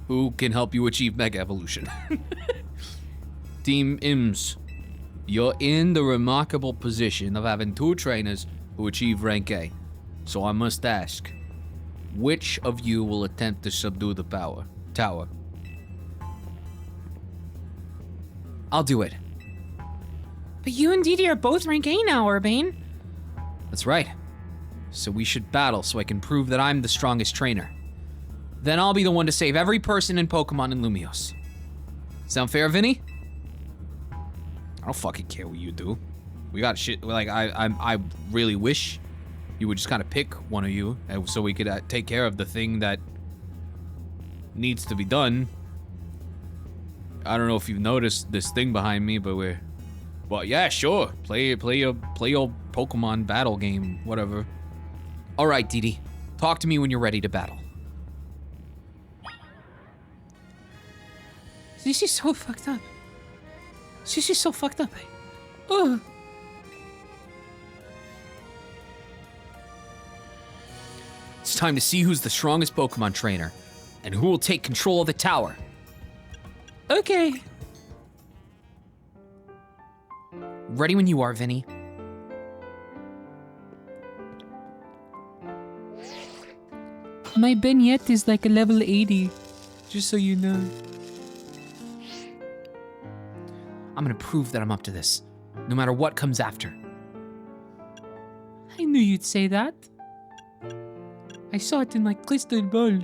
who can help you achieve mega evolution. Team IMS, you're in the remarkable position of having 2 trainers who achieve rank A. So I must ask, which of you will attempt to subdue the tower? I'll do it. But you and Deedee are both rank A now, Urbane. That's right. So we should battle so I can prove that I'm the strongest trainer. Then I'll be the one to save every person in Pokemon in Lumiose. Sound fair, Vinny? I don't fucking care what you do. We got shit, like, I really wish you would just kind of pick one of you so we could take care of the thing that needs to be done. I don't know if you've noticed this thing behind me, but well, yeah, sure. Play your Pokemon battle game, whatever. All right, Deedee. Talk to me when you're ready to battle. This is so fucked up. She's just so fucked up. Ugh. It's time to see who's the strongest Pokemon trainer and who will take control of the tower. Okay. Ready when you are, Vinny. My Beignet is like a level 80, just so you know. I'm gonna prove that I'm up to this, no matter what comes after. I knew you'd say that. I saw it in my crystal ball.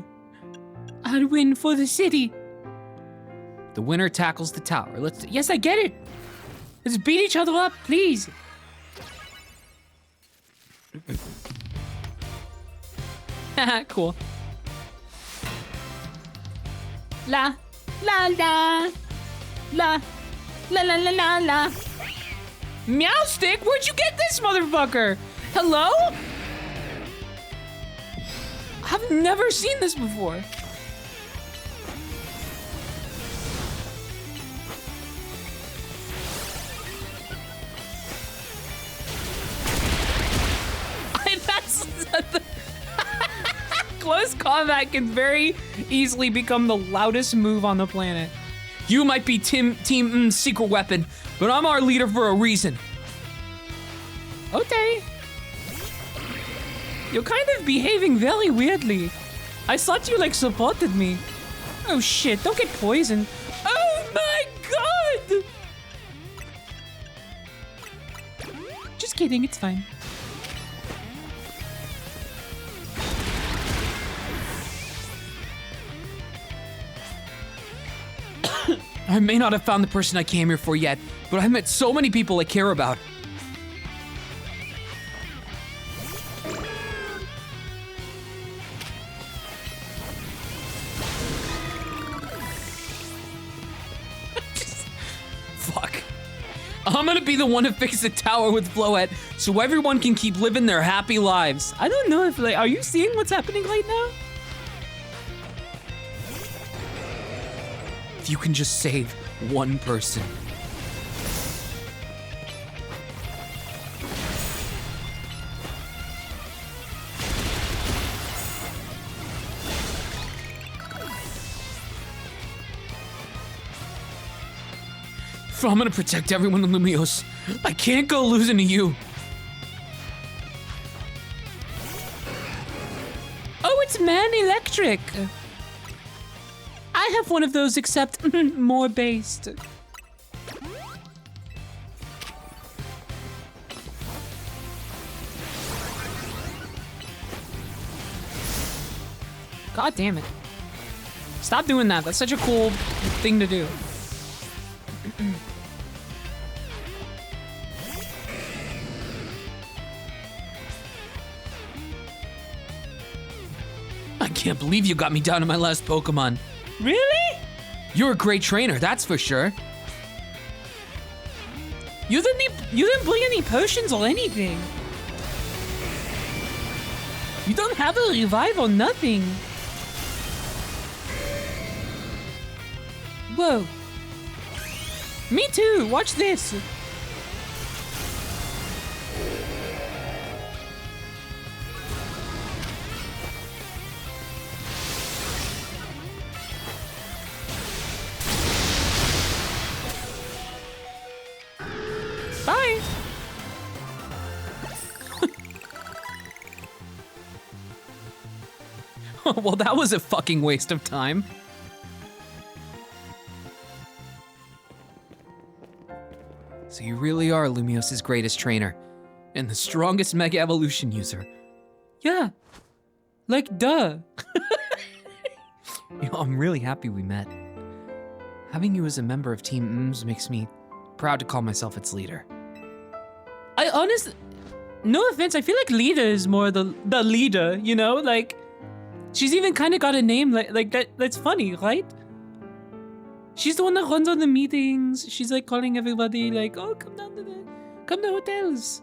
I'll win for the city. The winner tackles the tower. Yes, I get it. Let's beat each other up, please. Cool. La, la, la, la, la, la, la, la, la. Meowstick, where'd you get this motherfucker? Hello? I've never seen this before. Close combat can very easily become the loudest move on the planet. You might be Team M's secret weapon, but I'm our leader for a reason. Okay. You're kind of behaving very weirdly. I thought you like supported me. Oh shit, don't get poisoned. Oh my god! Just kidding, it's fine. I may not have found the person I came here for yet, but I've met so many people I care about. Fuck. I'm gonna be the one to fix the tower with Floette, so everyone can keep living their happy lives. I don't know if, like, are you seeing what's happening right now? If you can just save one person. I'm gonna protect everyone in Lumiose. I can't go losing to you. Oh, it's Man Electric. I have one of those, except more based. God damn it. Stop doing that. That's such a cool thing to do. I can't believe you got me down to my last Pokemon. Really? You're a great trainer, that's for sure. You didn't bring any potions or anything. You don't have a revive or nothing. Whoa. Me too, watch this. Bye. Well, that was a fucking waste of time. So you really are Lumiose's greatest trainer, and the strongest Mega Evolution user. Yeah. Like, duh. You know, I'm really happy we met. Having you as a member of Team M's makes me proud to call myself its leader. I honestly, no offense, I feel like Lita is more the leader, you know? Like, she's even kind of got a name like that. That's funny, right? She's the one that runs all the meetings. She's like calling everybody like, oh, come to hotels.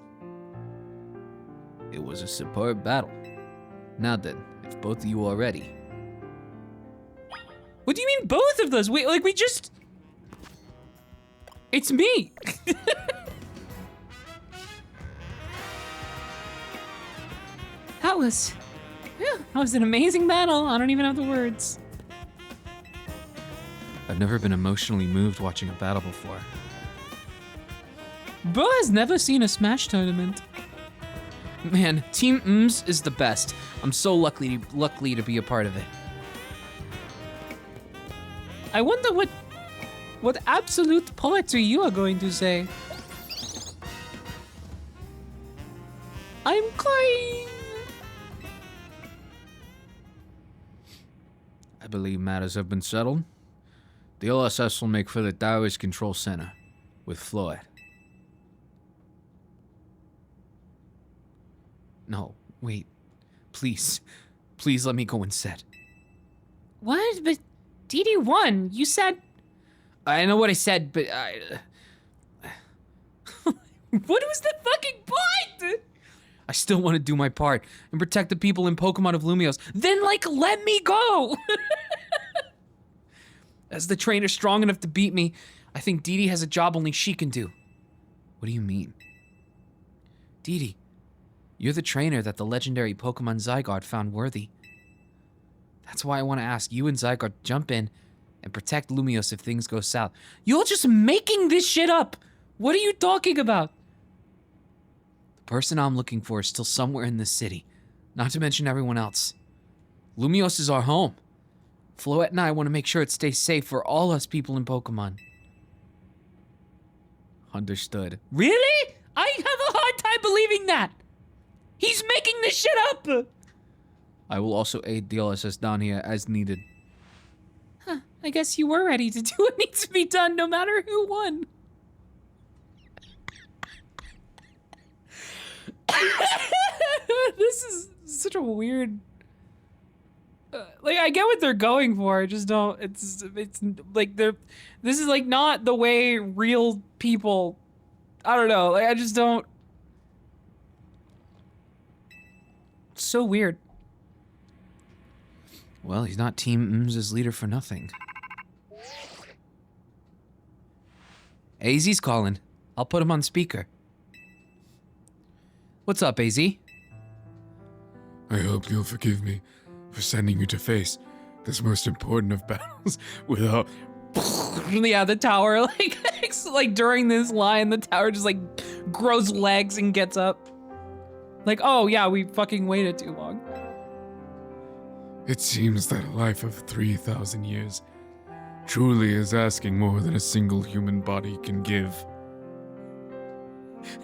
It was a superb battle. Now then, if both of you are ready. What do you mean both of us? We just... It's me. That was an amazing battle. I don't even have the words. I've never been emotionally moved watching a battle before. Bro has never seen a Smash tournament. Man, Team Mms is the best. I'm so lucky to be a part of it. I wonder what absolute poetry you are going to say. I'm crying. I believe matters have been settled. The LSS will make for the Taoist Control Center with Floyd. No, wait. Please let me go instead. What? But Deedee won. You said. I know what I said, but What was the fucking point? I still want to do my part and protect the people in Pokemon of Lumios. Then, let me go! As the trainer strong enough to beat me, I think Deedee has a job only she can do. What do you mean? Deedee, you're the trainer that the legendary Pokemon Zygarde found worthy. That's why I want to ask you and Zygarde to jump in and protect Lumios if things go south. You're just making this shit up! What are you talking about? The person I'm looking for is still somewhere in this city, not to mention everyone else. Lumios is our home. Floette and I want to make sure it stays safe for all us people in Pokemon. Understood. Really? I have a hard time believing that. He's making this shit up. I will also aid the LSS down here as needed. Huh, I guess you were ready to do what needs to be done no matter who won. This is such a weird... I get what they're going for. I just don't. It's like they're. This is not the way real people. I don't know. I just don't. It's so weird. Well, he's not Team M's leader for nothing. AZ's calling. I'll put him on speaker. What's up, AZ? I hope you'll forgive me for sending you to face this most important of battles without... Yeah, the tower, during this line, the tower just, grows legs and gets up. Oh, yeah, we fucking waited too long. It seems that a life of 3,000 years truly is asking more than a single human body can give.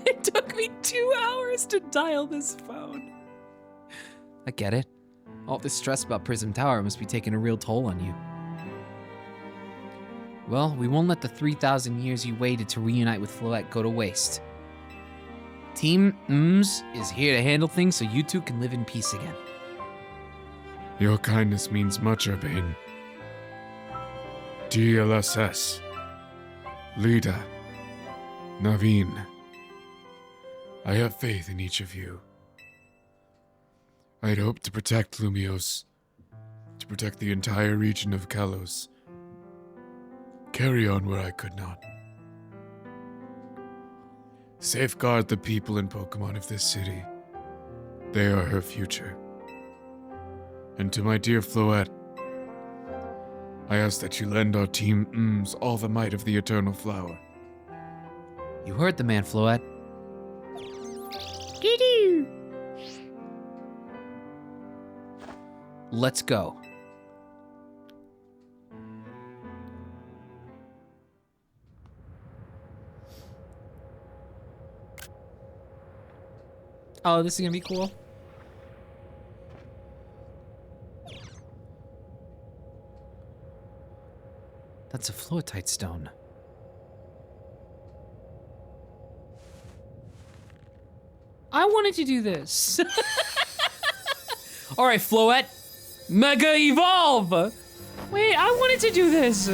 It took me 2 hours to dial this phone. I get it. All this stress about Prism Tower must be taking a real toll on you. Well, we won't let the 3,000 years you waited to reunite with Floette go to waste. Team M's is here to handle things so you two can live in peace again. Your kindness means much, Urbane. DLSS, Lida, Naveen. I have faith in each of you. I'd hoped to protect Lumios, to protect the entire region of Kalos. Carry on where I could not. Safeguard the people and Pokemon of this city. They are her future. And to my dear Floette, I ask that you lend our Team M's all the might of the Eternal Flower. You heard the man, Floette. Let's go. Oh, this is gonna be cool. That's a Fluortite stone. I wanted to do this. All right, Floette. Mega Evolve! Wait, I wanted to do this.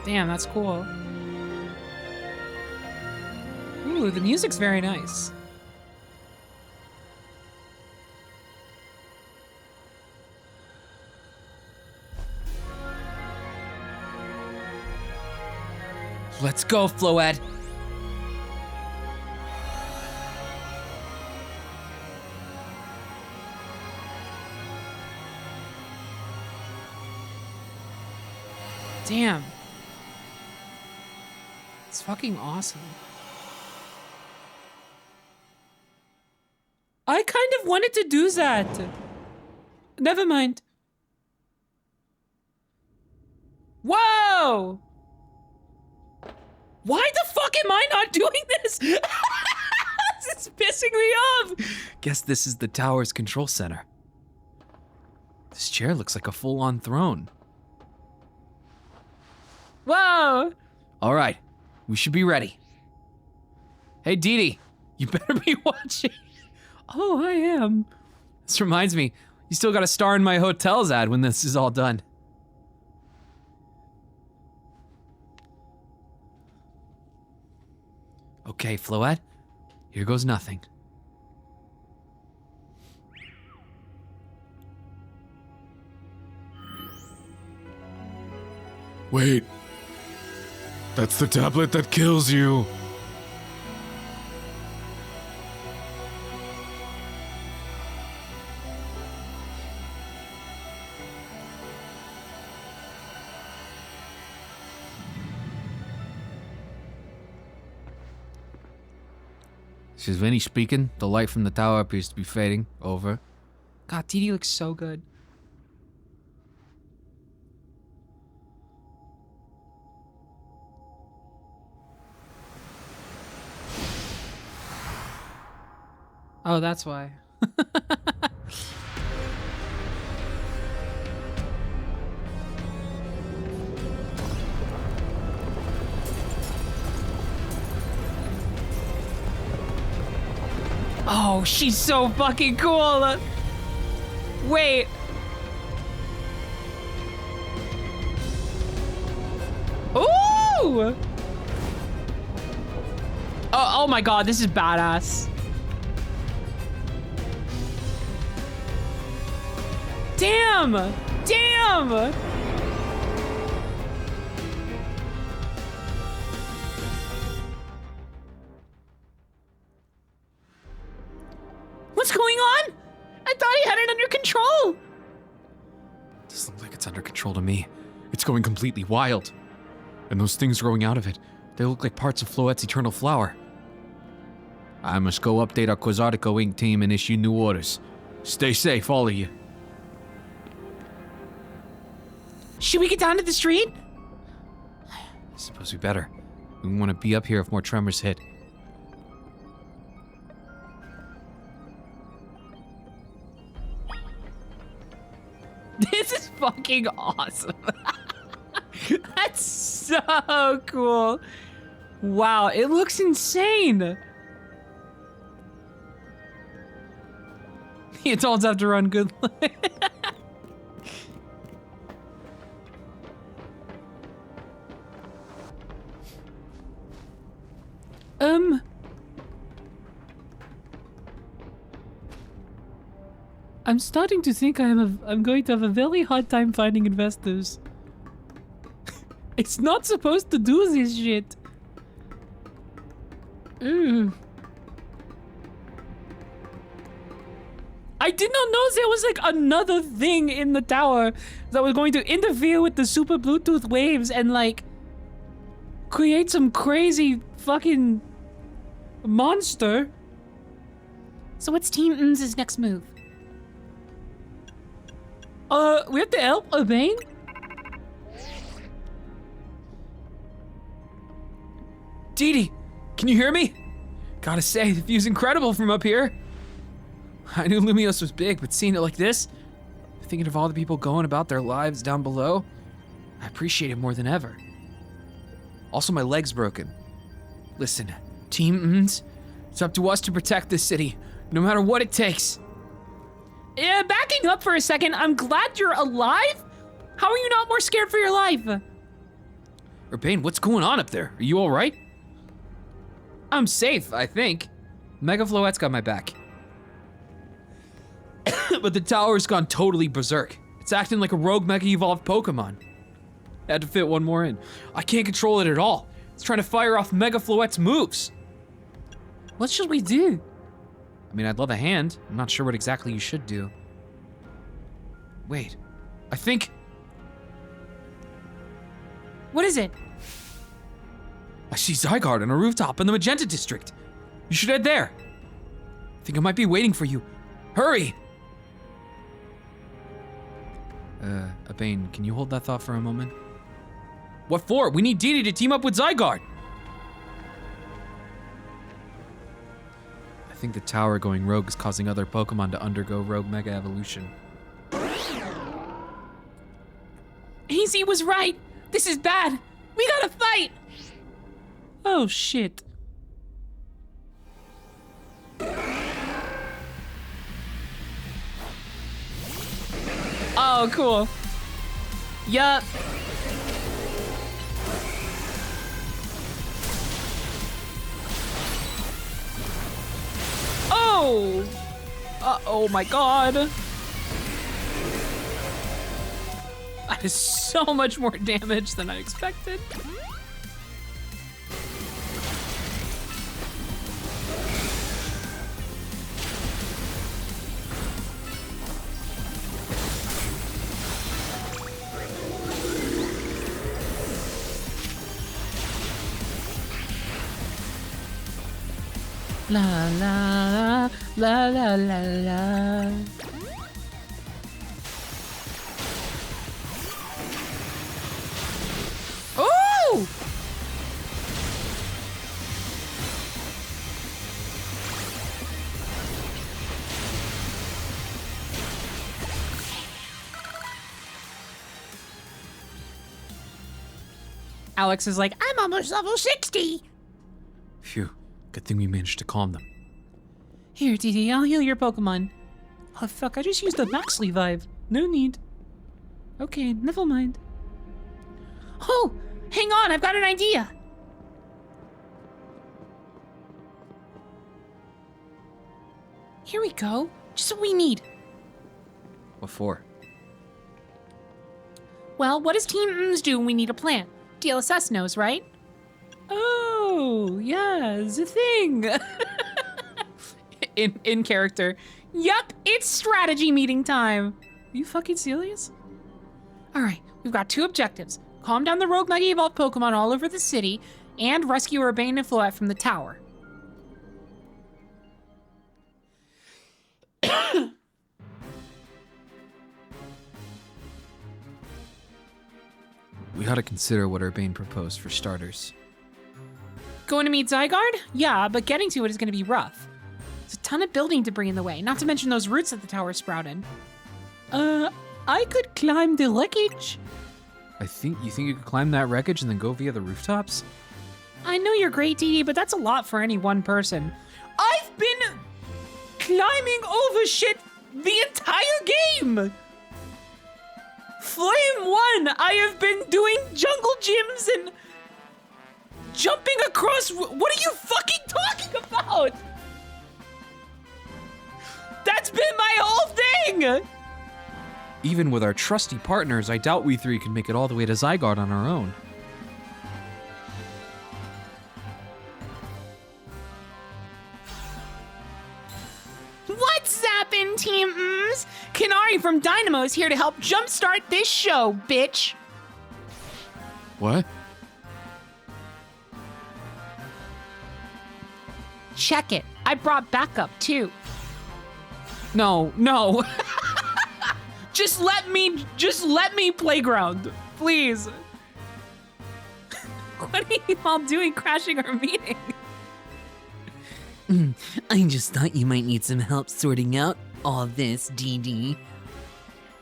Damn, that's cool. Ooh, the music's very nice. Let's go, Floette. Damn. It's fucking awesome. I kind of wanted to do that. Never mind. Whoa! Why the fuck am I not doing this? This is pissing me off. Guess this is the tower's control center. This chair looks like a full-on throne. Whoa! All right, we should be ready. Hey, Deedee, you better be watching. Oh, I am. This reminds me, you still got a star in my hotel's ad when this is all done. Okay, Floette, here goes nothing. Wait. That's the tablet that kills you. This is Vinny speaking. The light from the tower appears to be fading. Over. God, Deedee looks so good. Oh, that's why. Oh, she's so fucking cool. Wait. Ooh! Oh my god, this is badass. Damn! Damn! What's going on? I thought he had it under control. Doesn't look like it's under control to me. It's going completely wild. And those things growing out of it, they look like parts of Floette's eternal flower. I must go update our Quasartico Inc. team and issue new orders. Stay safe, all of you. Should we get down to the street? I suppose we better. We want to be up here if more tremors hit. This is fucking awesome. That's so cool. Wow, it looks insane. The adults have to run good. I'm starting to think I'm going to have a very hard time finding investors. It's not supposed to do this shit. I did not know there was like another thing in the tower that was going to interfere with the super Bluetooth waves and like create some crazy fucking monster. So what's Team N's next move? We have to help Urbane? Deedee, can you hear me? Gotta say, the view's incredible from up here. I knew Lumios was big, but seeing it like this, thinking of all the people going about their lives down below, I appreciate it more than ever. Also, my leg's broken. Listen, Team N's, it's up to us to protect this city, no matter what it takes. Yeah, backing up for a second, I'm glad you're alive. How are you not more scared for your life? Urbane, what's going on up there? Are you all right? I'm safe, I think. Mega Floette's got my back. But the tower's gone totally berserk. It's acting like a rogue Mega Evolved Pokemon. Had to fit one more in. I can't control it at all. It's trying to fire off Mega Floette's moves. What should we do? I mean, I'd love a hand. I'm not sure what exactly you should do. Wait, I think... What is it? I see Zygarde on a rooftop in the Magenta District. You should head there. I think I might be waiting for you. Hurry! Bane, can you hold that thought for a moment? What for? We need Deedee to team up with Zygarde. I think the tower going rogue is causing other Pokemon to undergo rogue mega evolution. AZ was right. This is bad. We gotta fight. Oh, shit. Oh, cool. Yup. Oh! Oh my god. That is so much more damage than I expected. La la la la la la. Oh! Alex is like, I'm almost level 60. Phew, good thing we managed to calm them. Here, Deedee, I'll heal your Pokemon. Oh, fuck, I just used a Max Revive. No need. Okay, never mind. Oh, hang on, I've got an idea. Here we go. Just what we need. What for? Well, what does Team M's do when we need a plan? DLSS knows, right? Oh, yeah, the thing. in character. Yup, it's strategy meeting time. Are you fucking serious? All right, we've got two objectives. Calm down the rogue Mega Evolved Pokemon all over the city, and rescue Urbane and Floette from the tower. We ought to consider what Urbane proposed for starters. Going to meet Zygarde? Yeah, but getting to it is going to be rough. There's a ton of building debris in the way, not to mention those roots that the tower sprouted. I could climb the wreckage. You think you could climb that wreckage and then go via the rooftops? I know you're great, Deedee, but that's a lot for any one person. I've been climbing over shit the entire game! Flame 1, I have been doing jungle gyms and jumping across. What are you fucking talking about? That's been my whole thing! Even with our trusty partners, I doubt we three can make it all the way to Zygarde on our own. What's zappin', Team M's? Kanari from Dynamo is here to help jumpstart this show, bitch. What? Check it. I brought backup, too. No. Just let me playground, please. What are you all doing crashing our meeting? I just thought you might need some help sorting out all this, Deedee.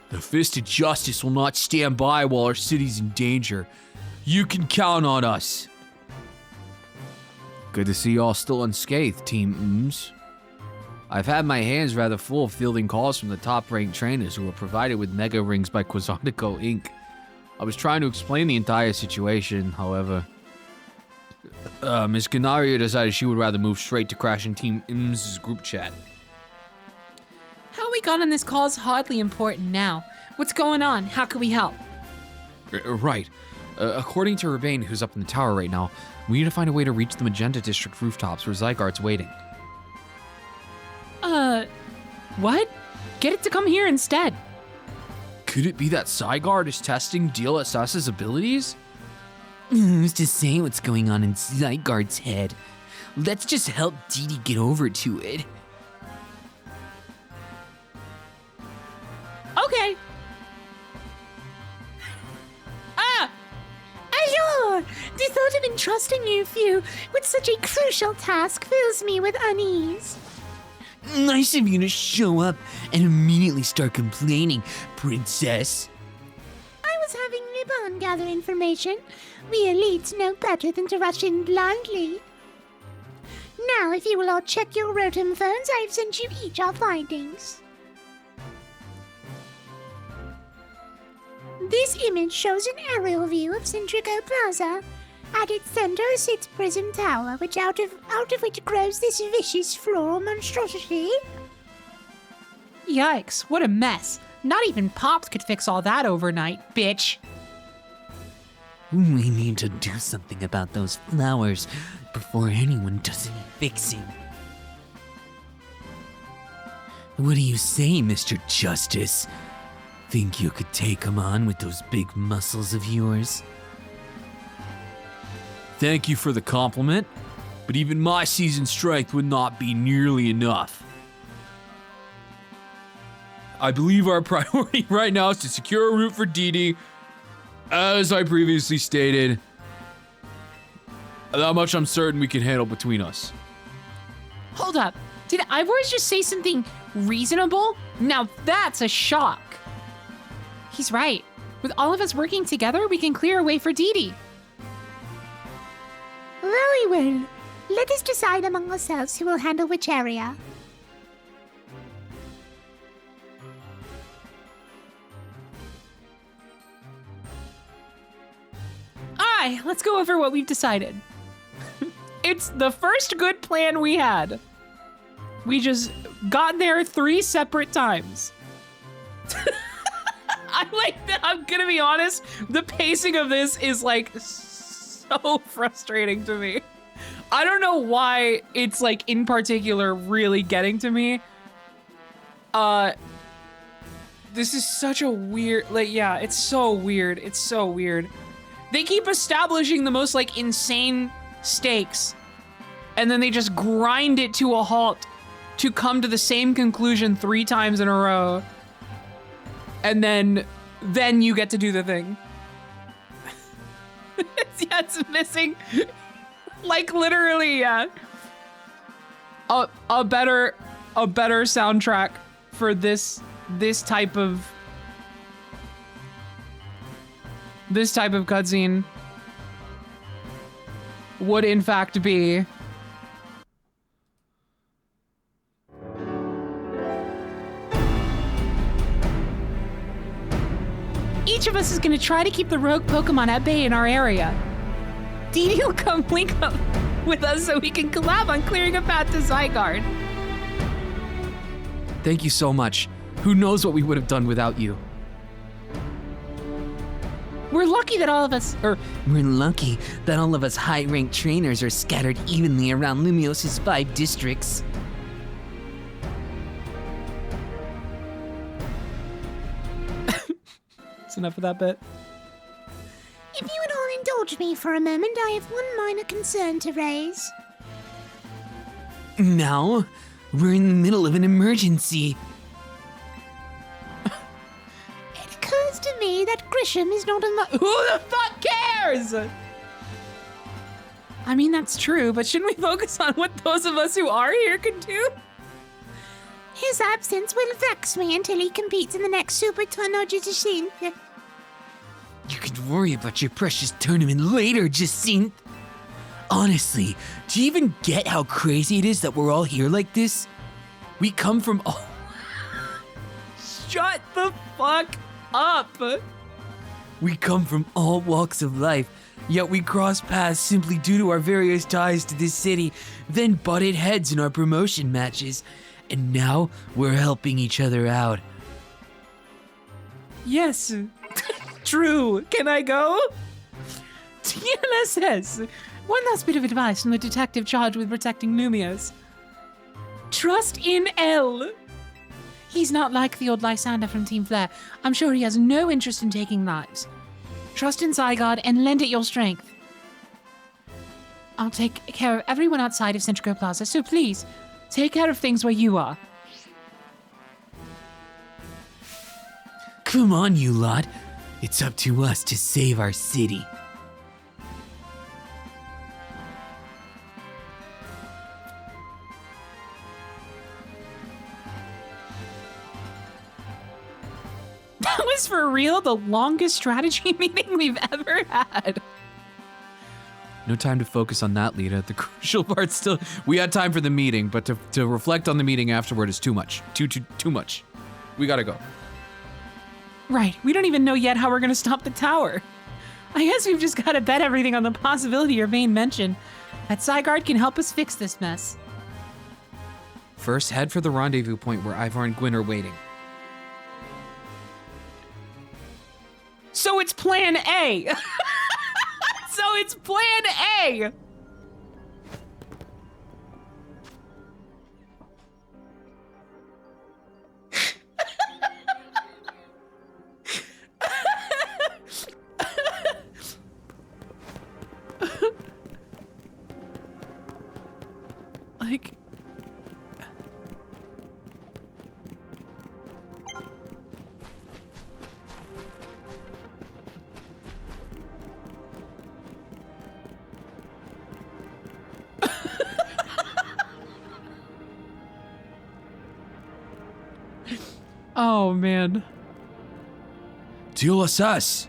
The Fist of Justice will not stand by while our city's in danger. You can count on us. Good to see y'all still unscathed, Team M's. I've had my hands rather full fielding calls from the top-ranked trainers who were provided with Mega Rings by Quasartico Inc. I was trying to explain the entire situation, however, Ms. Canario decided she would rather move straight to crashing Team M's group chat. How we got on this call is hardly important now. What's going on? How can we help? Right. According to Urbane, who's up in the tower right now, we need to find a way to reach the Magenta District rooftops where Zygarde's waiting. What? Get it to come here instead. Could it be that Zygarde is testing DLSS's abilities? Who's to say what's going on in Zygarde's head? Let's just help Deedee get over to it. Okay. Allure! The thought of entrusting you with such a crucial task fills me with unease. Nice of you to show up and immediately start complaining, princess. I was having Ribbon gather information. We elites know better than to rush in blindly. Now, if you will all check your Rotom phones, I have sent you each our findings. This image shows an aerial view of Centrico Plaza. At its center sits Prism Tower, which out of which grows this vicious floral monstrosity. Yikes, what a mess. Not even Pops could fix all that overnight, bitch. We need to do something about those flowers before anyone does any fixing. What do you say, Mr. Justice? Think you could take him on with those big muscles of yours? Thank you for the compliment, but even my seasoned strength would not be nearly enough. I believe our priority right now is to secure a route for Deedee. As I previously stated, that much I'm certain we can handle between us. Hold up. Did Ivors just say something reasonable? Now that's a shock. He's right. With all of us working together, we can clear a way for Deedee. Very well. Let us decide among ourselves who will handle which area. Aye, let's go over what we've decided. It's the first good plan we had. We just got there 3 separate times. I'm gonna be honest, the pacing of this is like so frustrating to me. I don't know why it's like in particular really getting to me. This is such a weird, it's so weird. It's so weird. They keep establishing the most like insane stakes and then they just grind it to a halt to come to the same conclusion 3 times in a row. And then you get to do the thing. It's missing, like literally, yeah. A better soundtrack for this type of cutscene would in fact be each of us is going to try to keep the rogue Pokemon at bay in our area. Deedee will come link up with us so we can collab on clearing a path to Zygarde. Thank you so much. Who knows what we would have done without you? We're lucky that all of us, We're lucky that all of us high-ranked trainers are scattered evenly around Lumios's 5 districts. That's enough of that bit. If you would all indulge me for a moment, I have one minor concern to raise. Now, we're in the middle of an emergency. It occurs to me that Grisham is not Who the fuck cares? I mean, that's true, but shouldn't we focus on what those of us who are here can do? His absence will vex me until he competes in the next Super Tornado Jacinthe. You can worry about your precious tournament later, Jacinthe. Honestly, do you even get how crazy it is that we're all here like this? We come from all... Shut the fuck up. We come from all walks of life, yet we cross paths simply due to our various ties to this city, then butted heads in our promotion matches, and now we're helping each other out. Yes. True. Can I go? TLSS. One last bit of advice from the detective charged with protecting Lumios. Trust in L. He's not like the old Lysander from Team Flare. I'm sure he has no interest in taking lives. Trust in Zygarde and lend it your strength. I'll take care of everyone outside of Centrico Plaza, so please, take care of things where you are. Come on, you lot. It's up to us to save our city. That was for real the longest strategy meeting we've ever had. No time to focus on that, Lita. The crucial part still... We had time for the meeting, but to reflect on the meeting afterward is too much. Too much. We gotta go. Right, we don't even know yet how we're gonna stop the tower. I guess we've just gotta bet everything on the possibility your Vayne mentioned, that Zygarde can help us fix this mess. First, head for the rendezvous point where Ivar and Gwyn are waiting. So it's plan A. So it's plan A. Like... Oh, man. TLSS!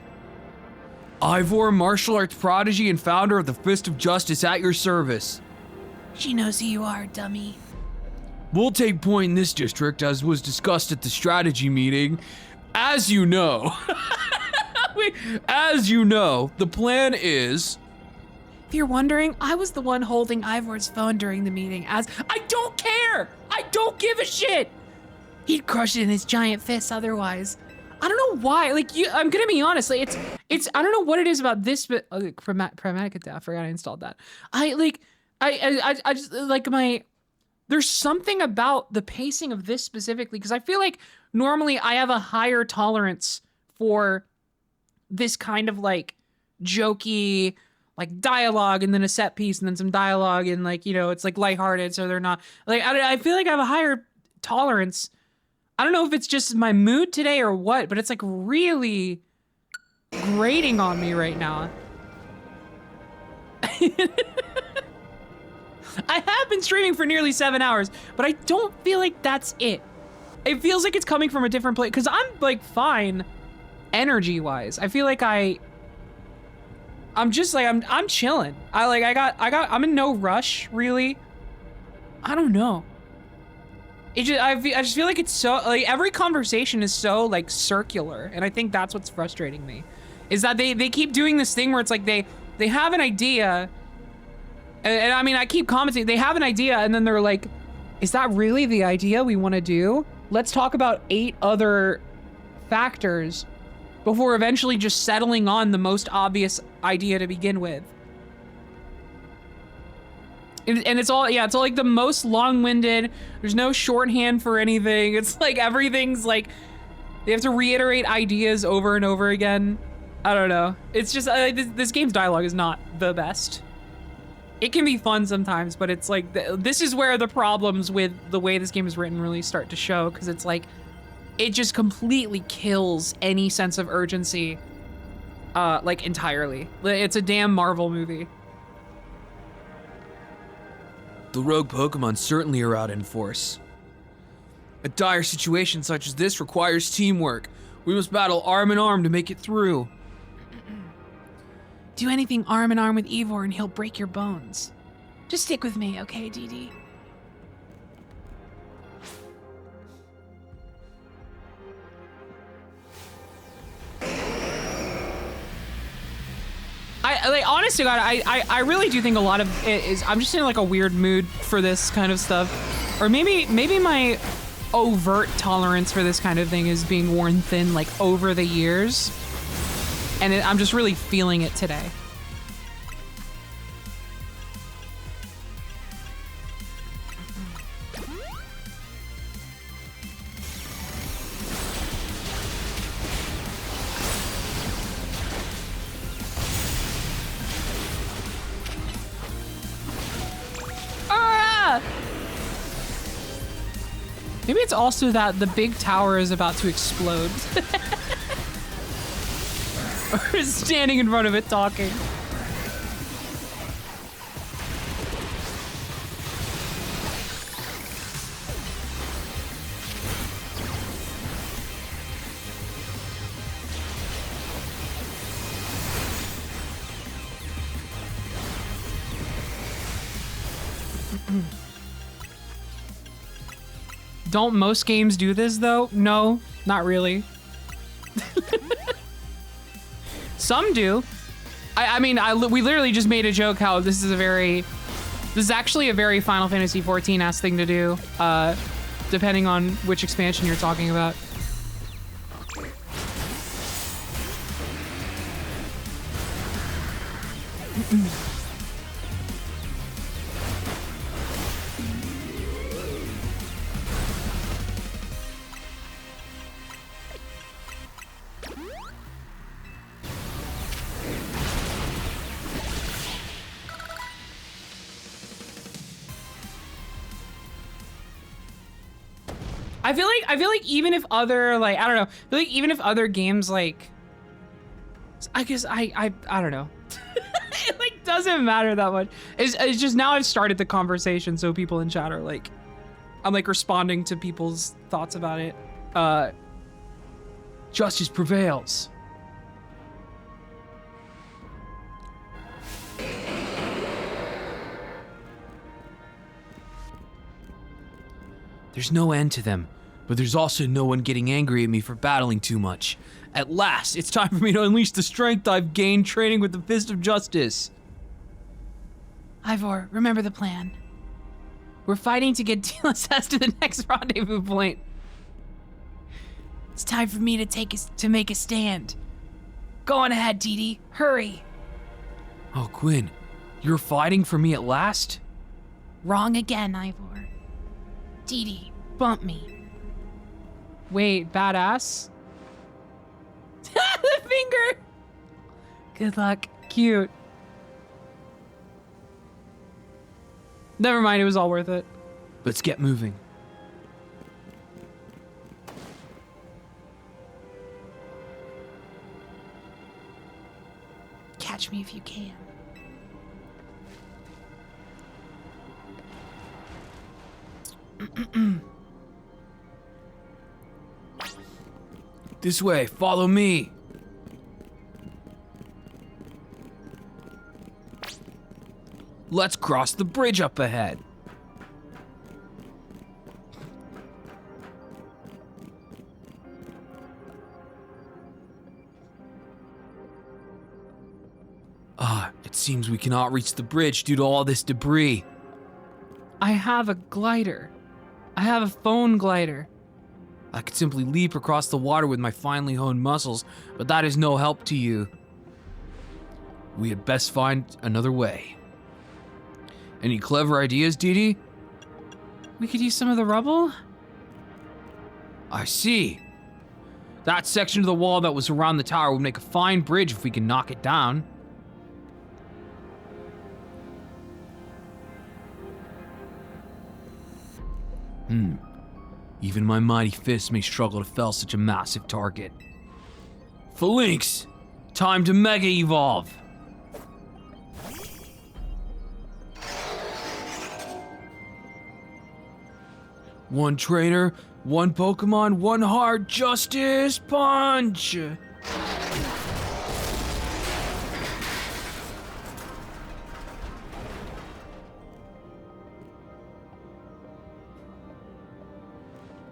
Ivor, martial arts prodigy and founder of the Fist of Justice at your service. She knows who you are, dummy. We'll take point in this district as was discussed at the strategy meeting. As you know, the plan is... If you're wondering, I was the one holding Ivor's phone during the meeting I don't care! I don't give a shit! He'd crush it in his giant fists otherwise. I don't know why, I'm gonna be honest, it's, I don't know what it is about this, but, Pragmatic Attack, I forgot I installed that. I just, there's something about the pacing of this specifically, because I feel like normally I have a higher tolerance for this kind of, jokey, dialogue and then a set piece and then some dialogue and, it's, lighthearted, so they're not, I feel like I have a higher tolerance. I don't know if it's just my mood today or what, but it's really grating on me right now. I have been streaming for nearly 7 hours, but I don't feel like that's it. It feels like it's coming from a different place, because I'm fine energy-wise. I feel like I'm just I'm chilling. I'm in no rush, really. I don't know. I just feel like it's so, every conversation is so, circular, and I think that's what's frustrating me. Is that they keep doing this thing where it's they have an idea, and I mean, I keep commenting, they have an idea, and then they're like, is that really the idea we want to do? Let's talk about 8 other factors before eventually just settling on the most obvious idea to begin with. And it's all, it's all the most long-winded. There's no shorthand for anything. It's everything's they have to reiterate ideas over and over again. I don't know. It's just, this game's dialogue is not the best. It can be fun sometimes, but it's this is where the problems with the way this game is written really start to show, because it's it just completely kills any sense of urgency, entirely. It's a damn Marvel movie. The rogue Pokemon certainly are out in force. A dire situation such as this requires teamwork. We must battle arm in arm to make it through. Do anything arm in arm with Ivor and he'll break your bones. Just stick with me, okay, Deedee? Honest to God, I really do think a lot of it is, I'm just in a weird mood for this kind of stuff. Or maybe my overt tolerance for this kind of thing is being worn thin over the years. And I'm just really feeling it today. Maybe it's also that the big tower is about to explode. Or standing in front of it talking. Don't most games do this though? No, not really. Some do. I mean, we literally just made a joke how this is actually a very Final Fantasy 14-esque thing to do, depending on which expansion you're talking about. I feel like even if other, like, I don't know, I feel like even if other games, like, I guess I don't know. It like doesn't matter that much. It's just now I've started the conversation, so people in chat are like, I'm like responding to people's thoughts about it. Justice prevails. There's no end to them, but there's also no one getting angry at me for battling too much. At last, it's time for me to unleash the strength I've gained training with the Fist of Justice. Ivor, remember the plan. We're fighting to get DLSS to the next rendezvous point. It's time for me to make a stand. Go on ahead, Deedee. Hurry. Oh, Quinn, you're fighting for me at last? Wrong again, Ivor. Deedee, bump me. Wait, badass? The finger! Good luck. Cute. Never mind, it was all worth it. Let's get moving. Catch me if you can. This way, follow me. Let's cross the bridge up ahead. It seems we cannot reach the bridge due to all this debris. I have a glider. I have a phone glider. I could simply leap across the water with my finely honed muscles, but that is no help to you. We had best find another way. Any clever ideas, Deedee? We could use some of the rubble? I see. That section of the wall that was around the tower would make a fine bridge if we can knock it down. Even my mighty fists may struggle to fell such a massive target. Phalanx! Time to Mega Evolve! One trainer, one Pokemon, one hard Justice Punch!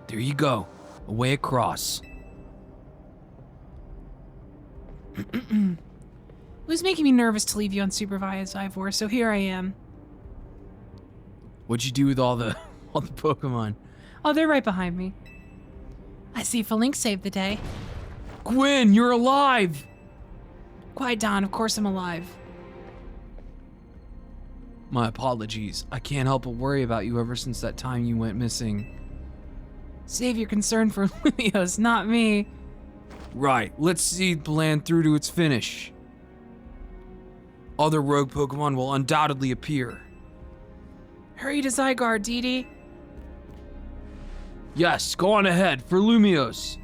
There you go, away across. It was making me nervous to leave you unsupervised, Ivor, so here I am. What'd you do with all the Pokemon? Oh, they're right behind me. I see Phalanx saved the day. Gwen, you're alive! Quiet down, of course I'm alive. My apologies. I can't help but worry about you ever since that time you went missing. Save your concern for Lumios, not me. Right, let's see the plan through to its finish. Other rogue Pokemon will undoubtedly appear. Hurry to Zygarde, Deedee. Yes, go on ahead for Lumios.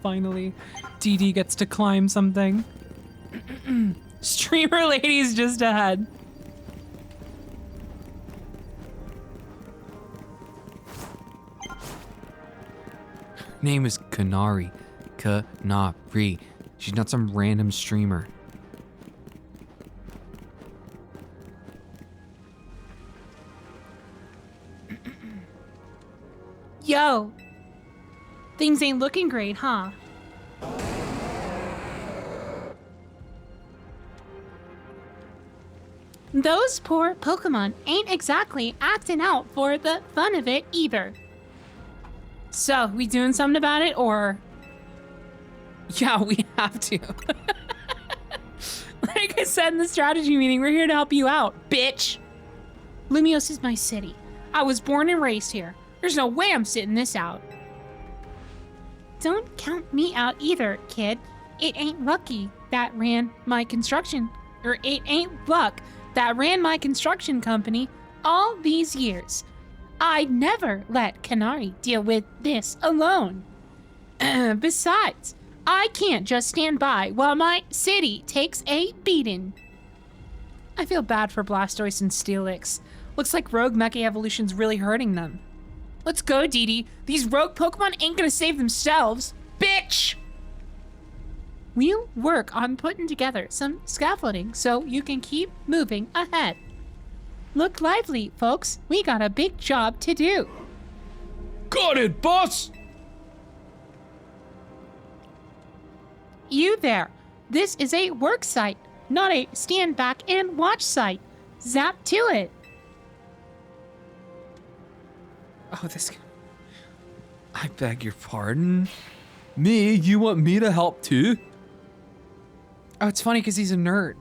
Finally, Deedee gets to climb something. Streamer lady's just ahead. Name is Kanari. Kanari. She's not some random streamer. Yo, things ain't looking great, huh? Those poor Pokemon ain't exactly acting out for the fun of it either. So, we doing something about it, or? Yeah, we have to. Like I said in the strategy meeting, we're here to help you out, bitch. Lumios is my city. I was born and raised here. There's no way I'm sitting this out. Don't count me out either, kid. It ain't lucky that ran my construction, or it ain't luck that ran my construction company all these years. I'd never let Kanari deal with this alone. Besides, I can't just stand by while my city takes a beating. I feel bad for Blastoise and Steelix. Looks like Rogue Mecha Evolution's really hurting them. Let's go, Deedee. These rogue Pokemon ain't gonna save themselves, bitch! We'll work on putting together some scaffolding so you can keep moving ahead. Look lively, folks. We got a big job to do. Got it, boss! You there. This is a work site, not a stand back and watch site. Zap to it. Oh, this... I beg your pardon? Me? You want me to help too? Oh, it's funny because he's a nerd.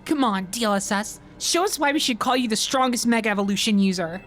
Come on, DLSS. Show us why we should call you the strongest Mega Evolution user.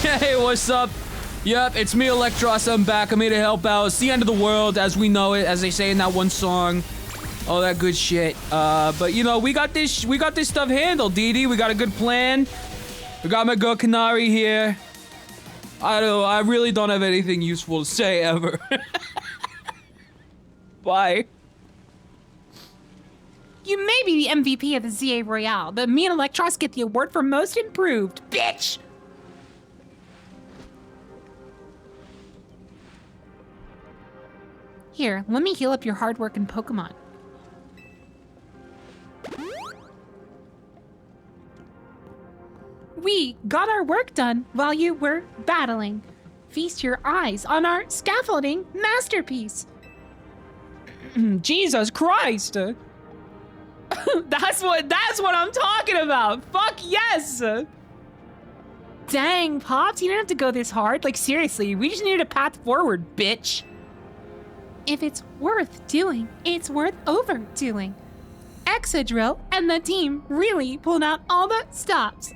Hey, what's up? Yep, it's me, Electros. I'm back. I'm here to help out. It's the end of the world as we know it, as they say in that one song. All that good shit. But you know, we got this stuff handled, Deedee. We got a good plan. We got my girl Kanari here. I really don't have anything useful to say ever. Bye. You may be the MVP of the ZA Royale, but me and Electros get the award for most improved, bitch! Here, let me heal up your hard-working Pokemon. We got our work done while you were battling. Feast your eyes on our scaffolding masterpiece. Jesus Christ! That's what I'm talking about! Fuck yes! Dang, Pops, you didn't have to go this hard. Like, seriously, we just needed a path forward, bitch. If it's worth doing, it's worth overdoing. Exadrill and the team really pulled out all the stops.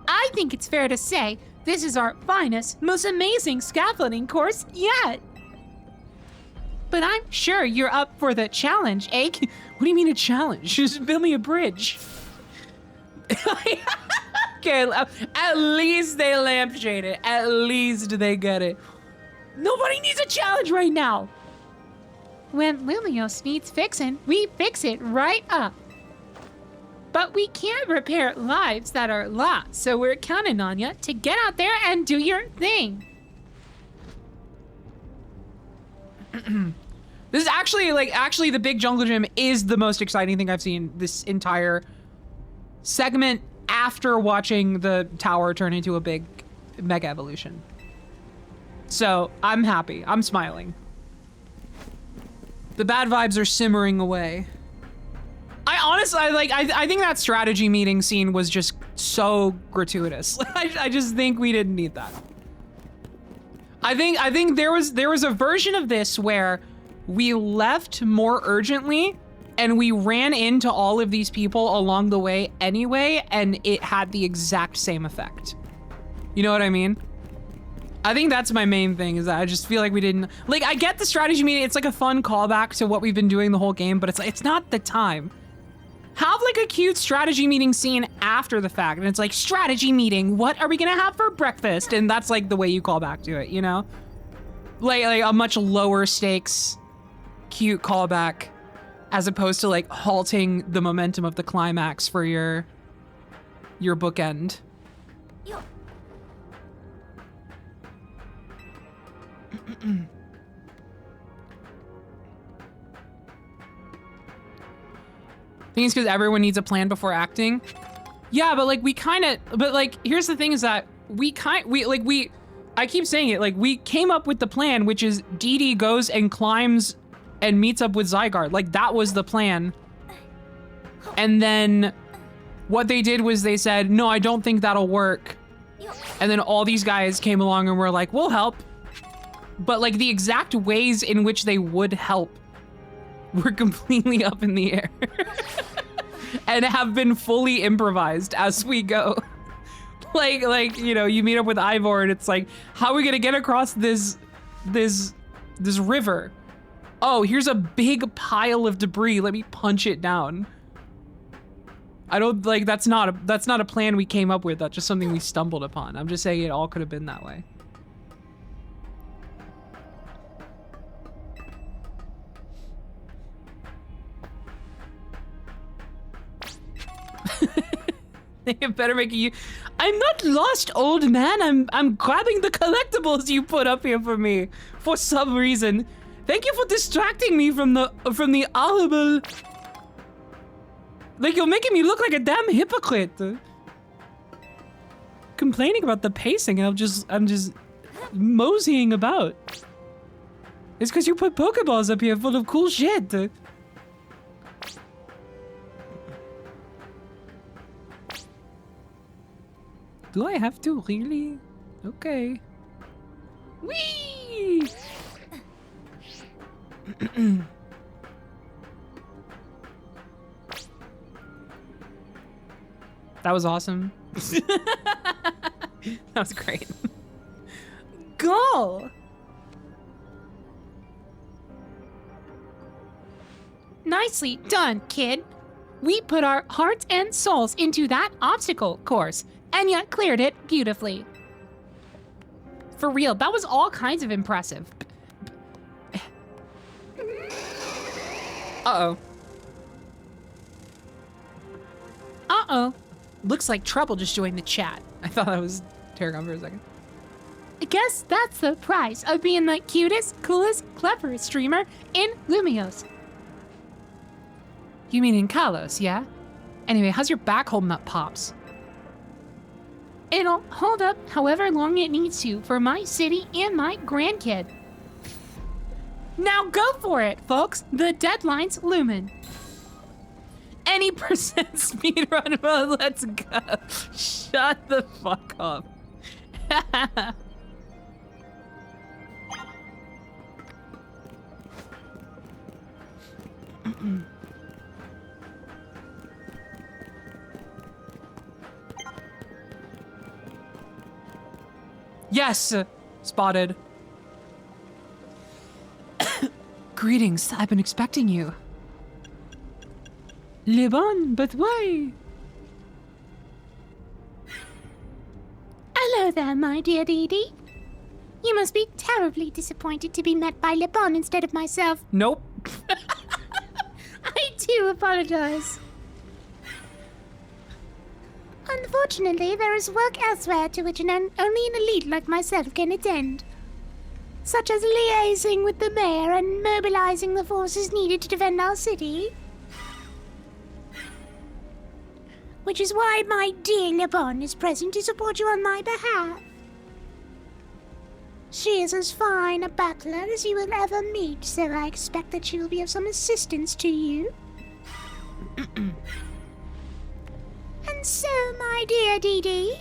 I think it's fair to say this is our finest, most amazing scaffolding course yet. But I'm sure you're up for the challenge, eh? What do you mean a challenge? Just build me a bridge. Okay, at least they lampshade it. At least they get it. Nobody needs a challenge right now. When Lumios needs fixin', we fix it right up. But we can't repair lives that are lost, so we're counting on you to get out there and do your thing. This is actually the big jungle gym is the most exciting thing I've seen this entire segment after watching the tower turn into a big mega evolution. So I'm happy. I'm smiling. The bad vibes are simmering away. I honestly, I think that strategy meeting scene was just so gratuitous. I just think we didn't need that. I think there was a version of this where we left more urgently and we ran into all of these people along the way anyway, and it had the exact same effect. You know what I mean? I think that's my main thing, is that I just feel like we didn't, like, I get the strategy meeting, it's like a fun callback to what we've been doing the whole game, but it's not the time. Have like a cute strategy meeting scene after the fact, and it's like, strategy meeting, what are we gonna have for breakfast? And that's like the way you call back to it, you know? Like a much lower stakes, cute callback, as opposed to like halting the momentum of the climax for your bookend. I think it's because everyone needs a plan before acting. Yeah, but like here's the thing, is that I keep saying it, like, we came up with the plan, which is Deedee goes and climbs and meets up with Zygarde. Like, that was the plan. And then what they did was they said, no, I don't think that'll work. And then all these guys came along and were like, we'll help. But like the exact ways in which they would help were completely up in the air and have been fully improvised as we go. like, you know, you meet up with Ivor and it's like, how are we gonna get across this river? Oh, here's a big pile of debris. Let me punch it down. I don't, like, that's not a plan we came up with. That's just something we stumbled upon. I'm just saying it all could have been that way. They better make you. I'm not lost, old man. I'm grabbing the collectibles you put up here for me for some reason. Thank you for distracting me from the horrible. Like, you're making me look like a damn hypocrite. Complaining about the pacing, and I'm just moseying about. It's because you put Pokeballs up here full of cool shit. Do I have to really? Okay. Whee! That was awesome. That was great. Go! Nicely done, kid. We put our hearts and souls into that obstacle course, and yet cleared it beautifully. For real, that was all kinds of impressive. Uh-oh. Uh-oh. Looks like Trouble just joined the chat. I thought that was Tarragon for a second. I guess that's the price of being the cutest, coolest, cleverest streamer in Lumios. You mean in Kalos, yeah? Anyway, how's your back holding up, Pops? It'll hold up however long it needs to for my city and my grandkid. Now go for it, folks. The deadline's looming. Any percent speed run, well, let's go. Shut the fuck up. Yes! Spotted. Greetings, I've been expecting you. Le bon, but why? Hello there, my dear Deedee. You must be terribly disappointed to be met by Le Bon instead of myself. Nope. I do apologize. Unfortunately, there is work elsewhere to which only an elite like myself can attend. Such as liaising with the mayor and mobilizing the forces needed to defend our city. which is why my dear Lebon is present to support you on my behalf. She is as fine a battler as you will ever meet, so I expect that she will be of some assistance to you. And so, my dear Deedee,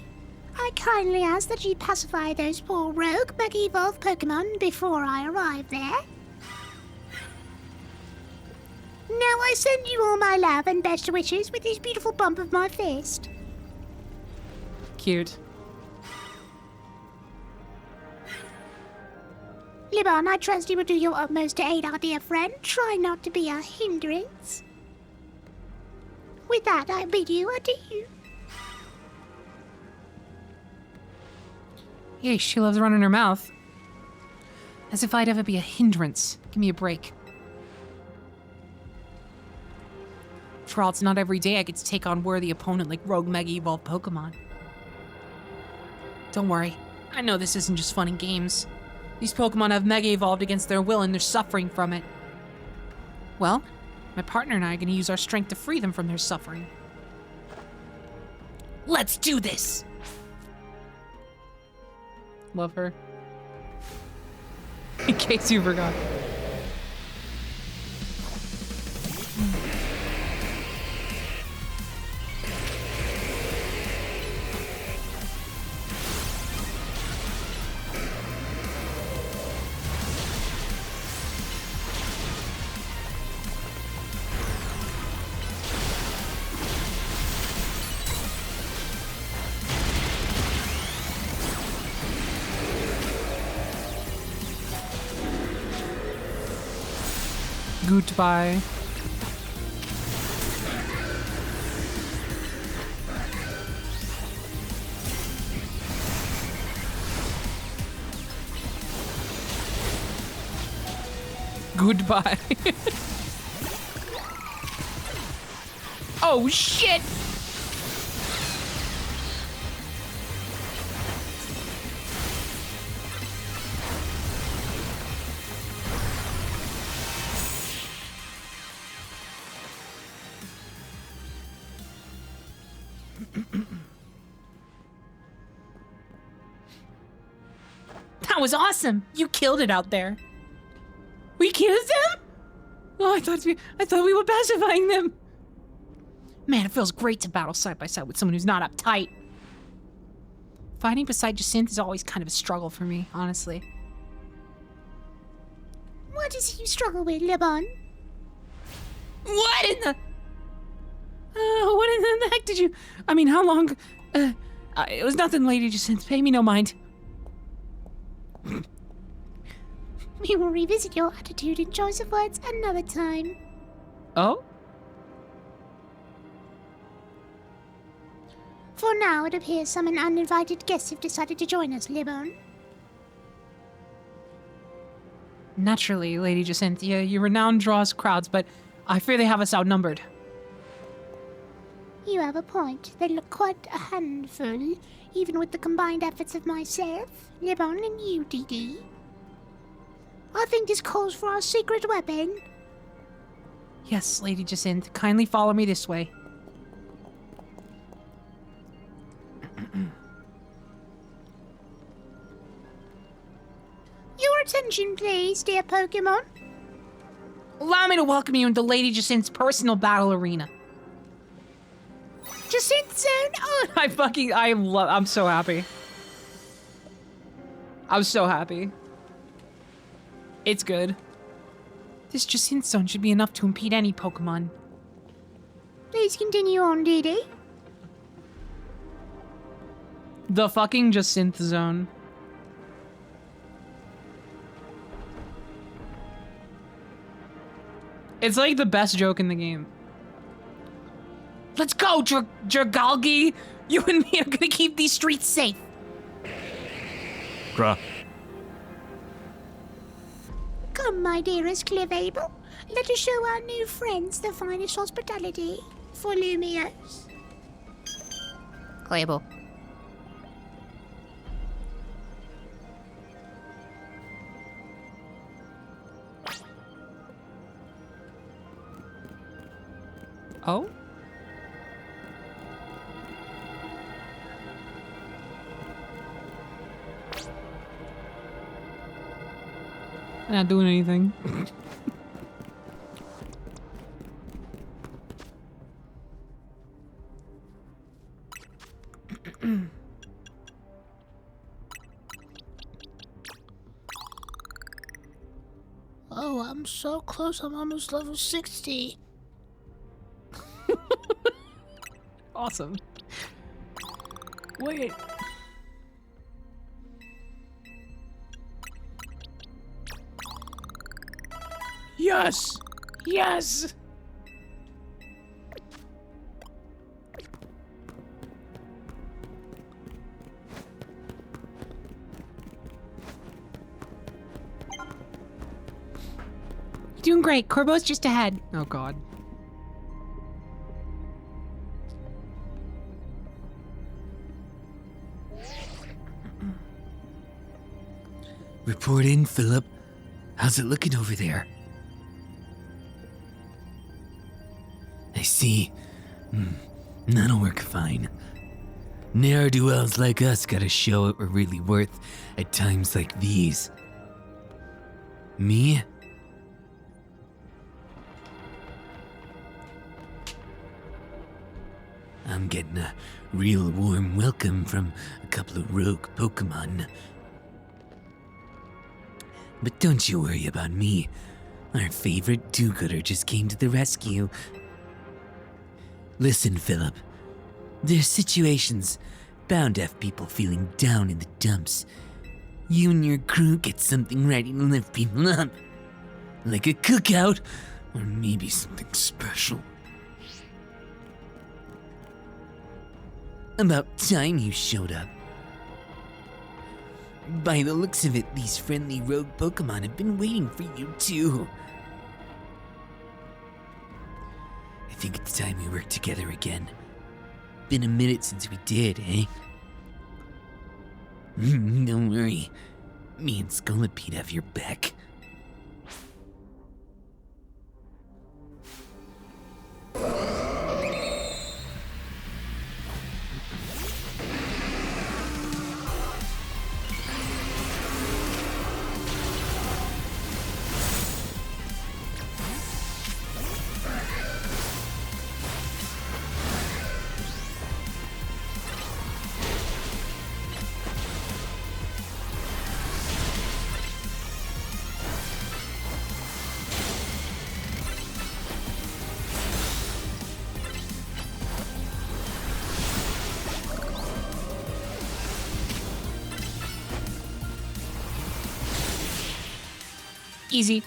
I kindly ask that you pacify those poor rogue Mega-Evolved Pokémon before I arrive there. Now I send you all my love and best wishes with this beautiful bump of my fist. Cute. Libon, I trust you will do your utmost to aid our dear friend. Try not to be a hindrance. With that, I bid you adieu. Hey, she loves running her mouth. As if I'd ever be a hindrance. Give me a break. After all, it's not every day I get to take on worthy opponent like rogue Mega-Evolved Pokemon. Don't worry. I know this isn't just fun and games. These Pokemon have Mega-Evolved against their will and they're suffering from it. Well, my partner and I are going to use our strength to free them from their suffering. Let's do this! Love her. In case you forgot. Goodbye. Goodbye. Oh shit! That was awesome! You killed it out there. We killed them? Oh, I thought we were pacifying them. Man, it feels great to battle side by side with someone who's not uptight. Fighting beside Jacinth is always kind of a struggle for me, honestly. What is it you struggle with, Lebon? What in the... what in the heck did you... I mean, how long... it was nothing, Lady Jacinth. Pay me no mind. We will revisit your attitude and choice of words another time. Oh? For now, it appears some uninvited guests have decided to join us, Lebon. Naturally, Lady Jacinth, your renown draws crowds, but I fear they have us outnumbered. You have a point. They look quite a handful, even with the combined efforts of myself, Lebon, and you, Deedee. I think this calls for our secret weapon. Yes, Lady Jacinth, kindly follow me this way. Your attention, please, dear Pokémon. Allow me to welcome you into Lady Jacinth's personal battle arena. Jacinth Zone on! I'm so happy. I'm so happy. It's good. This Jacinth Zone should be enough to impede any Pokemon. Please continue on, Deedee. The fucking Jacinth Zone. It's like the best joke in the game. Let's go, Jergalgi! You and me are gonna keep these streets safe. Cra. Come, my dearest Clevable. Let us show our new friends the finest hospitality for Lumiose. Clayable. Oh? Not doing anything. Oh, I'm so close. I'm almost level 60. Awesome. Wait. Yes! Yes! Doing great. Corbo's just ahead. Oh god. Report in, Philip. How's it looking over there? I see. That'll work fine. Ne'er-do-wells like us gotta show what we're really worth at times like these. Me? I'm getting a real warm welcome from a couple of rogue Pokémon. But don't you worry about me. Our favorite do-gooder just came to the rescue. Listen, Philip. There's situations bound to have people feeling down in the dumps. You and your crew get something ready to lift people up. Like a cookout, or maybe something special. About time you showed up. By the looks of it, these friendly rogue Pokémon have been waiting for you too. I think it's time we work together again. Been a minute since we did, eh? Don't worry. Me and Scolipede have your back. Easy.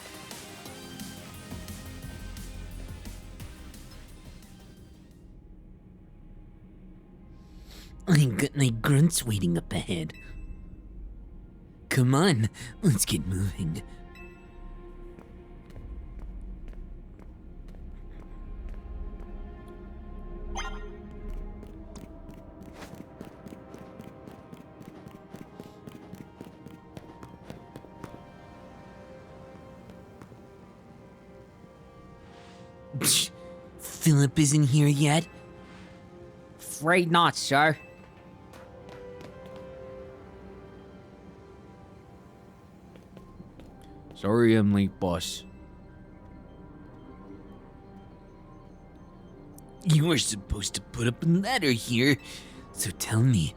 I got my grunts waiting up ahead. Come on, let's get moving. Psh, Philip isn't here yet? Afraid not, sir. Sorry I'm late, boss. You were supposed to put up a ladder here. So tell me,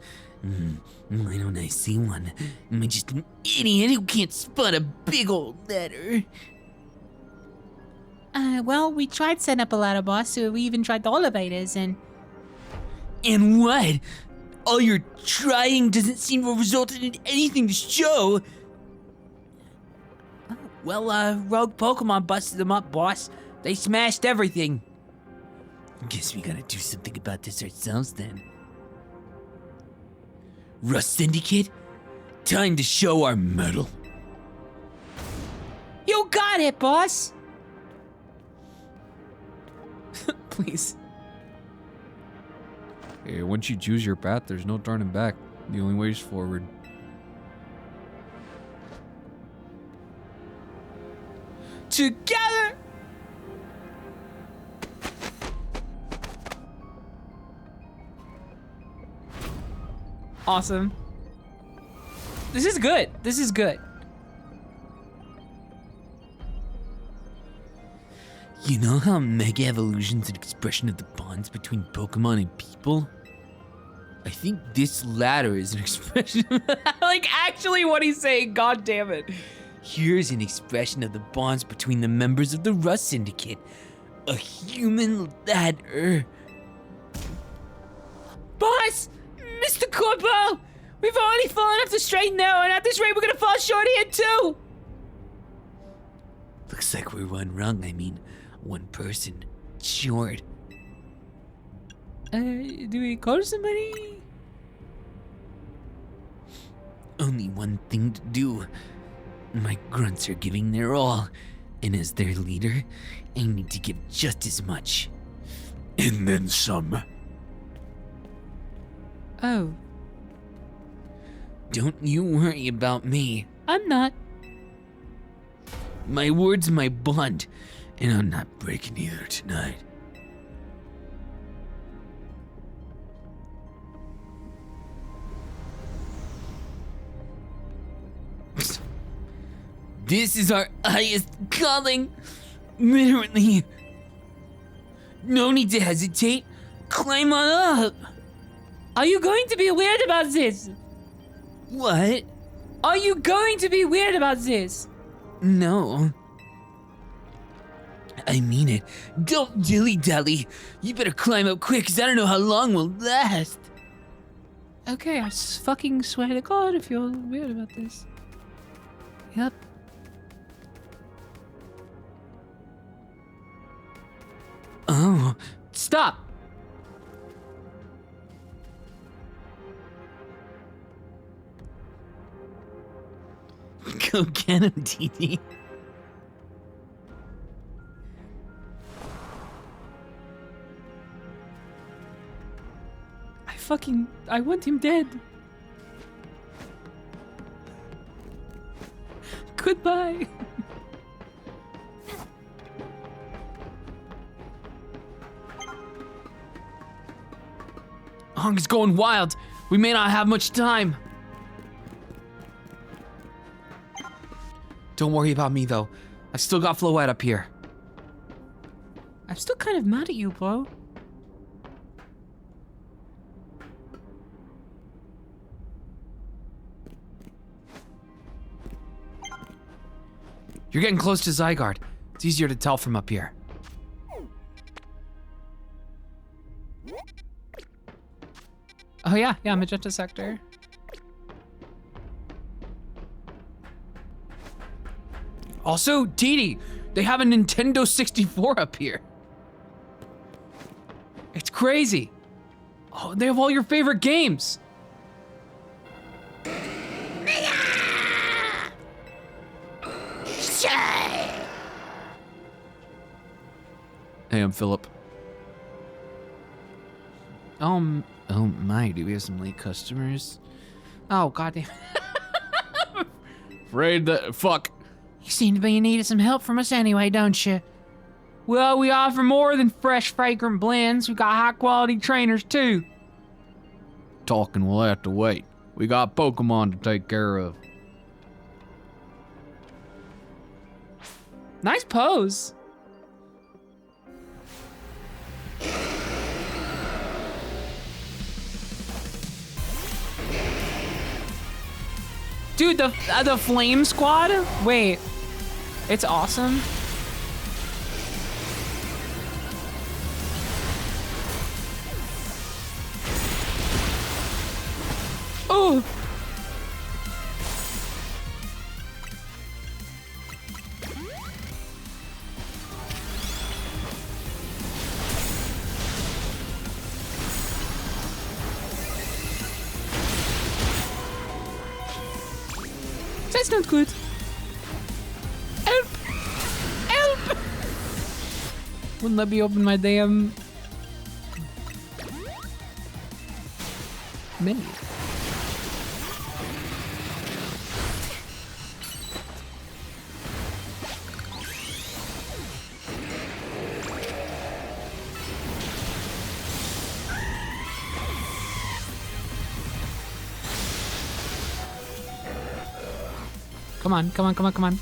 why don't I see one? Am I just an idiot who can't spot a big old ladder? Well, we tried setting up a ladder, boss, so we even tried the elevators, and... And what? All your trying doesn't seem to have resulted in anything to show. Well, rogue Pokemon busted them up, boss. They smashed everything. Guess we gotta do something about this ourselves then. Rust Syndicate? Time to show our mettle. You got it, boss. Please. Hey, once you choose your path, there's no turning back. The only way is forward. Together. Awesome. This is good. This is good. You know how Mega Evolution's an expression of the bonds between Pokemon and people? I think this latter is an expression Like, actually what he's saying, god damn it. Here's an expression of the bonds between the members of the Rust Syndicate. A human ladder. Boss! Mr. Corpo! We've already fallen off the straight now, and at this rate we're gonna fall short here too! Looks like we're one wrong, I mean, one person short. Do we call somebody? Only one thing to do. My grunts are giving their all, and as their leader, I need to give just as much. And then some. Oh, Don't you worry about me. I'm not. My word's my bond, and I'm not breaking either tonight. This is our highest calling. Literally. No need to hesitate. Climb on up. Are you going to be weird about this? What? Are you going to be weird about this? No. I mean it. Don't dilly-dally. You better climb up quick, because I don't know how long we'll last. Okay, I fucking swear to God if you're weird about this. Yep. Oh. Stop! Go get him, Deedee. I want him dead. Goodbye. Hong's going wild. We may not have much time. Don't worry about me, though. I've still got Floette up here. I'm still kind of mad at you, bro. You're getting close to Zygarde. It's easier to tell from up here. Oh yeah, Magenta Sector. Also, Deedee, they have a Nintendo 64 up here. It's crazy. Oh, they have all your favorite games. Hey, I'm Philip. Oh my, do we have some late customers? Oh goddamn. Afraid that. Fuck. You seem to be in need of some help from us anyway, don't you? Well, we offer more than fresh, fragrant blends. We got high-quality trainers too. Talking will have to wait. We got Pokemon to take care of. Nice pose. Dude, the Flame Squad? Wait. It's awesome. Oh! That's not good. Help! Help! Wouldn't let me open my damn menu. Come on, come on, come on, come on.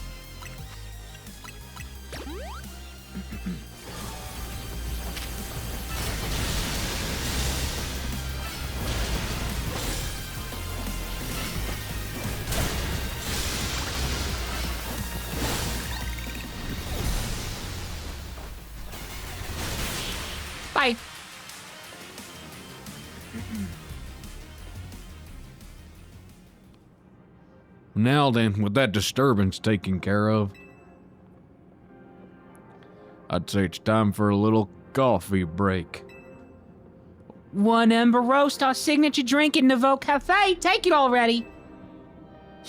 Now then, with that disturbance taken care of, I'd say it's time for a little coffee break. One Ember Roast, our signature drink in Nouveau Cafe. Take it already.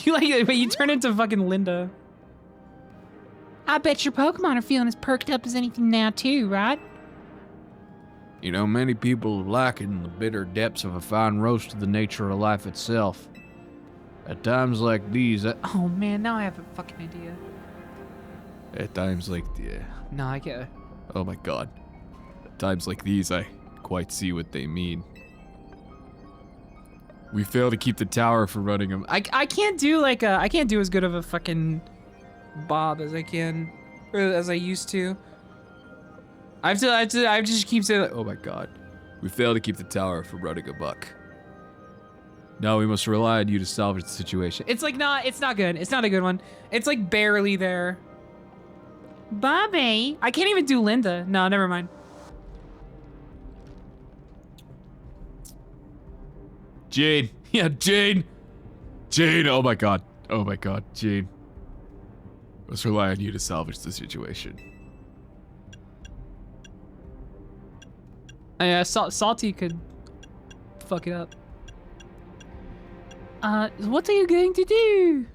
You like it, but you turn into fucking Linda. I bet your Pokemon are feeling as perked up as anything now too, right? You know, many people liken the bitter depths of a fine roast to the nature of life itself. At times like these, Oh man, now I have a fucking idea. at times like No, I get it. oh my god. At times like these, I quite see what they mean. We fail to keep the tower from running him. I can't do like I can't do as good of a fucking Bob as I can, or as I used to. I just keep saying, Oh my god. We fail to keep the tower from running amok. Now we must rely on you to salvage the situation. it's like not, it's not good. It's not a good one. It's like barely there. Bobby, I can't even do Linda. No, never mind. Jane. Yeah, Jane. Jane. Oh my god. Oh my god. Jane. Let's rely on you to salvage the situation. Yeah, Salty could fuck it up. What are you going to do?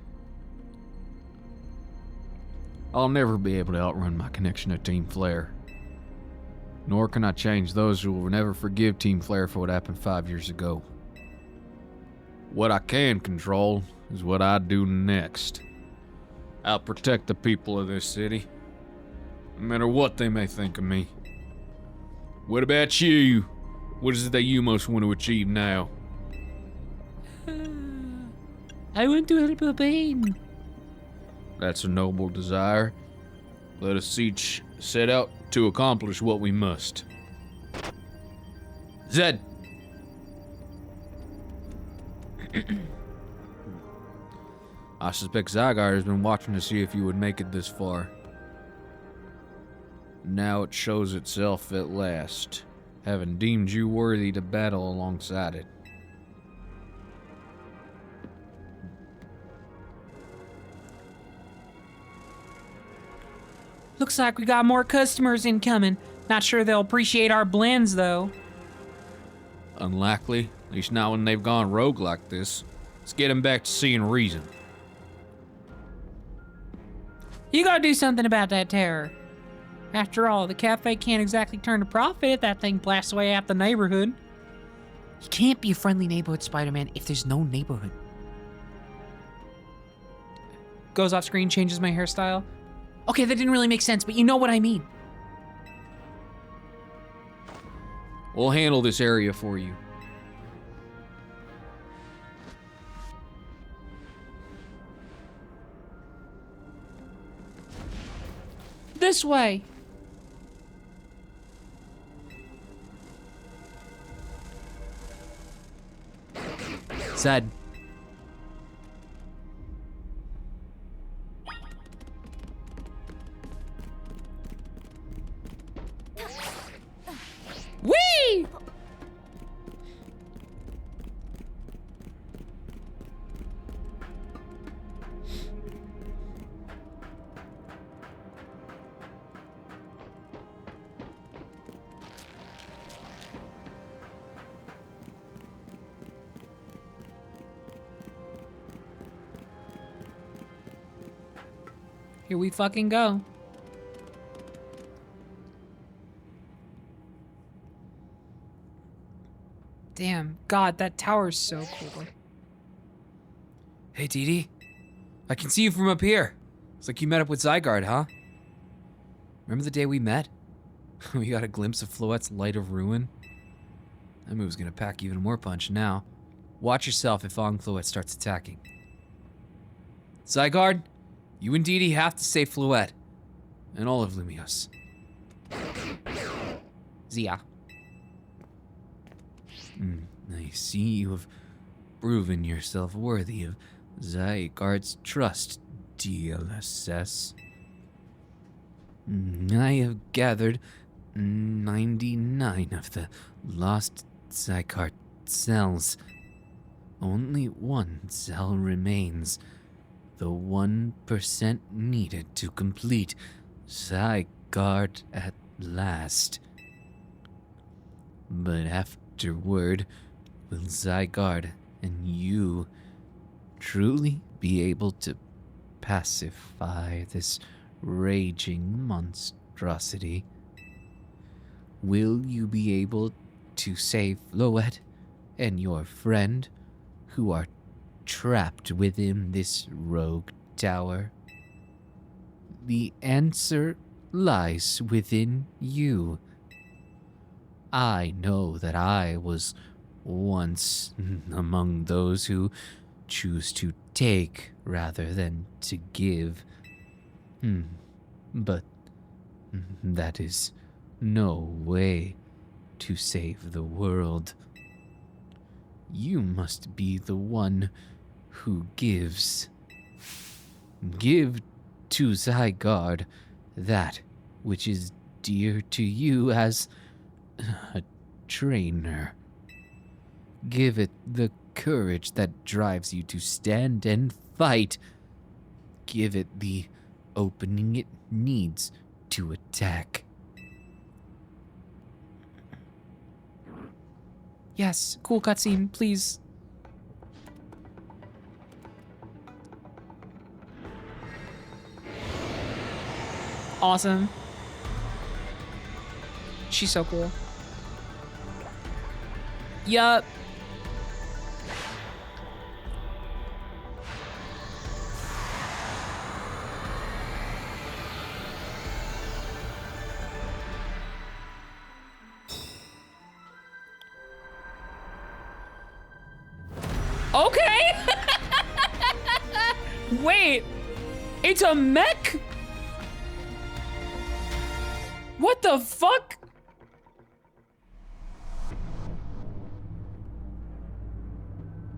I'll never be able to outrun my connection to Team Flare. Nor can I change those who will never forgive Team Flare for what happened 5 years ago. What I can control is what I do next. I'll protect the people of this city, no matter what they may think of me. What about you? What is it that you most want to achieve now? I want to help Bobane. That's a noble desire. Let us each set out to accomplish what we must. Zed! I suspect Zygarde has been watching to see if you would make it this far. Now it shows itself at last, having deemed you worthy to battle alongside it. Looks like we got more customers incoming. Not sure they'll appreciate our blends though. Unlikely, at least not when they've gone rogue like this. Let's get them back to seeing reason. You gotta do something about that terror. After all, the cafe can't exactly turn a profit if that thing blasts away out the neighborhood. You can't be a friendly neighborhood Spider-Man if there's no neighborhood. Goes off screen, changes my hairstyle. Okay, that didn't really make sense, but you know what I mean. We'll handle this area for you. This way. Zed. Whee! Here we fucking go. Damn, God, that tower's so cool. Hey, Deedee. I can see you from up here. It's like you met up with Zygarde, huh? Remember the day we met? We got a glimpse of Floette's Light of Ruin? That move's gonna pack even more punch now. Watch yourself if Ong Floette starts attacking. Zygarde, you and Deedee have to save Floette. And all of Lumios. Zia. I see you have proven yourself worthy of Zygarde's trust, DLSS. I have gathered 99 of the lost Zygarde cells. Only one cell remains, the 1% needed to complete Zygarde at last. But afterward, will Zygarde and you truly be able to pacify this raging monstrosity? Will you be able to save Floette and your friend, who are trapped within this rogue tower? The answer lies within you. I know that I was once among those who choose to take rather than to give. But that is no way to save the world. You must be the one who gives. Give to Zygarde that which is dear to you as a trainer. Give it the courage that drives you to stand and fight. Give it the opening it needs to attack. Yes, cool cutscene, please. Awesome. She's so cool. Yup. Okay. Wait, it's a mech? What the fuck?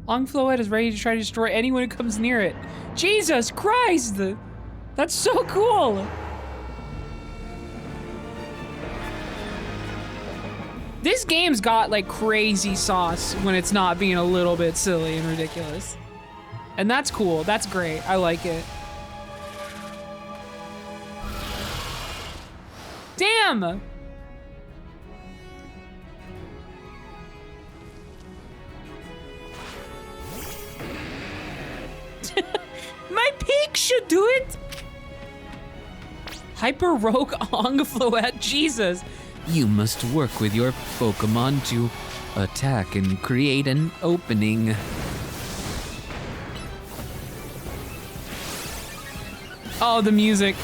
Floette is ready to try to destroy anyone who comes near it. Jesus Christ! That's so cool! This game's got like crazy sauce when it's not being a little bit silly and ridiculous. And that's cool, that's great, I like it. Damn! My peak should do it! Hyper Rogue Floette, Jesus. You must work with your Pokémon to attack and create an opening. Oh, the music.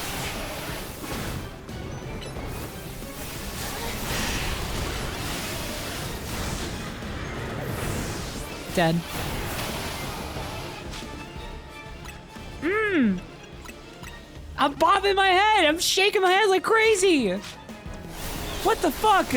Dead. I'm bobbing my head. I'm shaking my head like crazy. What the fuck?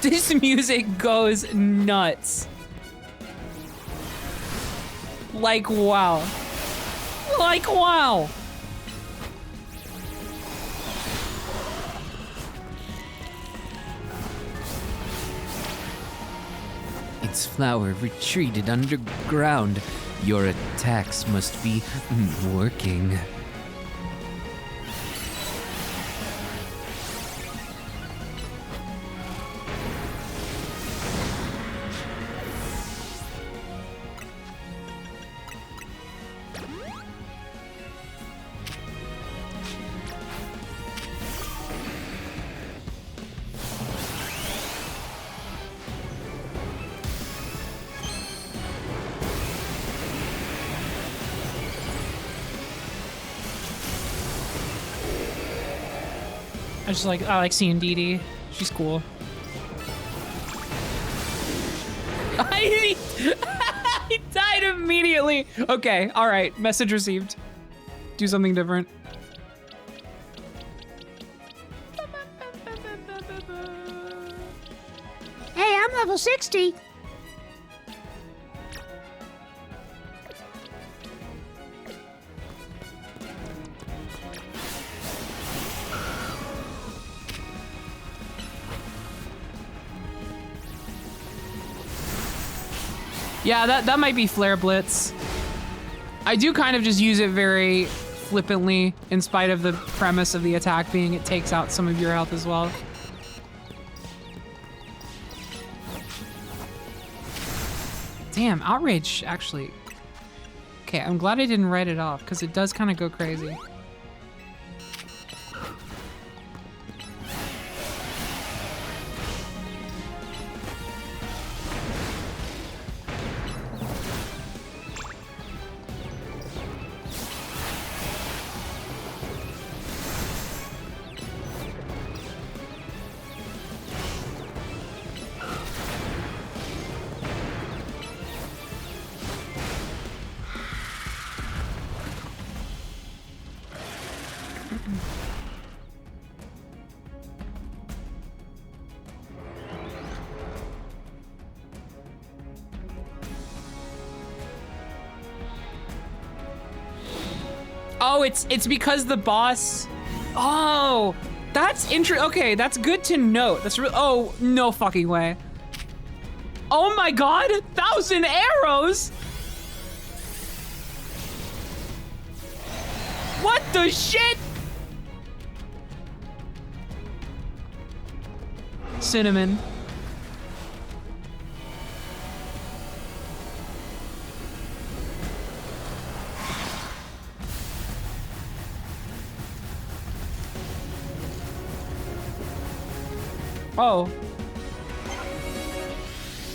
This music goes nuts. Like, wow. Like, wow. Its flower retreated underground. Your attacks must be working. I like seeing Deedee. She's cool. I died immediately. Okay, all right. Message received. Do something different. Hey, I'm level 60. Yeah, that might be Flare Blitz. I do kind of just use it very flippantly, in spite of the premise of the attack being it takes out some of your health as well. Damn, Outrage, actually. Okay, I'm glad I didn't write it off, because it does kind of go crazy. Oh, it's because the boss. Oh, that's interesting. Okay, that's good to note. That's real. Oh, no fucking way. Oh my God, 1,000 arrows. What the shit? Cinnamon. Oh.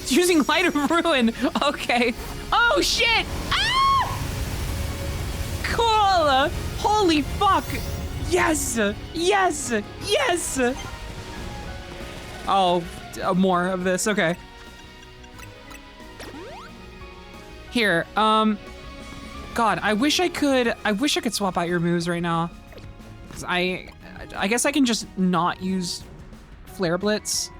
It's using Light of Ruin. Okay. Oh, shit. Ah! Cool. Holy fuck. Yes. Yes. Yes. Oh, more of this. Okay. Here. God, I wish I could swap out your moves right now. 'Cause I guess I can just not use Flare Blitz.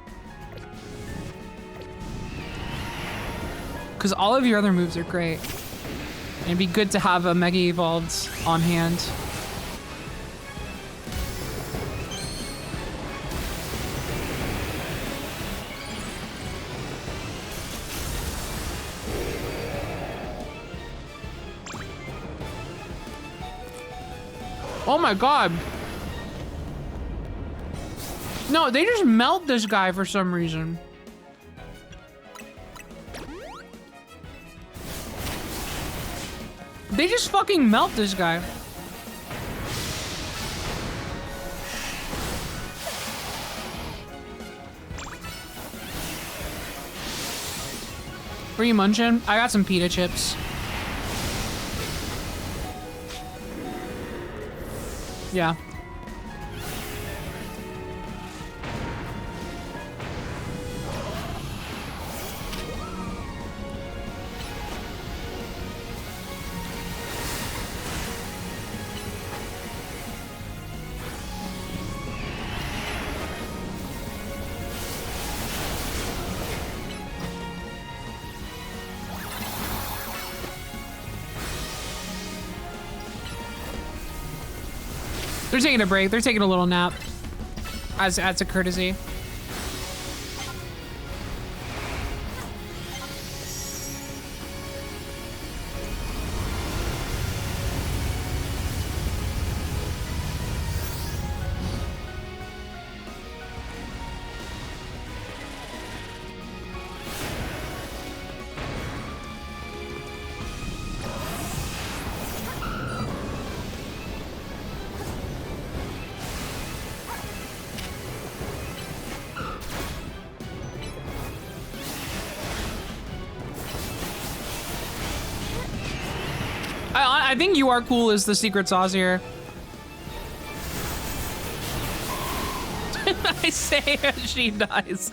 Because all of your other moves are great. And it'd be good to have a Mega Evolved on hand. Oh my God. No, they just melt this guy for some reason. They just fucking melt this guy. Were you munching? I got some pita chips. Yeah. They're taking a break. They're taking a little nap. As a courtesy. I think you are cool is the secret sauce here. I say as she dies.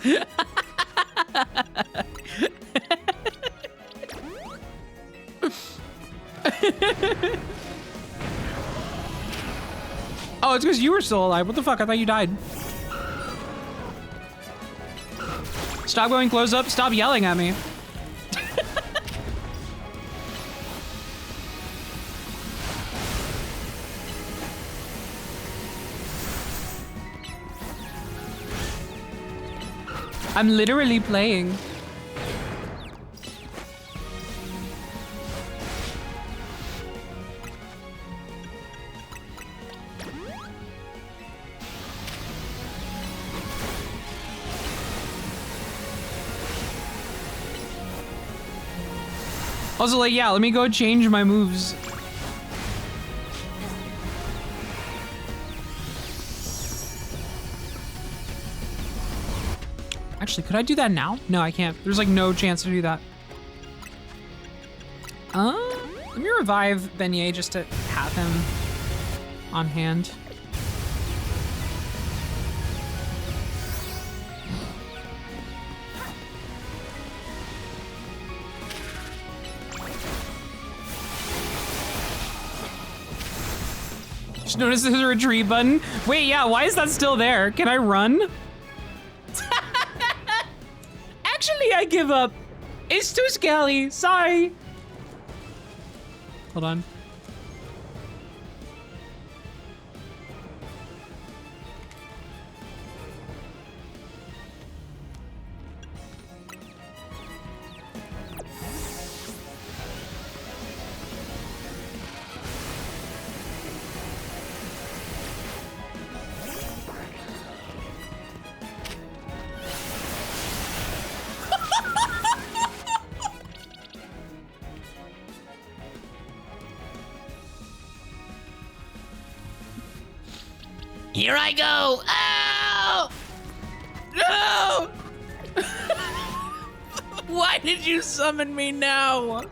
Oh, it's because you were still alive. What the fuck? I thought you died. Stop going close up. Stop yelling at me. I'm literally playing. Also, like, yeah, let me go change my moves. Actually, could I do that now? No, I can't. There's like no chance to do that. Let me revive Beignet just to have him on hand. Just noticed there's a retreat button. Wait, yeah, why is that still there? Can I run? Actually, I give up. It's too scary. Sorry. Hold on. Here I go! Ow! No! Why did you summon me now?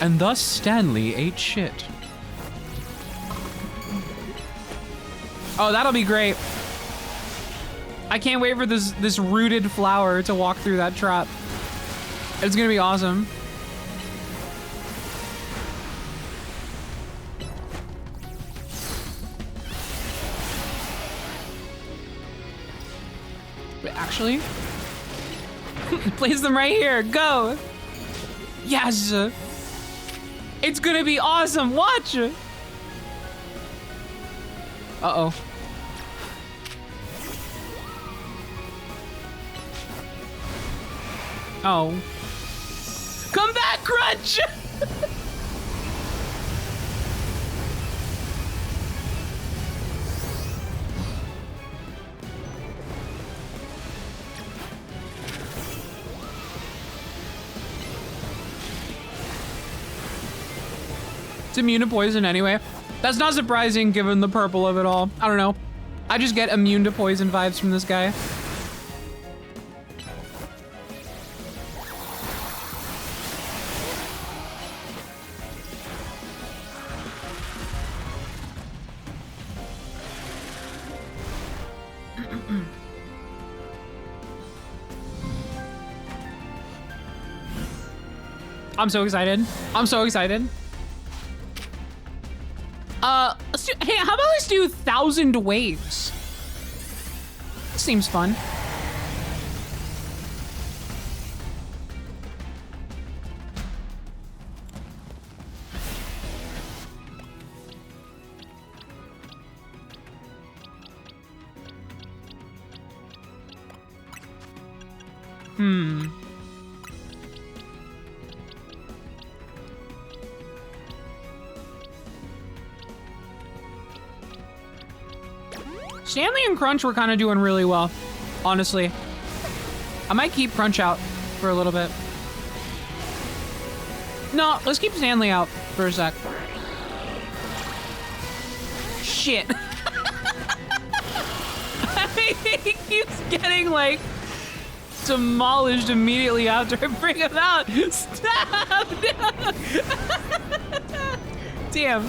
And thus Stanley ate shit. Oh, that'll be great. I can't wait for this rooted flower to walk through that trap. It's gonna be awesome. Wait, actually? Place them right here. Go. Yes. It's gonna be awesome. Watch. Uh-oh. Oh. Come back, Crunch! It's immune to poison anyway. That's not surprising given the purple of it all. I don't know. I just get immune to poison vibes from this guy. I'm so excited. I'm so excited. Let's do, hey, how about let's do 1,000 waves? Seems fun. Stanley and Crunch were kind of doing really well, honestly. I might keep Crunch out for a little bit. No, let's keep Stanley out for a sec. Shit. He keeps getting, like, demolished immediately after I bring him out. Stop! Damn.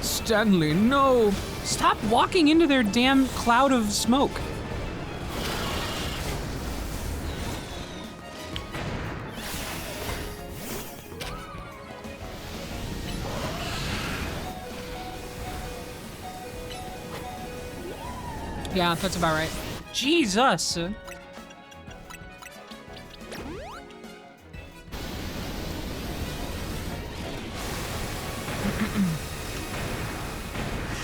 Stanley, no! Stop walking into their damn cloud of smoke. Yeah, that's about right. Jesus!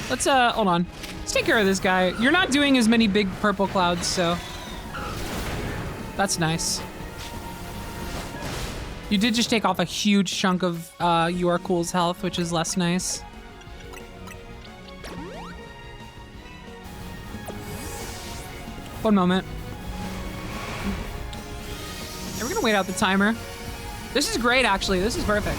Let's, hold on. Let's take care of this guy. You're not doing as many big purple clouds, so that's nice. You did just take off a huge chunk of, Cool's health, which is less nice. One moment. And we're gonna wait out the timer. This is great, actually. This is perfect.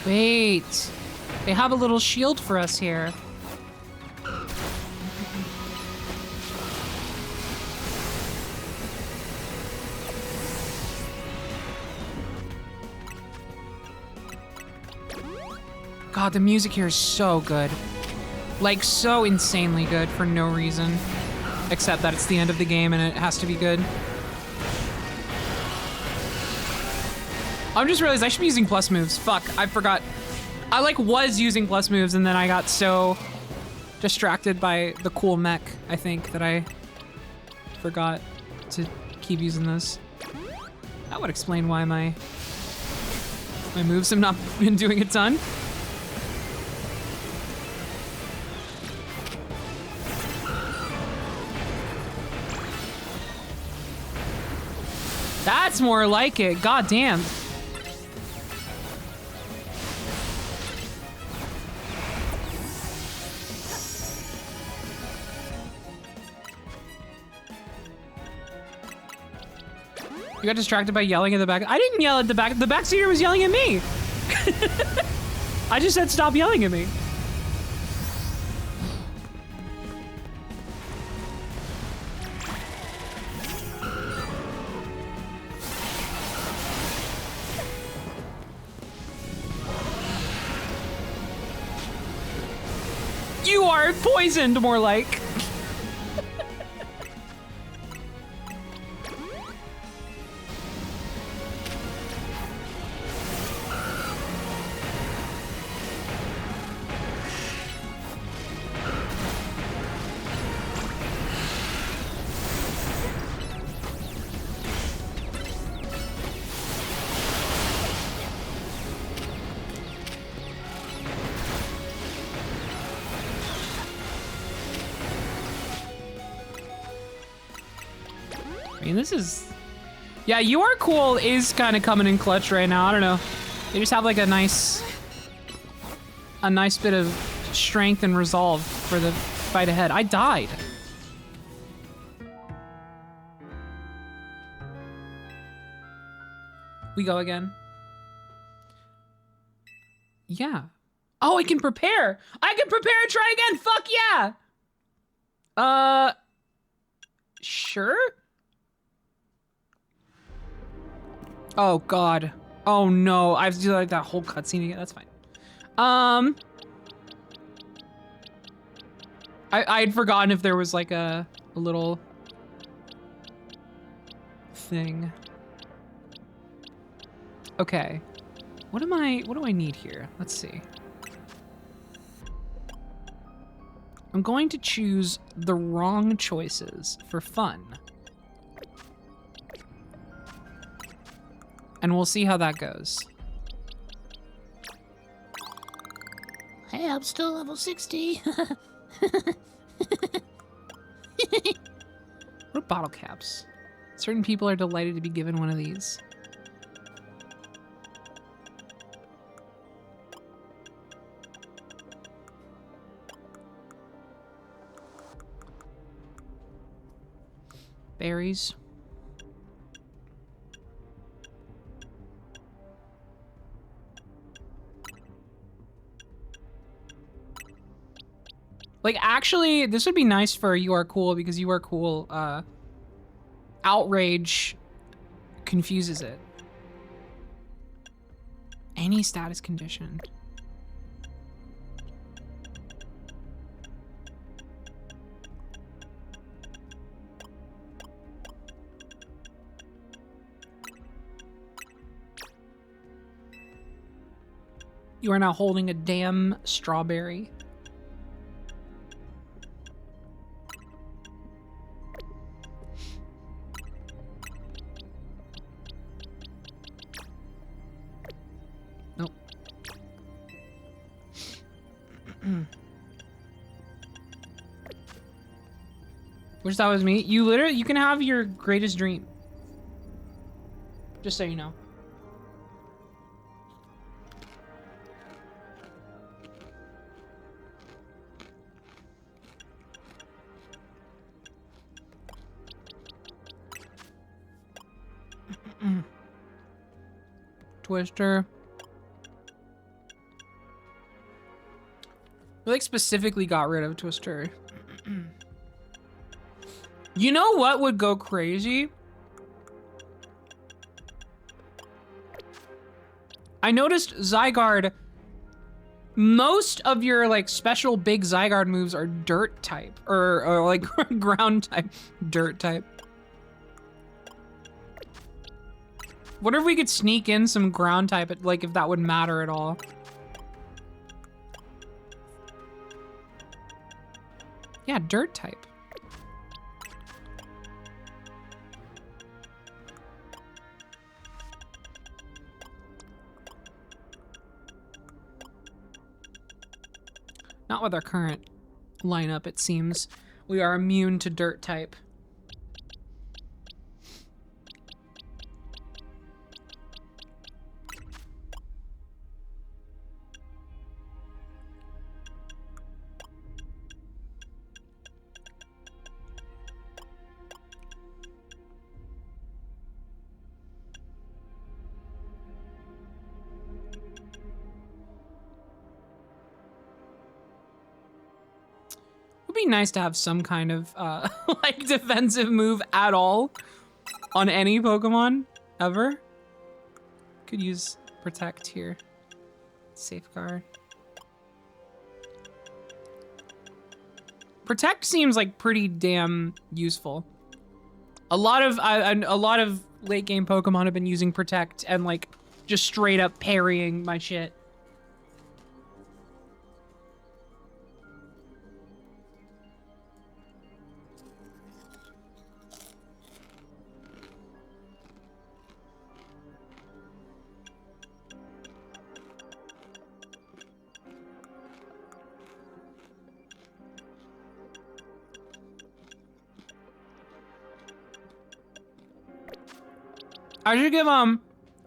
Wait, they have a little shield for us here. God, the music here is so good. Like, so insanely good for no reason. Except that it's the end of the game and it has to be good. I'm just realized I should be using plus moves. Fuck, I forgot. I like was using plus moves and then I got so distracted by the cool mech, I think, that I forgot to keep using this. That would explain why my moves have not been doing a ton. That's more like it, god damn. You got distracted by yelling at the back. I didn't yell at the back. The backseater was yelling at me. I just said stop yelling at me. You are poisoned, more like. I mean, this is... Yeah, You Are Cool is kind of coming in clutch right now. I don't know. They just have like a nice bit of strength and resolve for the fight ahead. I died. We go again. Yeah. Oh, I can prepare. I can prepare and try again. Fuck yeah. Sure. Oh God. Oh no. I have to do like that whole cutscene again. That's fine. I'd forgotten if there was like a little thing. Okay. What do I need here? Let's see. I'm going to choose the wrong choices for fun. And we'll see how that goes. Hey, I'm still level 60. What are bottle caps? Certain people are delighted to be given one of these. Berries. Like, actually, this would be nice for You Are Cool because You Are Cool, outrage confuses it. Any status condition. You are now holding a damn strawberry. Nope. Wish that was me. You can have your greatest dream. Just so you know. Twister. We like specifically got rid of Twister. You know what would go crazy? I noticed Zygarde, most of your like special big Zygarde moves are dirt type or like ground type, dirt type. What if we could sneak in some ground type, like if that would matter at all? Yeah, dirt type. Not with our current lineup, it seems. We are immune to dirt type. Be nice to have some kind of like defensive move at all on any Pokemon ever. Could use protect here. Safeguard. Protect seems like pretty damn useful. A lot of late game Pokemon have been using protect and like just straight up parrying my shit.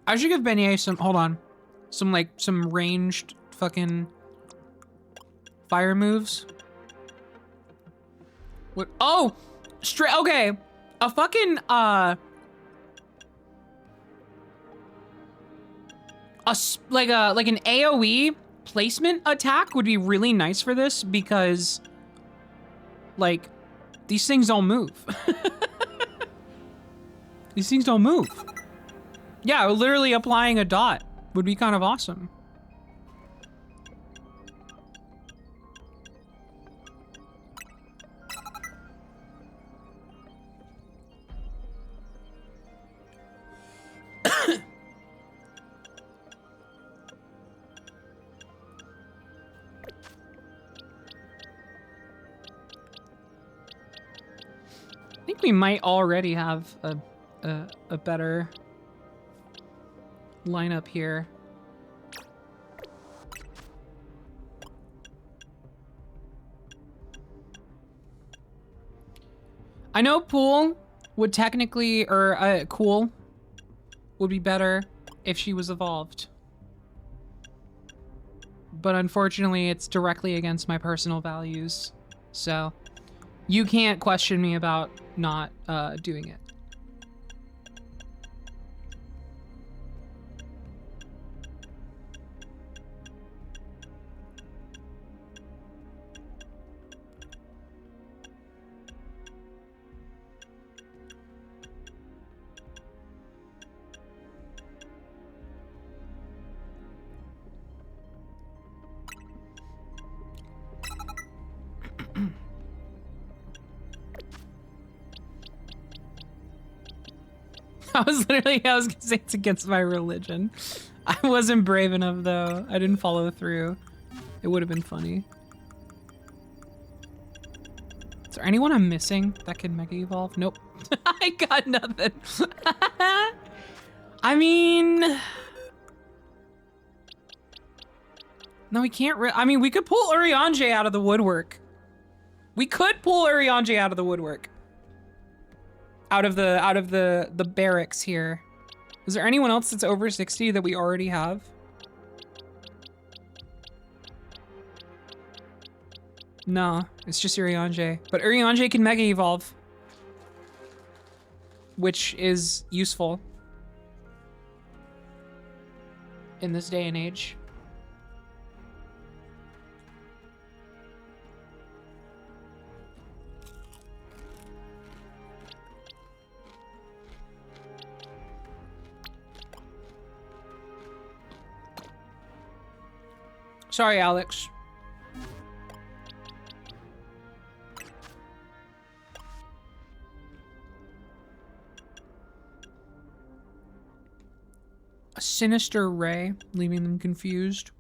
I should give Beignet some, hold on, some ranged fucking fire moves. What? Oh, straight, okay. A fucking, like an AoE placement attack would be really nice for this because, like, these things don't move. These things don't move. Yeah, literally applying a dot would be kind of awesome. I think we might already have a better lineup here. I know Pool would technically, or Cool would be better if she was evolved. But unfortunately, it's directly against my personal values. So you can't question me about not doing it. I was gonna say it's against my religion. I wasn't brave enough though. I didn't follow through. It would have been funny. Is there anyone I'm missing that can Mega Evolve? Nope. I got nothing. I mean... No, we can't I mean, we could pull Urianger out of the woodwork. We could pull Urianger out of the woodwork. Out of the barracks here. Is there anyone else that's over 60 that we already have? No, it's just Urianger. But Urianger can Mega Evolve. Which is useful. In this day and age. Sorry, Alex. A sinister ray, leaving them confused.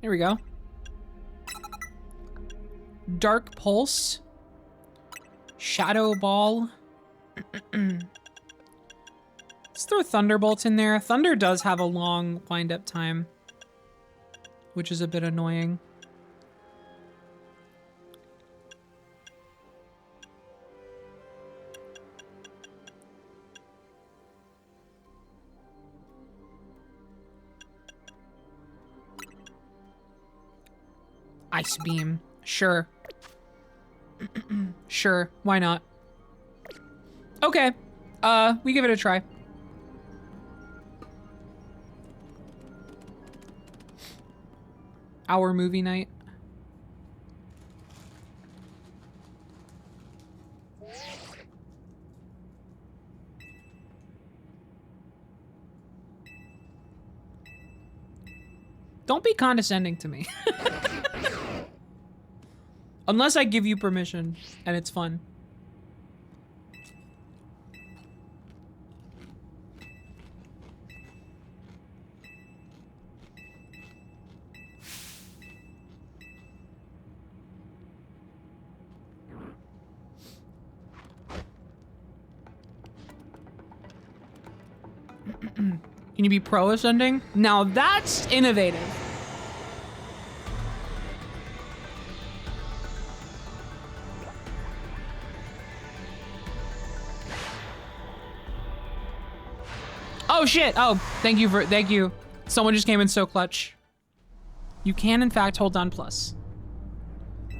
Here we go. Dark Pulse. Shadow Ball. Let's throw Thunderbolt in there. Thunder does have a long wind-up time, which is a bit annoying. Ice Beam. Sure. Sure, why not? Okay. We give it a try. Our movie night. Don't be condescending to me. Unless I give you permission, and it's fun. Can you be pro ascending? Now that's innovative. Oh shit! Oh, thank you. Someone just came in so clutch. You can in fact hold down plus.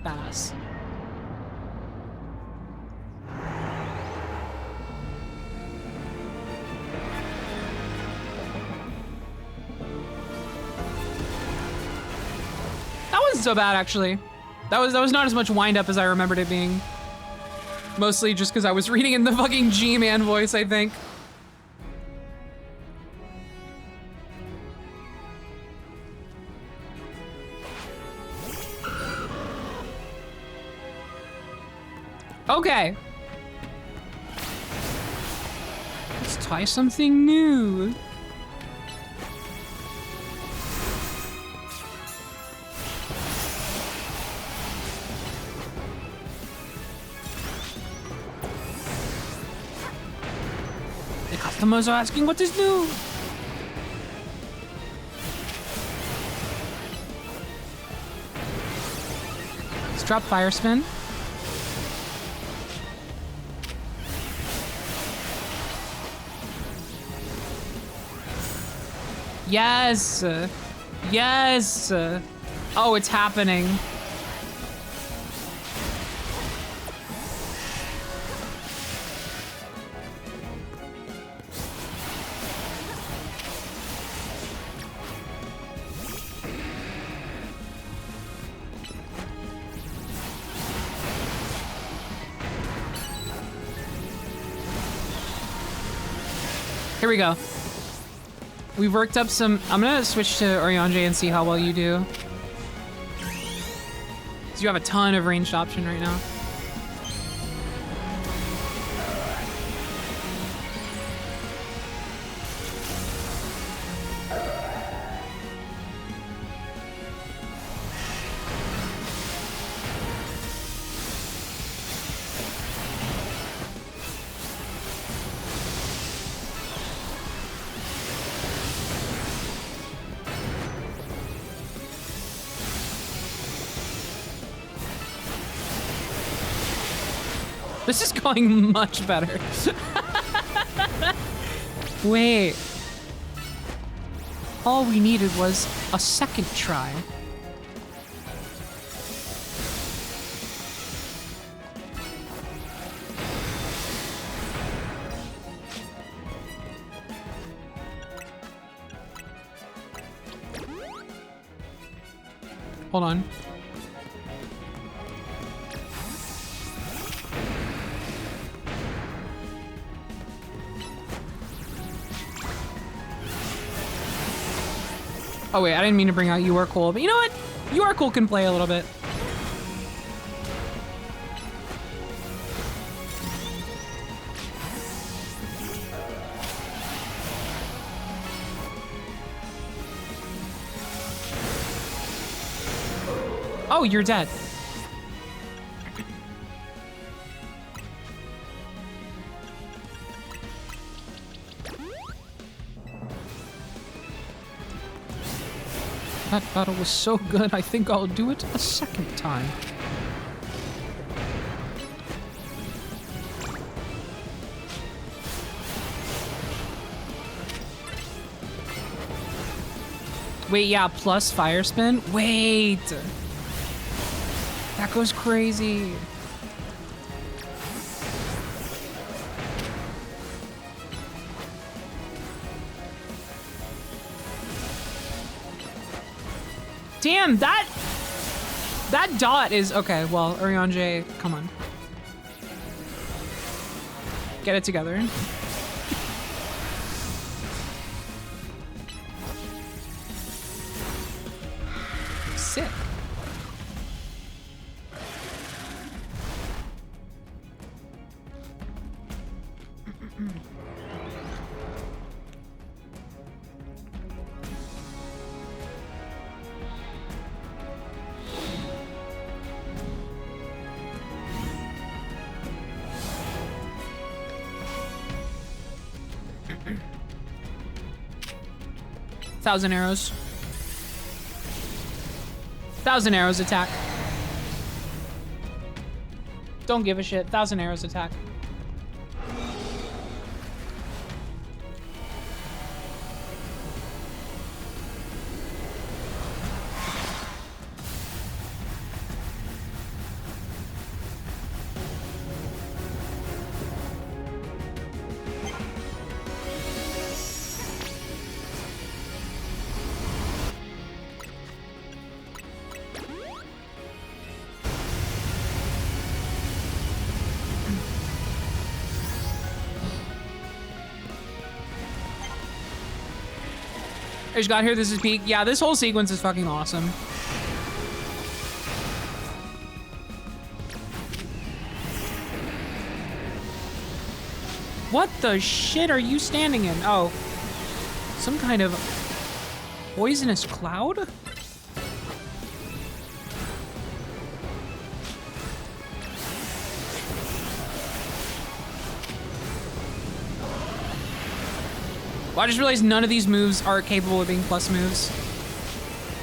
Badass. That wasn't so bad actually. That was not as much wind up as I remembered it being. Mostly just because I was reading in the fucking G-Man voice, I think. Okay. Let's try something new. The customers are asking what is new. Let's drop Fire Spin. Yes! Yes! Oh, it's happening. Here we go. We've worked up some... I'm gonna switch to Oriange and see how well you do. So you have a ton of ranged option right now. This is going much better. Wait. All we needed was a second try. Hold on. Oh wait, I didn't mean to bring out You Are Cool, but you know what? You Are Cool can play a little bit. Oh, you're dead. That battle was so good, I think I'll do it a second time. Wait, yeah, plus fire spin? Wait! That goes crazy. Damn, that dot is okay. Well, Oriange, come on, get it together. Sick. Thousand arrows. 1,000 arrows attack. Don't give a shit. 1,000 arrows attack. I just got here, this is peak. Yeah, this whole sequence is fucking awesome. What the shit are you standing in? Oh, some kind of poisonous cloud? Well, I just realized none of these moves are capable of being plus moves.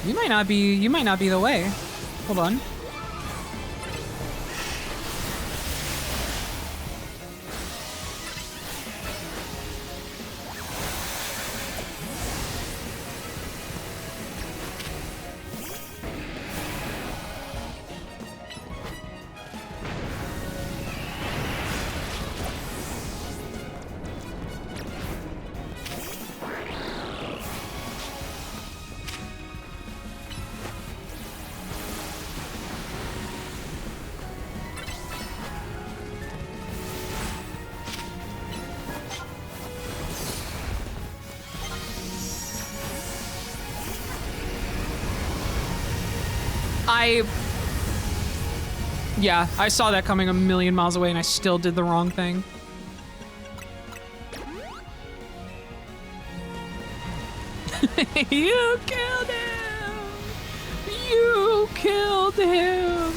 You might not be the way. Hold on. Yeah, I saw that coming a million miles away and I still did the wrong thing. You killed him! You killed him!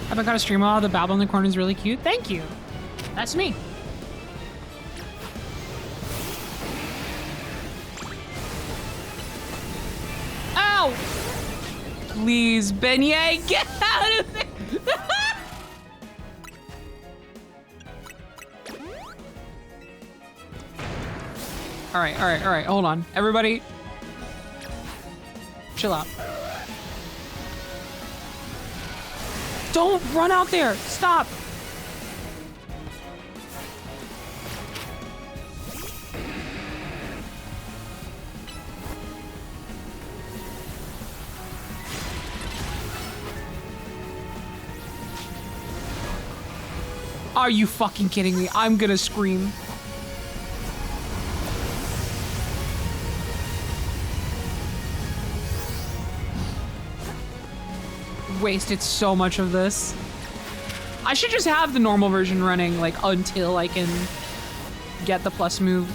Haven't got a stream while the babble in the corner is really cute. Thank you. That's me. Ow! Please, Beignet, get out of there! All right, hold on. Everybody, chill out. Don't run out there! Stop! Are you fucking kidding me? I'm gonna scream. Wasted so much of this. I should just have the normal version running like until I can get the plus move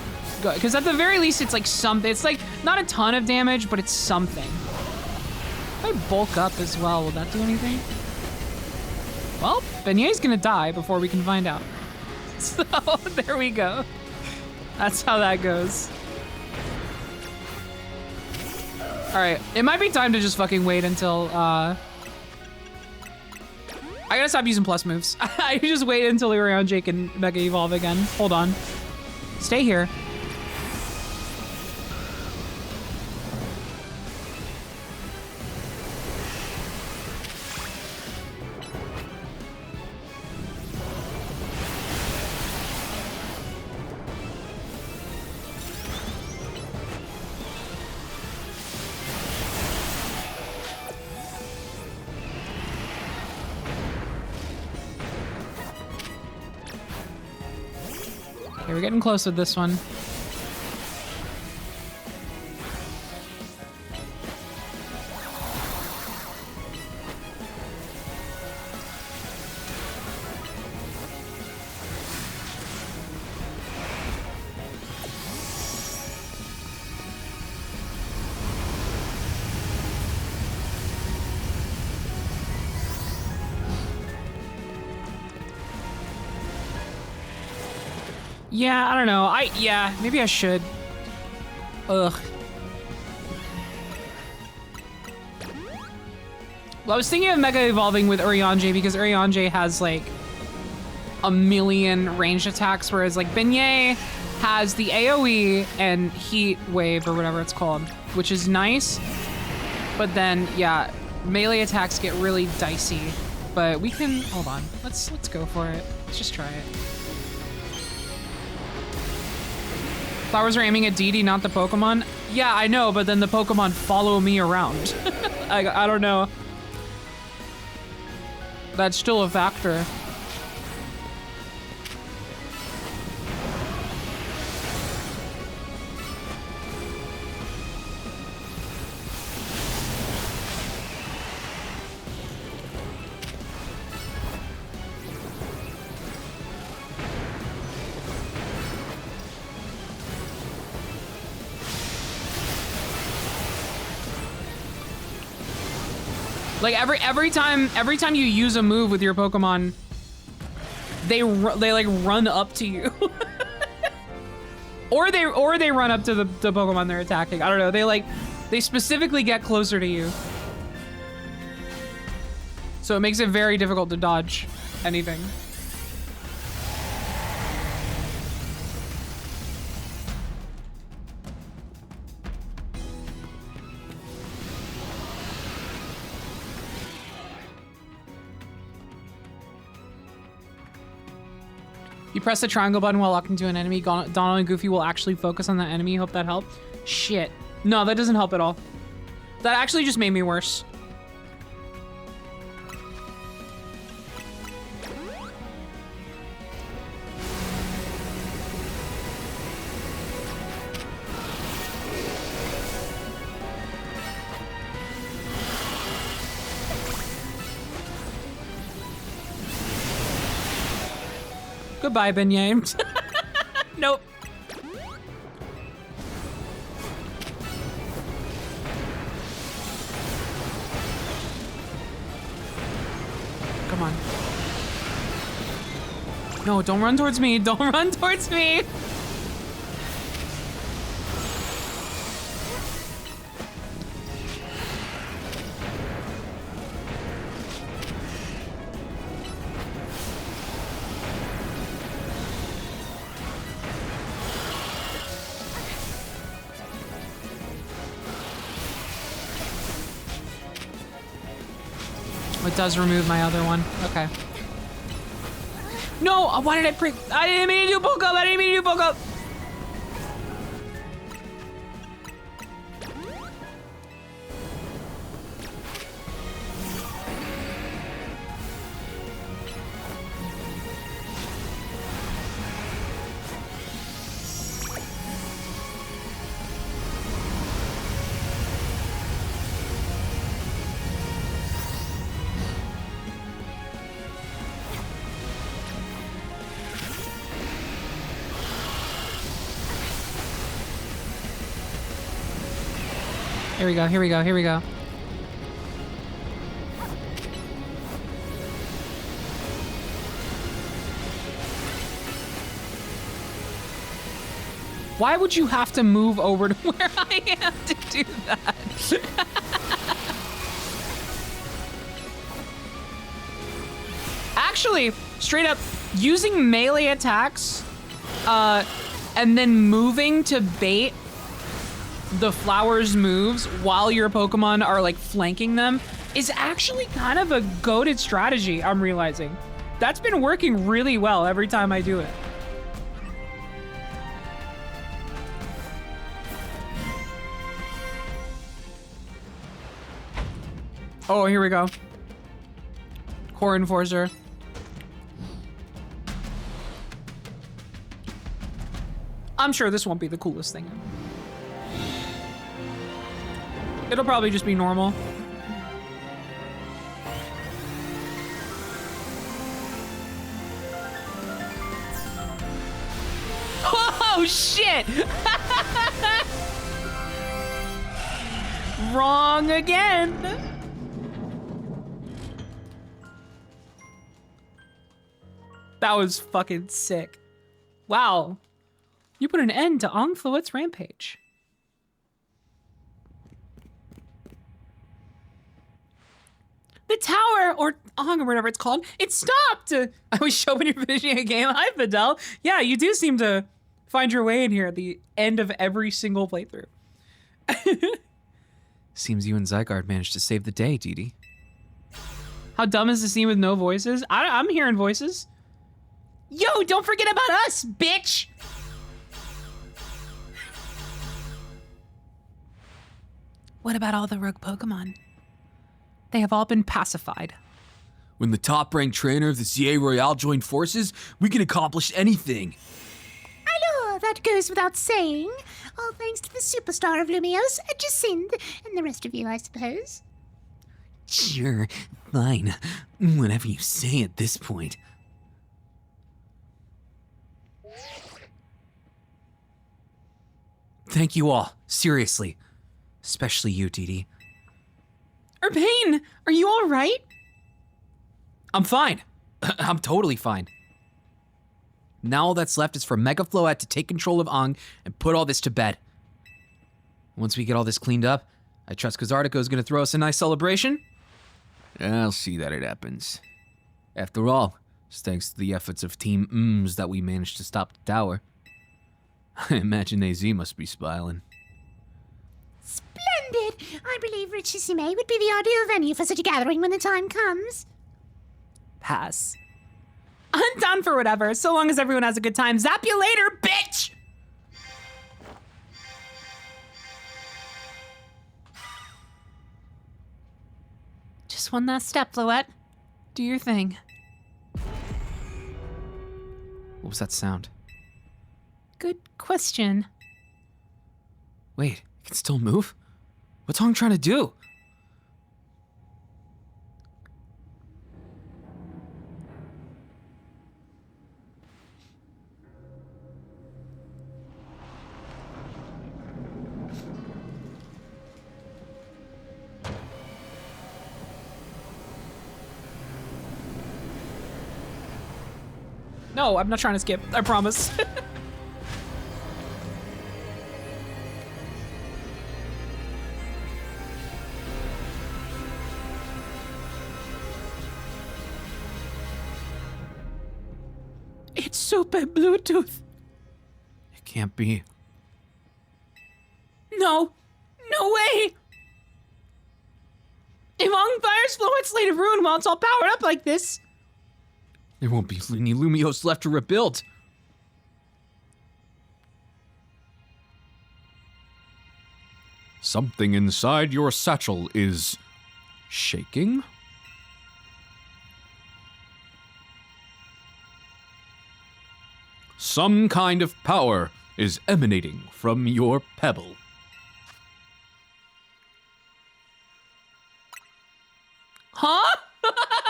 go, because at the very least it's like something. It's like not a ton of damage, but it's something. If I bulk up as well, will that do anything? Well, Beignet's gonna die before we can find out. So there we go. That's how that goes. All right, it might be time to just fucking wait until I gotta stop using plus moves. I just wait until Urianger can Mega Evolve again. Hold on. Stay here. Okay, we're getting close with this one. Yeah, I don't know. Yeah, maybe I should. Ugh. Well, I was thinking of Mega Evolving with Urianger because Urianger has like a million ranged attacks, whereas like Beignet has the AoE and Heat Wave or whatever it's called, which is nice. But then, yeah, melee attacks get really dicey. But we can, hold on. Let's go for it. Let's just try it. Flowers are aiming at Deedee, not the Pokemon. Yeah, I know, but then the Pokemon follow me around. I don't know. That's still a factor. Like every time you use a move with your Pokemon, they like run up to you, or they run up to the Pokemon they're attacking. I don't know. They specifically get closer to you, so it makes it very difficult to dodge anything. You press the triangle button while locking to an enemy. Donald and Goofy will actually focus on that enemy. Hope that helped. Shit. No, that doesn't help at all. That actually just made me worse. Goodbye, Beignet. Nope. Come on. No, don't run towards me. Don't run towards me. It does remove my other one. Okay. No, why did I break? I didn't mean to do bulk up. I didn't mean to do bulk up. Here we go, here we go, here we go. Why would you have to move over to where I am to do that? Actually, straight up, using melee attacks, and then moving to bait the flowers' moves while your Pokemon are like flanking them is actually kind of a goated strategy, I'm realizing. That's been working really well every time I do it. Oh, here we go. Core Enforcer. I'm sure this won't be the coolest thing. It'll probably just be normal. Oh, shit! Wrong again! That was fucking sick. Wow. You put an end to Ongfluet's rampage. The tower, or Ong, or whatever it's called, it stopped! I was showing you're finishing a game. Hi, Fidel. Yeah, you do seem to find your way in here at the end of every single playthrough. Seems you and Zygarde managed to save the day, Deedee. How dumb is the scene with no voices? I'm hearing voices. Yo, don't forget about us, bitch! What about all the rogue Pokemon? They have all been pacified. When the top-ranked trainer of the CA Royale joined forces, we can accomplish anything. Alors, that goes without saying. All thanks to the superstar of Lumiose, Jacinth, and the rest of you, I suppose. Sure, fine. Whatever you say at this point. Thank you all, seriously. Especially you, Deedee. Urbane, are you all right? I'm fine. I'm totally fine. Now all that's left is for Mega Floette to take control of Ong and put all this to bed. Once we get all this cleaned up, I trust Kazardico's gonna throw us a nice celebration. I'll see that it happens. After all, it's thanks to the efforts of Team Mms that we managed to stop the tower. I imagine AZ must be smiling. Splendid! I believe Richissime would be the ideal venue for such a gathering when the time comes. Pass. I'm down for whatever, so long as everyone has a good time. Zap you later, bitch! Just one last step, Floette. Do your thing. What was that sound? Good question. Wait, it can still move? What's Hong trying to do? No, I'm not trying to skip. I promise. It's super Bluetooth. It can't be. No. No way. If Hong fires Floette's Slate of Ruin while it's all powered up like this. There won't be any Lumios left to rebuild. Something inside your satchel is shaking? Some kind of power is emanating from your pebble. Huh?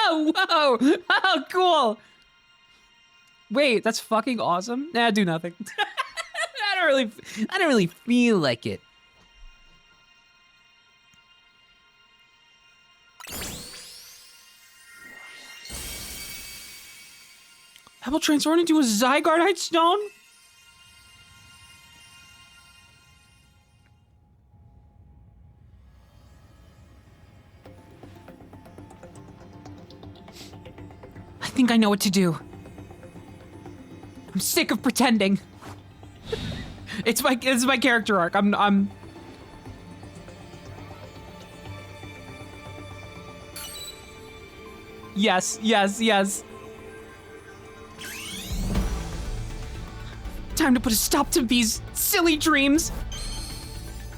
Whoa! Oh, cool. Wait, that's fucking awesome. Nah, do nothing. I don't really feel like it. Pebble transformed into a Zygarde stone? I think I know what to do. I'm sick of pretending. It's my character arc. I'm Yes. Time to put a stop to these silly dreams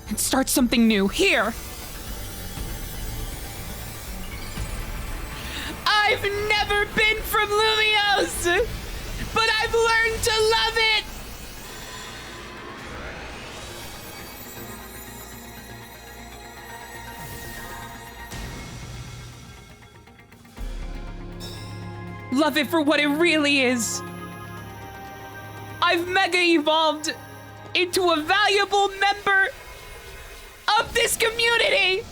and start something new here. I've never been from Lumios, but I've learned to love it. Love it for what it really is. I've mega evolved into a valuable member of this community.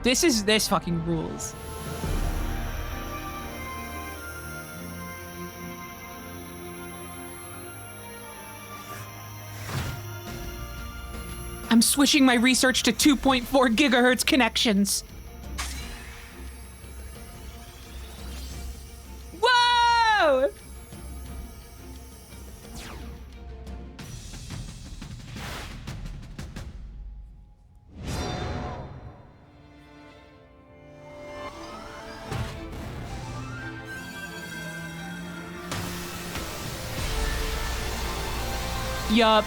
This fucking rules. I'm switching my research to 2.4 gigahertz connections. Whoa! Yup.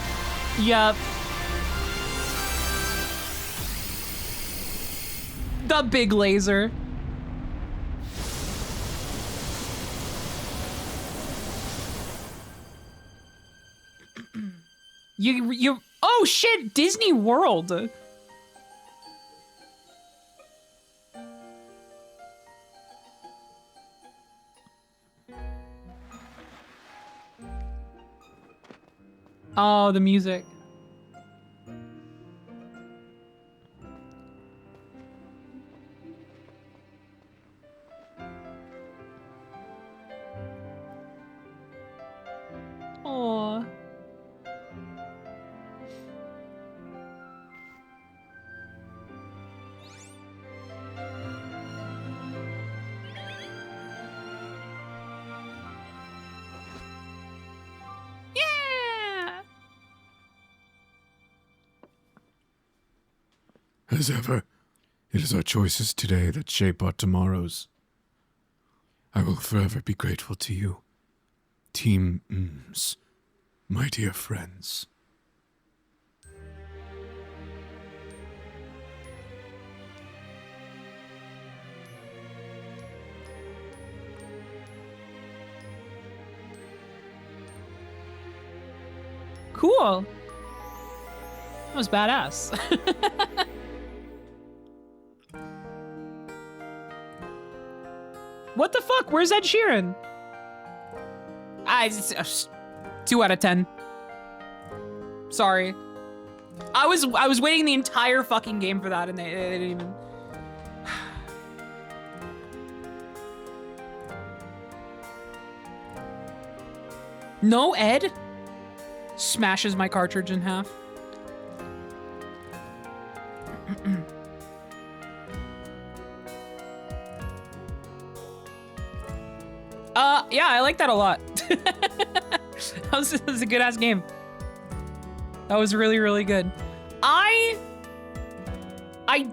The big laser. You oh shit, Disney World. Oh, the music. Aw. As ever, it is our choices today that shape our tomorrows. I will forever be grateful to you, Team Mms, my dear friends. Cool. That was badass. What the fuck? Where's Ed Sheeran? It's 2 out of 10. Sorry. I was waiting the entire fucking game for that, and they didn't even. No, Ed? Smashes my cartridge in half. Yeah, I like that a lot. that was a good ass game. That was really, really good. I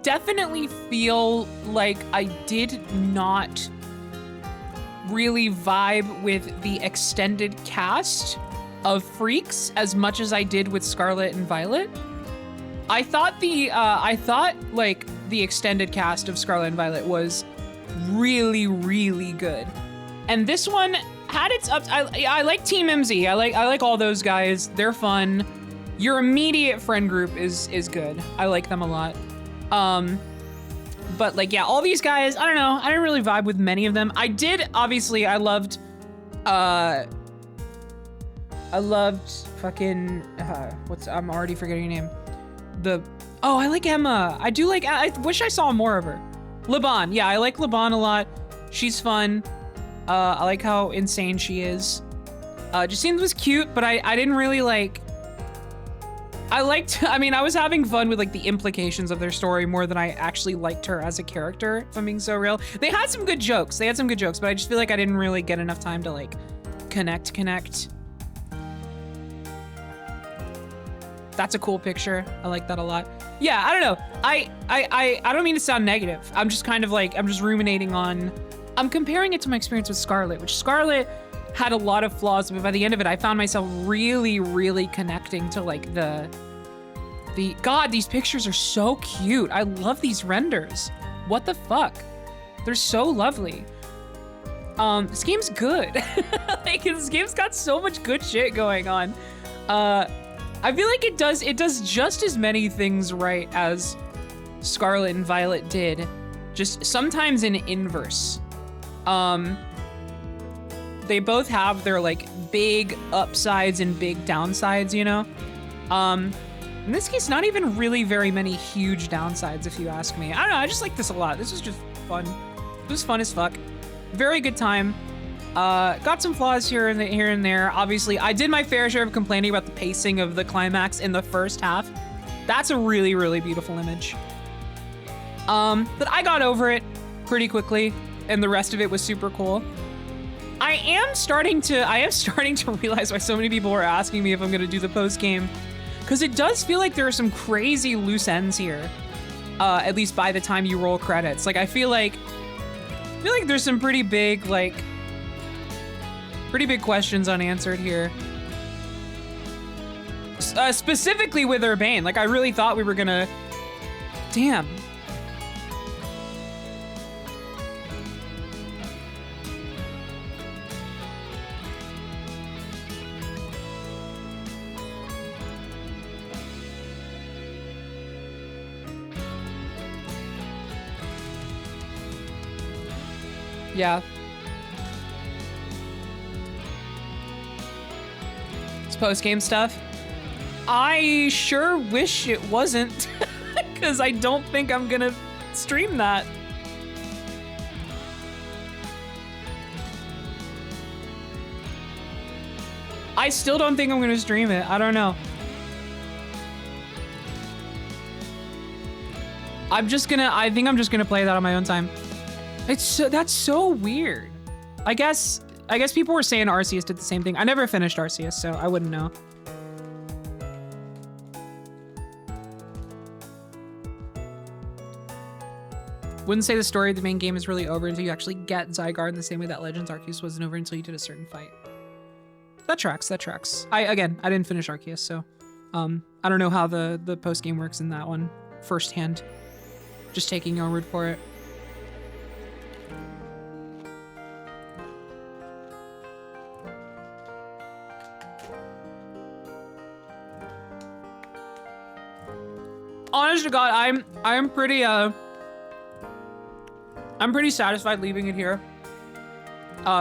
definitely feel like I did not really vibe with the extended cast of Freaks as much as I did with Scarlet and Violet. I thought like the extended cast of Scarlet and Violet was really, really good. And this one had its ups. I like Team MZ. I like all those guys. They're fun. Your immediate friend group is good. I like them a lot. But like, yeah, all these guys, I don't know. I didn't really vibe with many of them. I loved fucking, I'm already forgetting her name. I like Emma. I wish I saw more of her. Laban. Yeah, I like Laban a lot. She's fun. I like how insane she is. Justine was cute, but I didn't really like. I was having fun with like the implications of their story more than I actually liked her as a character, if I'm being so real. They had some good jokes, but I just feel like I didn't really get enough time to like connect. That's a cool picture. I like that a lot. Yeah, I don't know. I don't mean to sound negative. I'm just kind of like, I'm just ruminating on, I'm comparing it to my experience with Scarlet, which Scarlet had a lot of flaws, but by the end of it, I found myself really, really connecting to like God, these pictures are so cute. I love these renders. What the fuck? They're so lovely. This game's good. Like, this game's got so much good shit going on. I feel like it does just as many things right as Scarlet and Violet did, just sometimes in inverse. They both have their like big upsides and big downsides, you know? In this case, not even really very many huge downsides, if you ask me. I don't know, I just like this a lot. This was just fun. It was fun as fuck. Very good time. Got some flaws here and there. Obviously, I did my fair share of complaining about the pacing of the climax in the first half. That's a really, really beautiful image. But I got over it pretty quickly, and the rest of it was super cool. I am starting to realize why so many people are asking me if I'm gonna do the post game, because it does feel like there are some crazy loose ends here. At least by the time you roll credits, like I feel like there's some pretty big questions unanswered here. Specifically with Urbane, like I really thought we were gonna. Damn. Yeah. It's post-game stuff. I sure wish it wasn't, because I don't think I'm gonna stream that. I still don't think I'm gonna stream it. I don't know. I think I'm just gonna play that on my own time. That's so weird. I guess people were saying Arceus did the same thing. I never finished Arceus, so I wouldn't know. Wouldn't say the story of the main game is really over until you actually get Zygarde in the same way that Legends Arceus wasn't over until you did a certain fight. That tracks, that tracks. I didn't finish Arceus, so I don't know how the post game works in that one firsthand. Just taking your word for it. Honest to God, I'm pretty satisfied leaving it here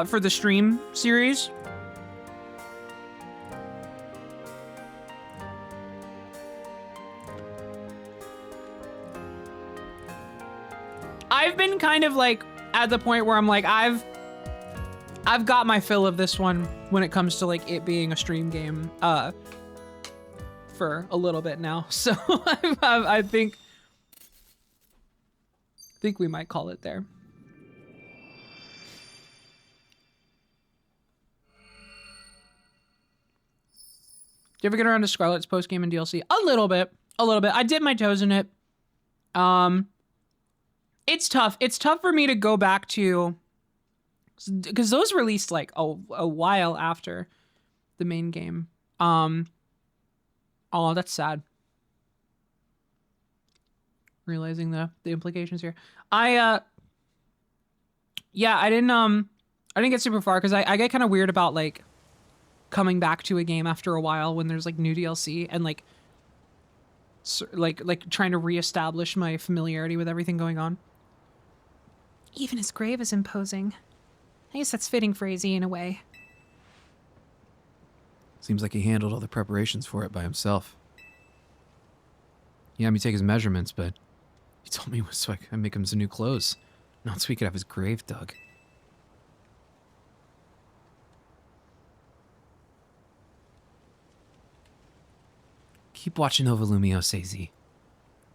for the stream series. I've been kind of like at the point where I'm like I've got my fill of this one when it comes to like it being a stream game for a little bit now. So I think we might call it there. Did you ever get around to Scarlet's post game and DLC? A little bit. I dipped my toes in it. It's tough. It's tough for me to go back to, because those released like a while after the main game. Oh, that's sad. Realizing the implications here. I didn't get super far because I get kind of weird about like coming back to a game after a while when there's like new DLC and like trying to reestablish my familiarity with everything going on. Even his grave is imposing. I guess that's fitting for AZ in a way. Seems like he handled all the preparations for it by himself. He had me take his measurements, but he told me it was so I could make him some new clothes, not so he could have his grave dug. Keep watching over Lumiose, AZ.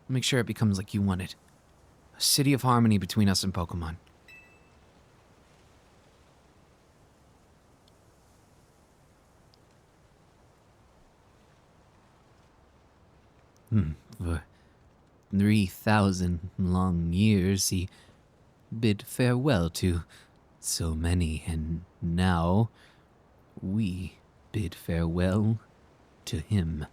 Make sure it becomes like you want it. A city of harmony between us and Pokémon. For 3,000 long years, he bid farewell to so many, and now we bid farewell to him.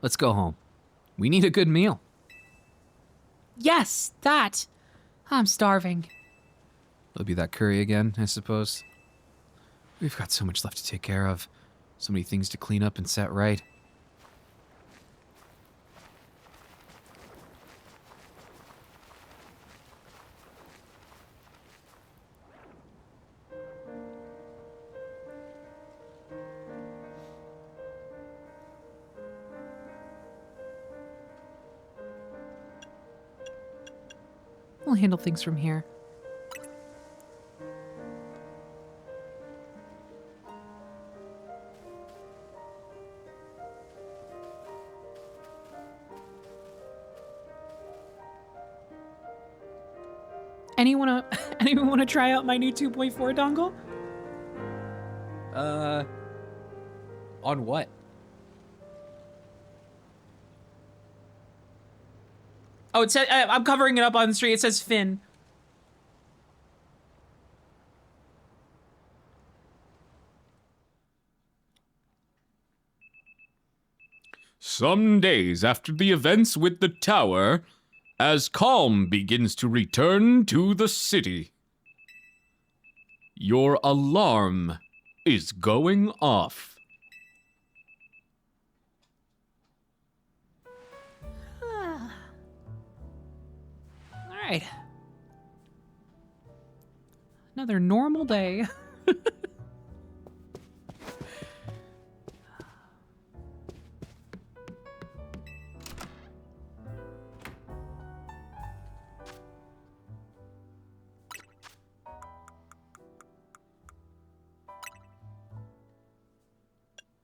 Let's go home. We need a good meal. Yes, that. I'm starving. It'll be that curry again, I suppose. We've got so much left to take care of. So many things to clean up and set right. We'll handle things from here. Anyone wanna try out my new 2.4 dongle? On what? Oh, it said I'm covering it up on the street. It says Finn. Some days after the events with the tower, as calm begins to return to the city, your alarm is going off. All right. Another normal day.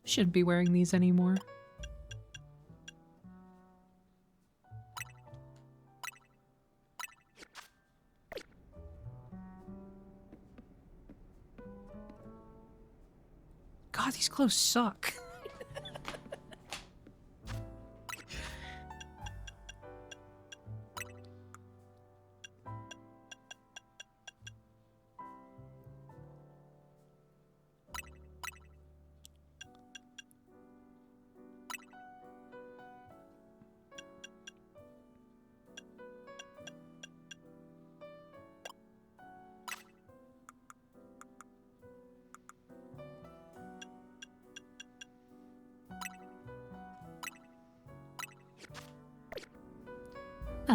Shouldn't be wearing these anymore. God, these clothes suck.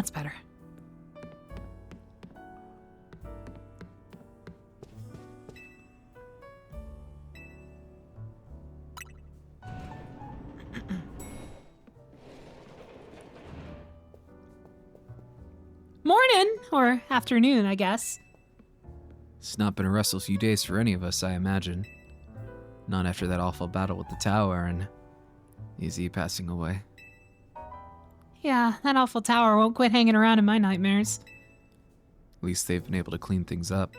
That's better. Morning, or afternoon, I guess. It's not been a restless few days for any of us, I imagine. Not after that awful battle with the tower and Easy passing away. Yeah, that awful tower won't quit hanging around in my nightmares. At least they've been able to clean things up.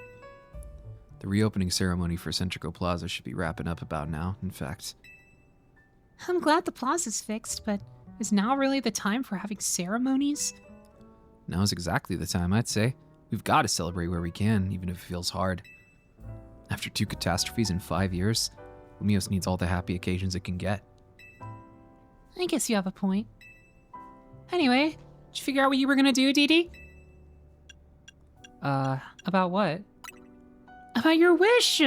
The reopening ceremony for Centrico Plaza should be wrapping up about now, in fact. I'm glad the plaza's fixed, but is now really the time for having ceremonies? Now's exactly the time, I'd say. We've got to celebrate where we can, even if it feels hard. After 2 catastrophes in 5 years, Lumios needs all the happy occasions it can get. I guess you have a point. Anyway, did you figure out what you were gonna do, Deedee? About what? About your wish!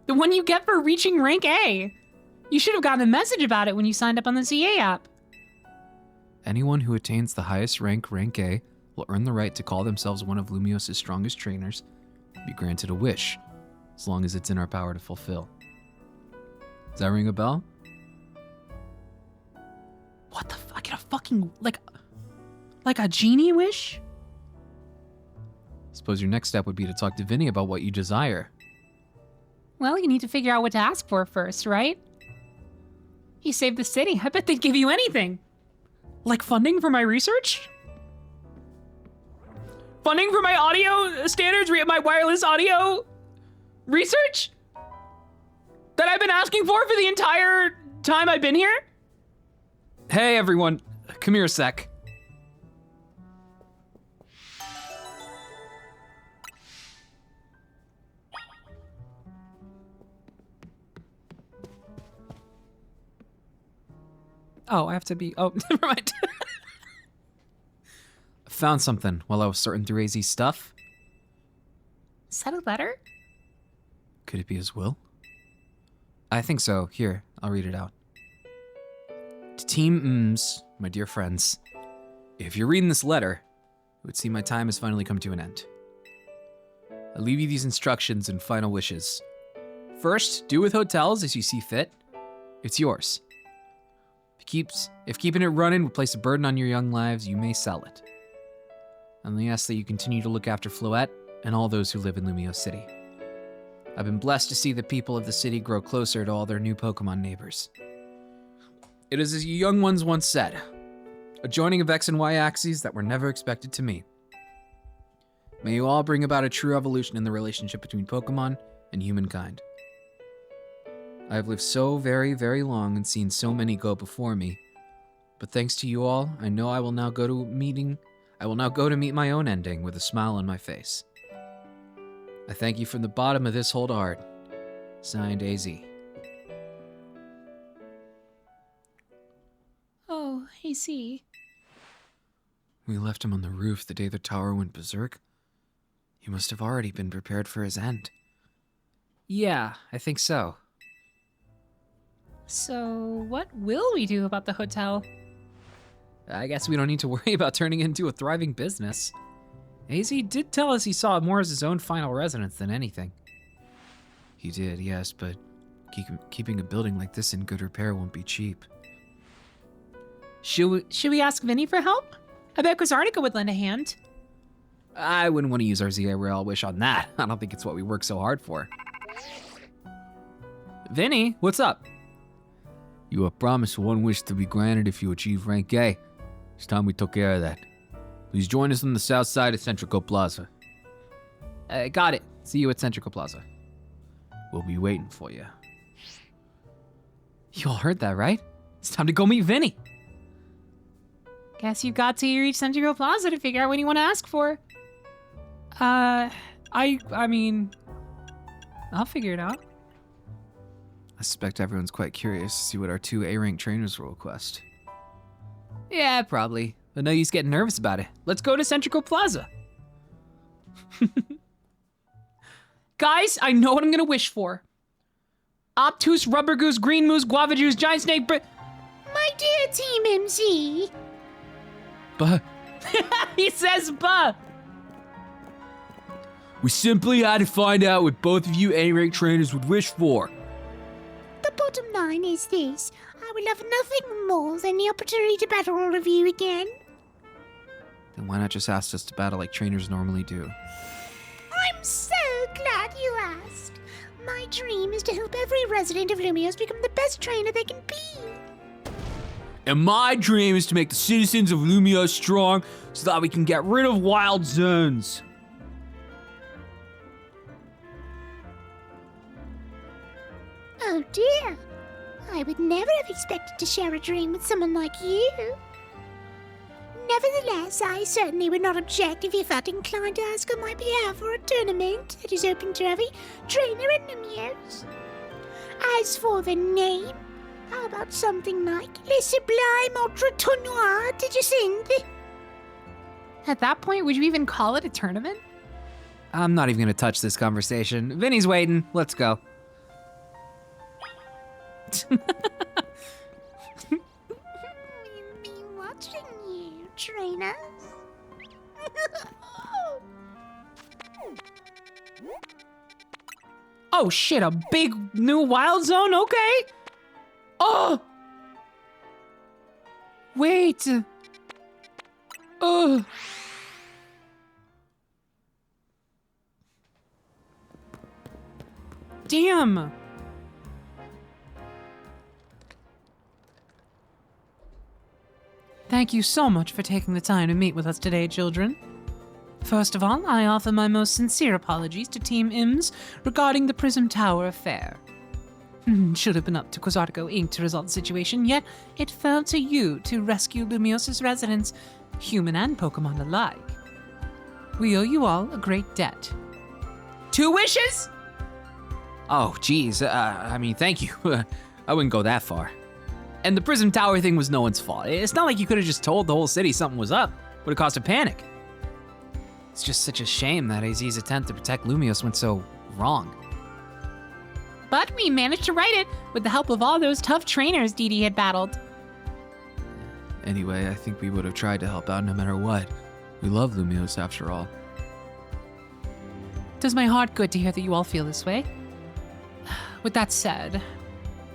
The one you get for reaching rank A! You should have gotten a message about it when you signed up on the CA app. Anyone who attains the highest rank, rank A, will earn the right to call themselves one of Lumios' strongest trainers, and be granted a wish, as long as it's in our power to fulfill. Does that ring a bell? What the fuck? I get a fucking, like a genie wish? Suppose your next step would be to talk to Vinny about what you desire. Well, you need to figure out what to ask for first, right? You saved the city. I bet they'd give you anything. Like funding for my research? Funding for my audio standards, my wireless audio research? That I've been asking for the entire time I've been here? Hey everyone, come here a sec. Oh, I have to be, oh, never mind. I found something while I was sorting through AZ's stuff. Is that a letter? Could it be his will? I think so. Here, I'll read it out. To Team Mms, my dear friends, if you're reading this letter, it would seem my time has finally come to an end. I leave you these instructions and final wishes. First, do with hotels as you see fit. It's yours. If keeping it running would place a burden on your young lives, you may sell it. I only ask that you continue to look after Floette and all those who live in Lumio City. I've been blessed to see the people of the city grow closer to all their new Pokemon neighbors. It is as you young ones once said, a joining of X and Y axes that were never expected to meet. May you all bring about a true evolution in the relationship between Pokemon and humankind. I have lived so very, very long and seen so many go before me, but thanks to you all, I know I will now go to meet my own ending with a smile on my face. I thank you from the bottom of this whole heart. Signed, AZ. Oh, I see. We left him on the roof the day the tower went berserk. He must have already been prepared for his end. Yeah, I think so. So, what will we do about the hotel? I guess we don't need to worry about turning it into a thriving business. AZ did tell us he saw it more as his own final residence than anything. He did, yes, but keeping a building like this in good repair won't be cheap. Should we ask Vinny for help? I bet Quasarnica would lend a hand. I wouldn't want to use our ZA Royale wish on that. I don't think it's what we work so hard for. Vinny, what's up? You have promised one wish to be granted if you achieve rank A. It's time we took care of that. Please join us on the south side of Centrico Plaza. Got it. See you at Centrico Plaza. We'll be waiting for you. You all heard that, right? It's time to go meet Vinny. Guess you got to reach Centrico Plaza to figure out what you want to ask for. I mean, I'll figure it out. I suspect everyone's quite curious to see what our 2 A-rank trainers will request. Yeah, probably. But no use getting nervous about it. Let's go to Centrico Plaza. Guys, I know what I'm gonna wish for. Obtuse, Rubber Goose, Green Moose, Guava Juice, Giant Snake, My dear Team MZ, But He says buh. We simply had to find out what both of you A-rank trainers would wish for. The bottom line is this. I would love nothing more than the opportunity to battle all of you again. Then why not just ask us to battle like trainers normally do? I'm so glad you asked. My dream is to help every resident of Lumios become the best trainer they can be. And my dream is to make the citizens of Lumia strong so that we can get rid of wild zones. Oh dear. I would never have expected to share a dream with someone like you. Nevertheless, I certainly would not object if you felt inclined to ask on my behalf for a tournament that is open to every trainer in Lumios. As for the name, how about something like Le Sublime Ultra Tournoi de Jacinthe? At that point, would you even call it a tournament? I'm not even gonna touch this conversation. Vinny's waiting. Let's go. Be watching you, trainers. Oh shit, a big new wild zone? Okay. Oh! Wait. Oh. Damn. Thank you so much for taking the time to meet with us today, children. First of all, I offer my most sincere apologies to Team IMS regarding the Prism Tower affair. Should have been up to Quasartico Inc. to resolve the situation, yet it fell to you to rescue Lumios' residents, human and Pokemon alike. We owe you all a great debt. 2 wishes? Oh, geez. I mean, thank you. I wouldn't go that far. And the Prism Tower thing was no one's fault. It's not like you could have just told the whole city something was up. Would have caused a panic. It's just such a shame that AZ's attempt to protect Lumios went so wrong. But we managed to right it with the help of all those tough trainers Deedee had battled. Anyway, I think we would have tried to help out no matter what. We love Lumios after all. Does my heart good to hear that you all feel this way. With that said,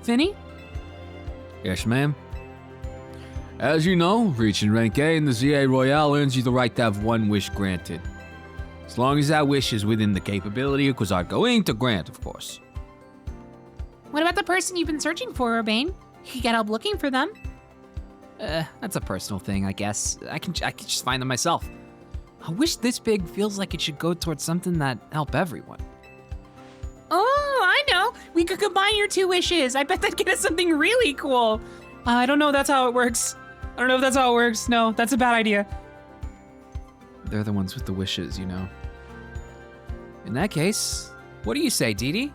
Vinny? Yes, ma'am. As you know, reaching rank A in the ZA Royale earns you the right to have 1 wish granted. As long as that wish is within the capability of Quasartico Inc. to grant, of course. What about the person you've been searching for, Urbane? You could get help looking for them. That's a personal thing, I guess. I can just find them myself. A wish this big feels like it should go towards something that help everyone. Oh, I know. We could combine your 2 wishes. I bet that'd get us something really cool. I don't know if that's how it works. I don't know if that's how it works. No, that's a bad idea. They're the ones with the wishes, you know. In that case, what do you say, Deedee?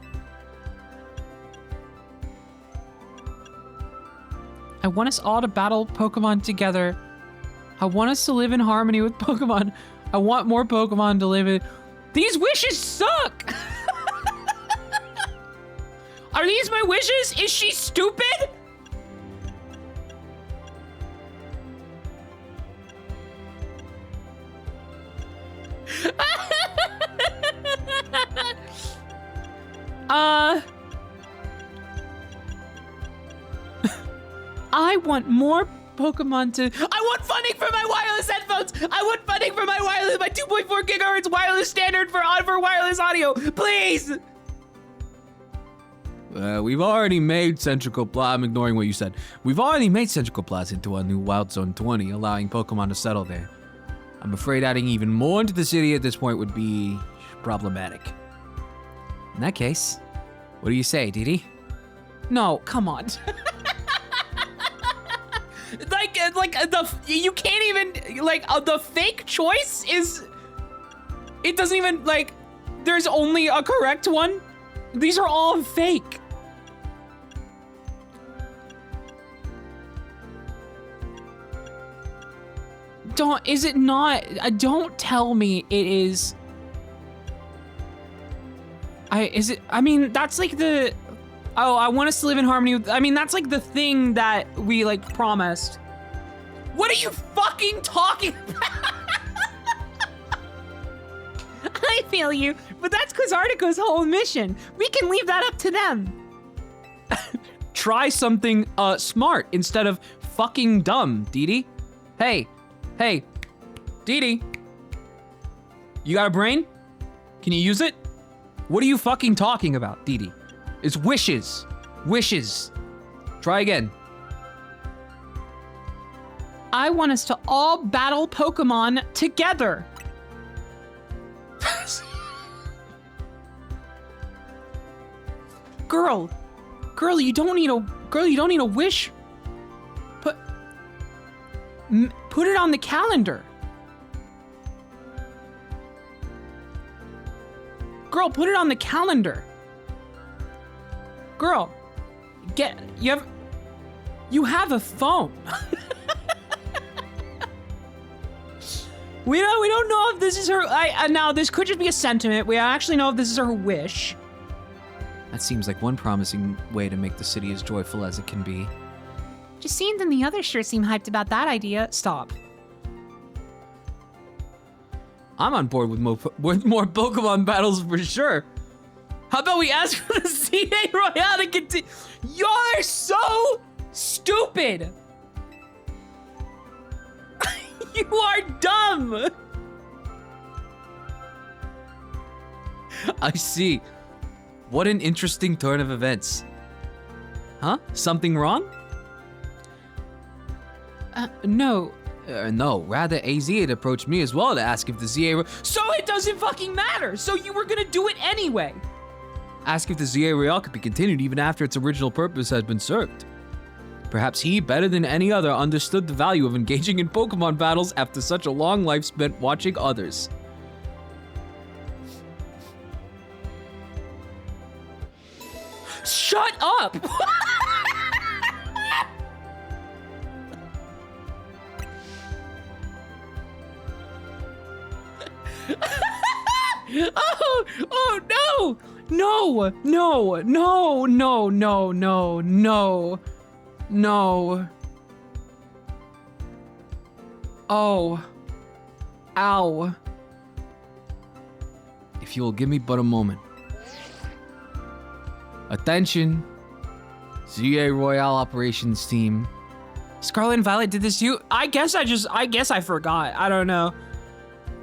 I want us all to battle Pokemon together. I want us to live in harmony with Pokemon. I want more Pokemon to live in... These wishes suck! Are these my wishes? Is she stupid? I want more Pokemon to... I want funding for my wireless headphones! I want funding for my 2.4 gigahertz wireless standard for wireless audio! Please! We've already made Centrical Plaza. I'm ignoring what you said. We've already made Centrical Plaza into a new Wild Zone 20, allowing Pokemon to settle there. I'm afraid adding even more into the city at this point would be problematic. In that case, what do you say, Deedee? No, come on. You can't even, the fake choice is, it doesn't even, there's only a correct one. These are all fake. Is it not, don't tell me it is. That's like the, I want us to live in harmony with, that's like the thing that we promised. What are you fucking talking about? email you, but that's Quizartico's whole mission. We can leave that up to them. Try something smart instead of fucking dumb, Deedee. Hey, Deedee. You got a brain? Can you use it? What are you fucking talking about, Deedee? It's wishes. Wishes. Try again. I want us to all battle Pokemon together. Girl, you don't need a wish. Put it on the calendar. Girl, put it on the calendar. Girl, you have a phone. We don't know if this is her. Now this could just be a sentiment. We actually know if this is her wish. That seems like one promising way to make the city as joyful as it can be. Jacine and the others sure seem hyped about that idea. Stop. I'm on board with more Pokemon battles for sure. How about we ask for the CA Royale to continue? You're so stupid. You are dumb. I see. What an interesting turn of events. Huh? Something wrong? No. No, rather AZ had approached me as well to ask if the ZA... So it doesn't fucking matter. So you were gonna do it anyway. Ask if the ZA Royale could be continued even after its original purpose has been served. Perhaps he, better than any other, understood the value of engaging in Pokemon battles after such a long life spent watching others. Shut up! Oh no! No! No! No! No! No! No! No! No. Oh. Ow. If you will give me but a moment. Attention, ZA Royale Operations Team. Scarlet and Violet did this to you? I guess I forgot. I don't know.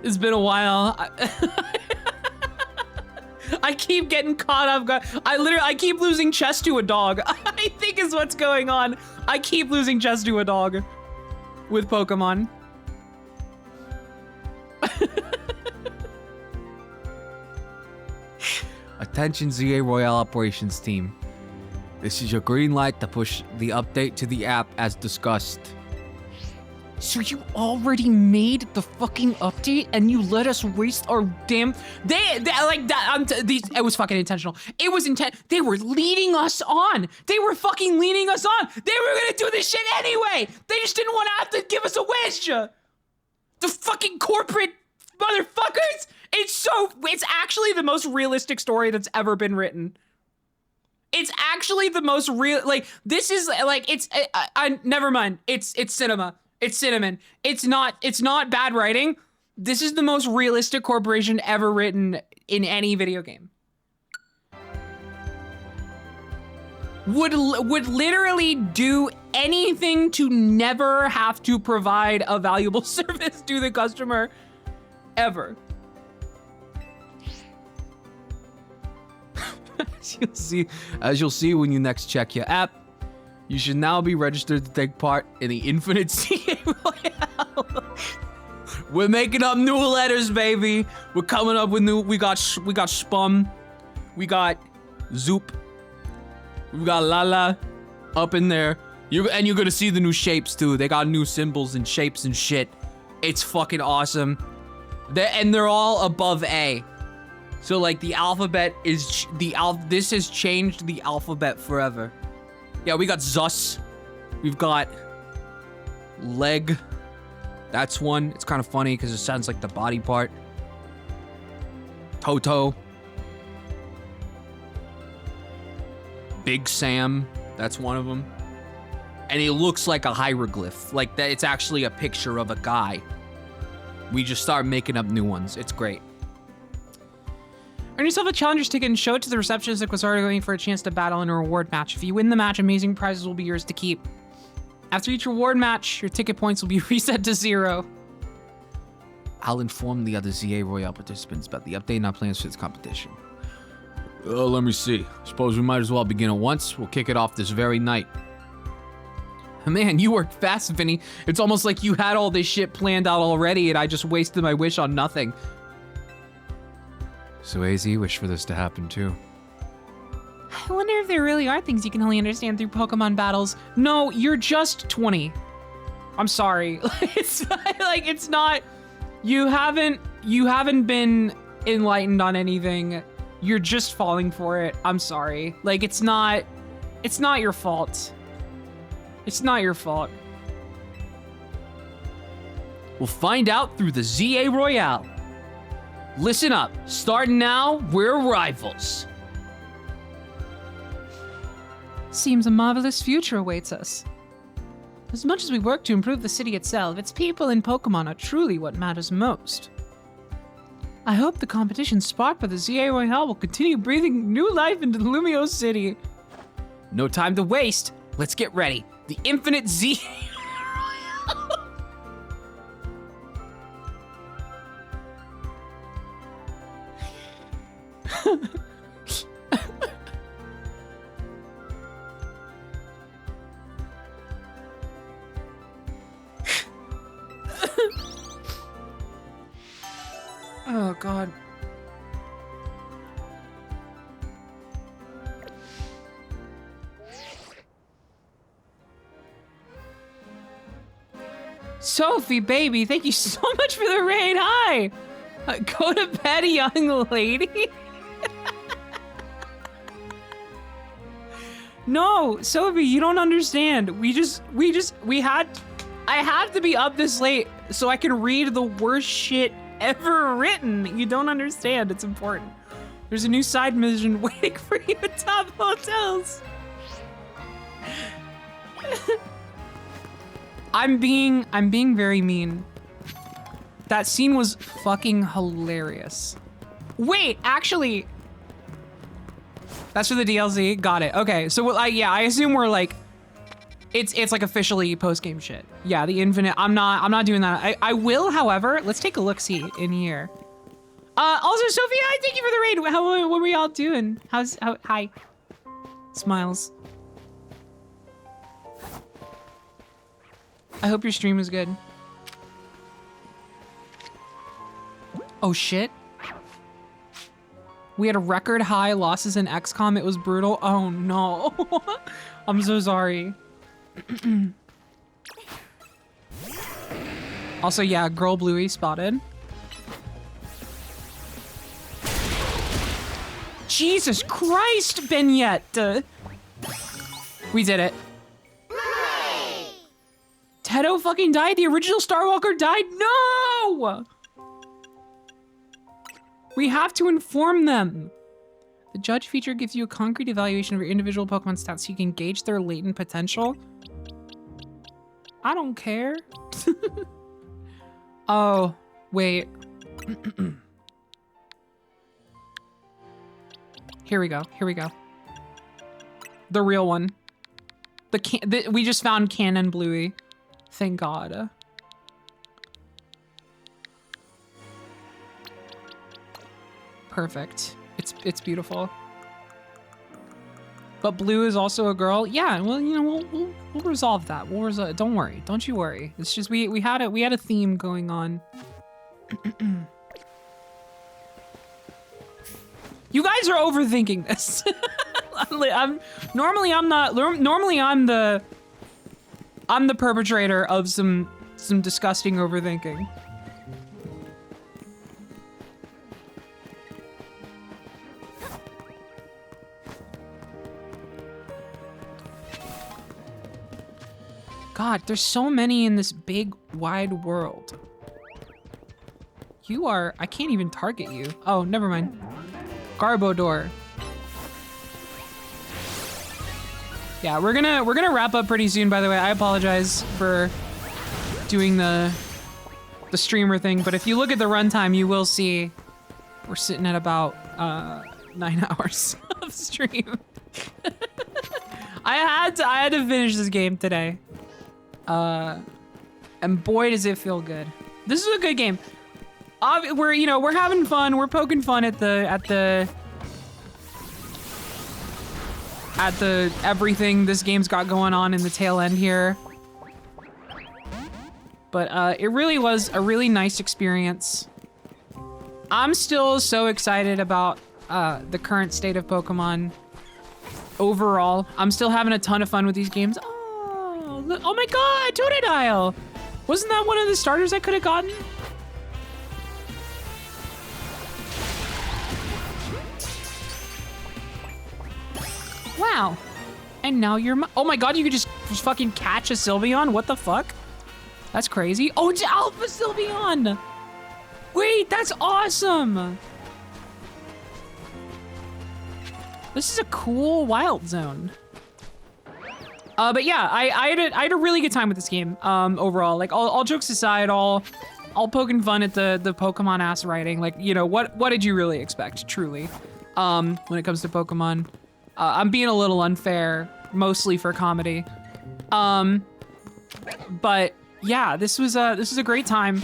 It's been a while. I keep getting caught off guard. I keep losing chess to a dog. I think is what's going on. I keep losing chess to a dog with Pokemon. Attention ZA Royale Operations Team. This is your green light to push the update to the app as discussed. So you already made the fucking update and you let us waste our damn... They like that. It was fucking intentional. It was intent. They were leading us on. They were fucking leading us on. They were gonna do this shit anyway. They just didn't want to have to give us a wish. The fucking corporate motherfuckers. It's actually the most realistic story that's ever been written. It's actually the most real, like, this is, like, it's, never mind. It's cinema. It's cinnamon. It's not bad writing. This is the most realistic corporation ever written in any video game. Would literally do anything to never have to provide a valuable service to the customer, ever. As you'll see when you next check your app, you should now be registered to take part in the Infinite CA Royale. We're making up new letters, baby. We're coming up with new. We got Spum, we got Zoop, we got Lala up in there. You're gonna see the new shapes too. They got new symbols and shapes and shit. It's fucking awesome. They're all above A. So like the alphabet is this has changed the alphabet forever. Yeah, we got Zus. We've got Leg. That's one. It's kind of funny because it sounds like the body part. Toto. Big Sam. That's one of them. And he looks like a hieroglyph. Like that. It's actually a picture of a guy. We just start making up new ones. It's great. Earn yourself a challenger's ticket and show it to the receptionist at Quasar going for a chance to battle in a reward match. If you win the match, amazing prizes will be yours to keep. After each reward match, your ticket points will be reset to 0. I'll inform the other ZA Royale participants about the update and our plans for this competition. Let me see. Suppose we might as well begin at once. We'll kick it off this very night. Man, you worked fast, Vinny. It's almost like you had all this shit planned out already and I just wasted my wish on nothing. So AZ wished for this to happen too. I wonder if there really are things you can only understand through Pokemon battles. No, you're just 20. I'm sorry. It's not, you haven't been enlightened on anything. You're just falling for it. I'm sorry. Like, it's not your fault. It's not your fault. We'll find out through the ZA Royale. Listen up. Starting now, we're rivals. Seems a marvelous future awaits us. As much as we work to improve the city itself, its people and Pokemon are truly what matters most. I hope the competition sparked by the ZA Royale will continue breathing new life into Lumio City. No time to waste. Let's get ready. The Infinite ZA Oh, God. Sophie, baby, thank you so much for the raid. Hi. Go to bed, young lady. No, Sophie, you don't understand. I had to be up this late so I can read the worst shit ever written. You don't understand. It's important. There's a new side mission waiting for you at top hotels. I'm being very mean. That scene was fucking hilarious. Wait, actually, that's for the DLC. Got it. Okay, so I assume we're like, it's like officially post game shit. Yeah, the infinite. I'm not doing that. I will, however. Let's take a look see in here. Also, Sophia, thank you for the raid. What were y'all doing? Hi. Smiles. I hope your stream was good. Oh shit. We had a record high losses in XCOM. It was brutal. Oh no. I'm so sorry. Also, yeah, girl Bluey spotted. Jesus Christ, Benyette. We did it. Tedo fucking died? The original Starwalker died? No! We have to inform them. The judge feature gives you a concrete evaluation of your individual Pokemon stats so you can gauge their latent potential. I don't care. Oh, wait. Here we go. The real one. We just found Canon Bluey. Thank God. Perfect. It's beautiful. But Blue is also a girl. Yeah, well, you know, we'll resolve that. We'll resolve. Don't worry. Don't you worry. It's just we had a theme going on. You guys are overthinking this. Normally I'm the perpetrator of some disgusting overthinking. God, there's so many in this big, wide world. I can't even target you. Oh, never mind. Garbodor. Yeah, we're gonna wrap up pretty soon, by the way. I apologize for doing the streamer thing, but if you look at the runtime, you will see we're sitting at about 9 hours of stream. I had to finish this game today. And boy, does it feel good. This is a good game. We're having fun. We're poking fun at the everything this game's got going on in the tail end here. But it really was a really nice experience. I'm still so excited about the current state of Pokemon overall. I'm still having a ton of fun with these games. Oh my god, Totodile! Wasn't that one of the starters I could have gotten? Wow. And now you're oh my god, you could just fucking catch a Sylveon? What the fuck? That's crazy. Oh, it's Alpha Sylveon! Wait, that's awesome! This is a cool wild zone. But yeah, I had a really good time with this game, overall. Like, all jokes aside, all poking fun at the Pokemon ass writing. Like, you know, what did you really expect, truly, when it comes to Pokemon? I'm being a little unfair, mostly for comedy. But yeah, this was a great time.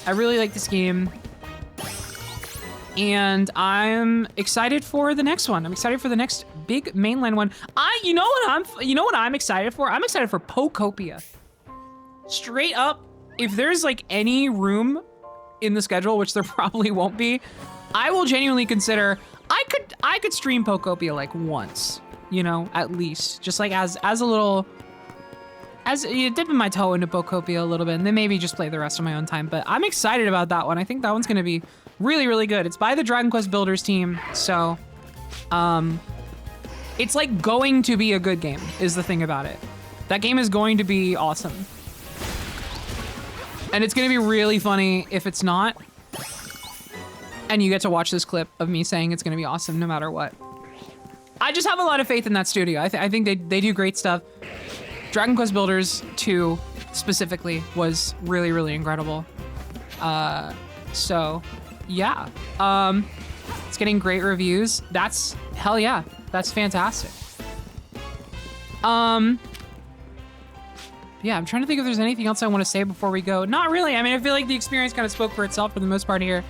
I really like this game. And I'm excited for the next one. I'm excited for the next big mainland one. You know what I'm excited for? I'm excited for Pokopia. Straight up, if there's like any room in the schedule, which there probably won't be, I will genuinely consider I could stream Pokopia like once, you know, at least. Just like as a little dipping my toe into Pokopia a little bit, and then maybe just play the rest of my own time. But I'm excited about that one. I think that one's gonna be really, really good. It's by the Dragon Quest Builders team, so it's like going to be a good game is the thing about it. That game is going to be awesome. And it's gonna be really funny if it's not. And you get to watch this clip of me saying it's gonna be awesome no matter what. I just have a lot of faith in that studio. I think they do great stuff. Dragon Quest Builders 2 specifically was really, really incredible. So yeah, it's getting great reviews. That's hell yeah, that's fantastic. Yeah, I'm trying to think if there's anything else I want to say before we go. Not really. I mean, I feel like the experience kind of spoke for itself for the most part here.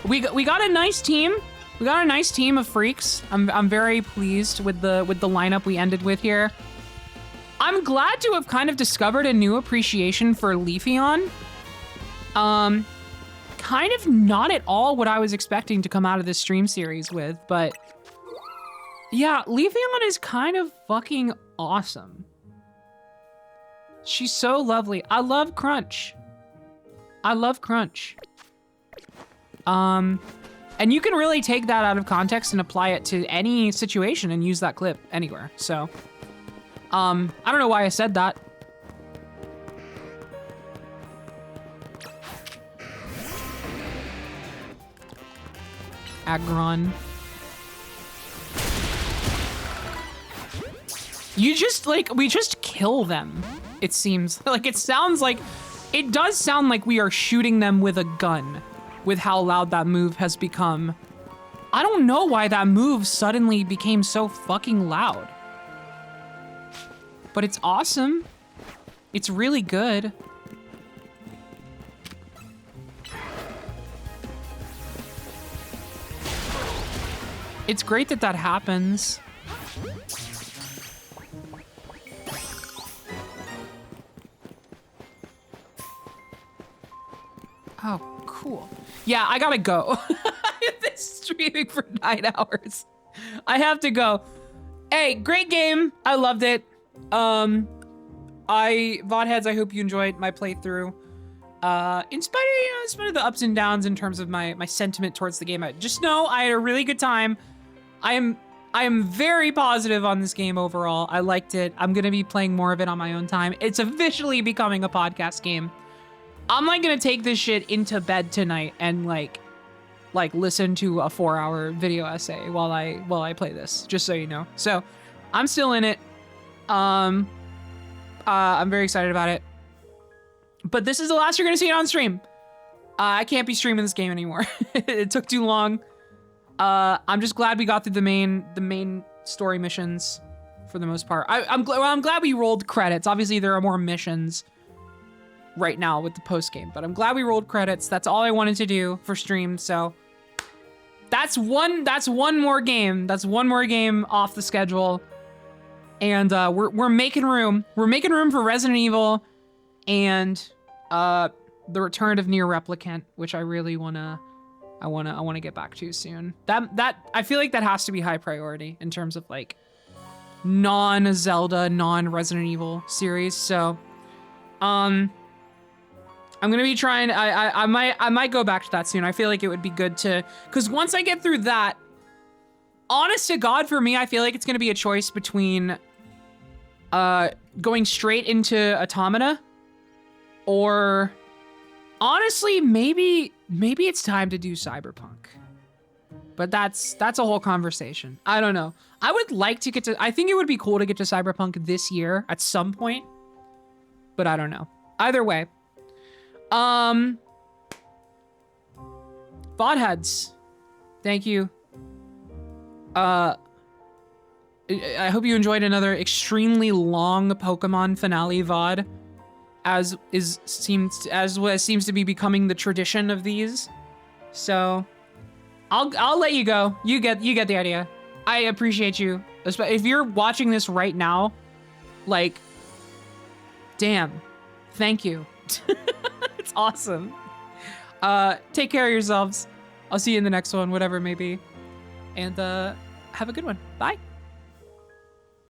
We got a nice team. We got a nice team of freaks. I'm very pleased with the lineup we ended with here. I'm glad to have kind of discovered a new appreciation for Leafeon. Kind of not at all what I was expecting to come out of this stream series with, but yeah, Leafeon is kind of fucking awesome. She's so lovely. I love Crunch. I love Crunch. And you can really take that out of context and apply it to any situation and use that clip anywhere. So, I don't know why I said that. Aggron. You just, like, we just kill them, it seems. Like, it does sound like we are shooting them with a gun with how loud that move has become. I don't know why that move suddenly became so fucking loud. But it's awesome. It's really good. It's great that that happens. Oh, cool. Yeah, I gotta go. I've been streaming for 9 hours. I have to go. Hey, great game. I loved it. VODheads, I hope you enjoyed my playthrough. In spite of the ups and downs in terms of my sentiment towards the game, just know I had a really good time. I am very positive on this game overall. I liked it. I'm gonna be playing more of it on my own time. It's officially becoming a podcast game. I'm like gonna take this shit into bed tonight and like listen to a 4-hour video essay while I play this, just so you know. So I'm still in it. I'm very excited about it. But this is the last you're gonna see it on stream. I can't be streaming this game anymore. It took too long. I'm just glad we got through the main story missions for the most part. I'm glad we rolled credits. Obviously, there are more missions right now with the post game, but I'm glad we rolled credits. That's all I wanted to do for stream. So that's one more game. That's one more game off the schedule, and we're making room. We're making room for Resident Evil and the Return of Nier Replicant, which I really wanna get back to soon. That I feel like that has to be high priority in terms of like non-Zelda, non-Resident Evil series. So, I'm gonna be trying. I might go back to that soon. I feel like it would be good to, because once I get through that, honest to God, for me, I feel like it's gonna be a choice between going straight into Automata, or honestly, maybe it's time to do Cyberpunk. But that's a whole conversation. I don't know. I would like to get to, I think it would be cool to get to Cyberpunk this year at some point, but I don't know. Either way. VODheads, thank you. I hope you enjoyed another extremely long Pokemon finale VOD, as seems to be becoming the tradition of these. So I'll let you go. You get the idea. I appreciate you. If you're watching this right now, like, damn, thank you. It's awesome. Take care of yourselves. I'll see you in the next one, whatever it may be. And have a good one. Bye.